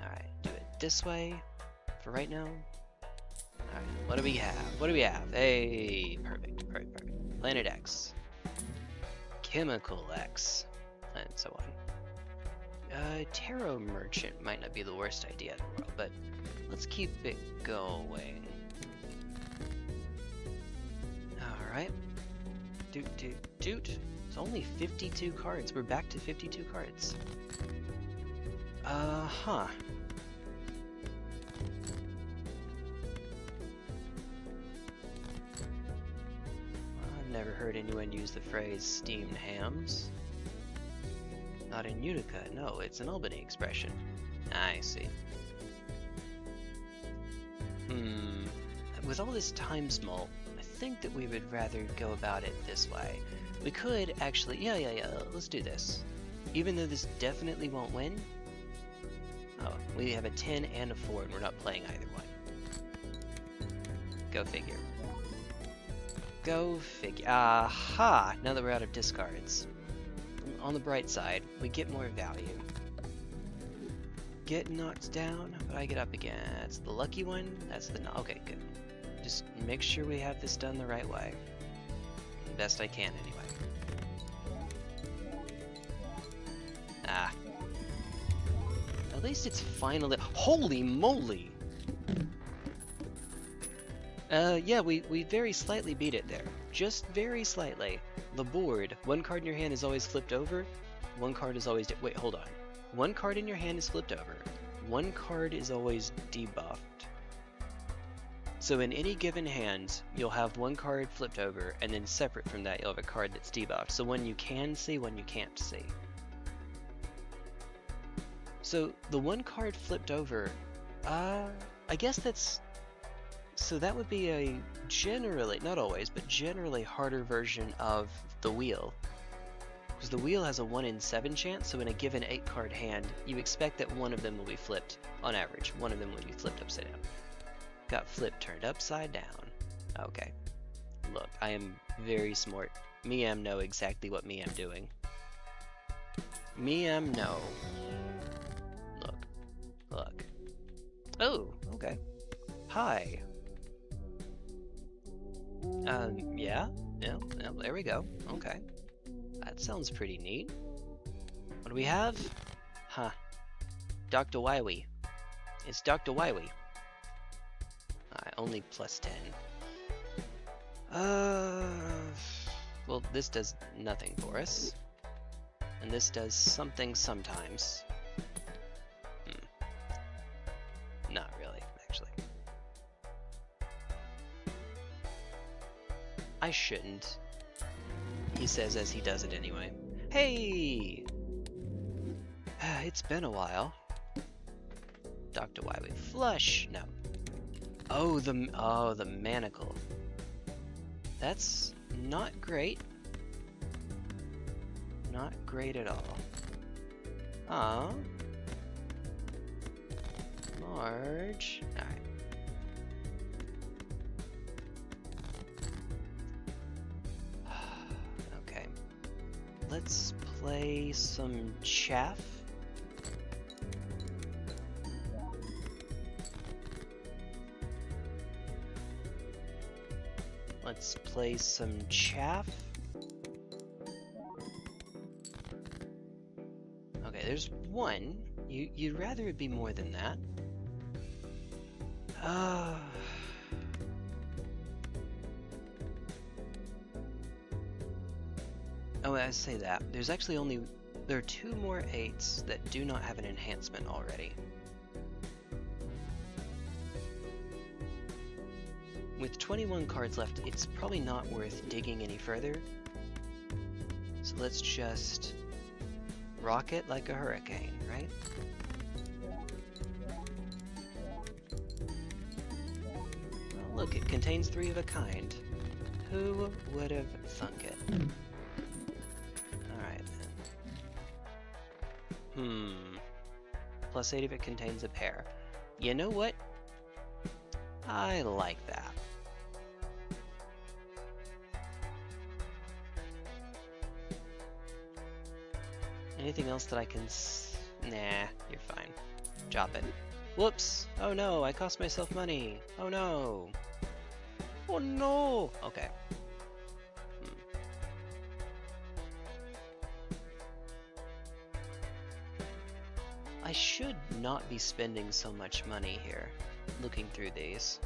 Alright, do it this way for right now. Alright, what do we have? What do we have? Hey, perfect, perfect, perfect. Planet X. Chemical X. And so on. Tarot Merchant might not be the worst idea in the world, but let's keep it going. Alright. Doot, doot, doot. It's only 52 cards. We're back to 52 cards. Huh. I've never heard anyone use the phrase steamed hams. Not in Utica, no, it's an Albany expression. I see. With all this times malt, I think that we would rather go about it this way. We could actually, yeah, let's do this. Even though this definitely won't win. Oh, we have a 10 and a 4 and we're not playing either one. Go figure. Go figure. Aha! Now that we're out of discards. On the bright side, we get more value. Get knocked down, but I get up again. That's the lucky one. That's the... Okay, good. Just make sure we have this done the right way. The best I can, anyway. Ah. At least it's finally... Holy moly! Yeah, we very slightly beat it there. Just very slightly. The board, one card in your hand is always flipped over, one card is always... Wait, hold on. One card in your hand is flipped over, one card is always debuffed. So in any given hand, you'll have one card flipped over, and then separate from that, you'll have a card that's debuffed. So one you can see, one you can't see. So the one card flipped over, I guess that's... So that would be a generally, not always, but generally harder version of the wheel. Because the wheel has a 1 in 7 chance, so in a given 8 card hand, you expect that one of them will be flipped, on average, one of them will be flipped upside down. Got flipped turned upside down. Okay. Look, I am very smart. Me am know exactly what me am doing. Me am know. Look. Look. Oh, okay. Hi. Yeah, there we go. Okay. That sounds pretty neat. What do we have? Huh. Dr. Wiwi. It's Dr. Wiwi. Only +10. Well, this does nothing for us. And this does something sometimes. Not really, actually. I shouldn't. He says as he does it anyway. Hey! It's been a while. Dr. Wiwi. Flush! No. Oh, the manacle. That's not great. Not great at all. Aw. Marge. Alright. Okay. Let's play some chaff. Let's play some chaff. Okay, there's one. You'd rather it be more than that. Oh, I say that. There's actually there are 2 more 8s that do not have an enhancement already. With 21 cards left, it's probably not worth digging any further. So let's just rock it like a hurricane, right? Well, look, it contains 3 of a kind. Who would have thunk it? Alright then. +8 if it contains a pair. You know what? I like that. Anything else that I can Nah, you're fine. Drop it. Whoops! Oh no, I cost myself money. Oh no! Oh no! Okay. I should not be spending so much money here, looking through these.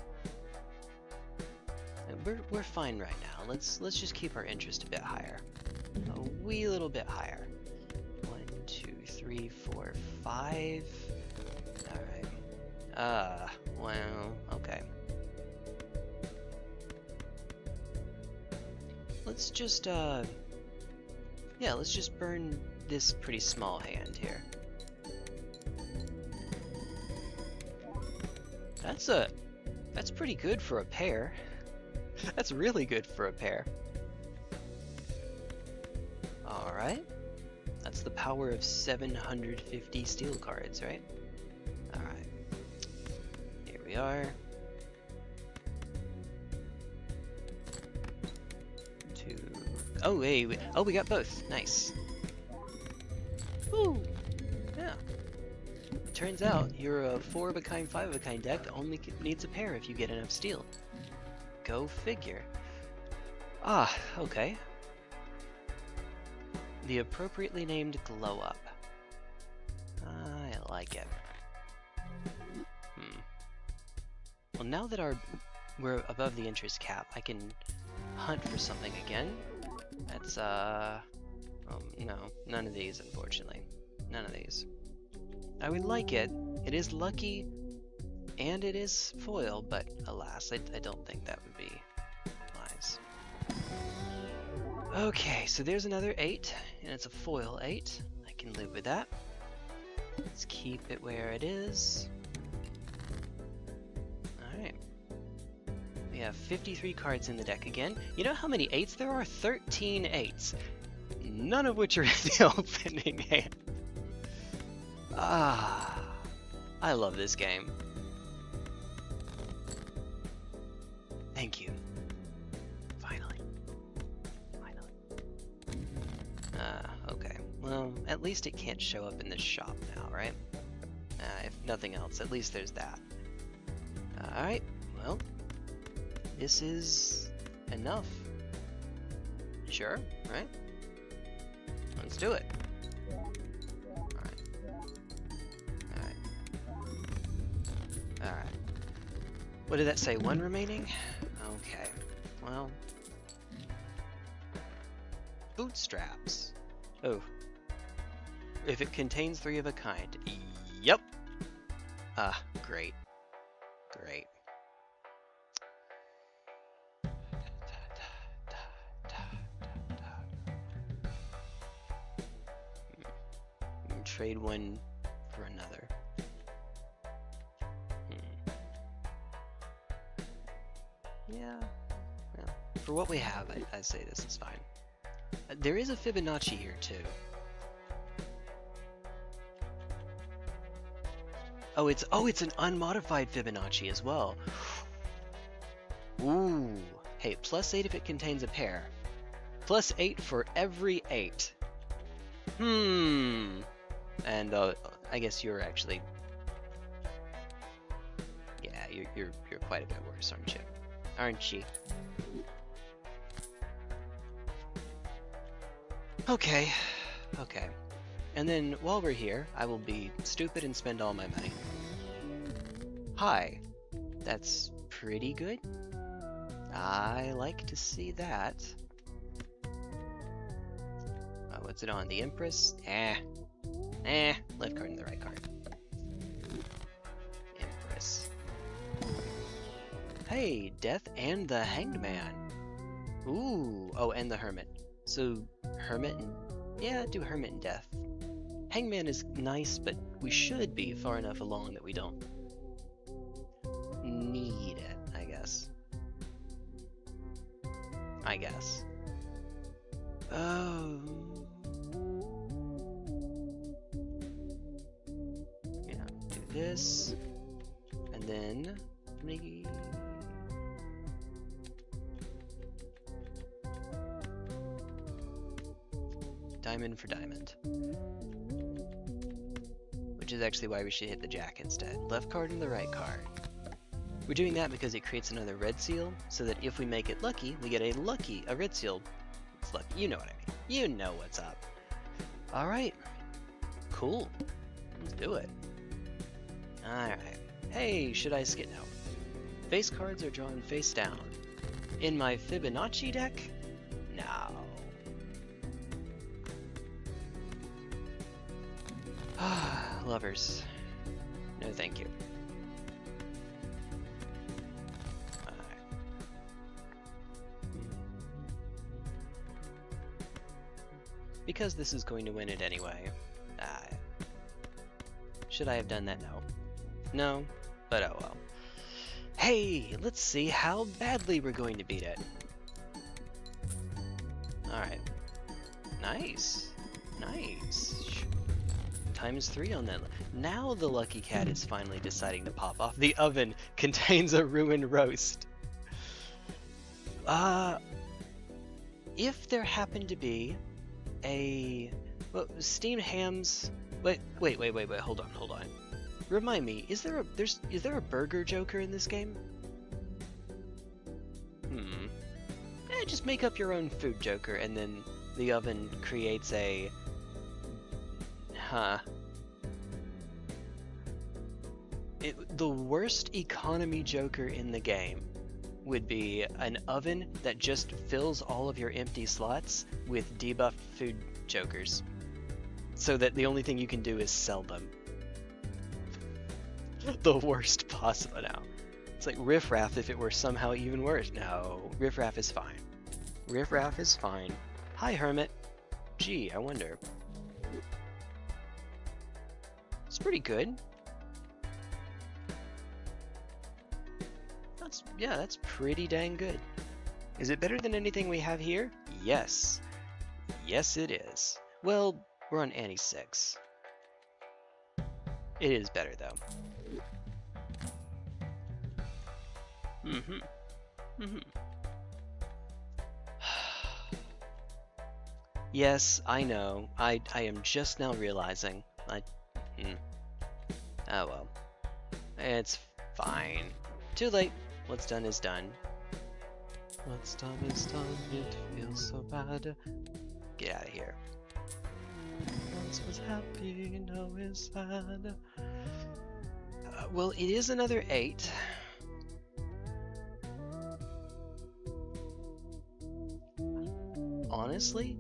We're fine right now. Let's just keep our interest a bit higher. A wee little bit higher. 1, 2, 3, 4, 5. Alright. Well, okay. Let's just, yeah, let's just burn this pretty small hand here. That's pretty good for a pair. That's really good for a pair. Alright. That's the power of 750 steel cards, right? Alright. Here we are. Oh, hey, we got both. Nice. Woo! Yeah. Turns out you're a 4 of a kind, 5 of a kind deck that only needs a pair if you get enough steel. Go figure. Ah, okay. The appropriately named Glow Up. I like it. Well, now that we're above the interest cap, I can hunt for something again. That's oh, no, none of these, unfortunately. None of these. I would like it. It is lucky, and it is foil, but alas, I don't think that would be wise. Okay, so there's another 8, and it's a foil 8. I can live with that. Let's keep it where it is. Alright. We have 53 cards in the deck again. You know how many 8s there are? 13 8s. None of which are in the opening hand. Ah, I love this game. Thank you. Finally. Okay. Well, at least it can't show up in this shop now, right? If nothing else, at least there's that. Alright, well, this is enough. Sure, right? Let's do it. Alright. What did that say? 1 remaining? Okay. Well. Bootstraps. Oh. If it contains 3 of a kind. Yep. Ah, great. Great. Trade one for another. Yeah, well, for what we have, I'd say this is fine. There is a Fibonacci here too. Oh, it's an unmodified Fibonacci as well. Ooh, hey, +8 if it contains a pair. +8 for every 8. And I guess you're actually, yeah, you're quite a bit worse, aren't you? Aren't you? Okay, okay. And then while we're here, I will be stupid and spend all my money. Hi, that's pretty good. I like to see that. What's it on? The Empress? Left card and the right card. Empress. Hey, Death and the Hanged Man. Ooh, oh, and the Hermit. So, Hermit and... yeah, do Hermit and Death. Hangman is nice, but we should be far enough along that we don't need it, I guess. Oh... yeah, do this, and then maybe... diamond for diamond. Which is actually why we should hit the Jack instead. Left card and the right card. We're doing that because it creates another red seal, so that if we make it lucky, we get a red seal. It's lucky, you know what I mean. You know what's up. Alright. Cool. Let's do it. Alright. Hey, should I skip now? Face cards are drawn face down. In my Fibonacci deck? No. Lovers. No thank you. Alright. Because this is going to win it anyway. Should I have done that? No. No, but oh well. Hey, let's see how badly we're going to beat it. Alright. Nice. Nice. ×3 on that. Now the lucky cat is finally deciding to pop off. The oven contains a ruined roast. if there happened to be a steamed hams. Wait, hold on. Remind me, is there a burger joker in this game? Just make up your own food joker, and then the oven creates a... The worst economy joker in the game would be an oven that just fills all of your empty slots with debuffed food jokers, so that the only thing you can do is sell them. The worst possible now. It's like Riffraff if it were somehow even worse. No, Riffraff is fine. Riffraff is fine. Hi, Hermit. Gee, I wonder. It's pretty good. That's pretty dang good. Is it better than anything we have here? Yes. Yes, it is. Well, we're on Annie 6. It is better, though. Yes, I know. I am just now realizing. Oh well. It's fine. Too late. What's done is done. What's done is done. It feels so bad. Get out of here. Once was happy, now is sad. Well, it is another 8. Honestly,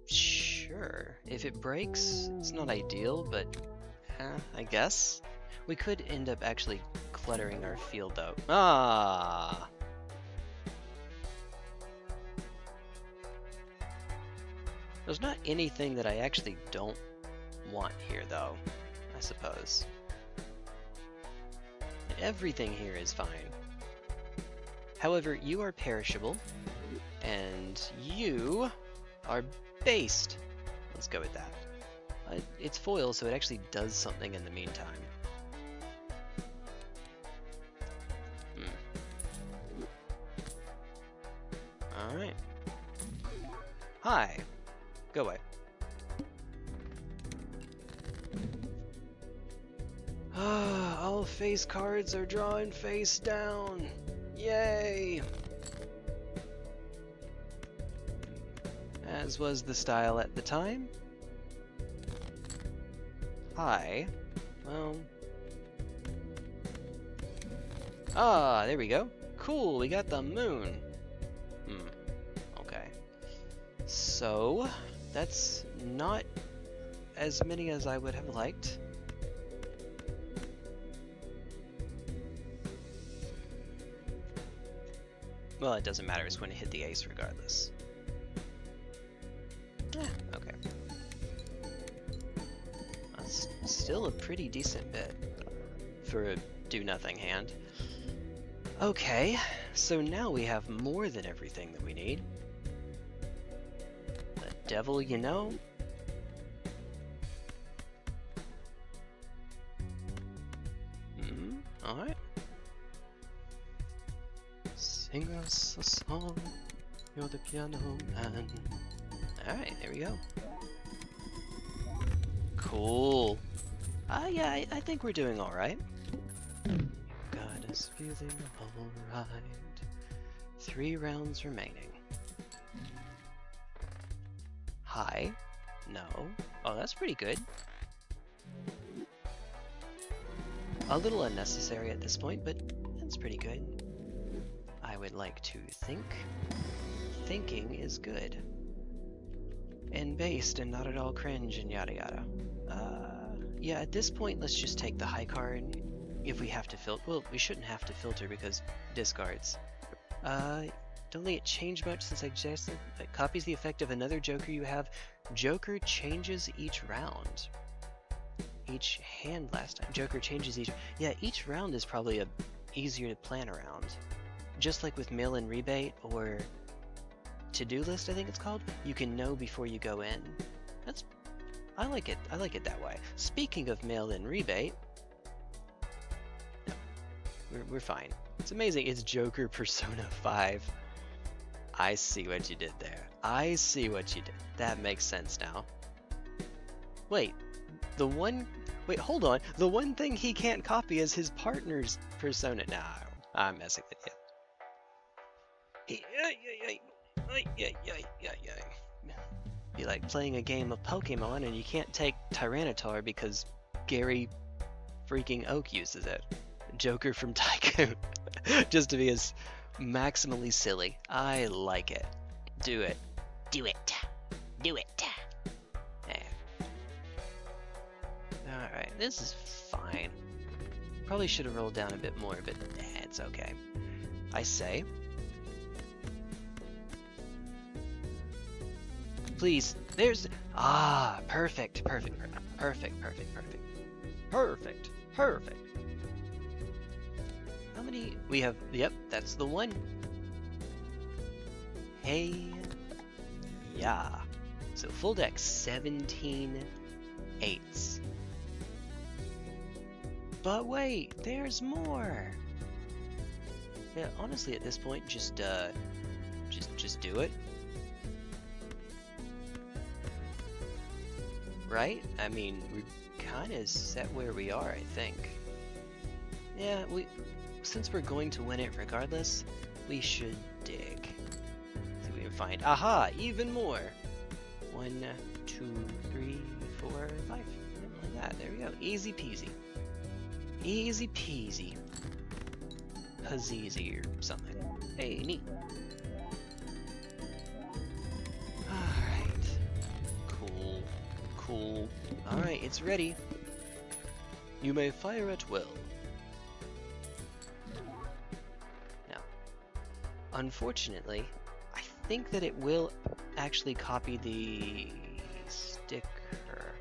sure. If it breaks, it's not ideal, but I guess. We could end up actually cluttering our field though. There's not anything that I actually don't want here though, I suppose. Everything here is fine. However, you are perishable, and you are based. Let's go with that. It's foil, so it actually does something in the meantime. Alright. Hi. Go away. All face cards are drawn face down. Yay! As was the style at the time. Hi. Well... there we go. Cool, we got the moon. Okay. So, that's not as many as I would have liked. Well, it doesn't matter, it's going to hit the ace regardless. Okay. That's still a pretty decent bit for a do-nothing hand. Okay, so now we have more than everything that we need. The devil you know. Alright. Sing us a song, you're the piano man. Alright, there we go. Cool. Yeah, I think we're doing alright. Got us feeling alright. 3 rounds remaining. Hi. No. Oh, that's pretty good. A little unnecessary at this point, but that's pretty good. I would like to think. Thinking is good. And based and not at all cringe and yada yada. Yeah, at this point, let's just take the high card. If we have to filter, well, we shouldn't have to filter because discards. Don't think it changed much since I suggested. It copies the effect of another joker you have. Joker changes each round. Each hand last time. Joker changes each. Yeah, each round is probably easier to plan around. Just like with mail-in rebate or to-do list, I think it's called. You can know before you go in. I like it. I like it that way. Speaking of mail-in rebate, we're fine. It's amazing. It's Joker Persona 5. I see what you did there. I see what you did. That makes sense now. Wait, wait, hold on. The one thing he can't copy is his partner's persona. No, I'm messing with you. Be like playing a game of Pokemon and you can't take Tyranitar because Gary freaking Oak uses it. Joker from Tycoon. Just to be as maximally silly. I like it. Do it. Do it. Do it. Alright, this is fine. Probably should have rolled down a bit more, but it's okay. I say. Please, there's... Ah, perfect, perfect, perfect, perfect, perfect. Perfect, perfect. How many... We have... Yep, that's the one. Hey. Yeah. So full deck, 17 8s. But wait, there's more. Yeah, honestly, at this point, just do it. Right? I mean, we're kind of set where we are, I think. Yeah, since we're going to win it regardless, we should dig. See if we can find. Aha! Even more. 1, 2, 3, 4, 5. Yeah, like that. There we go. Easy peasy. Easy peasy. Hazeezy or something. Hey, neat. Alright. Cool. Cool. Alright, it's ready. You may fire at will. Now, unfortunately, I think that it will actually copy the sticker.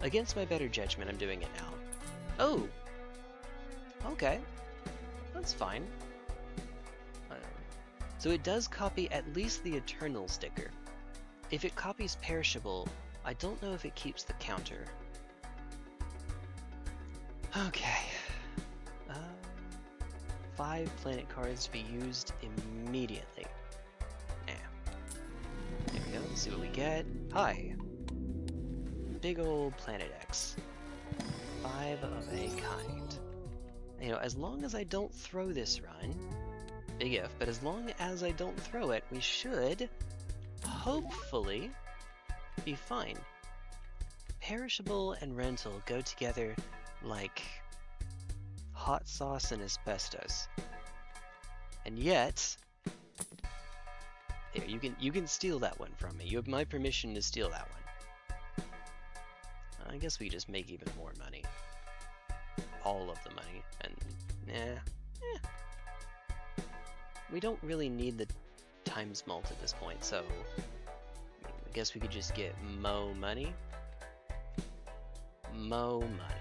Against my better judgment, I'm doing it now. Oh! Okay. That's fine. So it does copy at least the Eternal sticker. If it copies Perishable, I don't know if it keeps the counter. Okay. 5 planet cards to be used immediately. Yeah. There we go. Let's see what we get. Hi. Big old Planet X. 5 of a kind. You know, as long as I don't throw this run, big if, but as long as I don't throw it, we should hopefully be fine. Perishable and rental go together like hot sauce and asbestos. And yet, here, you can steal that one from me. You have my permission to steal that one. I guess we just make even more money. All of the money, and we don't really need the times mult at this point, so I guess we could just get mo money. Mo money.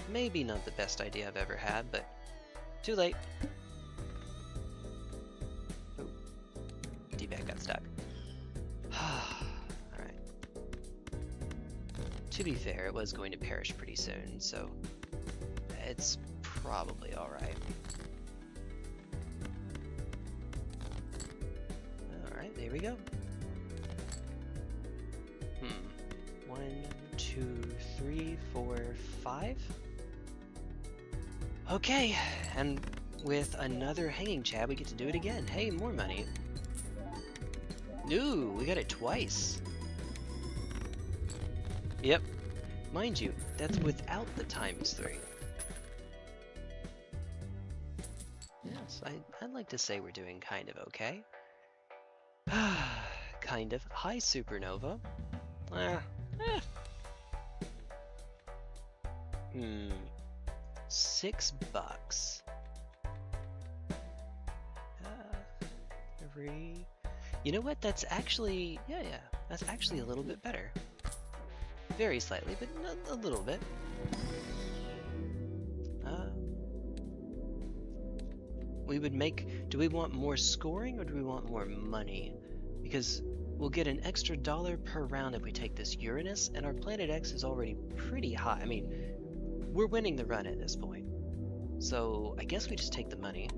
Maybe not the best idea I've ever had, but too late. D-bag got stuck. Alright. To be fair, it was going to perish pretty soon, so it's probably alright. Alright, there we go. 1, 2, 3, 4, 5. Okay, and with another hanging chad, we get to do it again. Hey, more money. Ooh, we got it twice. Yep. Mind you, that's without the ×3. Yes, I'd like to say we're doing kind of okay. Kind of. Hi, Supernova. $6. You know what? That's actually, yeah, that's actually a little bit better. Very slightly, but not a little bit. We would make, do we want more scoring or do we want more money? Because We'll get an extra $1 per round if we take this Uranus, and our Planet X is already pretty high. I mean, we're winning the run at this point. So I guess we just take the money.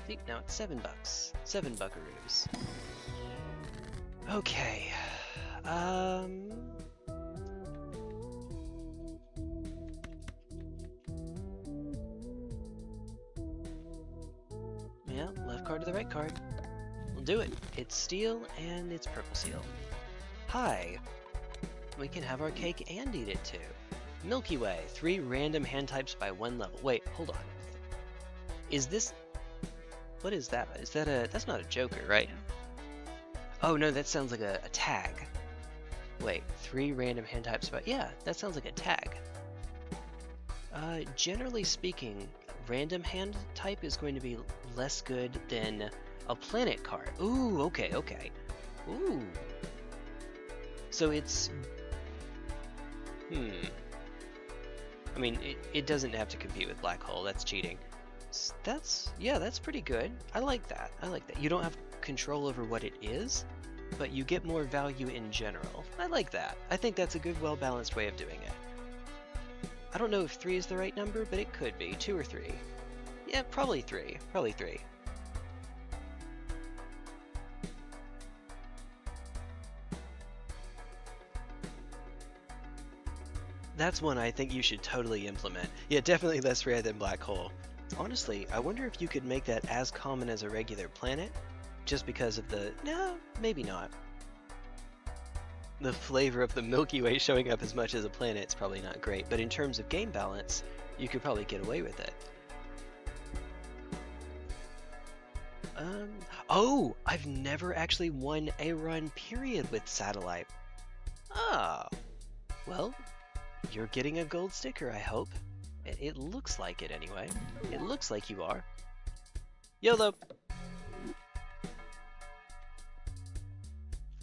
See, now it's $7. 7 buckaroos. Okay. Yeah, left card to the right card. We'll do it. It's steel and it's purple seal. Hi. We can have our cake and eat it too. Milky Way, 3 random hand types by 1 level. Wait, hold on. Is this... What is that? Is that a... That's not a Joker, right? Oh no, that sounds like a tag. Wait, 3 random hand types by... Yeah, that sounds like a tag. Generally speaking, random hand type is going to be less good than a planet card. Ooh, okay, okay. Ooh. So it's... I mean, it doesn't have to compete with Black Hole, that's cheating. Yeah, that's pretty good. I like that. I like that. You don't have control over what it is, but you get more value in general. I like that. I think that's a good, well-balanced way of doing it. I don't know if 3 is the right number, but it could be. 2 or 3. Yeah, probably 3. Probably 3. That's one I think you should totally implement. Yeah, definitely less rare than Black Hole. Honestly, I wonder if you could make that as common as a regular planet, just because of the... No, maybe not. The flavor of the Milky Way showing up as much as a planet is probably not great, but in terms of game balance, you could probably get away with it. Oh, I've never actually won a run period with Satellite. Ah, well, you're getting a gold sticker, I hope. It looks like it anyway. It looks like you are. YOLO!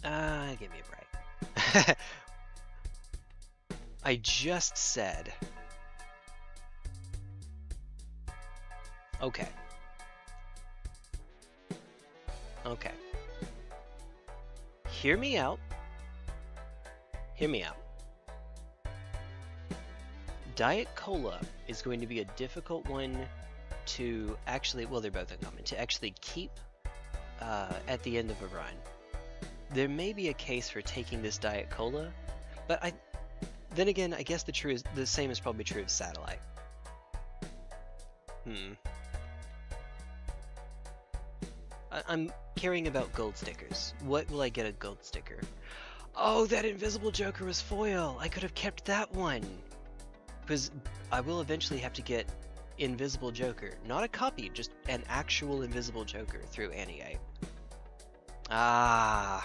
Give me a break. I just said... Okay. Okay. Hear me out. Hear me out. Diet Cola is going to be a difficult one to actually, well, they're both uncommon, to actually keep at the end of a run. There may be a case for taking this Diet Cola, but then again, I guess the same is probably true of Satellite. I'm caring about gold stickers. What will I get a gold sticker? Oh, that Invisible Joker was foil! I could have kept that one! Because I will eventually have to get Invisible Joker. Not a copy, just an actual Invisible Joker through NEA. Ah,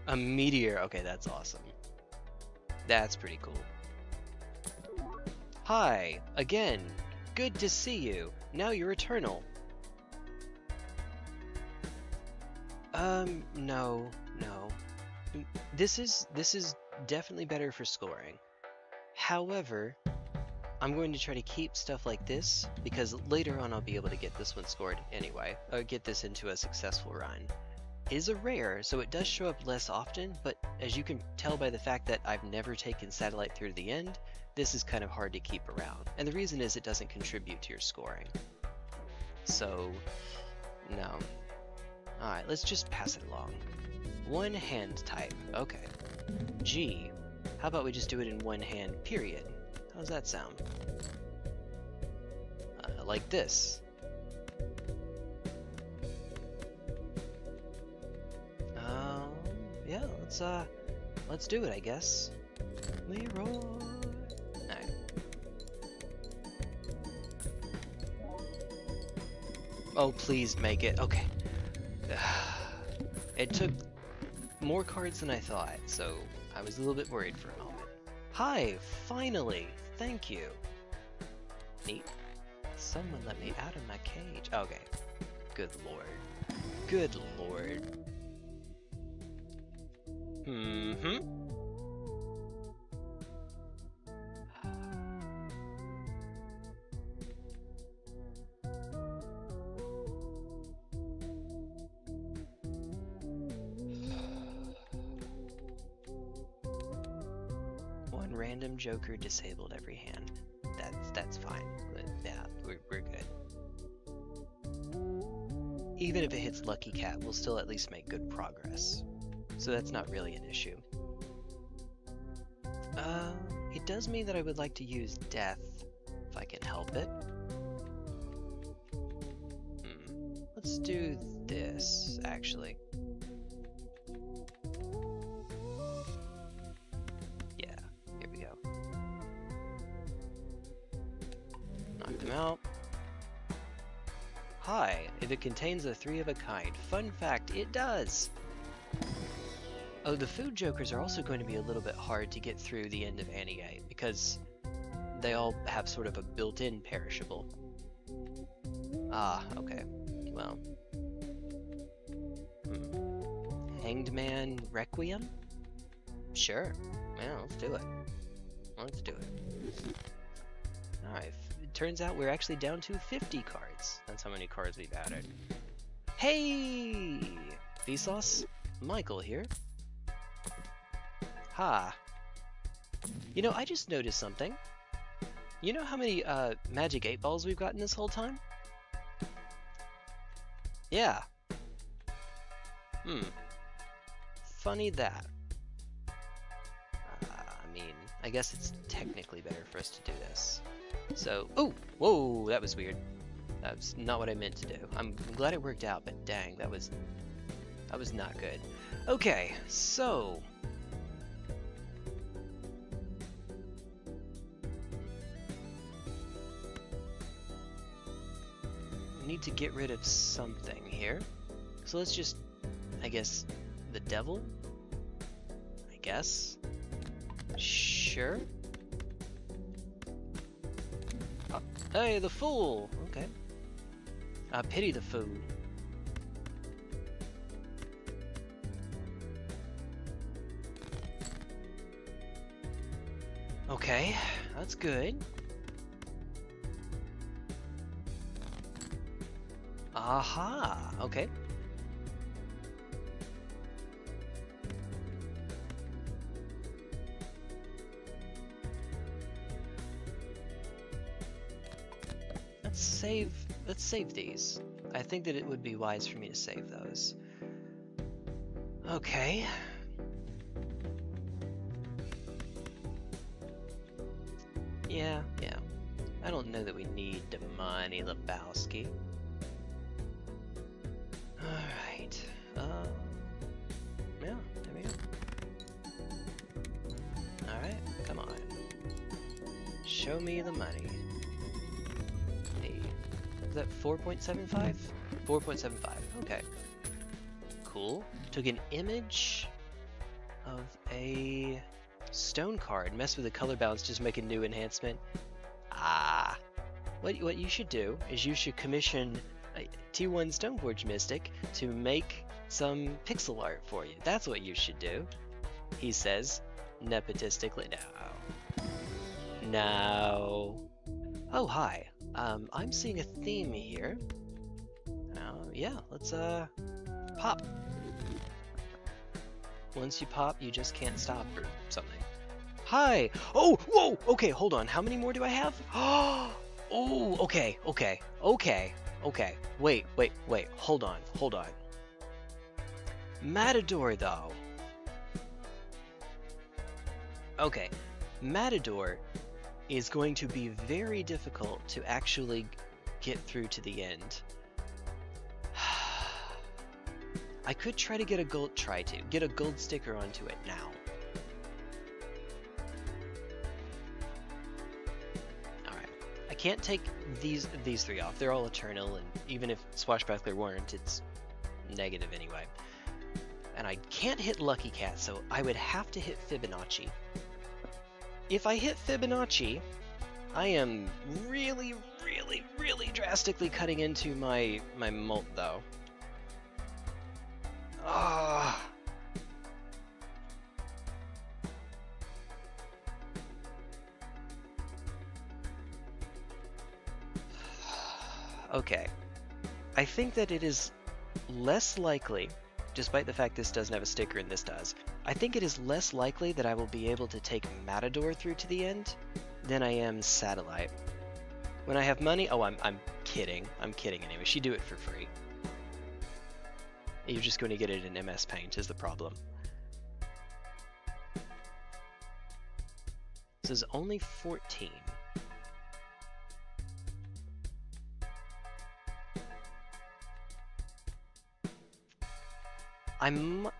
a meteor. Okay, that's awesome. That's pretty cool. Hi, again. Good to see you. Now you're eternal. No. This is definitely better for scoring. However, I'm going to try to keep stuff like this, because later on I'll be able to get this one scored anyway, or get this into a successful run. It is a rare, so it does show up less often, but as you can tell by the fact that I've never taken Satellite through to the end, this is kind of hard to keep around. And the reason is it doesn't contribute to your scoring. So, no. Alright, let's just pass it along. One hand type, okay. G, how about we just do it in one hand, period? How's that sound? Like this. Yeah, let's do it, I guess. Leroy. Alright. Oh, please make it. Okay. It took more cards than I thought, so I was a little bit worried for a moment. Hi, finally! Thank you. Neat. Someone let me out of my cage. Okay. Good lord. Good lord. Random Joker disabled every hand. That's fine. Yeah, we're good. Even if it hits Lucky Cat, we'll still at least make good progress. So that's not really an issue. It does mean that I would like to use Death, if I can help it. Let's do this, actually. Yeah, here we go. Knocked him out. Hi, if it contains a 3 of a kind. Fun fact, it does! Oh, the food jokers are also going to be a little bit hard to get through the end of Annie, because they all have sort of a built-in perishable. Ah, okay. Well. Hanged Man Requiem? Sure. Yeah, let's do it. Let's do it. Alright, it turns out we're actually down to 50 cards. That's how many cards we've added. Hey! Vsauce? Michael here. Ha. You know, I just noticed something. You know how many magic 8 balls we've gotten this whole time? Yeah. Funny that. I mean, I guess it's technically better for us to do this. So, oh, whoa, that was weird. That's not what I meant to do. I'm glad it worked out, but dang, that was not good. Okay, so we need to get rid of something here. So let's just, I guess, the devil? I guess. Sure. Oh, hey, the fool! Okay. I pity the fool. Okay, that's good. Aha, okay. Let's save these. I think that it would be wise for me to save those. Okay. Yeah. I don't know that we need the money, Lebowski. Alright. Yeah, there we go. Alright, come on. Show me the money. Is that 4.75? 4.75, okay. Cool. Took an image of a stone card. Mess with the color balance, just make a new enhancement. Ah. What you should do is you should commission a T1 Stoneforge Mystic to make some pixel art for you. That's what you should do. He says, nepotistically. No. Oh, hi. I'm seeing a theme here. Yeah, let's, pop. Once you pop, you just can't stop or something. Hi! Oh, whoa! Okay, hold on. How many more do I have? Oh, okay. Wait. Hold on. Matador, though. Okay. Matador is going to be very difficult to actually get through to the end. I could try to get a gold sticker onto it now. Alright. I can't take these 3 off. They're all eternal, and even if Swashbuckler weren't, it's negative anyway. And I can't hit Lucky Cat, so I would have to hit Fibonacci. If I hit Fibonacci, I am really drastically cutting into my molt, though. Ah. Okay. I think that it is less likely, despite the fact this doesn't have a sticker and this does, I think it is less likely that I will be able to take Matador through to the end than I am Satellite. When I have money, oh, I'm kidding. I'm kidding anyway. She'd do it for free. You're just going to get it in MS Paint is the problem. This is only 14.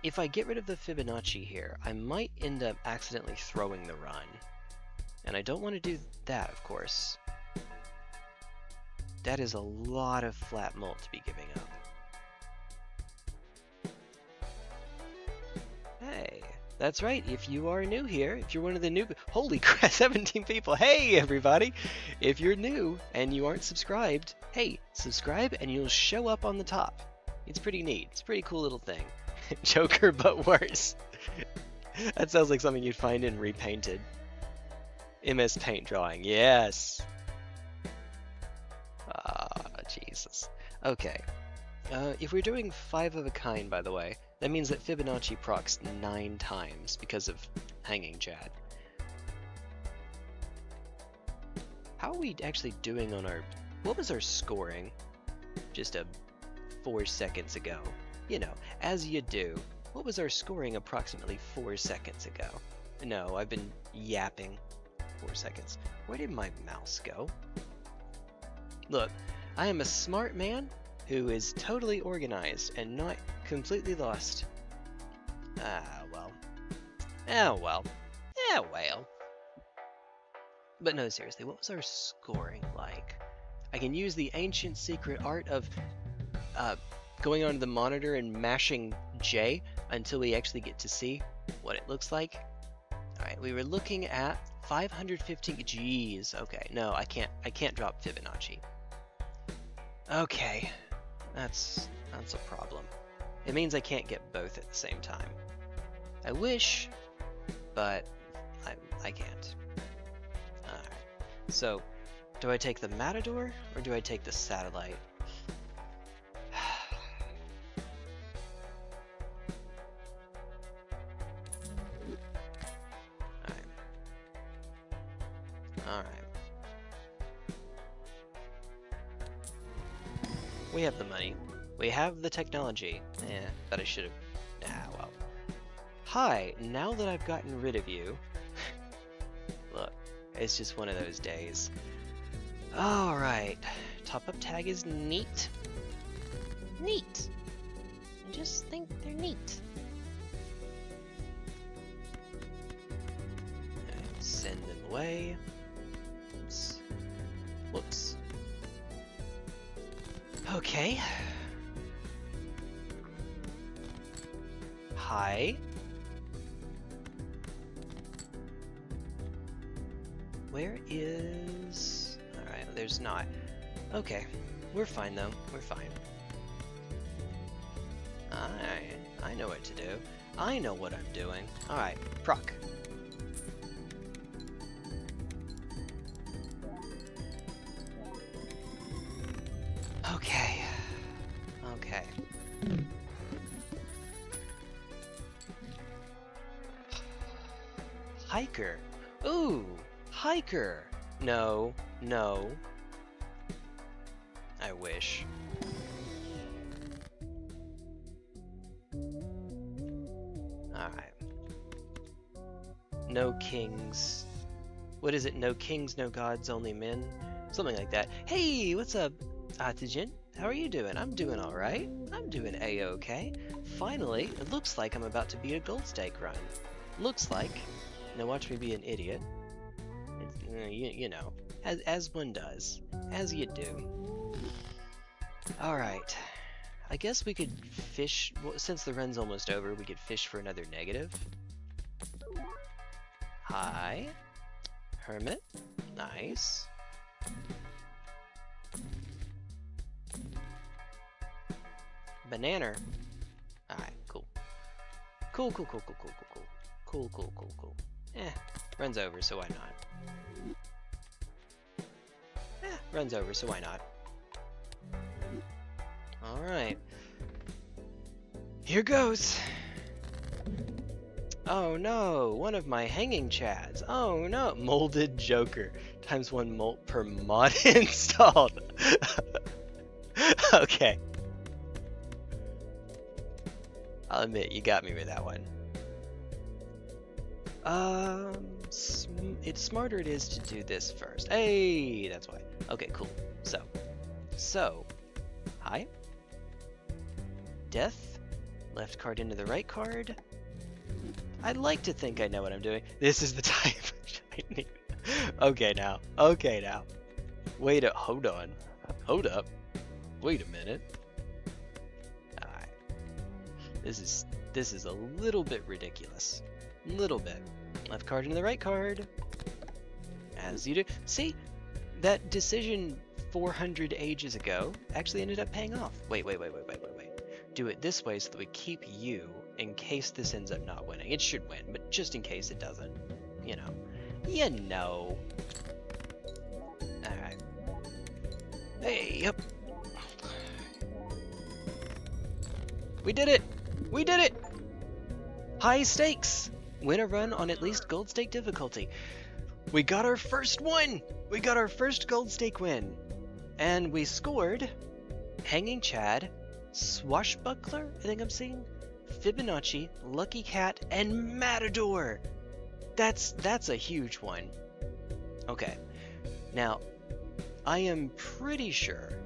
If I get rid of the Fibonacci here, I might end up accidentally throwing the run. And I don't want to do that, of course. That is a lot of flat mult to be giving up. Hey, that's right. If you are new here, if you're one of the new... Holy crap, 17 people. Hey, everybody. If you're new and you aren't subscribed, hey, subscribe and you'll show up on the top. It's pretty neat. It's a pretty cool little thing. Joker, but worse. That sounds like something you'd find in Repainted. MS Paint drawing. Yes. Ah, Jesus. Okay. If we're doing 5 of a kind, by the way, that means that Fibonacci procs 9 times because of Hanging Chad. How are we actually doing on our... What was our scoring just 4 seconds ago? You know, as you do. What was our scoring approximately 4 seconds ago? No, I've been yapping 4 seconds. Where did my mouse go? Look, I am a smart man who is totally organized and not completely lost. Ah, well. Ah, well. Ah, well. But no, seriously, what was our scoring like? I can use the ancient secret art of going onto the monitor and mashing J until we actually get to see what it looks like. Alright, we were looking at 515. Geez, okay. No, I can't drop Fibonacci. Okay. That's a problem. It means I can't get both at the same time. I wish, but I can't. Alright. So, do I take the Matador or do I take the Satellite? Alright. We have the money. We have the technology. But I should have... Ah, well. Hi, now that I've gotten rid of you... Look, it's just one of those days. Alright. Top-up tag is neat. Neat! I just think they're neat. Send them away. Oops. Whoops. Okay. Hi. Where is... Alright, there's not. Okay. We're fine though. We're fine. I know what to do. I know what I'm doing. Alright, proc. Okay. Okay. Hiker. Ooh, hiker. No, no. I wish. Alright. No kings. What is it? No kings, no gods, only men? Something like that. Hey, what's up, Artisan? How are you doing? I'm doing alright. I'm doing A-okay. Finally, it looks like I'm about to beat a gold stake run. Looks like. Now watch me be an idiot. You know, as one does. As you do. Alright. I guess we could fish... Well, since the run's almost over, we could fish for another negative. Hi. Hermit. Nice. Banana. Alright, cool. Cool. Runs over, so why not? Runs over, so why not? Alright. Here goes. Oh no, one of my hanging chads. Oh no, molded Joker. ×1 molt per mod installed. Okay. I'll admit, you got me with that one. It's smarter it is to do this first. Hey, that's why. Okay, cool. So, hi. Death. Left card into the right card. I'd like to think I know what I'm doing. This is the type of shiny. Okay now. Wait a, hold on. Hold up. Wait a minute. Alright. This is a little bit ridiculous. Little bit. Left card into the right card. As you do. See, that decision 400 ages ago actually ended up paying off. Wait. Do it this way so that we keep you in case this ends up not winning. It should win, but just in case it doesn't. You know. Alright. Hey, yep. We did it! High stakes! Win a run on at least gold stake difficulty. We got our first one! We got our first gold stake win. And we scored Hanging Chad, Swashbuckler, I think I'm seeing, Fibonacci, Lucky Cat, and Matador. That's a huge one. Okay. Now, I am pretty sure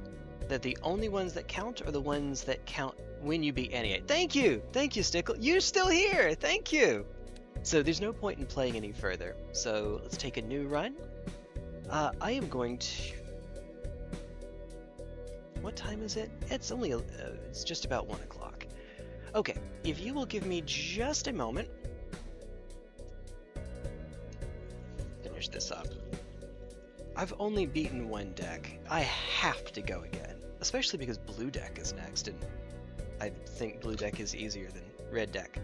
that the only ones that count are the ones that count when you beat NEA. Thank you, Stickle. You're still here. Thank you. So there's no point in playing any further. So let's take a new run. I am going to... What time is it? It's only, it's just about 1 o'clock. Okay, if you will give me just a moment. Finish this up. I've only beaten one deck. I have to go again. Especially because blue deck is next, and I think blue deck is easier than red deck.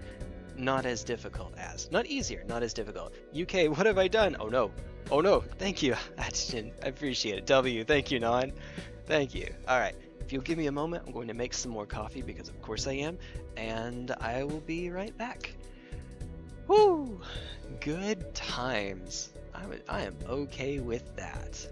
Not as difficult as. Not easier, not as difficult. UK, what have I done? Oh no. Thank you, Atchin. I appreciate it. W, thank you, Non. Thank you. Alright, if you'll give me a moment, I'm going to make some more coffee because of course I am, and I will be right back. Woo! Good times. I am okay with that.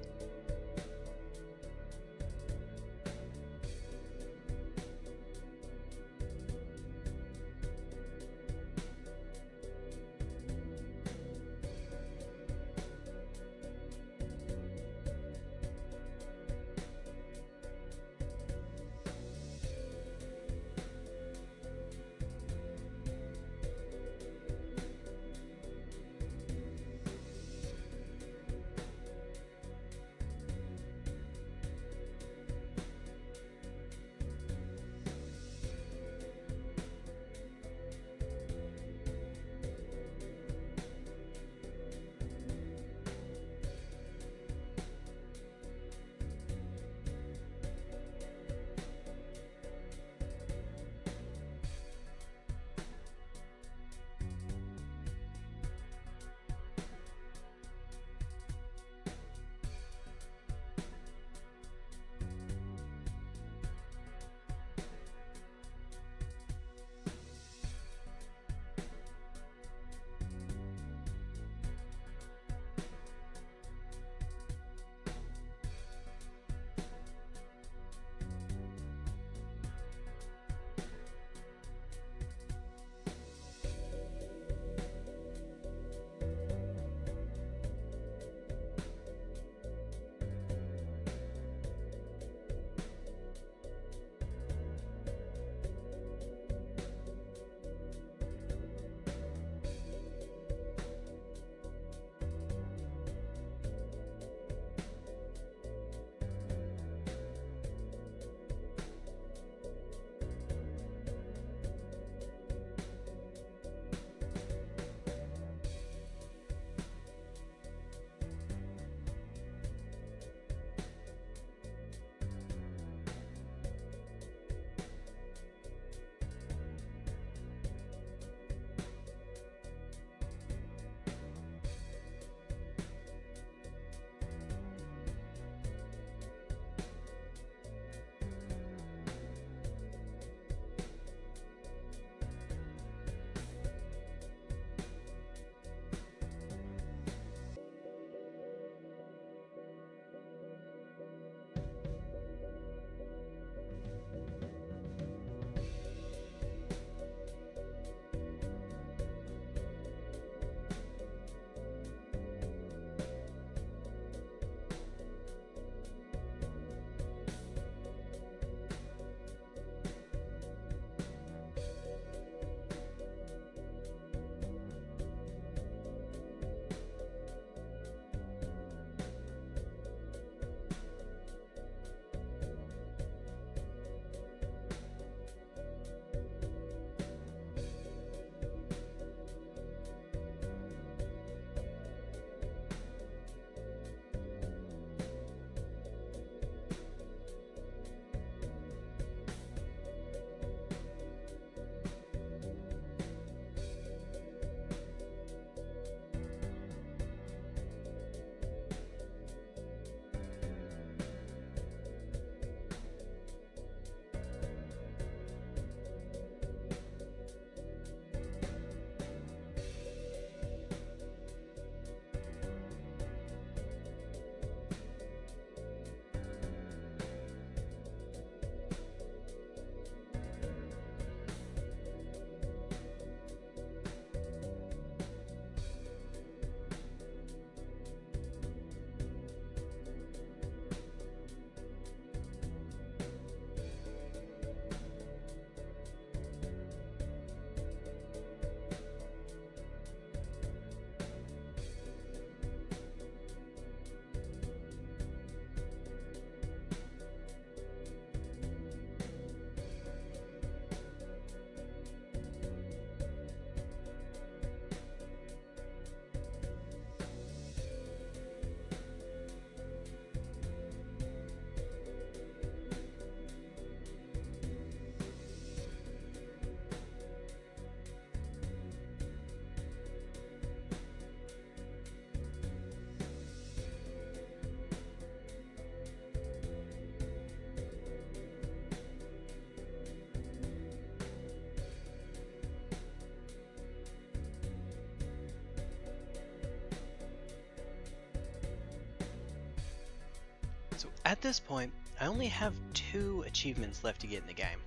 So at this point, I only have 2 achievements left to get in the game.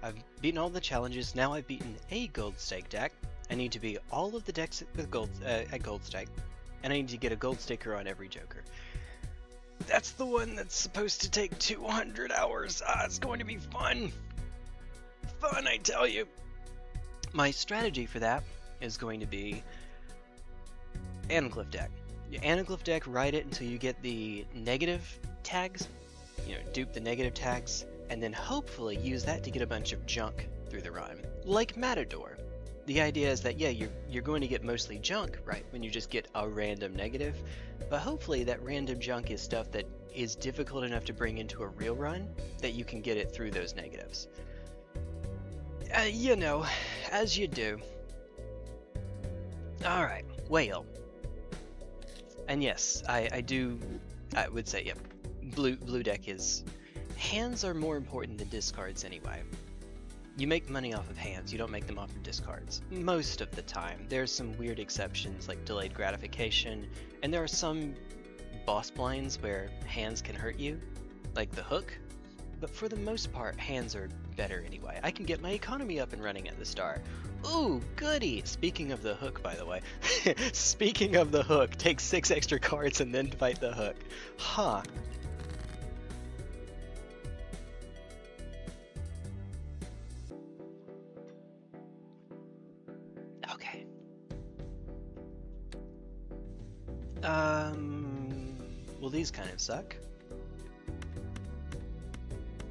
I've beaten all the challenges, now I've beaten a gold stake deck. I need to beat all of the decks with gold at gold stake, and I need to get a gold sticker on every Joker. That's the one that's supposed to take 200 hours. It's going to be fun. Fun, I tell you. My strategy for that is going to be Anaglyph deck. Anaglyph deck, ride it until you get the negative tags, dupe the negative tags, and then hopefully use that to get a bunch of junk through the run. Like Matador. The idea is that, yeah, you're going to get mostly junk, right, when you just get a random negative, but hopefully that random junk is stuff that is difficult enough to bring into a real run that you can get it through those negatives. As you do. Alright, whale. And yes, I would say, yep, blue deck is... Hands are more important than discards anyway. You make money off of hands, you don't make them off of discards. Most of the time. There's some weird exceptions like delayed gratification, and there are some boss blinds where hands can hurt you, like the hook. But for the most part, hands are better anyway. I can get my economy up and running at the start. Ooh, goody! Speaking of the hook, by the way. Speaking of the hook, take 6 extra cards and then fight the hook. Huh. Okay. Well, these kind of suck.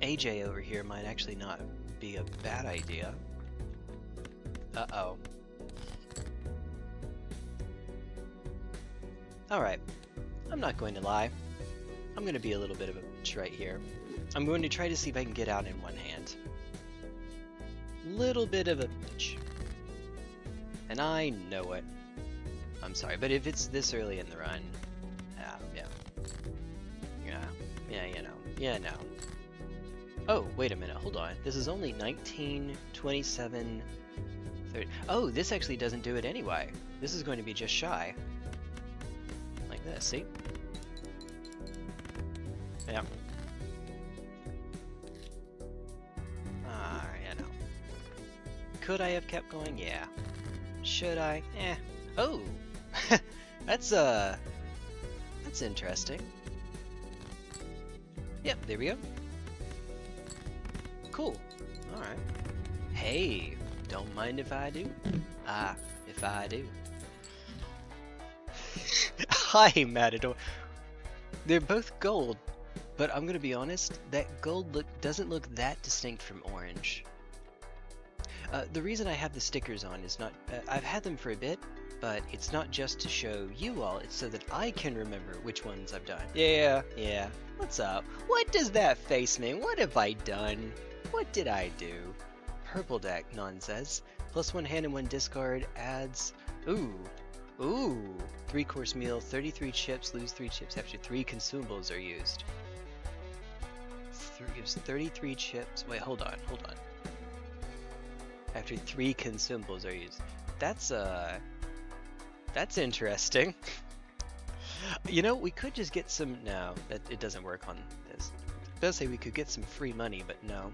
AJ over here might actually not be a bad idea. Uh-oh. Alright, I'm not going to lie. I'm going to be a little bit of a bitch right here. I'm going to try to see if I can get out in one hand. Little bit of a bitch. And I know it. I'm sorry, but if it's this early in the run, yeah. Oh, wait a minute, hold on. This is only 19, 27, 30. Oh, this actually doesn't do it anyway. This is going to be just shy. Like this, see? Yeah. Could I have kept going? Yeah. Should I? Eh. Oh! That's interesting. Yep, there we go. Cool. Alright. Hey, don't mind if I do. If I do. Hi, Matador. They're both gold, but I'm gonna be honest, that gold doesn't look that distinct from orange. The reason I have the stickers on is not... I've had them for a bit, but it's not just to show you all, it's so that I can remember which ones I've done. Yeah. What's up? What does that face mean? What have I done? What did I do? Purple deck, Non says. +1 hand and 1 discard adds... Ooh. 3-course meal, 33 chips, lose 3 chips after 3 consumables are used. Gives 33 chips... Wait, hold on. After 3 consumables are used. That's interesting. We could just get some... No, it doesn't work on this. It does say we could get some free money, but no.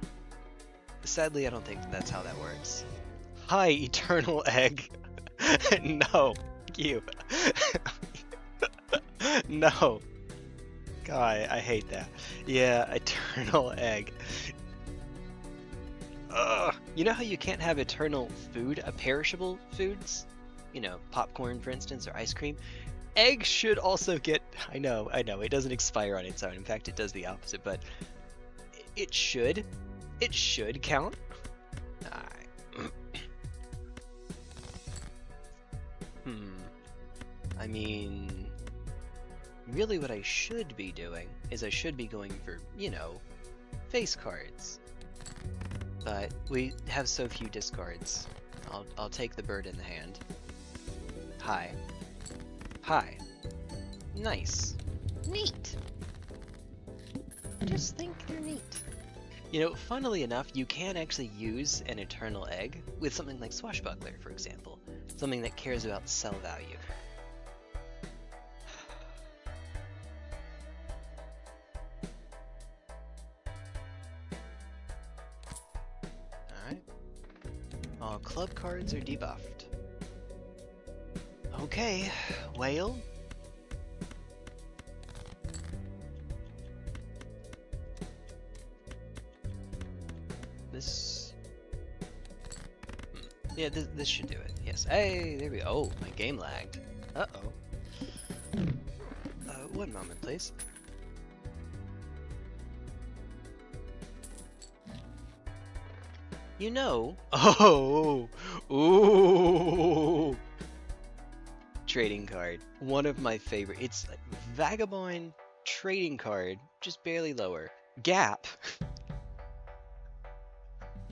Sadly, I don't think that's how that works. Hi, Eternal Egg. No, you. No. God, I hate that. Yeah, Eternal Egg. Ugh. You know how you can't have eternal food, perishable foods? Popcorn, for instance, or ice cream? Eggs should also get... I know, it doesn't expire on its own. In fact, it does the opposite, but it should. It should count. Alright. I mean... Really what I should be doing is I should be going for, face cards. But we have so few discards. I'll take the bird in the hand. Hi. Nice. Neat. Just think they're neat. Funnily enough, you can actually use an eternal egg with something like Swashbuckler, for example. Something that cares about sell value. Oh, club cards are debuffed. Okay, whale. This... Yeah, this should do it. Yes. Hey, there we go. Oh, my game lagged. Uh-oh. 1 moment, please. You know... Oh! Ooh! Trading card. One of my favorite. It's like Vagabond trading card, just barely lower. Gap!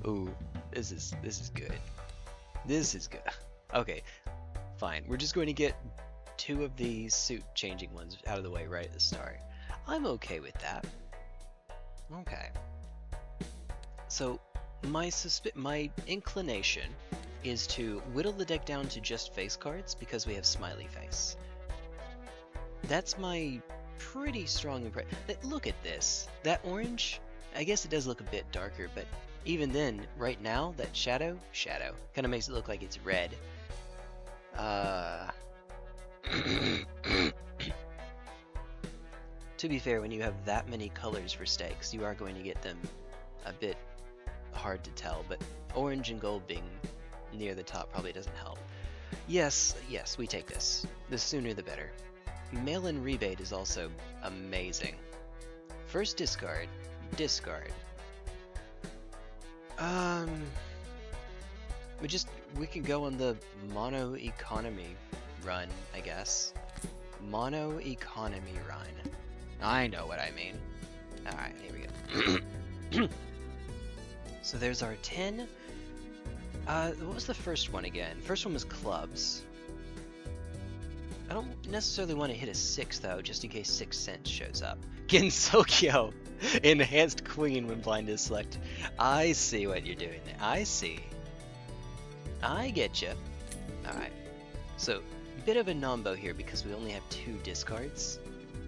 Ooh, this is good. This is good. Okay, fine. We're just going to get 2 of the suit changing ones out of the way right at the start. I'm okay with that. Okay. So my inclination is to whittle the deck down to just face cards because we have smiley face. That's my pretty strong impression. Look at this. That orange, I guess it does look a bit darker, but even then, right now, that shadow, kind of makes it look like it's red. To be fair, when you have that many colors for stakes, you are going to get them a bit hard to tell, but orange and gold being near the top probably doesn't help. Yes, we take this. The sooner the better. Mail-in rebate is also amazing. First discard. We can go on the mono economy run, I guess. Mono economy run. I know what I mean. Alright, here we go. So there's our 10. What was the first one again? First one was clubs. I don't necessarily want to hit a 6 though, just in case 6 cents shows up. Gensokyo! Enhanced queen when blind is select. I see what you're doing there. I see. I get you. Alright. So, bit of a nombo here because we only have 2 discards.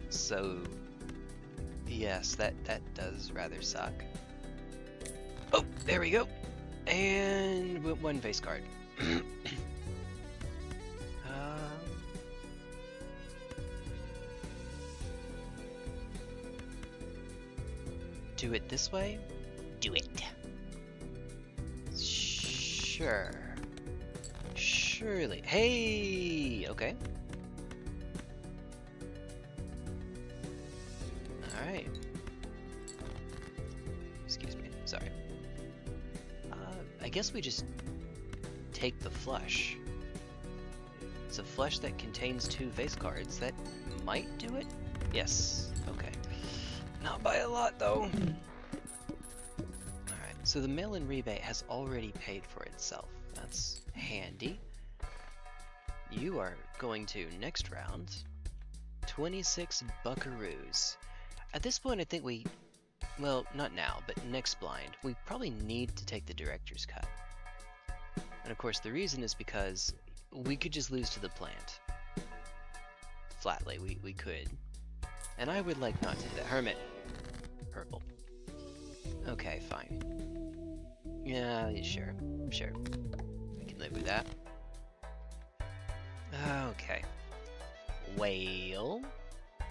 So, yes, that does rather suck. Oh, there we go. And 1 face card. Do it this way? Do it. Sure. Surely. Hey! Okay. Alright. Excuse me. Sorry. I guess we just take the flush. It's a flush that contains 2 face cards. That might do it? Yes. Okay. Not by a lot, though. Alright, so the mail-in rebate has already paid for itself. That's handy. You are going to, next round, 26 buckaroos. At this point, I think we... Well, not now, but next blind, we probably need to take the director's cut. And of course, the reason is because we could just lose to the plant. Flatly, we could. And I would like not to do that. Hermit. Purple. Okay, fine. Yeah, sure. I can live with that. Okay. Whale.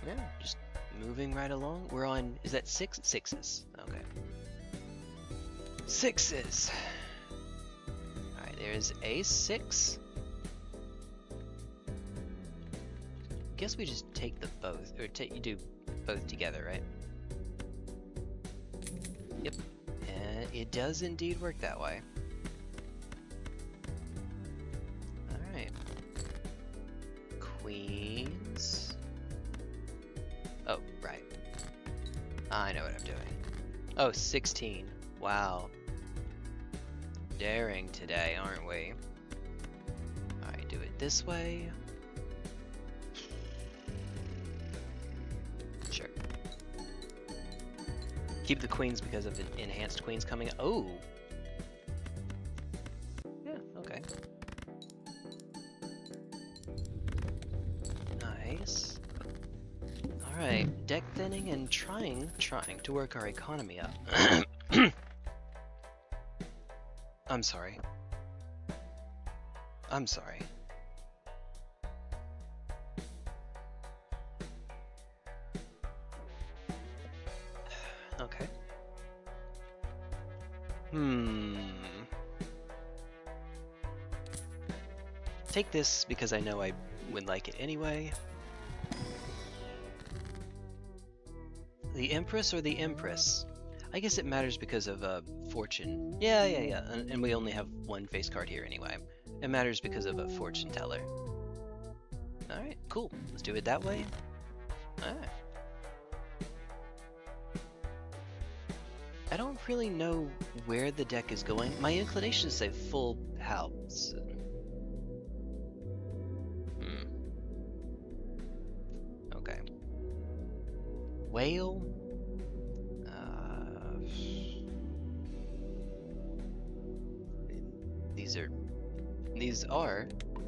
Yeah, just moving right along. We're on, is that 6? 6s. Okay. 6s. Alright, there's a 6. Guess we just take the both, or you do both together, right? Yep. And it does indeed work that way. Alright. Queens. Oh, right. I know what I'm doing. Oh, 16. Wow. Daring today, aren't we? Alright, do it this way. Sure. Keep the queens because of the enhanced queens coming. Oh! Yeah, okay. Nice. Alright, deck thinning and trying to work our economy up. I'm sorry. I'm sorry. Okay. Take this because I know I would like it anyway. The Empress or the Empress? I guess it matters because of fortune. Yeah. And we only have one face card here anyway. It matters because of a fortune teller. Alright, cool. Let's do it that way. Alright. I don't really know where the deck is going. My inclination is to say full house. Okay. Whale?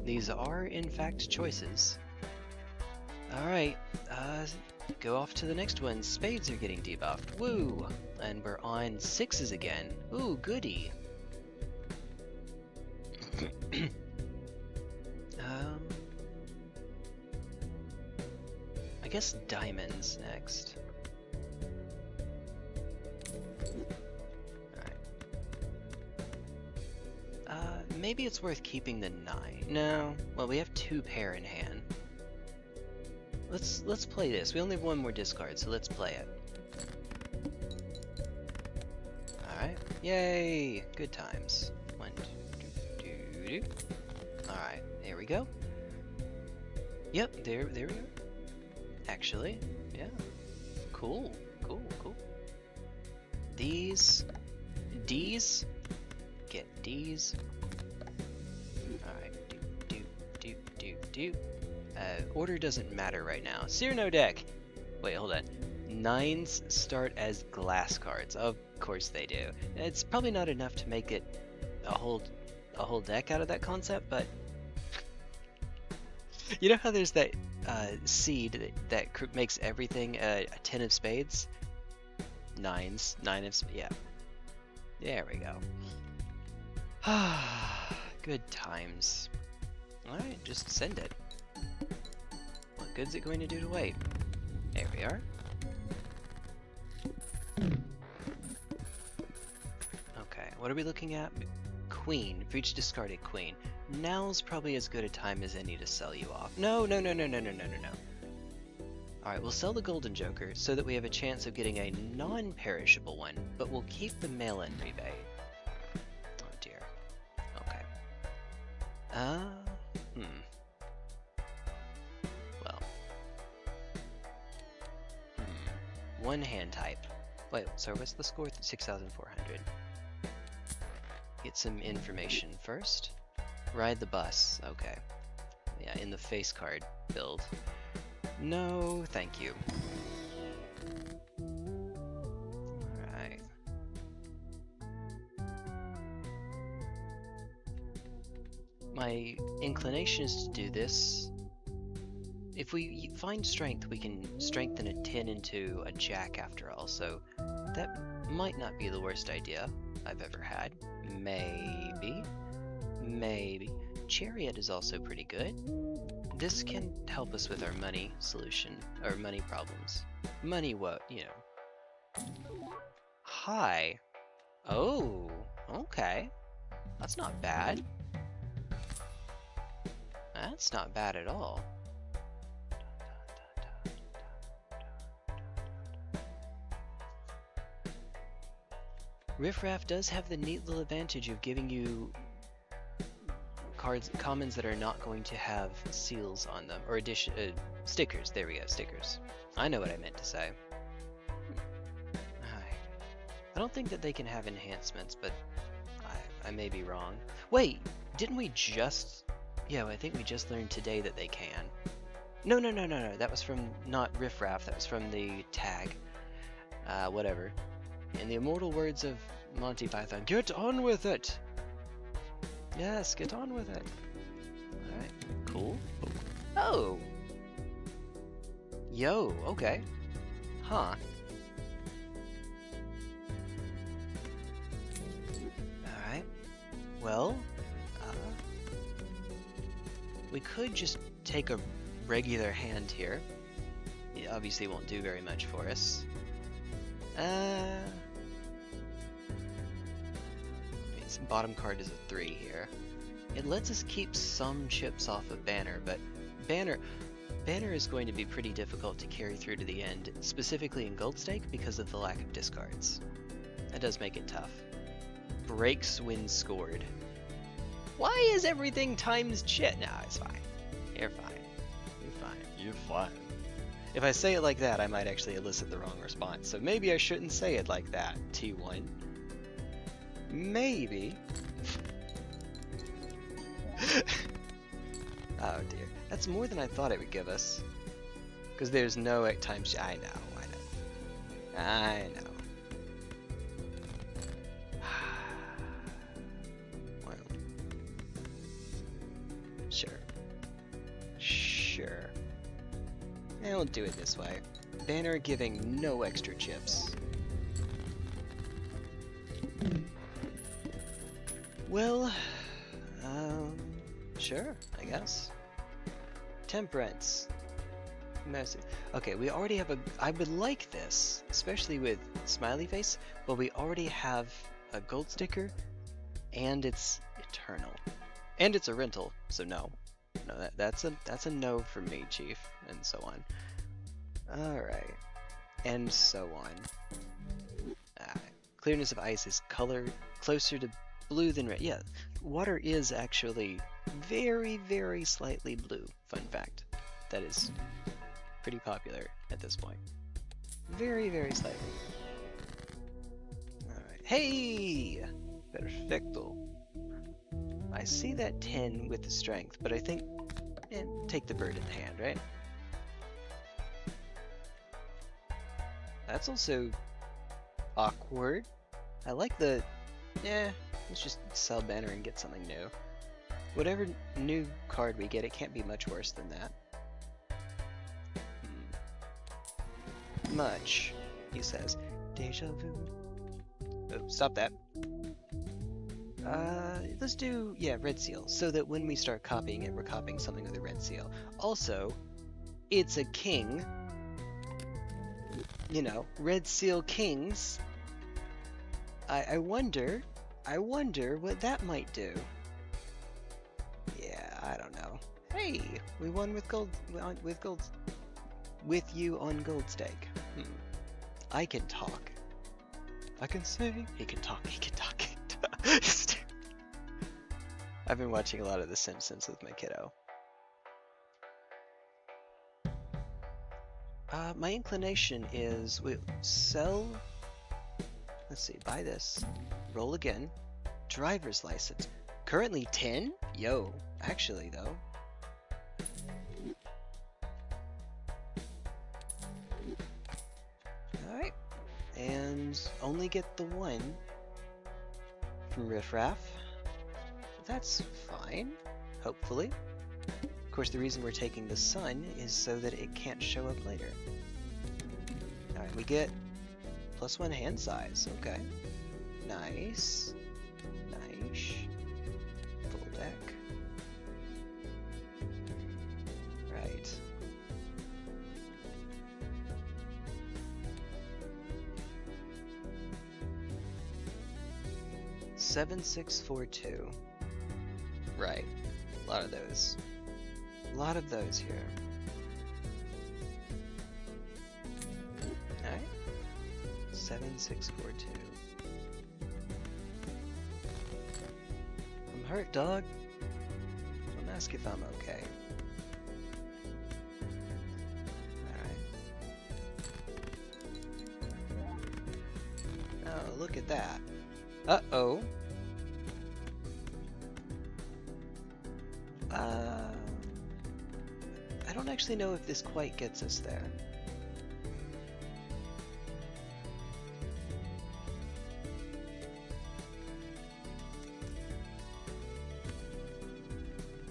These are in fact choices. Alright, go off to the next one. Spades are getting debuffed. Woo! And we're on sixes again. Ooh, goody. I guess diamonds next. Maybe it's worth keeping the 9. No, well, we have 2 pair in hand. Let's play this. We only have 1 more discard, so let's play it. Alright. Yay! Good times. 1, 2, 2, 2. Alright, there we go. Yep, there we go. Actually, yeah. Cool. These. D's. Get D's. Order doesn't matter right now. Cyrano deck! Wait, hold on. 9s start as glass cards. Of course they do. It's probably not enough to make it a whole deck out of that concept, but... You know how there's that seed that makes everything a 10 of spades? 9s. 9 of spades. Yeah. There we go. Good times. Alright, just send it. What good's it going to do to wait? There we are. Okay, what are we looking at? Queen. For each discarded queen. Now's probably as good a time as any to sell you off. No. Alright, we'll sell the golden joker so that we have a chance of getting a non-perishable one, but we'll keep the mail-in rebate. Oh dear. Okay. Well. One hand type. Wait, sorry, what's the score? 6,400. Get some information first. Ride the bus. Okay. Yeah, in the face card build. No, thank you. Alright. My inclination is to do this. If we find strength, we can strengthen a 10 into a jack after all, so that might not be the worst idea I've ever had. Maybe. Chariot is also pretty good. This can help us with our money solution, or money problems. Money what, you know. Hi. Oh, okay. That's not bad. That's not bad at all. Riffraff does have the neat little advantage of giving you commons that are not going to have seals on them, or stickers. There we go, stickers. I know what I meant to say. I don't think that they can have enhancements, but I may be wrong. Wait, didn't we just... Yeah, I think we just learned today that they can. No, that was from not Riffraff, that was from the tag. Whatever. In the immortal words of Monty Python, get on with it! Yes, get on with it. Alright, cool. Oh! Yo, okay. Huh. Alright. Well, We could just take a regular hand here. It obviously won't do very much for us. Bottom card is a 3 here. It lets us keep some chips off of Banner, but Banner is going to be pretty difficult to carry through to the end, specifically in Gold Stake because of the lack of discards. That does make it tough. Breaks when scored. Why is everything times chit? Nah, it's fine. You're fine. You're fine. You're fine. If I say it like that, I might actually elicit the wrong response, so maybe I shouldn't say it like that, T1. Maybe. Oh dear. That's more than I thought it would give us. Because there's no times... I know. Well. Sure. And we'll do it this way. Banner giving no extra chips. Well, sure, I guess. Temperance. Mercy. Okay, we already have I would like this, especially with Smiley Face, but we already have a gold sticker, and it's eternal. And it's a rental, so no. No, that's a no from me, Chief, and so on. Alright. And so on. Clearness of ice is closer to blue than red. Yeah, water is actually very, very slightly blue. Fun fact. That is pretty popular at this point. Very, very slightly. Alright. Hey! Perfecto. I see that 10 with the strength, but I think... take the bird in hand, right? That's also awkward. I like the... let's just sell Banner and get something new. Whatever new card we get, it can't be much worse than that. Much, he says. Deja vu. Oh, stop that. Let's do, red seal, so that when we start copying it, we're copying something with a red seal. Also, it's a king. You know, red seal kings. I wonder what that might do. Yeah, I don't know. Hey, we won with with you on gold stake. I can talk. I can sing. He can talk. I've been watching a lot of The Simpsons with my kiddo. My inclination is sell. Let's see, buy this. Roll again. Driver's license. Currently 10? Yo, actually though. Alright. And only get the 1 from Riff Raff. That's fine, hopefully. Of course, the reason we're taking the sun is so that it can't show up later. Alright, we get +1 hand size, okay. Nice. Full deck. Right. $7,642. Right. A lot of those. A lot of those here. Alright. 7,642. I'm hurt, dog. Don't ask if I'm okay. Alright. Oh, look at that. Uh-oh. I don't actually know if this quite gets us there.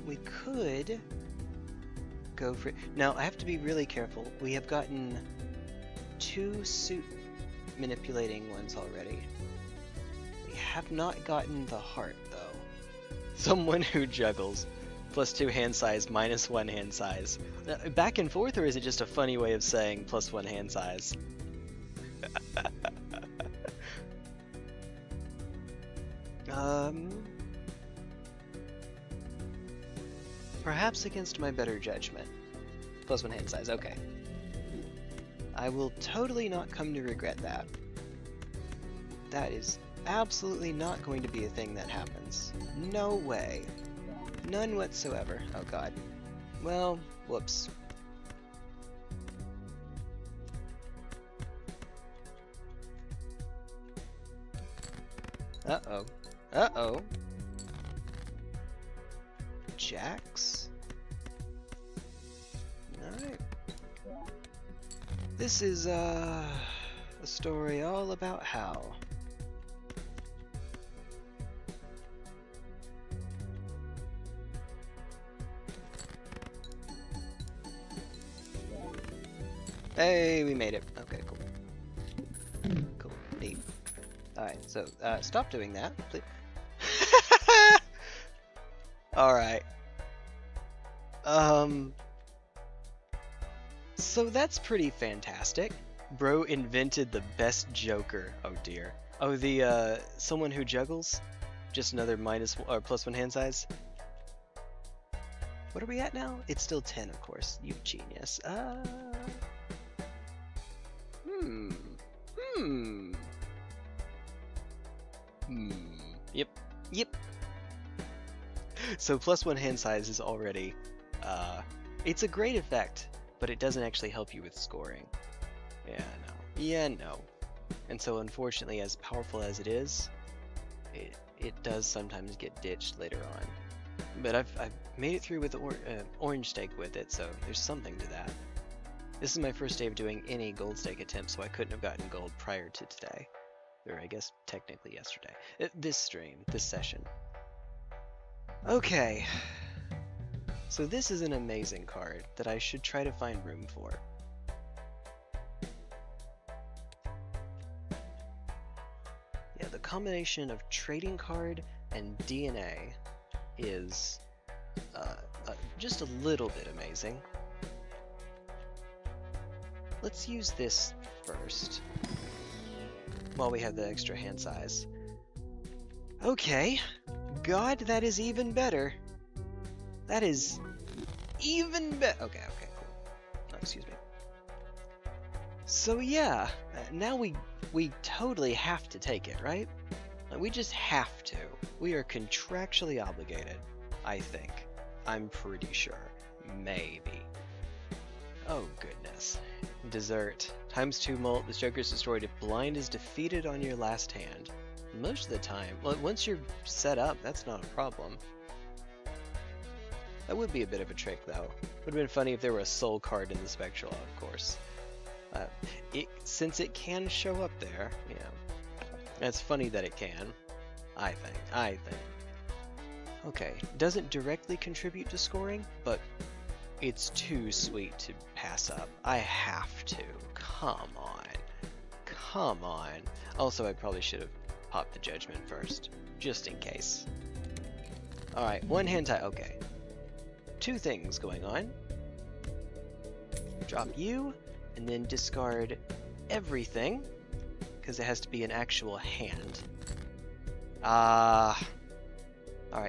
We could go for it. Now, I have to be really careful. We have gotten 2 suit manipulating ones already. We have not gotten the heart, though. Someone who juggles. +2 hand size, -1 hand size. Back and forth, or is it just a funny way of saying +1 hand size? Perhaps against my better judgment. +1 hand size, okay. I will totally not come to regret that. That is absolutely not going to be a thing that happens. No way. None whatsoever. Oh god. Well, whoops. Uh-oh. Uh-oh. Jacks? Alright. This is, a story all about how. Hey, we made it. Okay, cool. Cool. Neat. Alright, so, stop doing that, please. Alright. So that's pretty fantastic. Bro invented the best Joker. Oh dear. Oh, the, someone who juggles? Just another +1 hand size? What are we at now? It's still 10, of course. You genius. Yep. So +1 hand size is already, it's a great effect, but it doesn't actually help you with scoring. Yeah, no. And so unfortunately, as powerful as it is, it does sometimes get ditched later on. But I've made it through with the orange stake with it, so there's something to that. This is my first day of doing any gold stake attempts, so I couldn't have gotten gold prior to today. Or I guess technically yesterday. This stream, this session. Okay. So this is an amazing card that I should try to find room for. Yeah, the combination of trading card and DNA is just a little bit amazing. Let's use this first, while we have the extra hand size. Okay, God, that is even better. That is even better. Okay, cool. Oh, excuse me. So yeah, now we totally have to take it, right? We just have to. We are contractually obligated, I think. I'm pretty sure. Maybe. Oh, goodness. Dessert. ×2 mult. This Joker is destroyed if blind is defeated on your last hand. Most of the time. Well, once you're set up, that's not a problem. That would be a bit of a trick, though. Would have been funny if there were a soul card in the Spectral, of course. Since it can show up there, you know. It's funny that it can. I think. Okay, doesn't directly contribute to scoring, but it's too sweet to pass up. I have to. Come on. Also, I probably should have popped the judgment first, just in case. Alright, one hand tie. Okay. Two things going on. Drop you, and then discard everything, because it has to be an actual hand. Alright,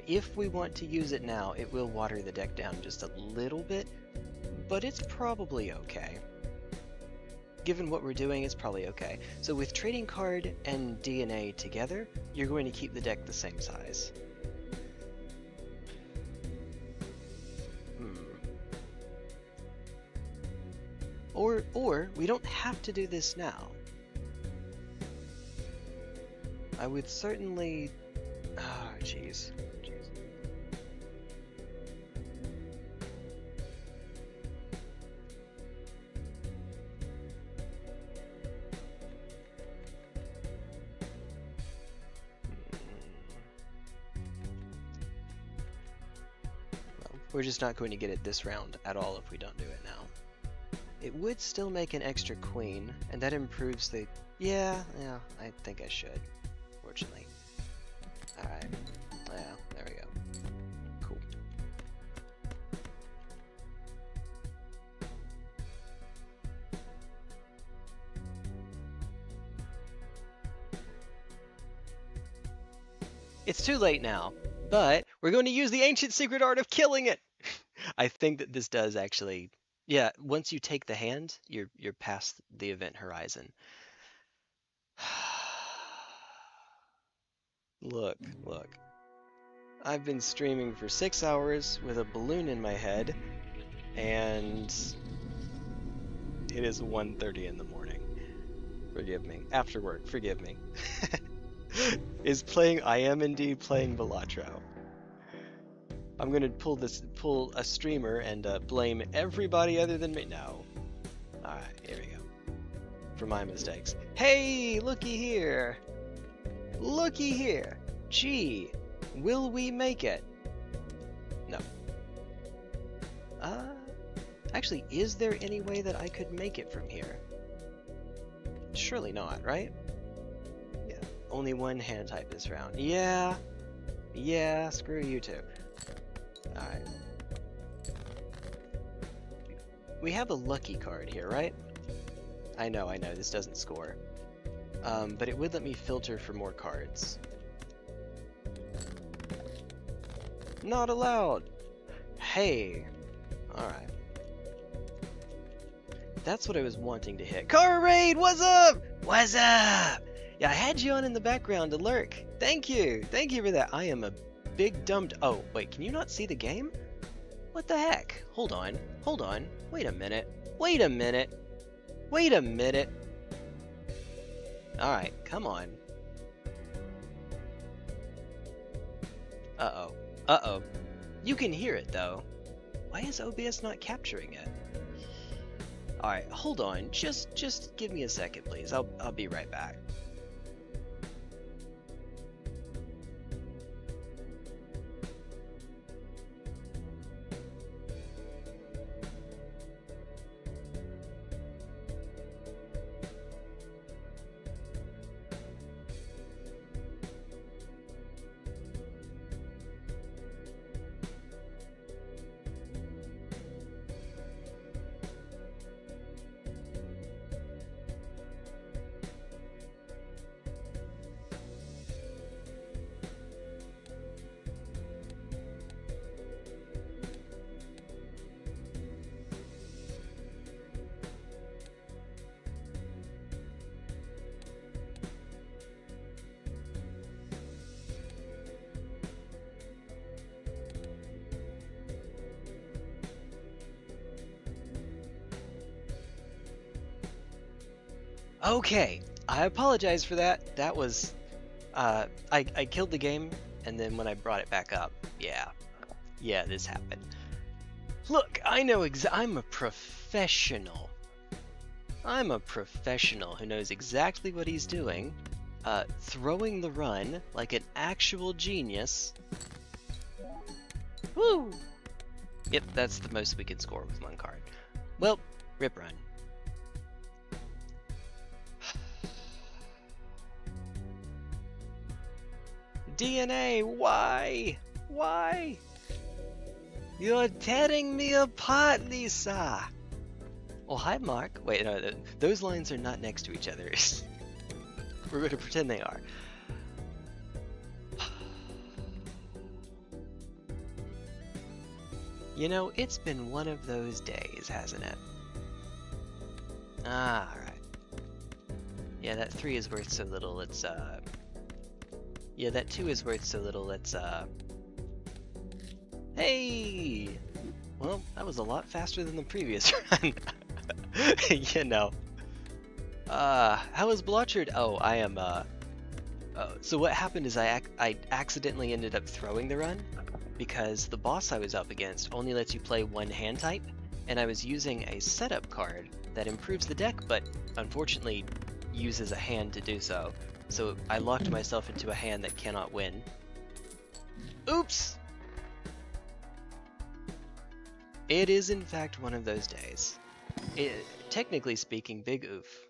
if we want to use it now, it will water the deck down just a little bit, but it's probably okay. Given what we're doing, it's probably okay. So with trading card and DNA together, you're going to keep the deck the same size. Or we don't have to do this now. I would certainly... Oh, jeez. Well, we're just not going to get it this round at all if we don't do it now. It would still make an extra queen, and that improves the... Yeah, I think I should, fortunately. Alright, yeah, there we go. Cool. It's too late now, but we're going to use the ancient secret art of killing it. I think that this does actually, yeah, once you take the hand, you're past the event horizon. Look, look. I've been streaming for 6 hours with a balloon in my head, and it is 1:30 in the morning. Forgive me. After work, forgive me. Is playing IMND playing Balatro. I'm gonna pull a streamer and blame everybody other than me. No. Alright, here we go. For my mistakes. Hey, looky here. Looky here. Gee, will we make it? No. Actually, is there any way that I could make it from here? Surely not, right? Yeah, only one hand type this round. Yeah, screw you too. Alright. We have a lucky card here, right? I know, this doesn't score. But it would let me filter for more cards. Not allowed! Hey! Alright. That's what I was wanting to hit. Car Raid, what's up? What's up? Yeah, I had you on in the background to lurk. Thank you for that. I am a big dumb... Oh, wait, can you not see the game? What the heck? Hold on. Wait a minute. Alright, come on. Uh-oh. You can hear it, though. Why is OBS not capturing it? Alright, hold on. Just give me a second, please. I'll be right back. Okay, I apologize for that. That was, I killed the game, and then when I brought it back up, yeah, this happened. Look, I know I'm a professional. I'm a professional who knows exactly what he's doing, throwing the run like an actual genius. Woo! Yep, that's the most we can score with one card. Well, rip run. DNA, why? Why? You're tearing me apart, Lisa! Oh, hi, Mark. Wait, no, those lines are not next to each other. We're going to pretend they are. You know, it's been one of those days, hasn't it? Ah, alright. Yeah, that 3 is worth so little, let's, yeah, that 2 is worth so little, let's, Hey! Well, that was a lot faster than the previous run. You know. How was Balatro? Oh, I am, so what happened is I accidentally ended up throwing the run, because the boss I was up against only lets you play one hand type, and I was using a setup card that improves the deck, but unfortunately uses a hand to do so. So I locked myself into a hand that cannot win. Oops! It is in fact one of those days. Technically speaking, big oof.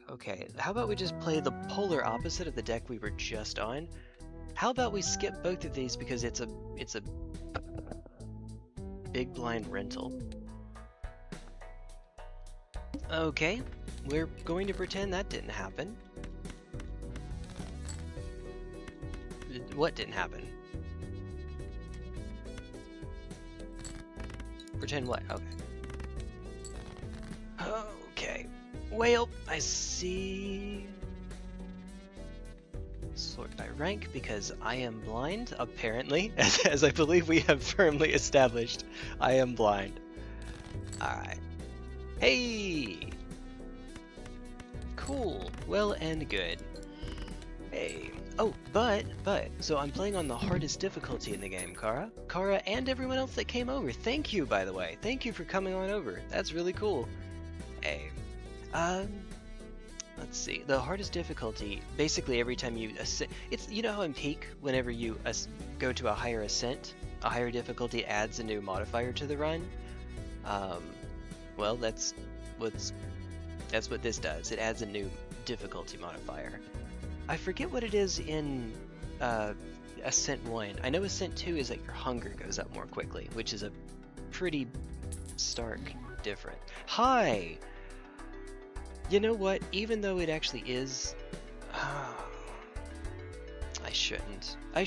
Okay, how about we just play the polar opposite of the deck we were just on? How about we skip both of these because it's a big blind rental. Okay, we're going to pretend that didn't happen. what didn't happen? Pretend what? Okay. Okay. Well, I see. Sort by rank because I am blind, apparently, as I believe we have firmly established. I am blind. Alright. Hey! Cool. Well and good. Hey. Oh, but, so I'm playing on the hardest difficulty in the game, Kara. Kara and everyone else that came over. Thank you, by the way. Thank you for coming on over. That's really cool. Hey. Let's see. The hardest difficulty, basically every time you ascend, it's, you know how in Peak, whenever you go to a higher ascent, a higher difficulty adds a new modifier to the run? Well, that's what this does. It adds a new difficulty modifier. I forget what it is in Ascent 1. I know Ascent 2 is that your hunger goes up more quickly, which is a pretty stark difference. Hi! You know what? Even though it actually is... I shouldn't. I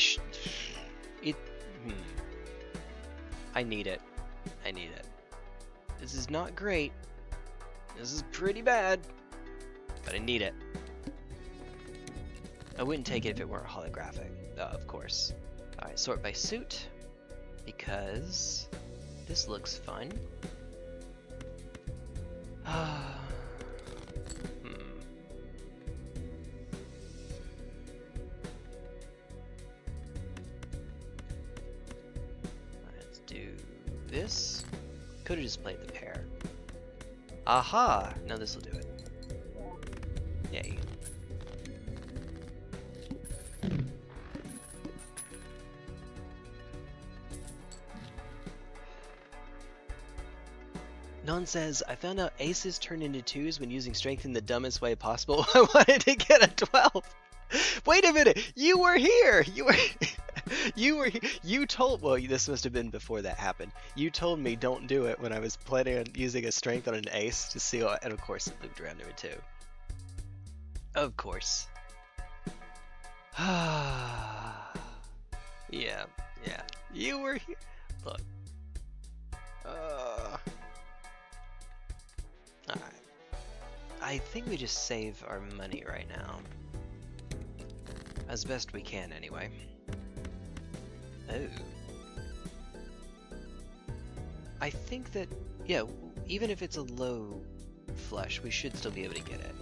need it. I need it. This is not great. This is pretty bad. But I need it. I wouldn't take it if it weren't holographic, of course. Alright, sort by suit. Because this looks fun. Let's do this. Could have just played the pair. Aha! No, this will do it. Yay. Non says, I found out aces turn into 2s when using strength in the dumbest way possible. I wanted to get a 12. Wait a minute, you were here. You told, well, this must have been before that happened. You told me don't do it when I was planning on using a strength on an ace to see, and of course it looped around to a 2. Of course. Yeah. You were here. Look. Alright. I think we just save our money right now. As best we can, anyway. Oh. I think that, yeah, even if it's a low flush, we should still be able to get it.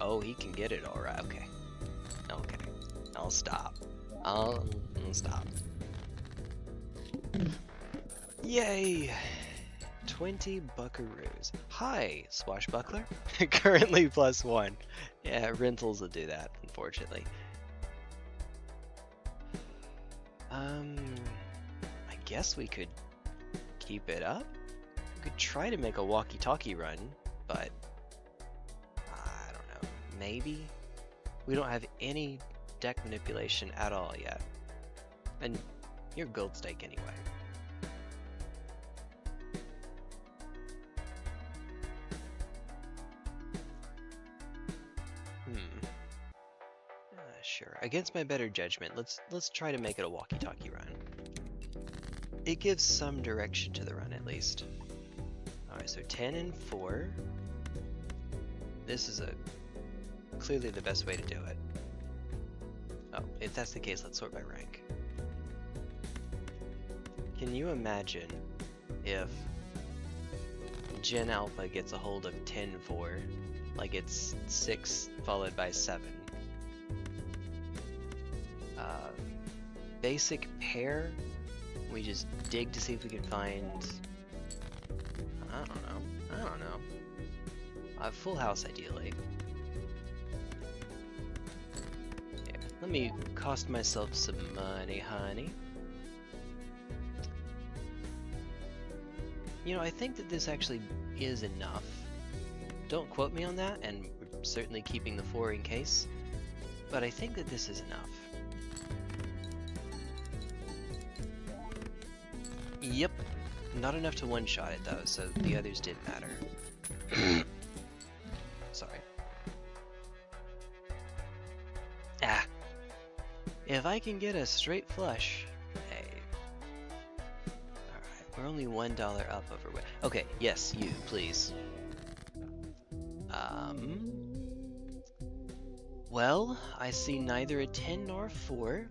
Oh, he can get it, alright, okay. Okay. I'll stop. I'll stop. Yay! 20 buckaroos. Hi, Swashbuckler. Currently +1. Yeah, rentals will do that, unfortunately. I guess we could keep it up. We could try to make a walkie-talkie run, but I don't know. Maybe? We don't have any deck manipulation at all yet. And you're gold stake anyway. Sure. Against my better judgment, let's try to make it a walkie-talkie run. It gives some direction to the run, at least. Alright, so 10 and 4. This is clearly the best way to do it. Oh, if that's the case, let's sort by rank. Can you imagine if Gen Alpha gets a hold of 10-4, like it's 6 followed by 7? Basic pair, we just dig to see if we can find, I don't know, a full house ideally. Yeah, let me cost myself some money, honey. You know, I think that this actually is enough. Don't quote me on that, and we're certainly keeping the 4 in case, but I think that this is enough. Yep, not enough to one-shot it though, so the others did matter. Sorry. If I can get a straight flush, hey. Alright, we're only $1 up over what? Okay, yes, you, please. Well, I see neither a 10 nor a 4.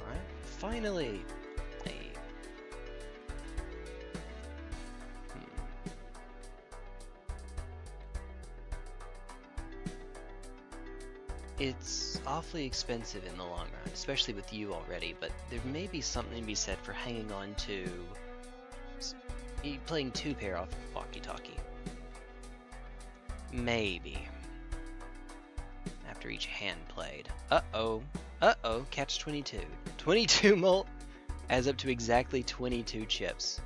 Alright, finally! Hey. It's awfully expensive in the long run, especially with you already, but there may be something to be said for hanging on to playing 2 pair off walkie-talkie. Maybe. After each hand played. Uh-oh. Uh-oh, catch 22. 22 molt adds up to exactly 22 chips.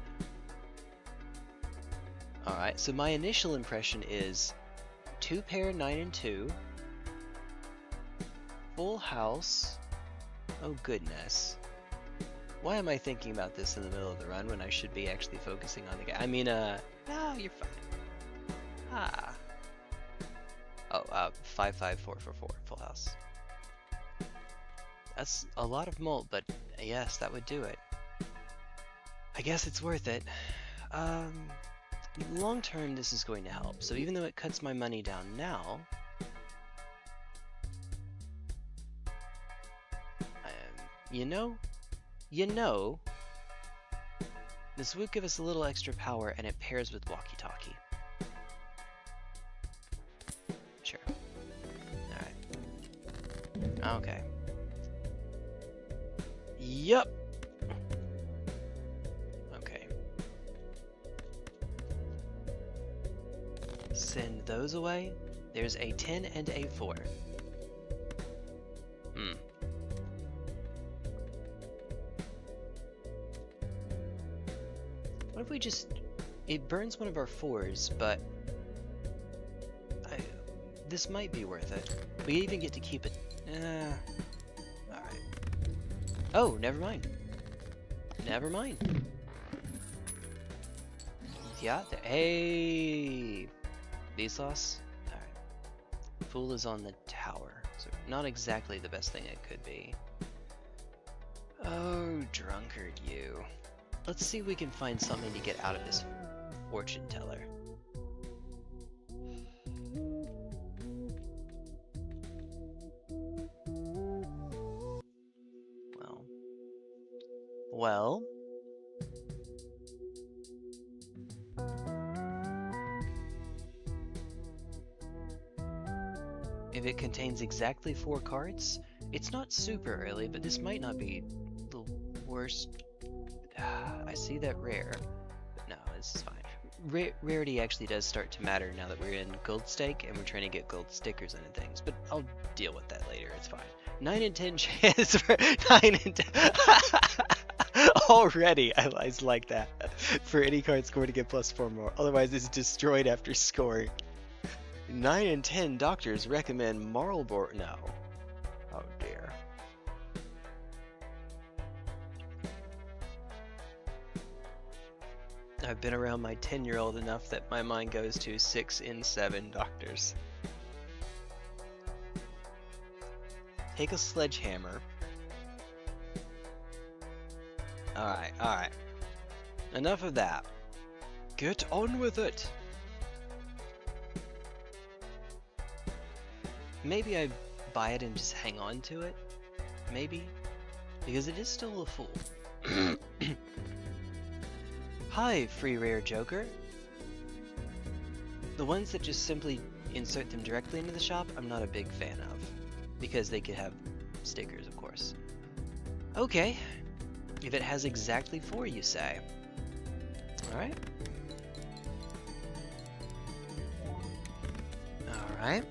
Alright, so my initial impression is 2 pair 9 and 2. Full house. Oh goodness. Why am I thinking about this in the middle of the run when I should be actually focusing on the guy? I mean, no, you're fine. Ah. Oh, 5, 5, 4, 4, 4, full house. That's a lot of molt, but yes, that would do it. I guess it's worth it. Long term, this is going to help. So even though it cuts my money down now, you know, this would give us a little extra power, and it pairs with walkie-talkie. Sure. Alright. Okay. Yup! Okay. Send those away. There's a 10 and a 4. What if we just... It burns one of our 4s, but... this might be worth it. We even get to keep it... Alright. Oh, never mind. Never mind. Yeah, hey! Vsauce? Alright. Fool is on the tower. So not exactly the best thing it could be. Oh, drunkard you. Let's see if we can find something to get out of this fortune teller. Well. If it contains exactly 4 cards, it's not super early, but this might not be the worst. I see that rare, but no, this is fine. Rarity actually does start to matter now that we're in gold stake and we're trying to get gold stickers into things, but I'll deal with that later, it's fine. 9 and 10 chance for 9 and 10. Already, I like that. For any card scored to get +4 more, otherwise it's destroyed after scoring. 9 and 10 doctors recommend Marlboro. No. Oh dear. I've been around my 10-year-old enough that my mind goes to 6 in 7 doctors. Take a sledgehammer. Alright, alright. Enough of that. Get on with it! Maybe I buy it and just hang on to it. Maybe. Because it is still a fool. Hi, free rare joker. The ones that just simply insert them directly into the shop, I'm not a big fan of. Because they could have stickers, of course. Okay. If it has exactly 4, you say. Alright. Alright.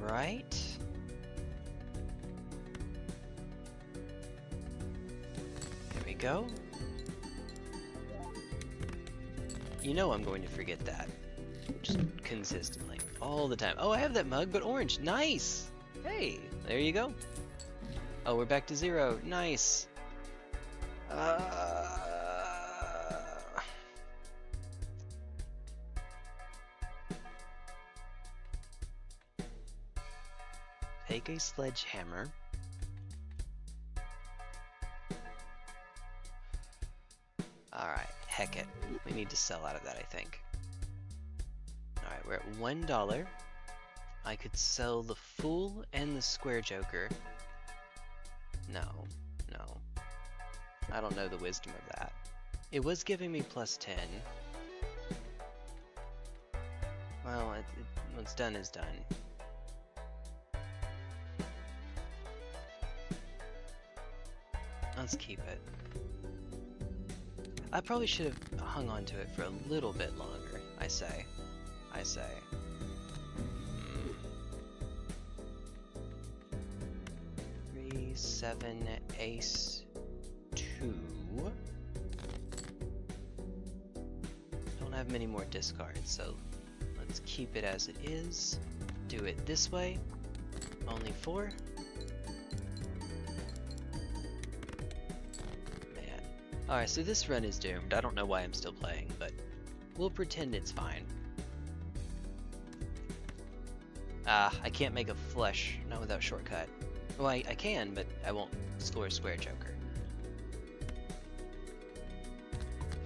right. There we go. You know I'm going to forget that. Just consistently. All the time. Oh, I have that mug, but orange. Nice! Hey, there you go. Oh, we're back to 0. Nice. Take a sledgehammer. Alright, heck it. We need to sell out of that, I think. Alright, we're at $1. I could sell the Fool and the Square Joker. No. I don't know the wisdom of that. It was giving me plus 10. Well, what's done is done. Let's keep it. I probably should have hung on to it for a little bit longer, I say. 3, 7, ace, 2. Don't have many more discards, so let's keep it as it is. Do it this way. Only 4. Man. Alright, so this run is doomed. I don't know why I'm still playing, but we'll pretend it's fine. I can't make a flush, not without shortcut. Well, I can, but I won't score a Square Joker.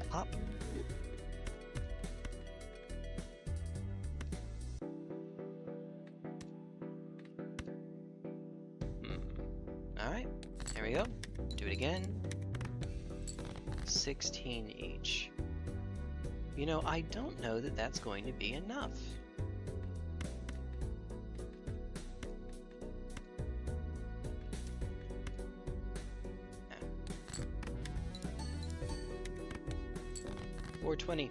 Hop. Alright, there we go. Do it again. 16 each. You know, I don't know that that's going to be enough. $420.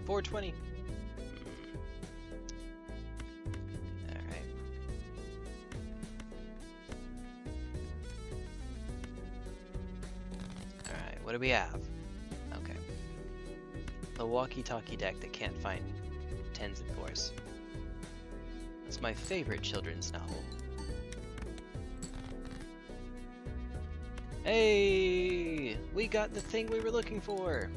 $420. Alright. Alright, what do we have? Okay. The walkie-talkie deck that can't find 10s and 4s. It's my favorite children's novel. Hey! We got the thing we were looking for!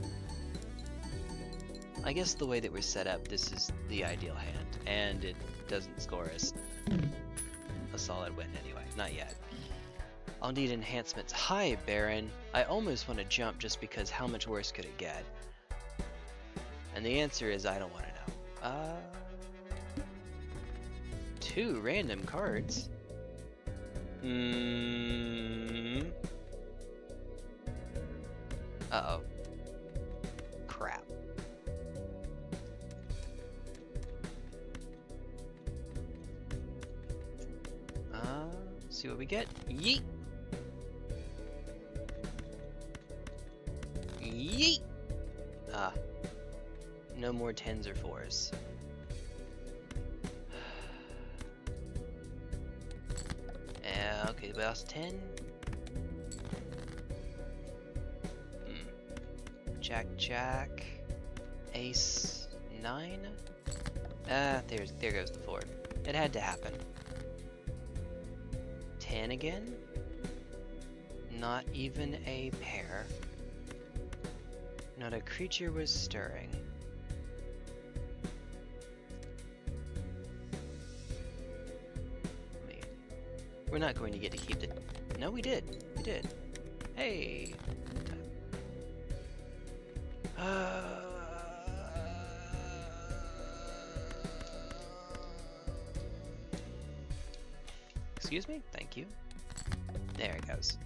I guess the way that we're set up, this is the ideal hand, and it doesn't score us a solid win anyway. Not yet. I'll need enhancements. Hi, Baron. I almost want to jump just because how much worse could it get? And the answer is I don't want to know. 2 random cards? Uh-oh. Crap. See what we get. Yeet! Yeet! No more 10s or 4s. Okay, we lost 10. Jack, Jack. Ace, 9. There goes the 4. It had to happen. 10 again? Not even a pair. Not a creature was stirring. Wait. We're not going to get to keep the... No, we did. We did. Hey! Excuse me? Thank you. There it goes.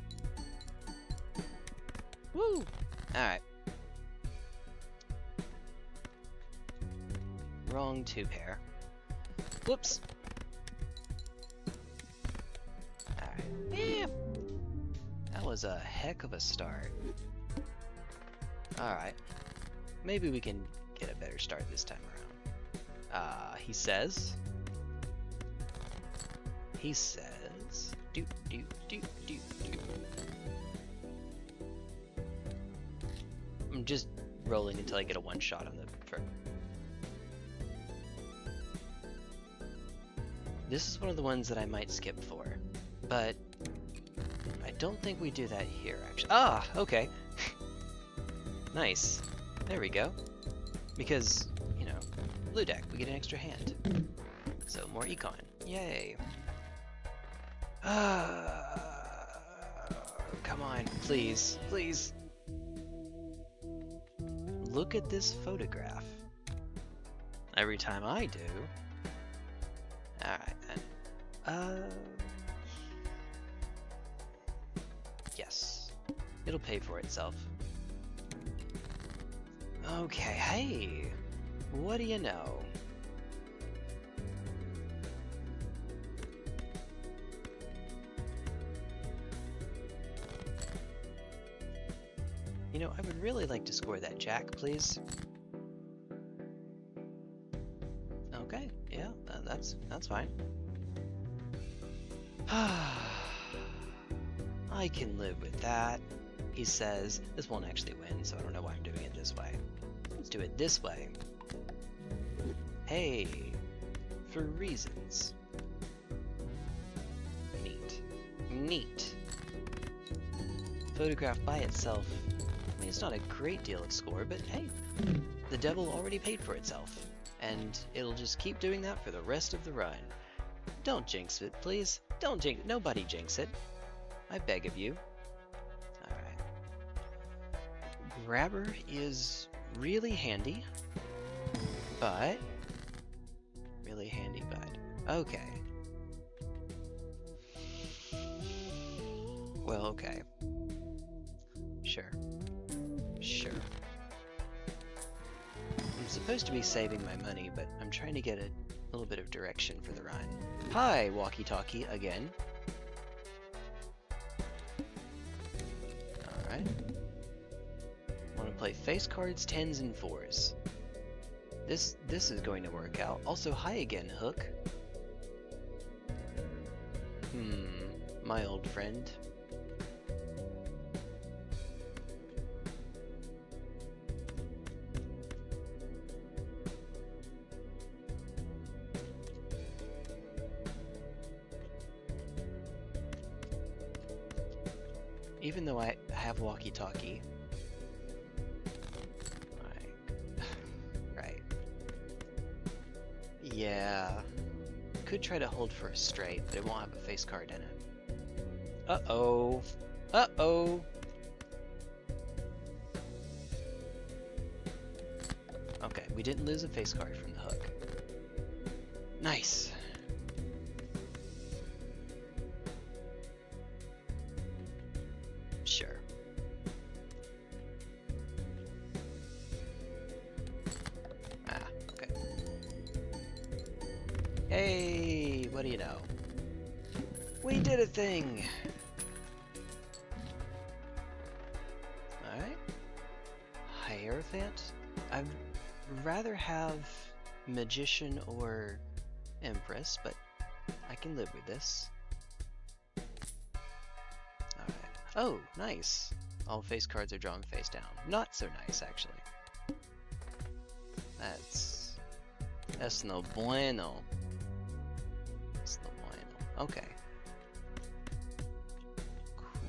Woo! Alright. Wrong 2 pair. Whoops! Alright. Yeah. That was a heck of a start. Alright. Maybe we can get a better start this time around. He says... He says, do, do, do, do, do. I'm just rolling until I get a one shot on the first. This is one of the ones that I might skip for, but I don't think we do that here, actually. Ah, okay. Nice. There we go. Because, you know, blue deck, we get an extra hand. So more econ. Yay. Come on, please, please. Look at this photograph. Every time I do. Alright then. Yes. It'll pay for itself. Okay, hey. What do you know? You know, I would really like to score that jack, please. Okay, yeah, that's fine. I can live with that. He says, this won't actually win, so I don't know why I'm doing it this way. Let's do it this way. Hey, for reasons. Neat. Neat. Photograph by itself, I mean, it's not a great deal of score, but hey, the devil already paid for itself, and it'll just keep doing that for the rest of the run. Don't jinx it, please. Don't jinx it. Nobody jinx it. I beg of you. Alright. Grabber is really handy, but... Really handy, but... Okay. Well, okay. Sure. Sure. I'm supposed to be saving my money, but I'm trying to get a little bit of direction for the run. Hi, walkie-talkie again. Alright. Want to play face cards, 10s, and 4s. This is going to work out. Also, hi again, Hook. My old friend. Even though I have walkie-talkie. Right. Yeah. Could try to hold for a straight, but it won't have a face card in it. Uh-oh. Uh-oh. Okay, we didn't lose a face card from the hook. Nice. Sure. Ah, okay. Hey, what do you know? We did a thing! Alright. Hierophant? I'd rather have Magician or Empress, but I can live with this. Oh, nice. All face cards are drawn face down. Not so nice, actually. That's no bueno. That's no bueno. Okay. Cool.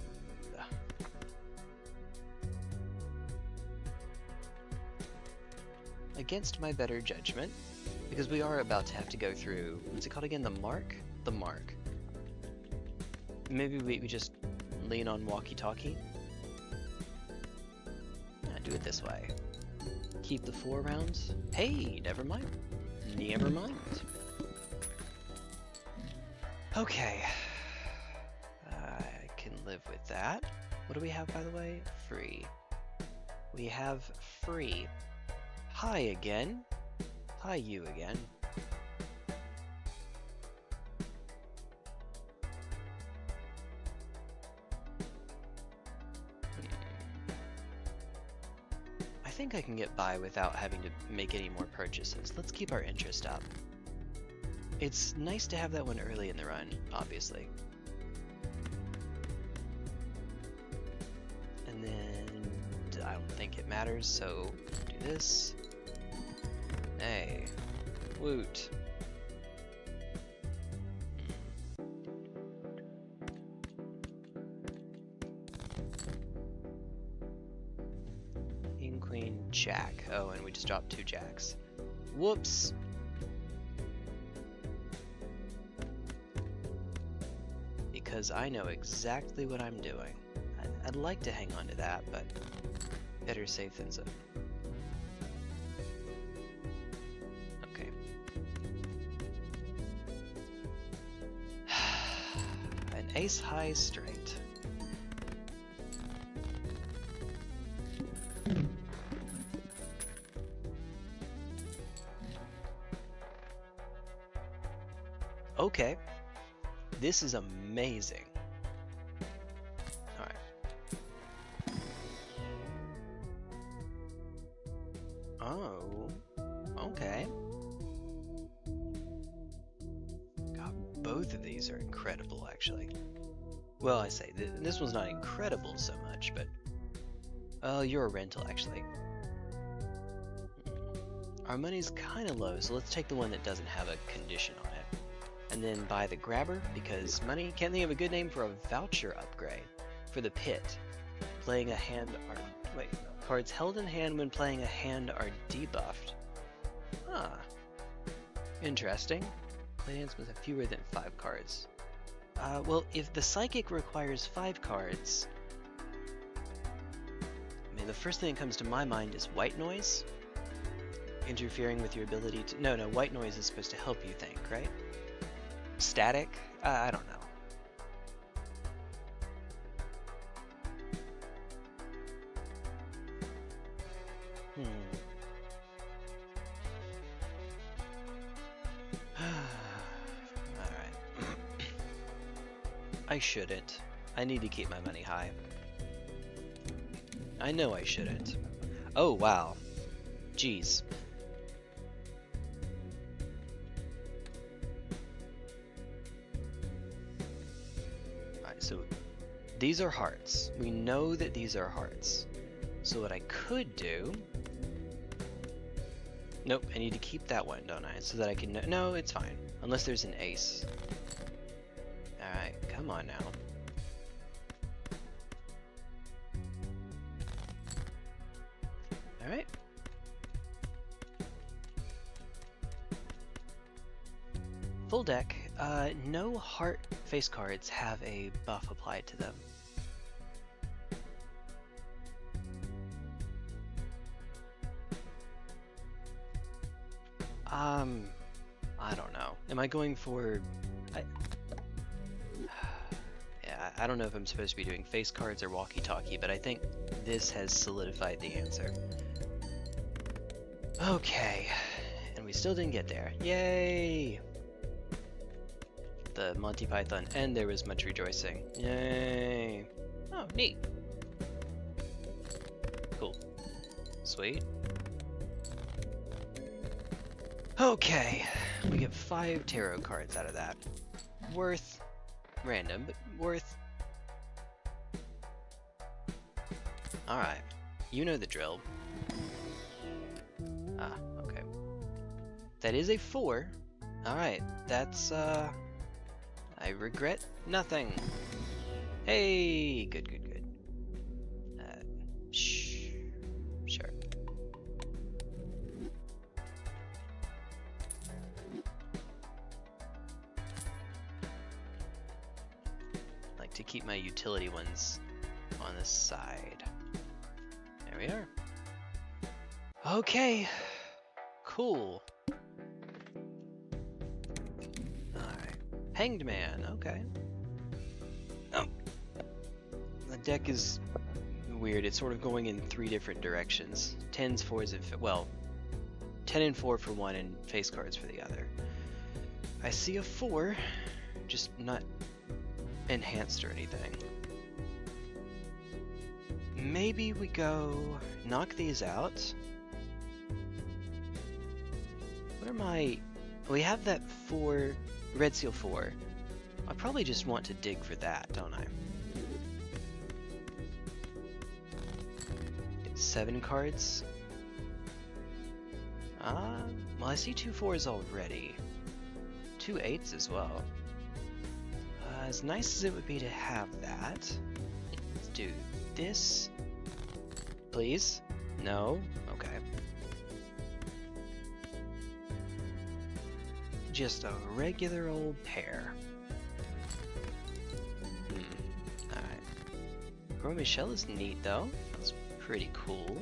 Against my better judgment, because we are about to have to go through, what's it called again? The mark? The mark. Maybe we just lean on walkie-talkie. Yeah, do it this way. Keep the 4 rounds. Hey, never mind. Never mind. Okay. I can live with that. What do we have, by the way? Free. We have free. Hi again. Hi you again. I think I can get by without having to make any more purchases. Let's keep our interest up. It's nice to have that one early in the run, obviously. And then I don't think it matters, so do this. Hey, woot. King, queen, jack. Oh, and we just dropped 2 jacks. Whoops. Because I know exactly what I'm doing. I'd like to hang on to that, but better safe than sorry. Okay. An ace high straight. Okay. This is amazing. Alright. Oh. Okay. God, both of these are incredible, actually. Well, I say, this one's not incredible so much, but... Oh, you're a rental, actually. Our money's kind of low, so let's take the one that doesn't have a condition on it. And then buy the grabber, because money, can't think of a good name for a voucher upgrade. For the pit. Playing a hand are... Wait, cards held in hand when playing a hand are debuffed. Ah. Interesting. Play hands with fewer than 5 cards. Well, if the psychic requires 5 cards... I mean, the first thing that comes to my mind is white noise. Interfering with your ability to... No, white noise is supposed to help you think, right? Static? I don't know. Alright. I shouldn't. I need to keep my money high. I know I shouldn't. Oh, wow. Jeez. So these are hearts. We know that these are hearts. So what I could do... Nope, I need to keep that one, don't I? So that I can... No, it's fine. Unless there's an ace. Alright, come on now. Alright. Full deck. No heart face cards have a buff applied to them. I don't know. Am I going for... Yeah, I don't know if I'm supposed to be doing face cards or walkie-talkie, but I think this has solidified the answer. Okay, and we still didn't get there. Yay! The Monty Python, and there was much rejoicing. Yay! Oh, neat. Cool. Sweet. Okay, we get 5 tarot cards out of that. Worth random, but worth. Alright, you know the drill. Ah, okay. That is a 4. Alright, that's, I regret nothing. Hey, good. Shh. Sure. Like to keep my utility ones on the side. There we are. Okay. Cool. Alright. Hanged Man, okay. Oh. The deck is weird. It's sort of going in 3 different directions. 10s, 4s, and well, 10 and 4 for one and face cards for the other. I see a 4, just not enhanced or anything. Maybe we go knock these out. What are my We have that 4, red seal 4. I probably just want to dig for that, don't I? Get 7 cards. Well, I see 2 4s already. 2 8s as well. As nice as it would be to have that, let's do this. Please? No? Okay. Just a regular old pair. Alright. Gros Michel is neat though. That's pretty cool.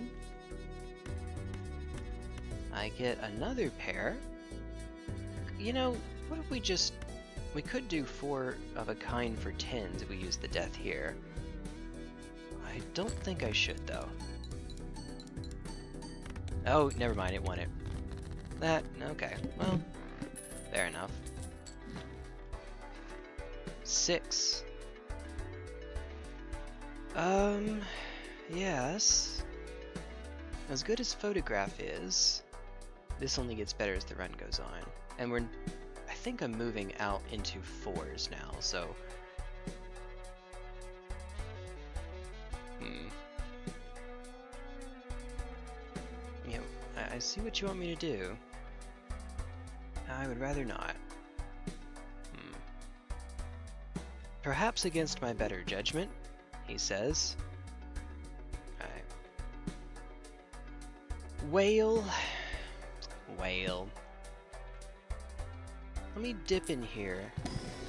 I get another pair. You know, what if we just... We could do 4 of a kind for 10s if we use the death here. I don't think I should though. Oh, never mind, it won it. That, okay, well, fair enough. 6. Yes. As good as Photograph is, this only gets better as the run goes on. And I think I'm moving out into 4s now, so... You know, I see what you want me to do. I would rather not. Perhaps against my better judgment, he says. Alright. Whale. Whale. Let me dip in here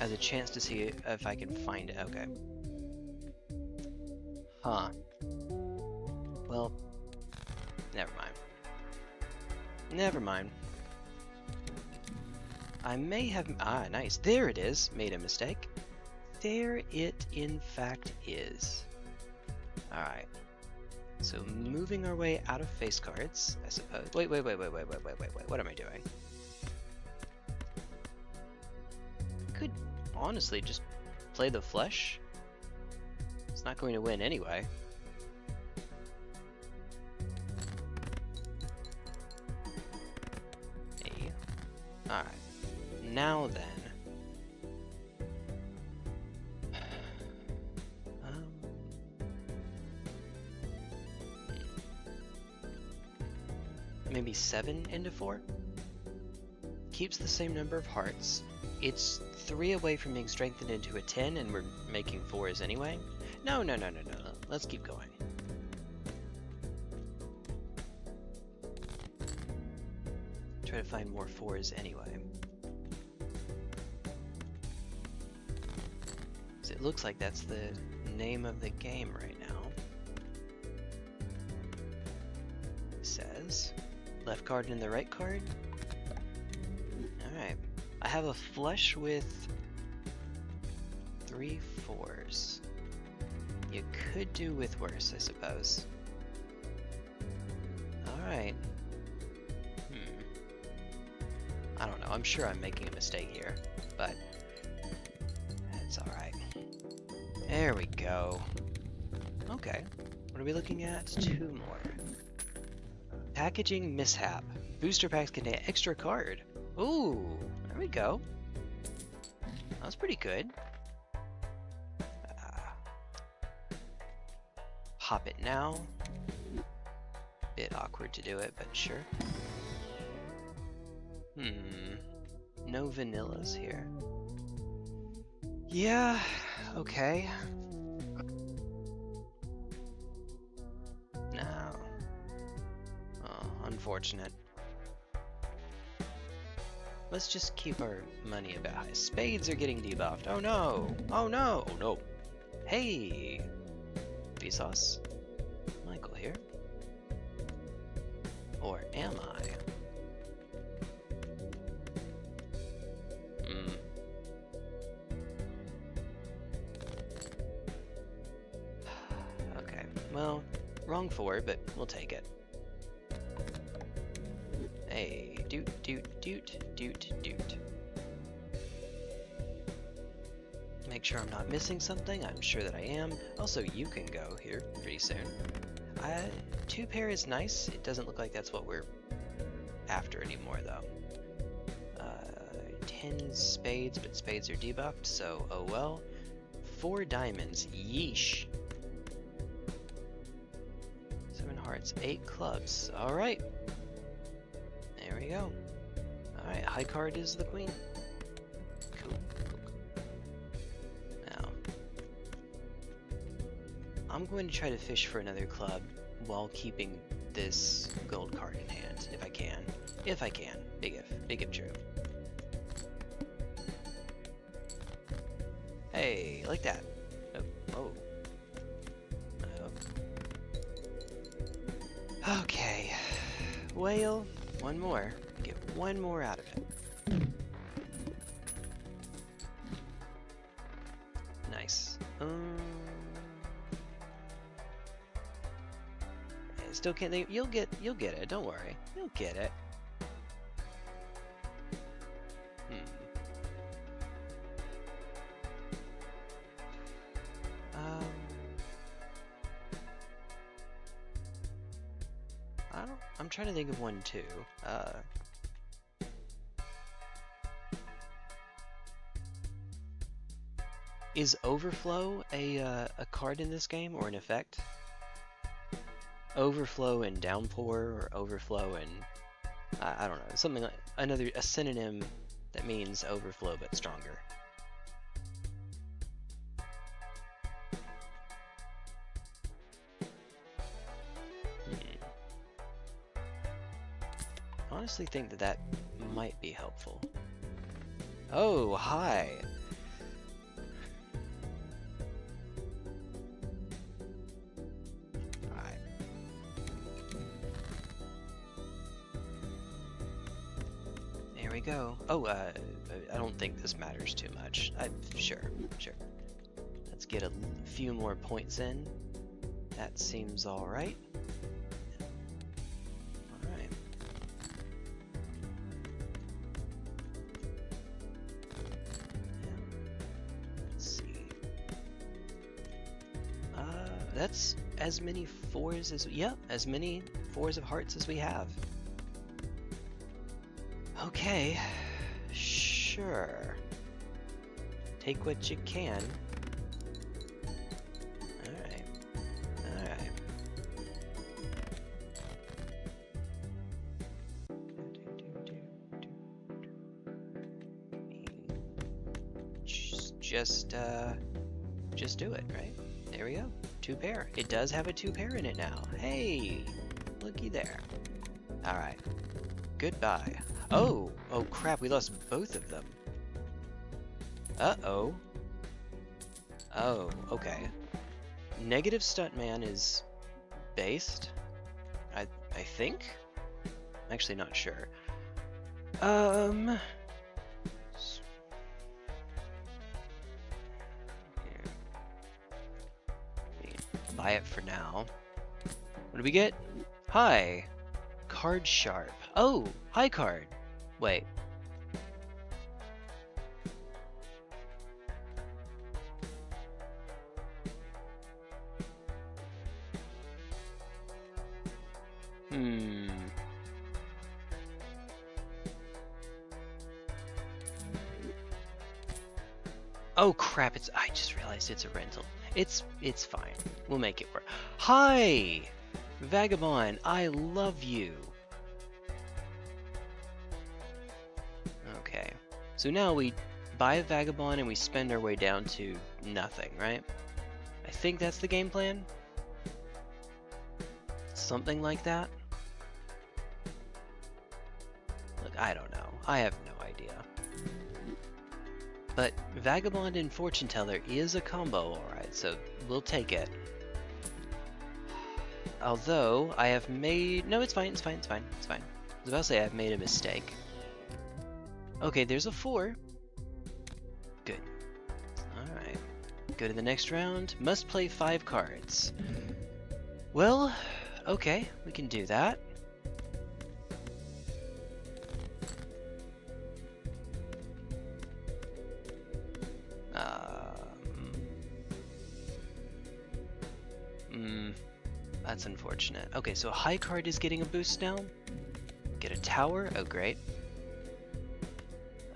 as a chance to see if I can find it. Okay. Huh. Well, never mind. Never mind. I may have... Ah, nice. There it is. Made a mistake. There it, in fact, is. Alright. So, moving our way out of face cards, I suppose. Wait. What am I doing? Could honestly just play the flesh. It's not going to win anyway. Hey. Alright. Now then. Maybe 7 into 4? Keeps the same number of hearts. It's 3 away from being strengthened into a 10, and we're making 4s anyway. No. Let's keep going. Try to find more 4s anyway. So it looks like that's the name of the game right now. It says left card and the right card. Alright. I have a flush with 3 4s. You could do with worse, I suppose. Alright. I don't know. I'm sure I'm making a mistake here, but it's alright. There we go. Okay. What are we looking at? 2 more. Packaging mishap. Booster packs contain extra card. Ooh, there we go. That was pretty good. Pop it now. Bit awkward to do it, but sure. No vanillas here. Yeah, okay. No. Oh, unfortunate. Let's just keep our money a bit high. Spades are getting debuffed. Oh no! Oh no! Oh no! Hey! Vsauce? Michael here. Or am I? Okay, well, wrong 4, but we'll take it. Hey, doot. Make sure I'm not missing something. I'm sure that I am. Also, you can go here pretty soon. 2 pair is nice. It doesn't look like that's what we're after anymore, though. 10 spades, but spades are debuffed, so oh well. 4 diamonds, yeesh. 7 hearts, 8 clubs, alright. There we go. Alright, high card is the queen. Cool. Now, I'm going to try to fish for another club while keeping this gold card in hand, if I can. If I can. Big if true. Hey, like that. Oh. Okay. Whale, one more. Get one more out of it. Nice. I still can't think. You'll get it. Don't worry. You'll get it. I'm trying to think of one too. Is Overflow a card in this game or an effect? Overflow and Downpour, or Overflow and I don't know, something like a synonym that means overflow but stronger. I honestly think that might be helpful. Oh, hi! Alright. There we go. Oh, I don't think this matters too much. Sure. Let's get a few more points in. That seems alright. That's as many 4s as, yep, as many 4s of hearts as we have. Okay, sure. Take what you can. Alright. Just do it, right? There we go. 2 pair. It does have a 2 pair in it now. Hey, looky there. All right. Goodbye. Oh crap, we lost both of them. Uh-oh. Oh, okay. Negative Stuntman is based, I think? I'm actually not sure. Buy it for now. What do we get? Hi. Card Sharp. Oh, hi card. Wait. Oh crap, I just realized it's a rental. It's fine. We'll make it work. Hi! Vagabond, I love you. Okay. So now we buy a Vagabond and we spend our way down to nothing, right? I think that's the game plan. Something like that. Look, I don't know. I have no idea. But Vagabond and Fortune Teller is a combo, alright, so we'll take it. Although, I have made... No, it's fine. I was about to say I've made a mistake. Okay, there's a 4. Good. Alright. Go to the next round. Must play 5 cards. Well, okay, we can do that. That's unfortunate. Okay, so high card is getting a boost now. Get a tower. Oh, great.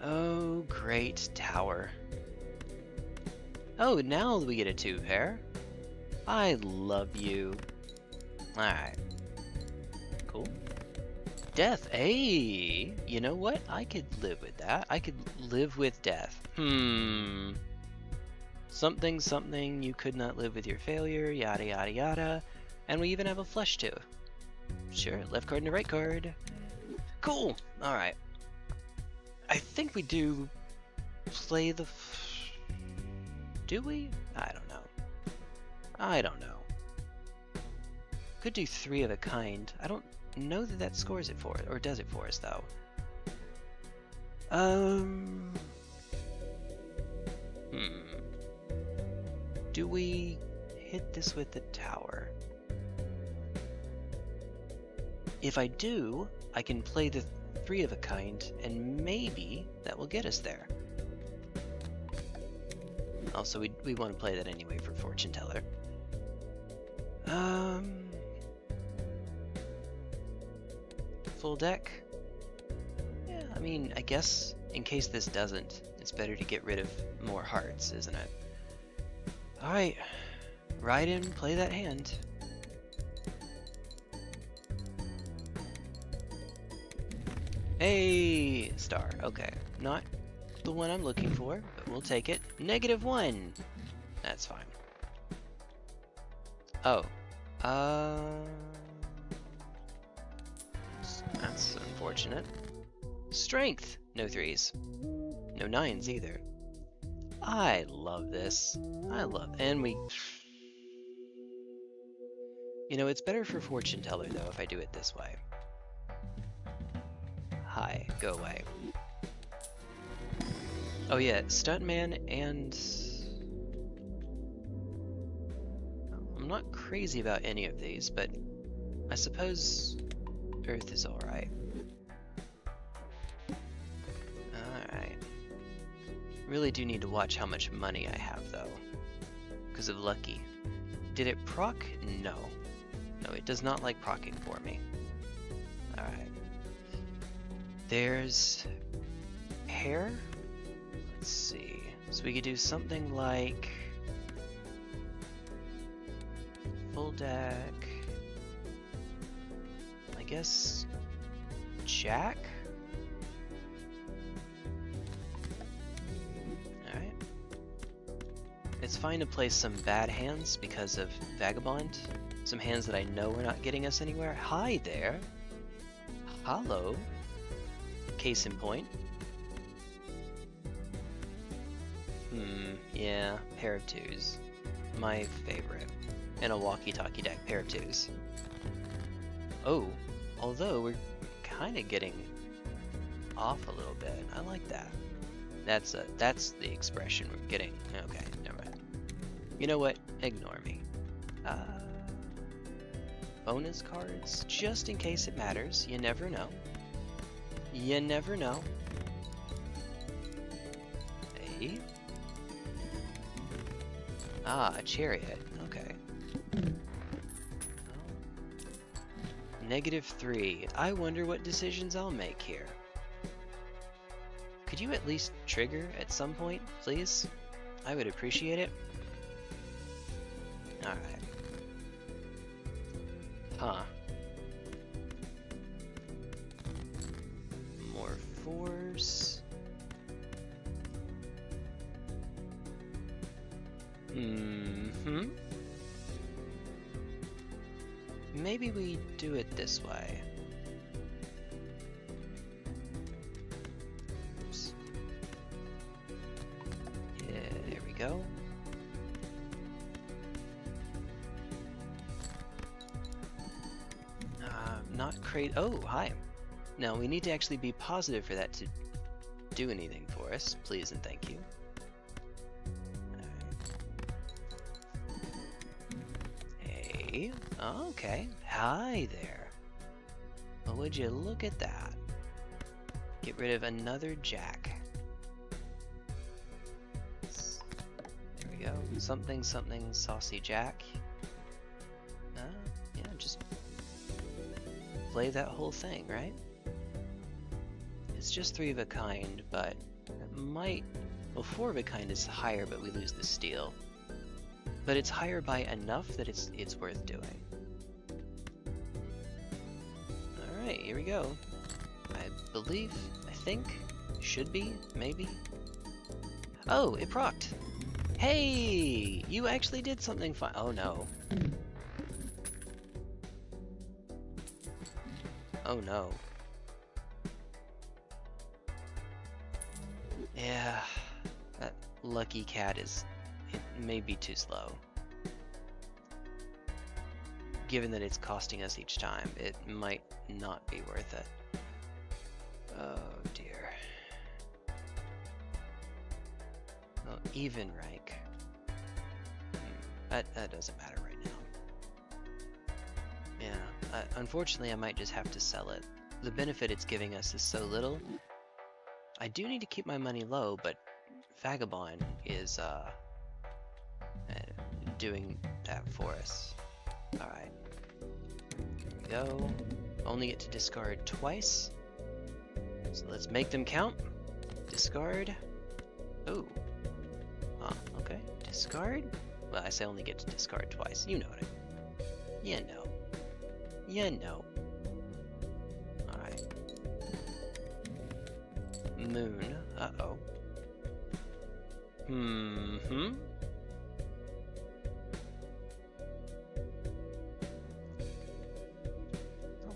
Oh, great tower. Oh, now we get a 2 pair. I love you. Alright. Cool. Death. Hey! You know what? I could live with that. I could live with death. Something, something, you could not live with your failure, yada yada yada. And we even have a flush too. Sure, left card and a right card. Cool! Alright. I think we do play the... Do we? I don't know. I don't know. Could do 3 of a kind. I don't know that that scores it for it, or does it for us though. Do we hit this with the tower? If I do, I can play the 3 of a kind, and maybe that will get us there. Also, we want to play that anyway for Fortune Teller. Full deck? Yeah, I mean, I guess in case this doesn't, it's better to get rid of more hearts, isn't it? Alright, ride in, play that hand. Hey, star, okay. Not the one I'm looking for, but we'll take it. -1! That's fine. Oh. That's unfortunate. Strength! No 3s. No 9s either. I love this. And we... You know, it's better for Fortune Teller, though, if I do it this way. Hi, go away. Oh yeah, Stuntman and... I'm not crazy about any of these, but I suppose Earth is alright. Alright. Really do need to watch how much money I have, though. Because of Lucky. Did it proc? No. No, it does not like proccing for me. Alright. There's... hair? Let's see. So we could do something like... full deck... I guess... Jack? Alright. It's fine to play some bad hands because of Vagabond. Some hands that I know are not getting us anywhere. Hi there! Hello! Case in point. Yeah, pair of 2s. My favorite. And a walkie-talkie deck, pair of 2s. Oh, although we're kind of getting off a little bit. I like that. That's the expression we're getting. Okay, never mind. You know what? Ignore me. Bonus cards, just in case it matters. You never know. You never know. Hey. Ah, a chariot. Okay. -3. I wonder what decisions I'll make here. Could you at least trigger at some point, please? I would appreciate it. Alright. Huh. More 4s. Maybe we do it this way. Oops. Yeah, there we go. Not crazy. Oh, hi. Now we need to actually be positive for that to do anything for us. Please and thank you. Hey. Okay. Hi there. Well, would you look at that? Get rid of another jack. There we go. Something, something, saucy jack. Yeah, just play that whole thing, right? It's just 3 of a kind, but might... Well, 4 of a kind is higher, but we lose the steel. But it's higher by enough that it's worth doing. Alright, here we go. I think, should be, maybe. Oh, it procced! Hey! You actually did something fine. Oh no. Oh no. Yeah, that lucky cat it may be too slow. Given that it's costing us each time, it might not be worth it. Oh dear. Well, even rank. That doesn't matter right now. Yeah, unfortunately I might just have to sell it. The benefit it's giving us is so little. I do need to keep my money low, but Vagabond is doing that for us. Alright. Here we go. Only get to discard twice. So let's make them count. Discard. Oh. Huh, okay. Discard? Well, I say only get to discard twice. You know what I mean. You know. You know. Alright. Moon. Uh-oh. Mm-hmm.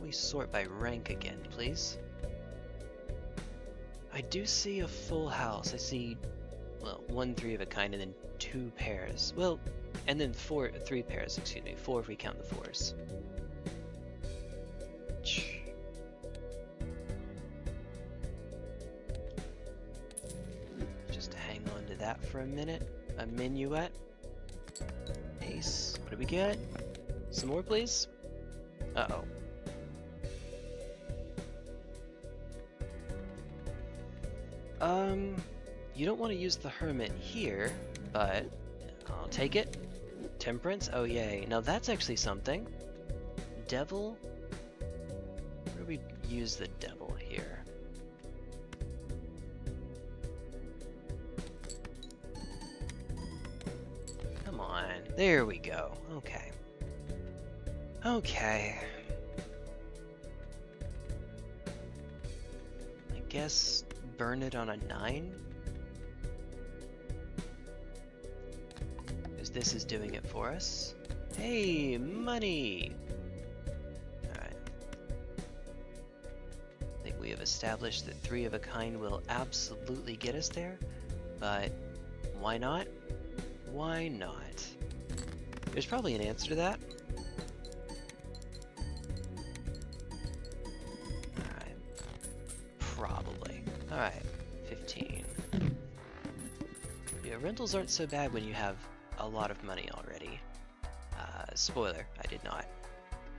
We sort by rank again, please. I do see a full house. I see, well, 1 3 of a kind and then 2 pairs. Well, and then 3 pairs, excuse me. 4 if we count the 4s. Just hang on to that for a minute. A minuet. Ace. What do we get? Some more, please? Uh-oh. You don't want to use the Hermit here, but I'll take it. Temperance? Oh yay. Now that's actually something. Devil? Where do we use the Devil here? Come on. There we go. Okay. Okay. I guess burn it on a 9? Because this is doing it for us. Hey, money! Alright. I think we have established that 3 of a kind will absolutely get us there, but why not? Why not? There's probably an answer to that. Alright. Probably. Alright, 15. Yeah, rentals aren't so bad when you have a lot of money already. Spoiler, I did not.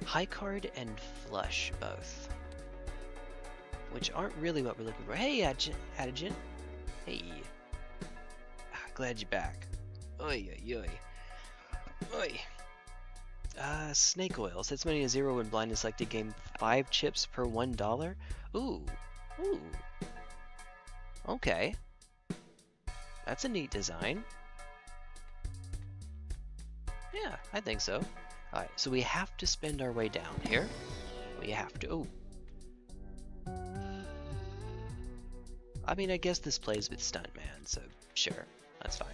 High card and flush both. Which aren't really what we're looking for. Hey, Adjun. Hey. Glad you're back. Oi, oi, oi. Oi. Snake oil. Sets money to 0 when blind is selected. Gain 5 chips per $1. Ooh. Ooh. Okay. That's a neat design. Yeah, I think so. Alright, so we have to spend our way down here. We have to. Oh. I mean, I guess this plays with Stuntman, so sure, that's fine.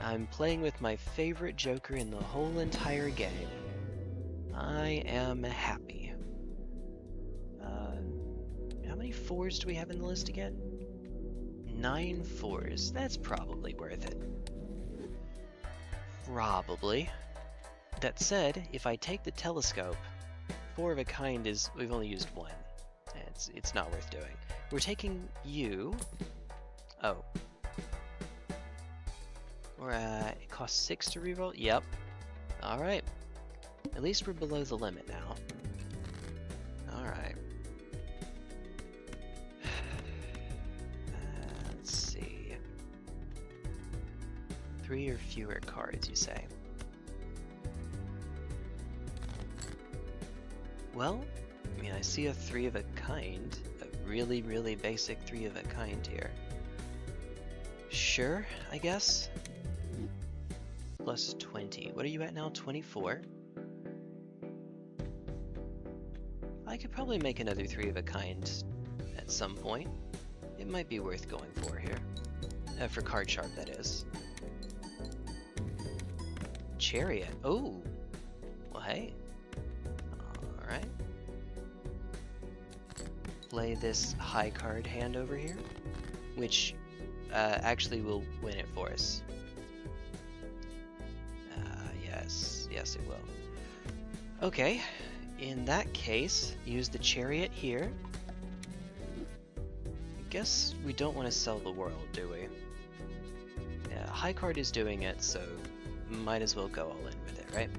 I'm playing with my favorite Joker in the whole entire game. I am happy. How many 4s do we have in the list again? 9 4s. That's probably worth it. Probably. That said, if I take the telescope, 4 of a kind is, we've only used 1. It's not worth doing. We're taking you. Oh. It costs 6 to reroll? Yep. Alright. At least we're below the limit now. Alright. Let's see. 3 or fewer cards, you say? Well, I mean, I see a 3 of a kind, a really, really basic 3 of a kind here. Sure, I guess. Plus 20. What are you at now? 24? I could probably make another 3 of a kind at some point. It might be worth going for here. For card sharp, that is. Chariot. Oh! Well, hey. Alright. Play this high card hand over here, which actually will win it for us. Yes it will. Okay, in that case, use the chariot here. I guess we don't want to sell the world, do we? Yeah, high card is doing it, so might as well go all in with it, right?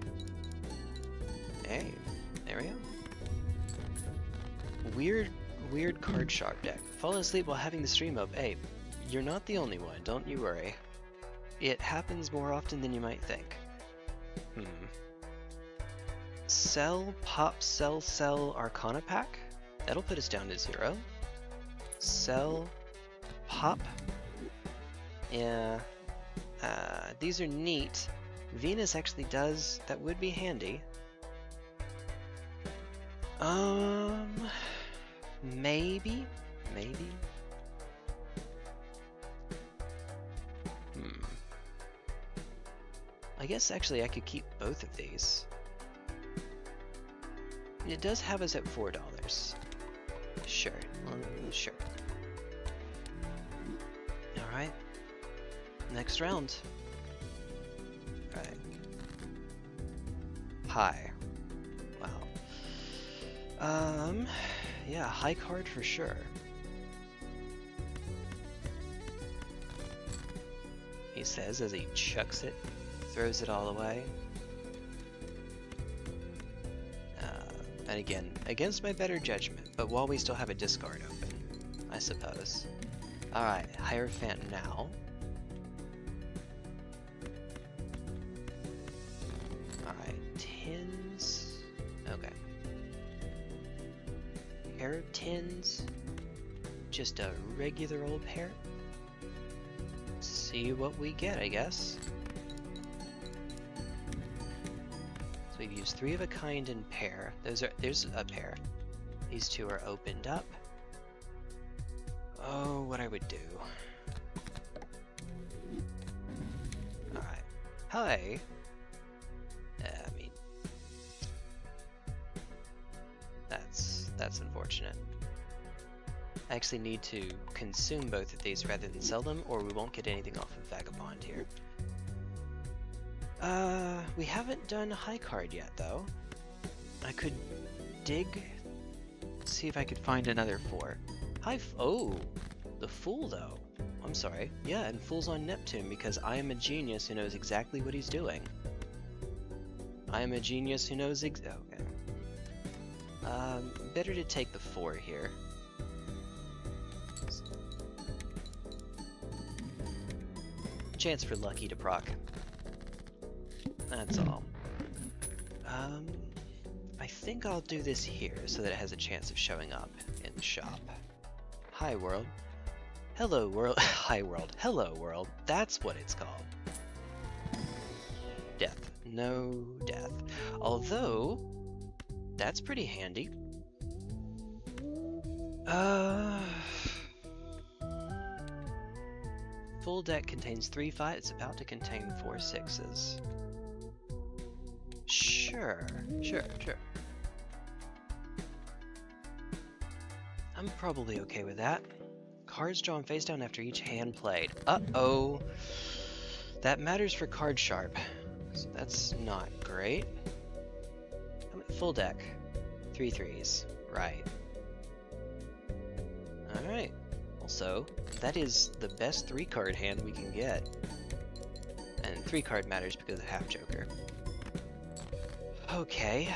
Hey, there we go. Weird card sharp deck. Fall asleep while having the stream up. Hey, you're not the only one, don't you worry. It happens more often than you might think. Sell, pop, sell, Arcana pack? That'll put us down to 0. Sell, pop. Yeah. These are neat. Venus actually does, that would be handy. Maybe? I guess actually I could keep both of these. It does have us at $4. Sure, sure. Alright. Next round. Alright. High. Wow. Yeah, high card for sure. He says as he chucks it, throws it all away. And again, against my better judgment, but while we still have a discard open, I suppose. Alright, Hierophant now. Alright, tins. Okay. Pair of tins. Just a regular old pair. See what we get, I guess. So we've used 3 of a kind and pair. There's a pair. These 2 are opened up. Oh, what I would do. Alright. Hi. I mean, that's unfortunate. I actually need to consume both of these rather than sell them, or we won't get anything off of Vagabond here. We haven't done a high card yet, though. I could dig, see if I could find another 4. Oh, the Fool, though. I'm sorry. Yeah, and Fool's on Neptune, because I am a genius who knows exactly what he's doing. I am a genius who knows okay. Better to take the 4 here. Chance for Lucky to proc. That's all. I think I'll do this here so that it has a chance of showing up in the shop. Hi, world. Hello, world. Hi, world. Hello, world. That's what it's called. Death. No death. Although, that's pretty handy. Full deck contains 3 5s. It's about to contain 4 6s. Sure. I'm probably okay with that. Cards drawn face down after each hand played. Uh-oh. That matters for card sharp. So that's not great. I'm at full deck. 3 3s. Right. Alright. Also, that is the best 3-card hand we can get. And 3-card matters because of half joker. Okay.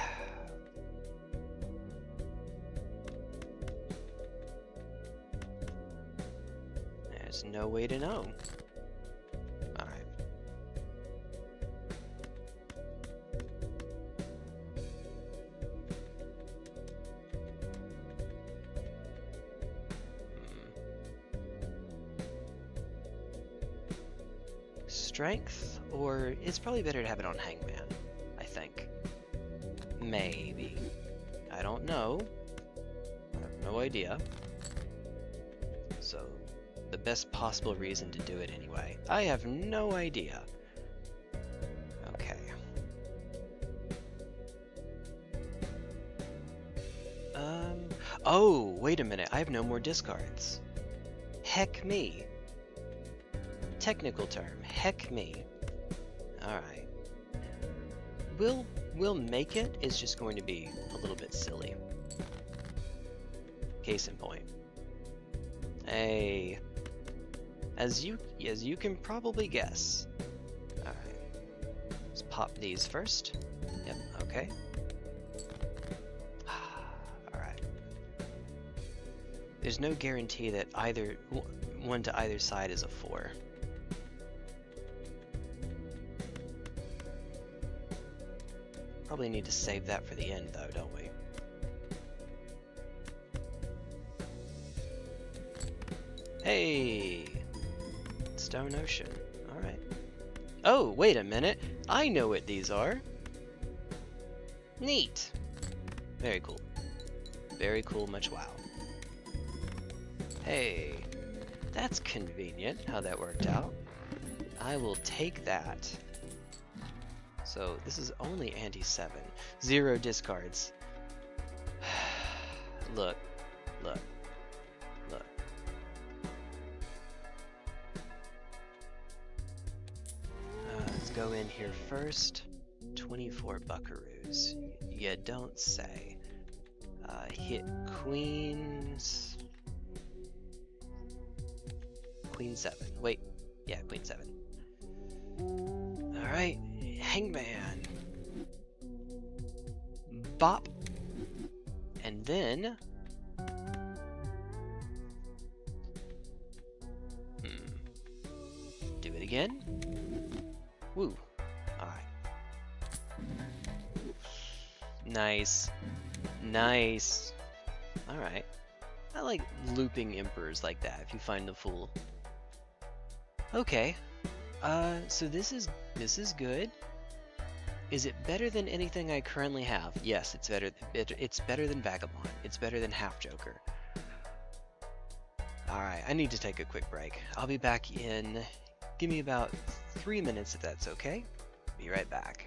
There's no way to know. Alright. strength, or it's probably better to have it on hangman, I think. Maybe. I don't know. I have no idea. So, the best possible reason to do it anyway. I have no idea. Okay. Oh, wait a minute. I have no more discards. Heck me. Technical term. Heck me. Alright. We'll make it. It's just going to be a little bit silly. Case in point. Hey. As you can probably guess. Alright. Let's pop these first. Yep, okay. Alright. There's no guarantee that either one to either side is a 4. Probably need to save that for the end though, don't we? Hey! Stone Ocean. Alright. Oh, wait a minute. I know what these are. Neat. Very cool. Very cool, much wow. Hey. That's convenient how that worked out. I will take that. So this is only anti-7. 0 discards. Look. Look. Look. Let's go in here first. 24 buckaroos. You don't say. Hit queens. Queen 7. Wait. Yeah, queen 7. Alright. Hangman. Bop. And then... Do it again. Woo. Alright. Nice. Nice. Alright. I like looping emperors like that, if you find the fool. Okay. So this is good. Is it better than anything I currently have? Yes, it's better. It's better than Vagabond. It's better than Half Joker. Alright, I need to take a quick break. I'll be back in... Give me about 3 minutes if that's okay. Be right back.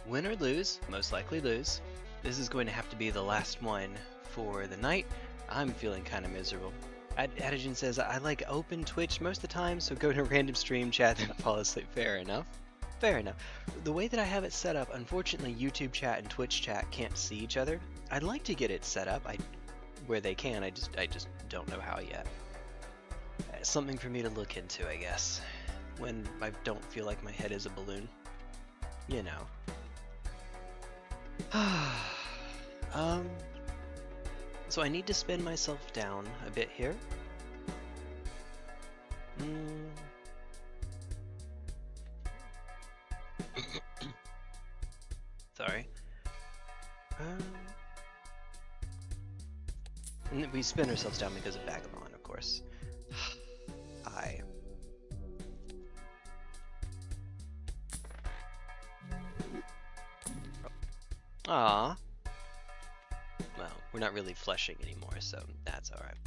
Win or lose, most likely lose. This is going to have to be the last one for the night. I'm feeling kind of miserable. Adagen says, I like open Twitch most of the time, so go to random stream chat and fall asleep. Fair enough. Fair enough. The way that I have it set up, unfortunately YouTube chat and Twitch chat can't see each other. I'd like to get it set up where they can, I just don't know how yet. Something for me to look into, I guess, when I don't feel like my head is a balloon. You know. So I need to spin myself down a bit here. Sorry. And we spin ourselves down because of Vagabond, of course. Ah. Well, we're not really fleshing anymore, so that's alright.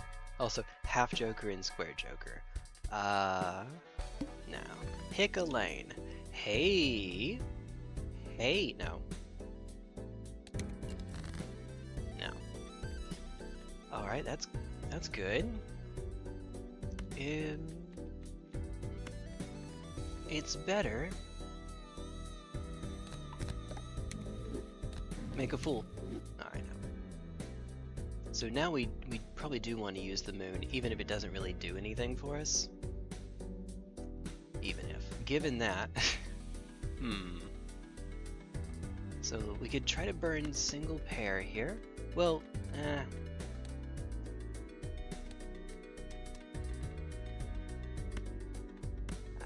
Also, half Joker and square Joker. Now, pick a lane. Hey, no. No. Alright, that's good. It's better. Make a fool. Alright, no. So now we probably do want to use the moon, even if it doesn't really do anything for us. Even if. Given that... So we could try to burn single pair here. Well, I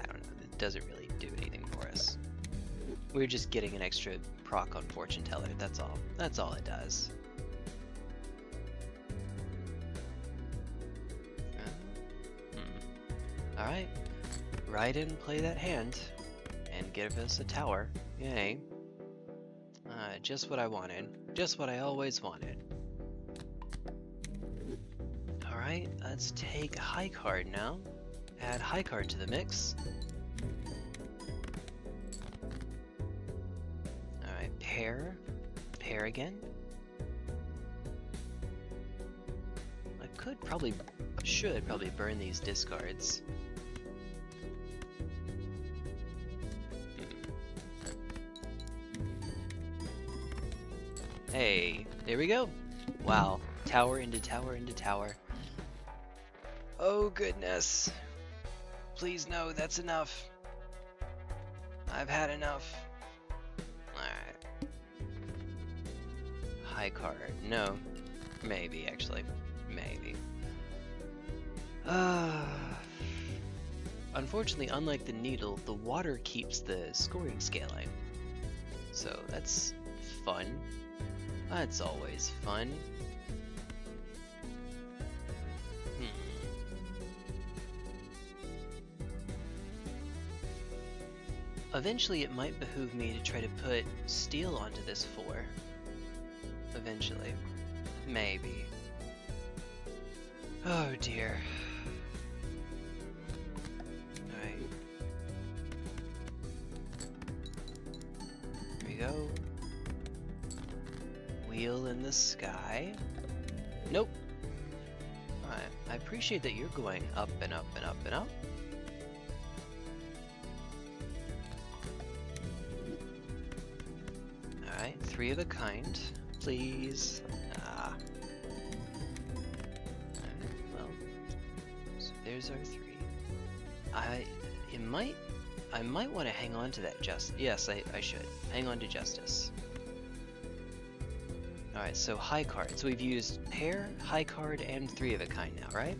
don't know. It doesn't really do anything for us. We're just getting an extra proc on Fortune Teller, that's all. That's all it does. Alright. Ride in, play that hand, and give us a tower. Yay. Just what I wanted. Just what I always wanted. Alright, let's take high card now. Add high card to the mix. Alright, pair again. I should probably burn these discards. Hey, there we go. Wow, tower into tower into tower. Oh goodness. Please no, that's enough. I've had enough. Alright. High card. No. Maybe, actually. Maybe. Unfortunately, unlike the needle, the water keeps the scoring scaling. So that's fun. That's always fun. Eventually it might behoove me to try to put steel onto this 4. Eventually. Maybe. Oh dear. Alright. Here we go. Wheel in the sky. Nope. Alright. I appreciate that you're going up and up and up and up. Alright, 3 of a kind, please. Well, so there's our 3. I might want to hang on to that yes, I should. Hang on to Justice. Alright, so high card. So we've used pair, high card, and 3 of a kind now, right?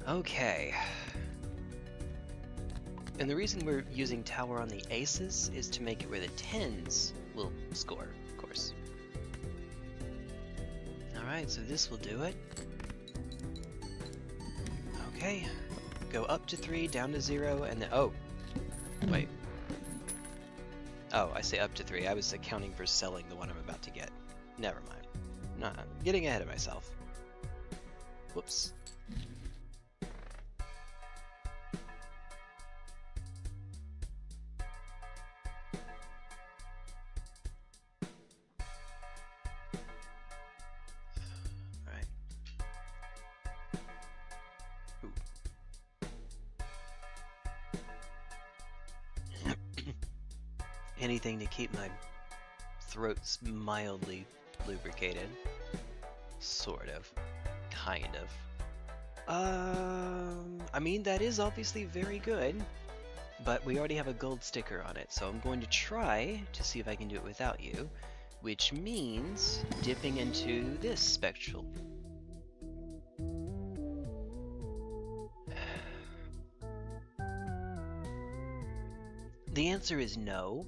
Okay. And the reason we're using tower on the aces is to make it where the 10s will score, of course. Alright, so this will do it. Okay. Go up to 3, down to 0, and then... Oh! Wait. Oh, I say up to 3. I was accounting for selling the one I'm about to get. Never mind. Nah, I'm getting ahead of myself. Whoops. anything to keep my throats mildly lubricated. Sort of. Kind of. I mean, that is obviously very good, but we already have a gold sticker on it, so I'm going to try to see if I can do it without you, which means dipping into this spectral. The answer is no.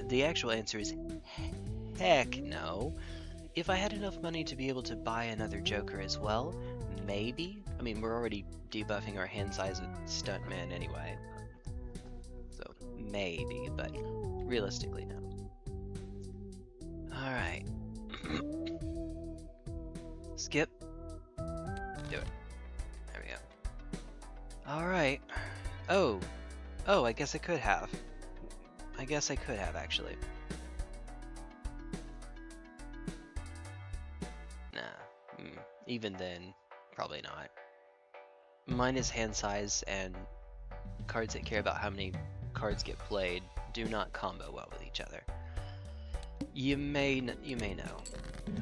The actual answer is heck no. If I had enough money to be able to buy another Joker as well, maybe. I mean, we're already debuffing our hand size with Stuntman anyway. So, maybe, but realistically, no. Alright. Skip. Do it. There we go. Alright. Oh, I guess I could have. Actually. Nah. Even then, probably not. Mine is hand size, and cards that care about how many cards get played do not combo well with each other. You may know.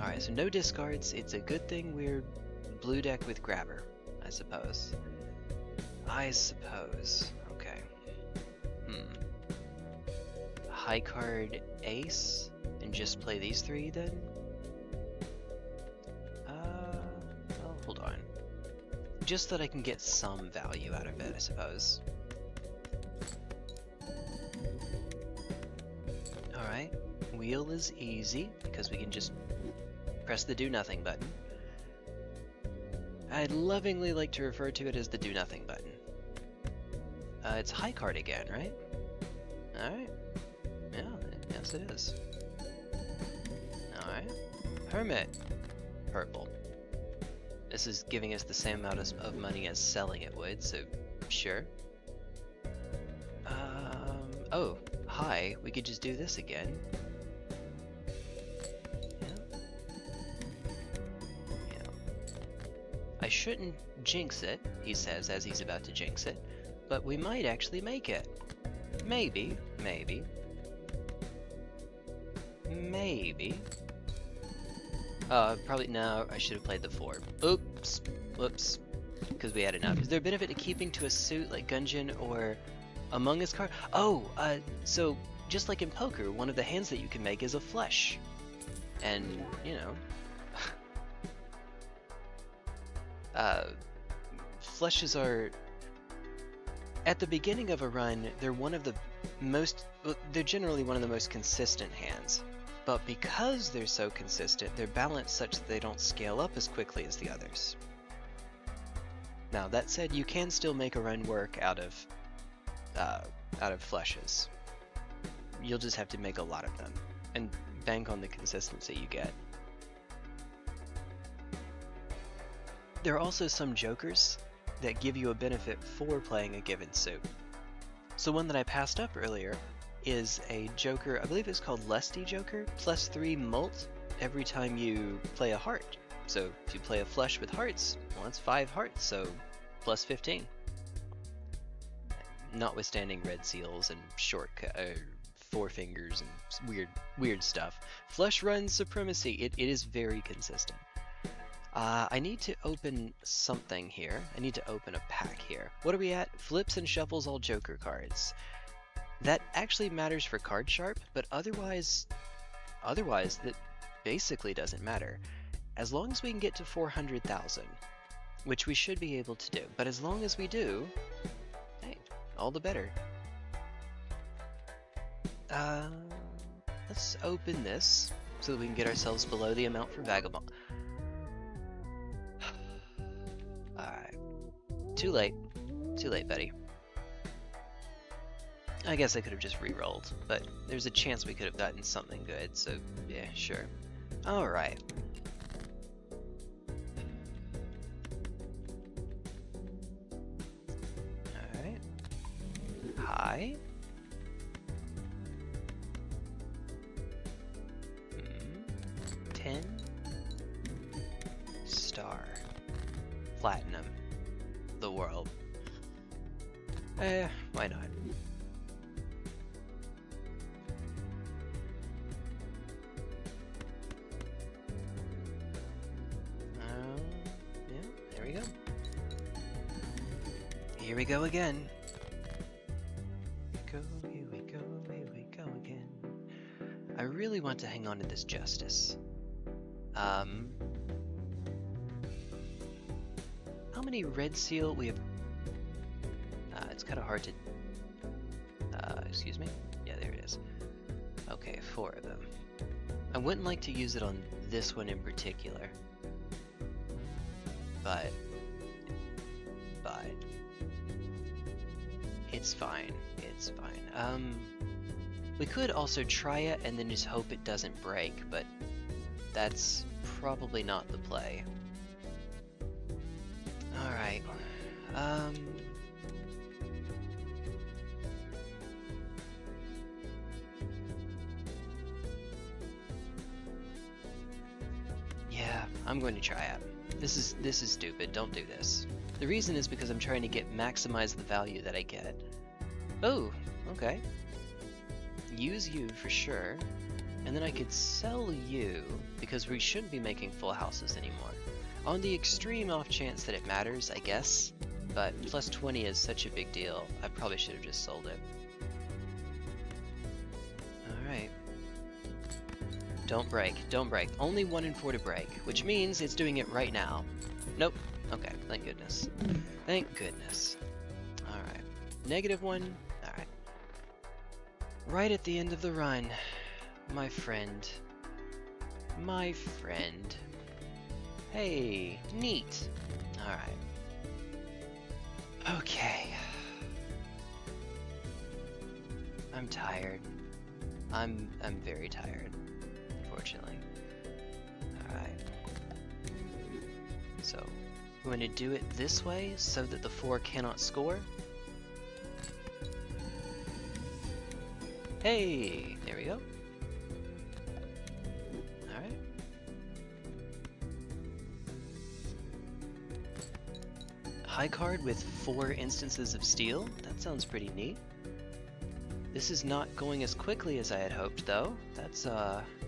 Alright, so no discards. It's a good thing we're blue deck with grabber, I suppose. Okay. High card ace, and just play these three then? Well, hold on. Just that I can get some value out of it, I suppose. Alright, wheel is easy, because we can just press the do nothing button. I'd lovingly like to refer to it as the do nothing button. It's high card again, right? Alright. Yeah, yes it is. Alright. Hermit. Purple. This is giving us the same amount of money as selling it would, so sure. Oh, hi. We could just do this again. Yeah. I shouldn't jinx it, he says as he's about to jinx it, but we might actually make it. Maybe. Probably no, I should have played the 4. Oops. Whoops. Because we had enough. Is there a benefit to keeping to a suit like Gungeon or Among Us card? Oh, so just like in poker, one of the hands that you can make is a flush. And, you know. Flushes are... At the beginning of a run, they're they're generally one of the most consistent hands. But because they're so consistent, they're balanced such that they don't scale up as quickly as the others. Now, that said, you can still make a run work out of flushes. You'll just have to make a lot of them, and bank on the consistency you get. There are also some jokers that give you a benefit for playing a given suit. So one that I passed up earlier is a joker, I believe it's called Lusty Joker, +3 mult every time you play a heart. So if you play a flush with hearts, well, that's 5 hearts, so +15. Notwithstanding red seals and shortcut, 4 fingers and weird stuff. Flush run supremacy, it is very consistent. I need to open something here. I need to open a pack here. What are we at? Flips and shuffles all joker cards. That actually matters for card sharp, but otherwise that basically doesn't matter. As long as we can get to 400,000, which we should be able to do. But as long as we do, hey, all the better. Let's open this so that we can get ourselves below the amount for Vagabond. Alright. Too late, buddy. I guess I could have just re-rolled, but there's a chance we could have gotten something good, so yeah, sure. Alright. Alright. Hi. 10. Star. Platinum. The world. Why not? we go. Here we go again. Here we go again. I really want to hang on to this justice. How many red seal we have? It's kind of hard to. Excuse me? Yeah, there it is. Okay, 4 of them. I wouldn't like to use it on this one in particular. But it's fine. It's fine. We could also try it and then just hope it doesn't break, but that's probably not the play. Alright. Yeah, I'm going to try it. This is stupid. Don't do this. The reason is because I'm trying to maximize the value that I get. Oh, okay. Use you for sure. And then I could sell you because we shouldn't be making full houses anymore. On the extreme off chance that it matters, I guess. But plus 20 is such a big deal. I probably should have just sold it. Alright. Don't break. Don't break. Only 1 in 4 to break, which means it's doing it right now. Nope. Okay, thank goodness. Thank goodness. Alright. -1. Alright. Right at the end of the run. My friend. My friend. Hey, neat. Alright. Okay. I'm tired. I'm very tired. Unfortunately. Alright. So, we're going to do it this way so that the 4 cannot score. Hey! There we go. Alright. High card with 4 instances of steel? That sounds pretty neat. This is not going as quickly as I had hoped, though. That's,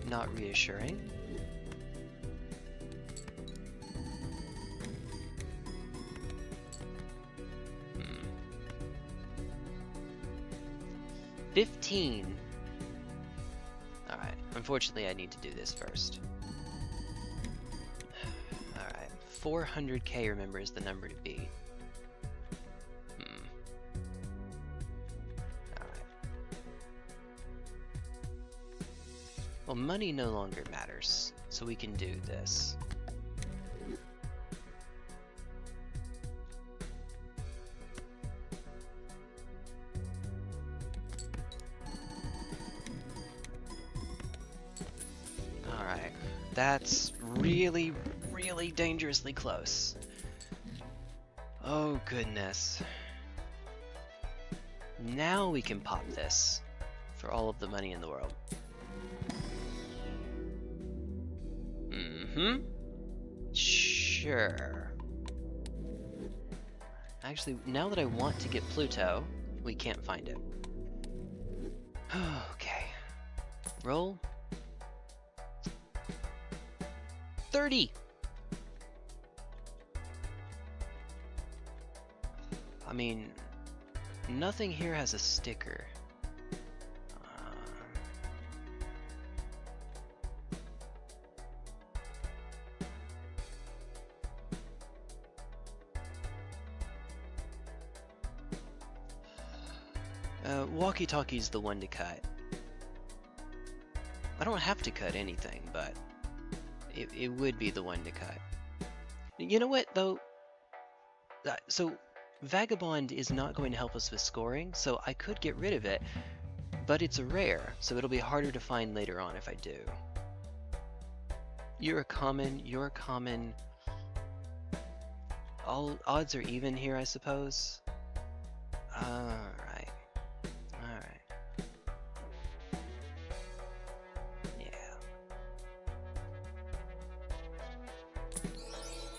not reassuring. Hmm. 15! Alright, unfortunately I need to do this first. Alright, 400k, remember, is the number to beat. Well, money no longer matters, so we can do this. Alright, that's really, really dangerously close. Oh goodness. Now we can pop this for all of the money in the world. Sure. Actually, now that I want to get Pluto, we can't find it. Okay. Roll. 30! I mean, nothing here has a sticker. Walkie-talkie's the one to cut. I don't have to cut anything, but it would be the one to cut. You know what, though? So, Vagabond is not going to help us with scoring, so I could get rid of it, but it's a rare, so it'll be harder to find later on if I do. You're a common. All odds are even here, I suppose. Alright. Yeah.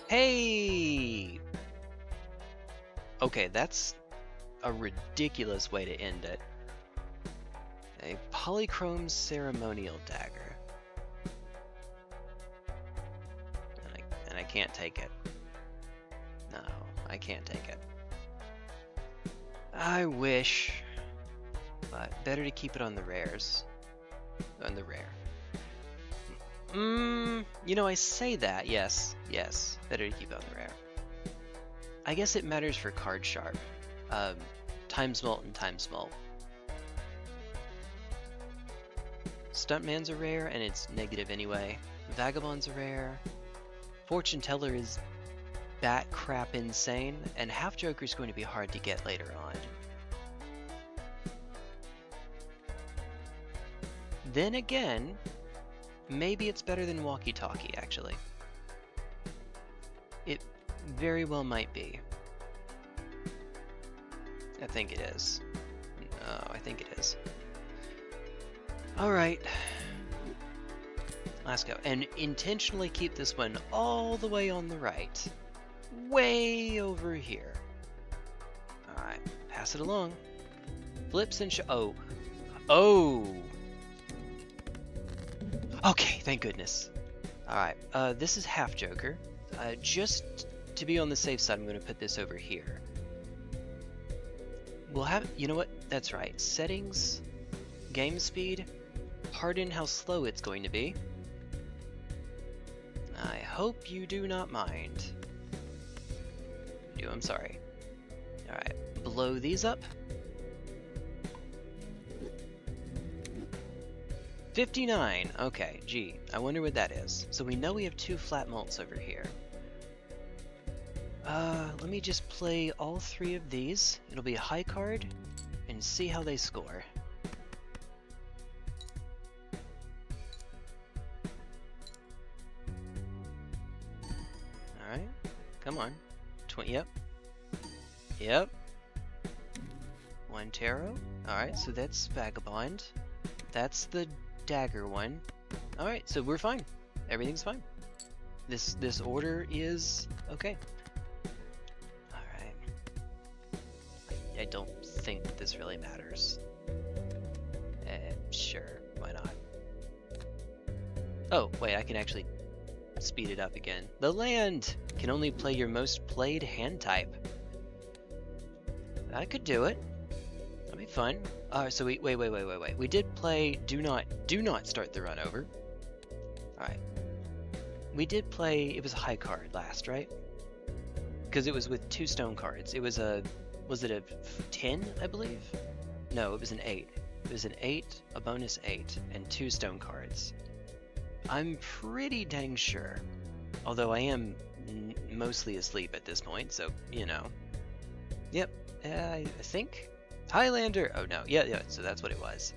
Hey! Okay, that's a ridiculous way to end it. A polychrome ceremonial dagger. And I can't take it. can't take it. I wish, but better to keep it on the rares. On the rare. You know, I say that, yes, better to keep it on the rare. I guess it matters for card sharp. Time Smelt and Time Smelt. Stuntman's a rare, and it's negative anyway. Vagabond's a rare. Fortune Teller is bat crap insane, and Half Joker's going to be hard to get later on. Then again, maybe it's better than Walkie Talkie, actually. It very well might be. I think it is. No, I think it is. Alright. Let's go. And intentionally keep this one all the way on the right. Way over here. Alright. Pass it along. Flips and oh. Oh! Okay, thank goodness. Alright. This is Half Joker. Just to be on the safe side, I'm going to put this over here. We'll have, you know what? That's right. Settings, game speed, pardon how slow it's going to be. I hope you do not mind. I'm sorry. Alright, blow these up. 59, okay, gee, I wonder what that is. So we know we have 2 flat mults over here. Let me just play all 3 of these. It'll be a high card, and see how they score. Alright, come on. Yep. Yep. 1 tarot. Alright, so that's Vagabond. That's the dagger one. Alright, so we're fine. Everything's fine. This order is okay. Alright. I don't think this really matters. Sure, why not? Oh, wait, I can actually speed it up again. The land can only play your most played hand type. I could do it. That'd be fun. So wait. We did play do not start the run over. Alright. We did play, it was a high card last, right? Because it was with 2 stone cards. It was was it a 10, I believe? No, it was an 8. It was an 8, a bonus 8, and 2 stone cards. I'm pretty dang sure. Although I am mostly asleep at this point, so, you know. Yep, I think. Highlander! Oh no, yeah, so that's what it was.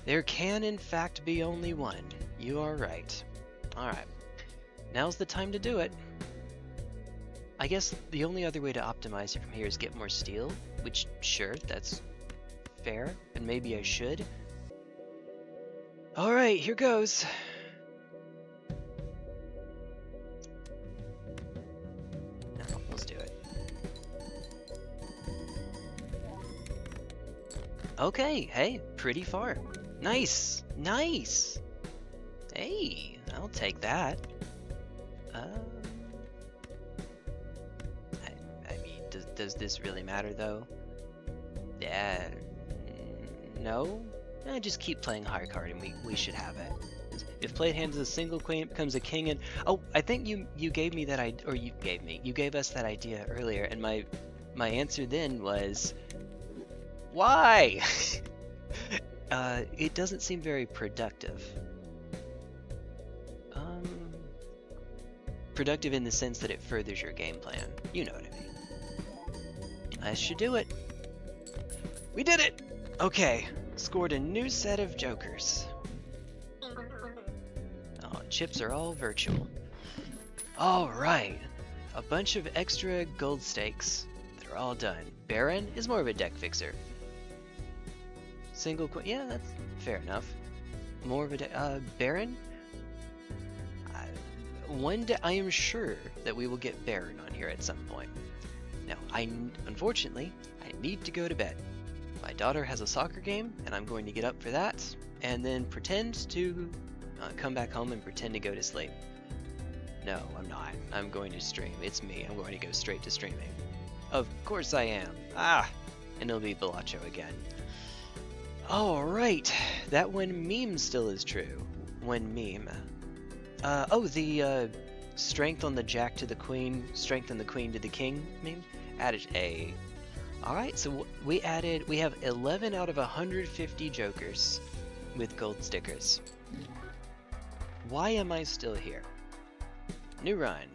There can in fact be only one. You are right. Alright. Now's the time to do it. I guess the only other way to optimize it from here is get more steel, which, sure, that's fair, and maybe I should. Alright, here goes. No, let's do it. Okay, hey, pretty far. Nice, nice. Hey, I'll take that. I mean, does this really matter though? Yeah, no. Just keep playing high card and we should have it. If played hand is a single queen, it becomes a king. And oh, I think you gave me that idea, or you gave us that idea earlier, and my answer then was, why? It doesn't seem very productive. Productive in the sense that it furthers your game plan. You know what I mean. I should do it. We did it! Okay, scored a new set of jokers. Oh, chips are all virtual. Alright, a bunch of extra gold stakes. They're all done. Baron is more of a deck fixer. Single queen, yeah, that's fair enough. More of a deck, Baron? One day, I am sure that we will get Baron on here at some point. Now, unfortunately, I need to go to bed. My daughter has a soccer game, and I'm going to get up for that, and then pretend to come back home and pretend to go to sleep. No, I'm not. I'm going to stream. It's me. I'm going to go straight to streaming. Of course I am. Ah! And it'll be Balatro again. Alright, that one meme still is true. One meme. The strength on the jack to the queen, strength on the queen to the king meme? Added a. Alright, so we have 11 out of 150 jokers with gold stickers. Why am I still here? New run.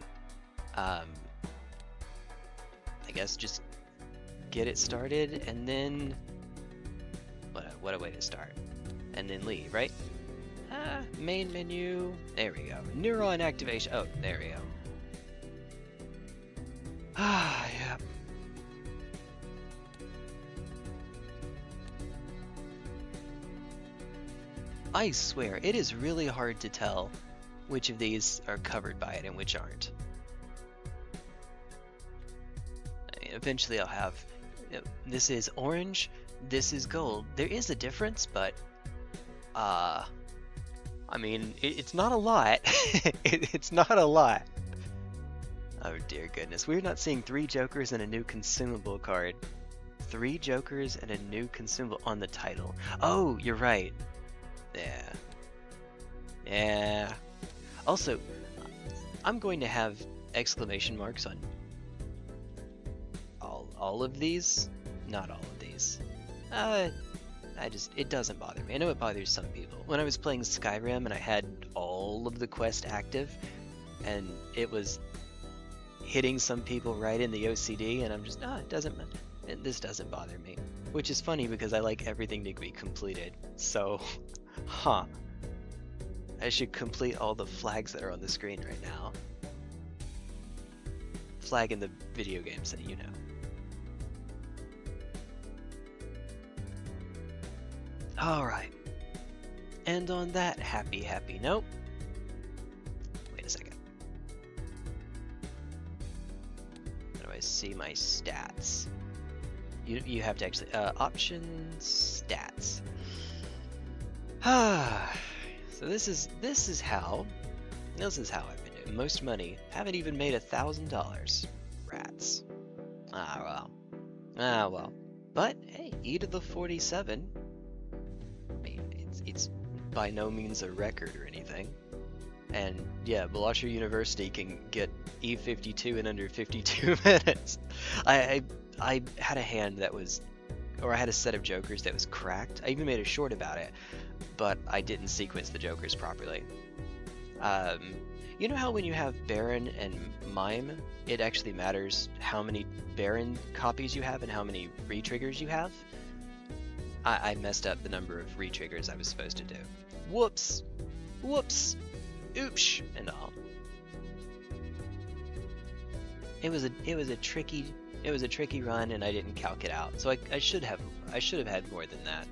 I guess just get it started and then what a way to start. And then leave, right? Main menu. There we go. Neuron activation. Oh, there we go. Yeah. I swear, it is really hard to tell which of these are covered by it and which aren't. Eventually I'll have, this is orange, this is gold. There is a difference, but, I mean, it's not a lot. It's not a lot. Oh dear goodness, we're not seeing 3 jokers and a new consumable card. 3 jokers and a new consumable on the title. Oh, you're right. Yeah. Yeah. Also, I'm going to have exclamation marks on all of these. Not all of these. It doesn't bother me. I know it bothers some people. When I was playing Skyrim and I had all of the quests active, and it was hitting some people right in the OCD, and I'm just, this doesn't bother me. Which is funny because I like everything to be completed. So, I should complete all the flags that are on the screen right now. Flag in the video game setting, you know. Alright. And on that happy note, wait a second. How do I see my stats? You have to actually, options, stats. So this is how I've been doing. Most money, haven't even made $1,000. Rats. Ah well. But hey, e to the 47. I mean, it's by no means a record or anything. And yeah, Balatro University can get E52 in under 52 minutes. I had a hand that was, or I had a set of jokers that was cracked. I even made a short about it, but I didn't sequence the jokers properly. You know how when you have Baron and Mime, it actually matters how many Baron copies you have and how many retriggers you have? I messed up the number of retriggers I was supposed to do. Whoops! Whoops! Oops! And all. It was a tricky run, and I didn't calc it out. So I should have had more than that.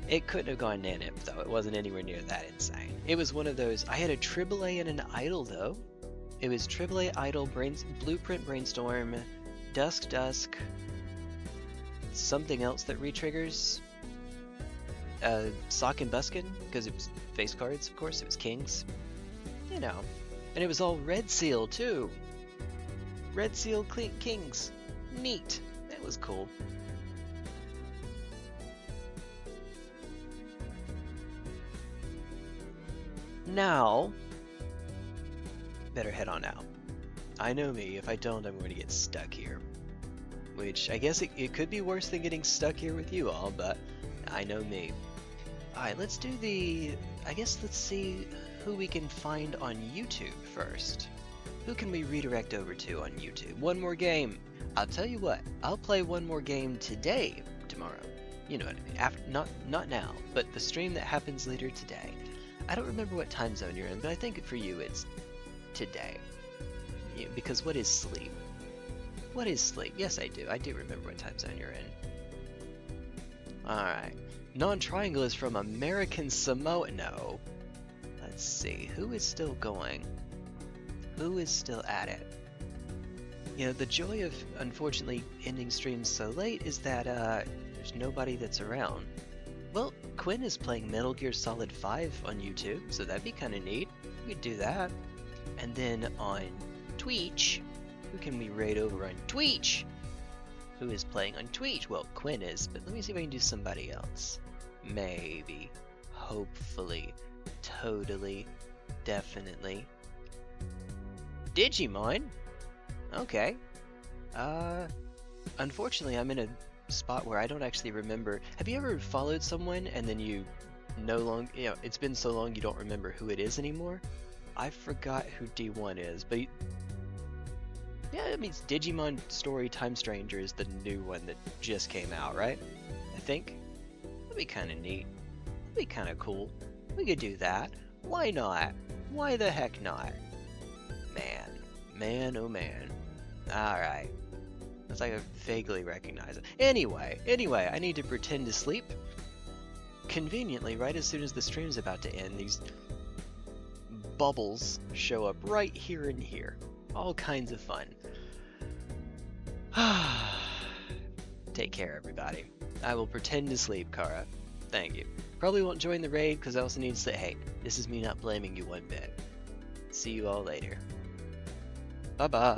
It couldn't have gone nanip though. It wasn't anywhere near that insane. It was one of those. I had a AAA and an idle though. It was AAA idle, blueprint brainstorm, dusk, something else that retriggers. Sock and Buskin, because it was face cards, of course. It was kings, you know, and it was all red seal too. Red seal kings, neat. That was cool. Now, better head on out. I know me, if I don't, I'm going to get stuck here. Which, I guess it could be worse than getting stuck here with you all, but I know me. Alright, let's do let's see who we can find on YouTube first. Who can we redirect over to on YouTube? One more game. I'll tell you what, I'll play one more game today, tomorrow. You know what I mean, after, not now, but the stream that happens later today. I don't remember what time zone you're in, but I think for you it's today. Because what is sleep? What is sleep? Yes, I do. I do remember what time zone you're in. Alright. NonTriangle is from American Samoa. No. Let's see. Who is still going? Who is still at it? You know, the joy of, unfortunately, ending streams so late is that, there's nobody that's around. Well, Quinn is playing Metal Gear Solid 5 on YouTube, so that'd be kind of neat. We could do that. And then on Twitch, Who can we raid over on Twitch? Who is playing on Twitch? Well, Quinn is, but let me see if I can do somebody else. Maybe. Hopefully. Totally. Definitely. Digimon? Okay. Unfortunately, I'm in a spot where I don't actually remember. Have you ever followed someone and then you no longer, it's been so long you don't remember who it is anymore? I forgot who D1 is, but yeah, it means Digimon Story Time Stranger is the new one that just came out, right? I think. That'd be kind of neat. That'd be kind of cool. We could do that. Why not? Why the heck not? Man, oh man. Alright. It's like I vaguely recognize it. Anyway, I need to pretend to sleep. Conveniently, right as soon as the stream's about to end, these bubbles show up right here and here. All kinds of fun. Take care, everybody. I will pretend to sleep, Kara. Thank you. Probably won't join the raid because I also need to say, hey, this is me not blaming you one bit. See you all later. Bye-bye.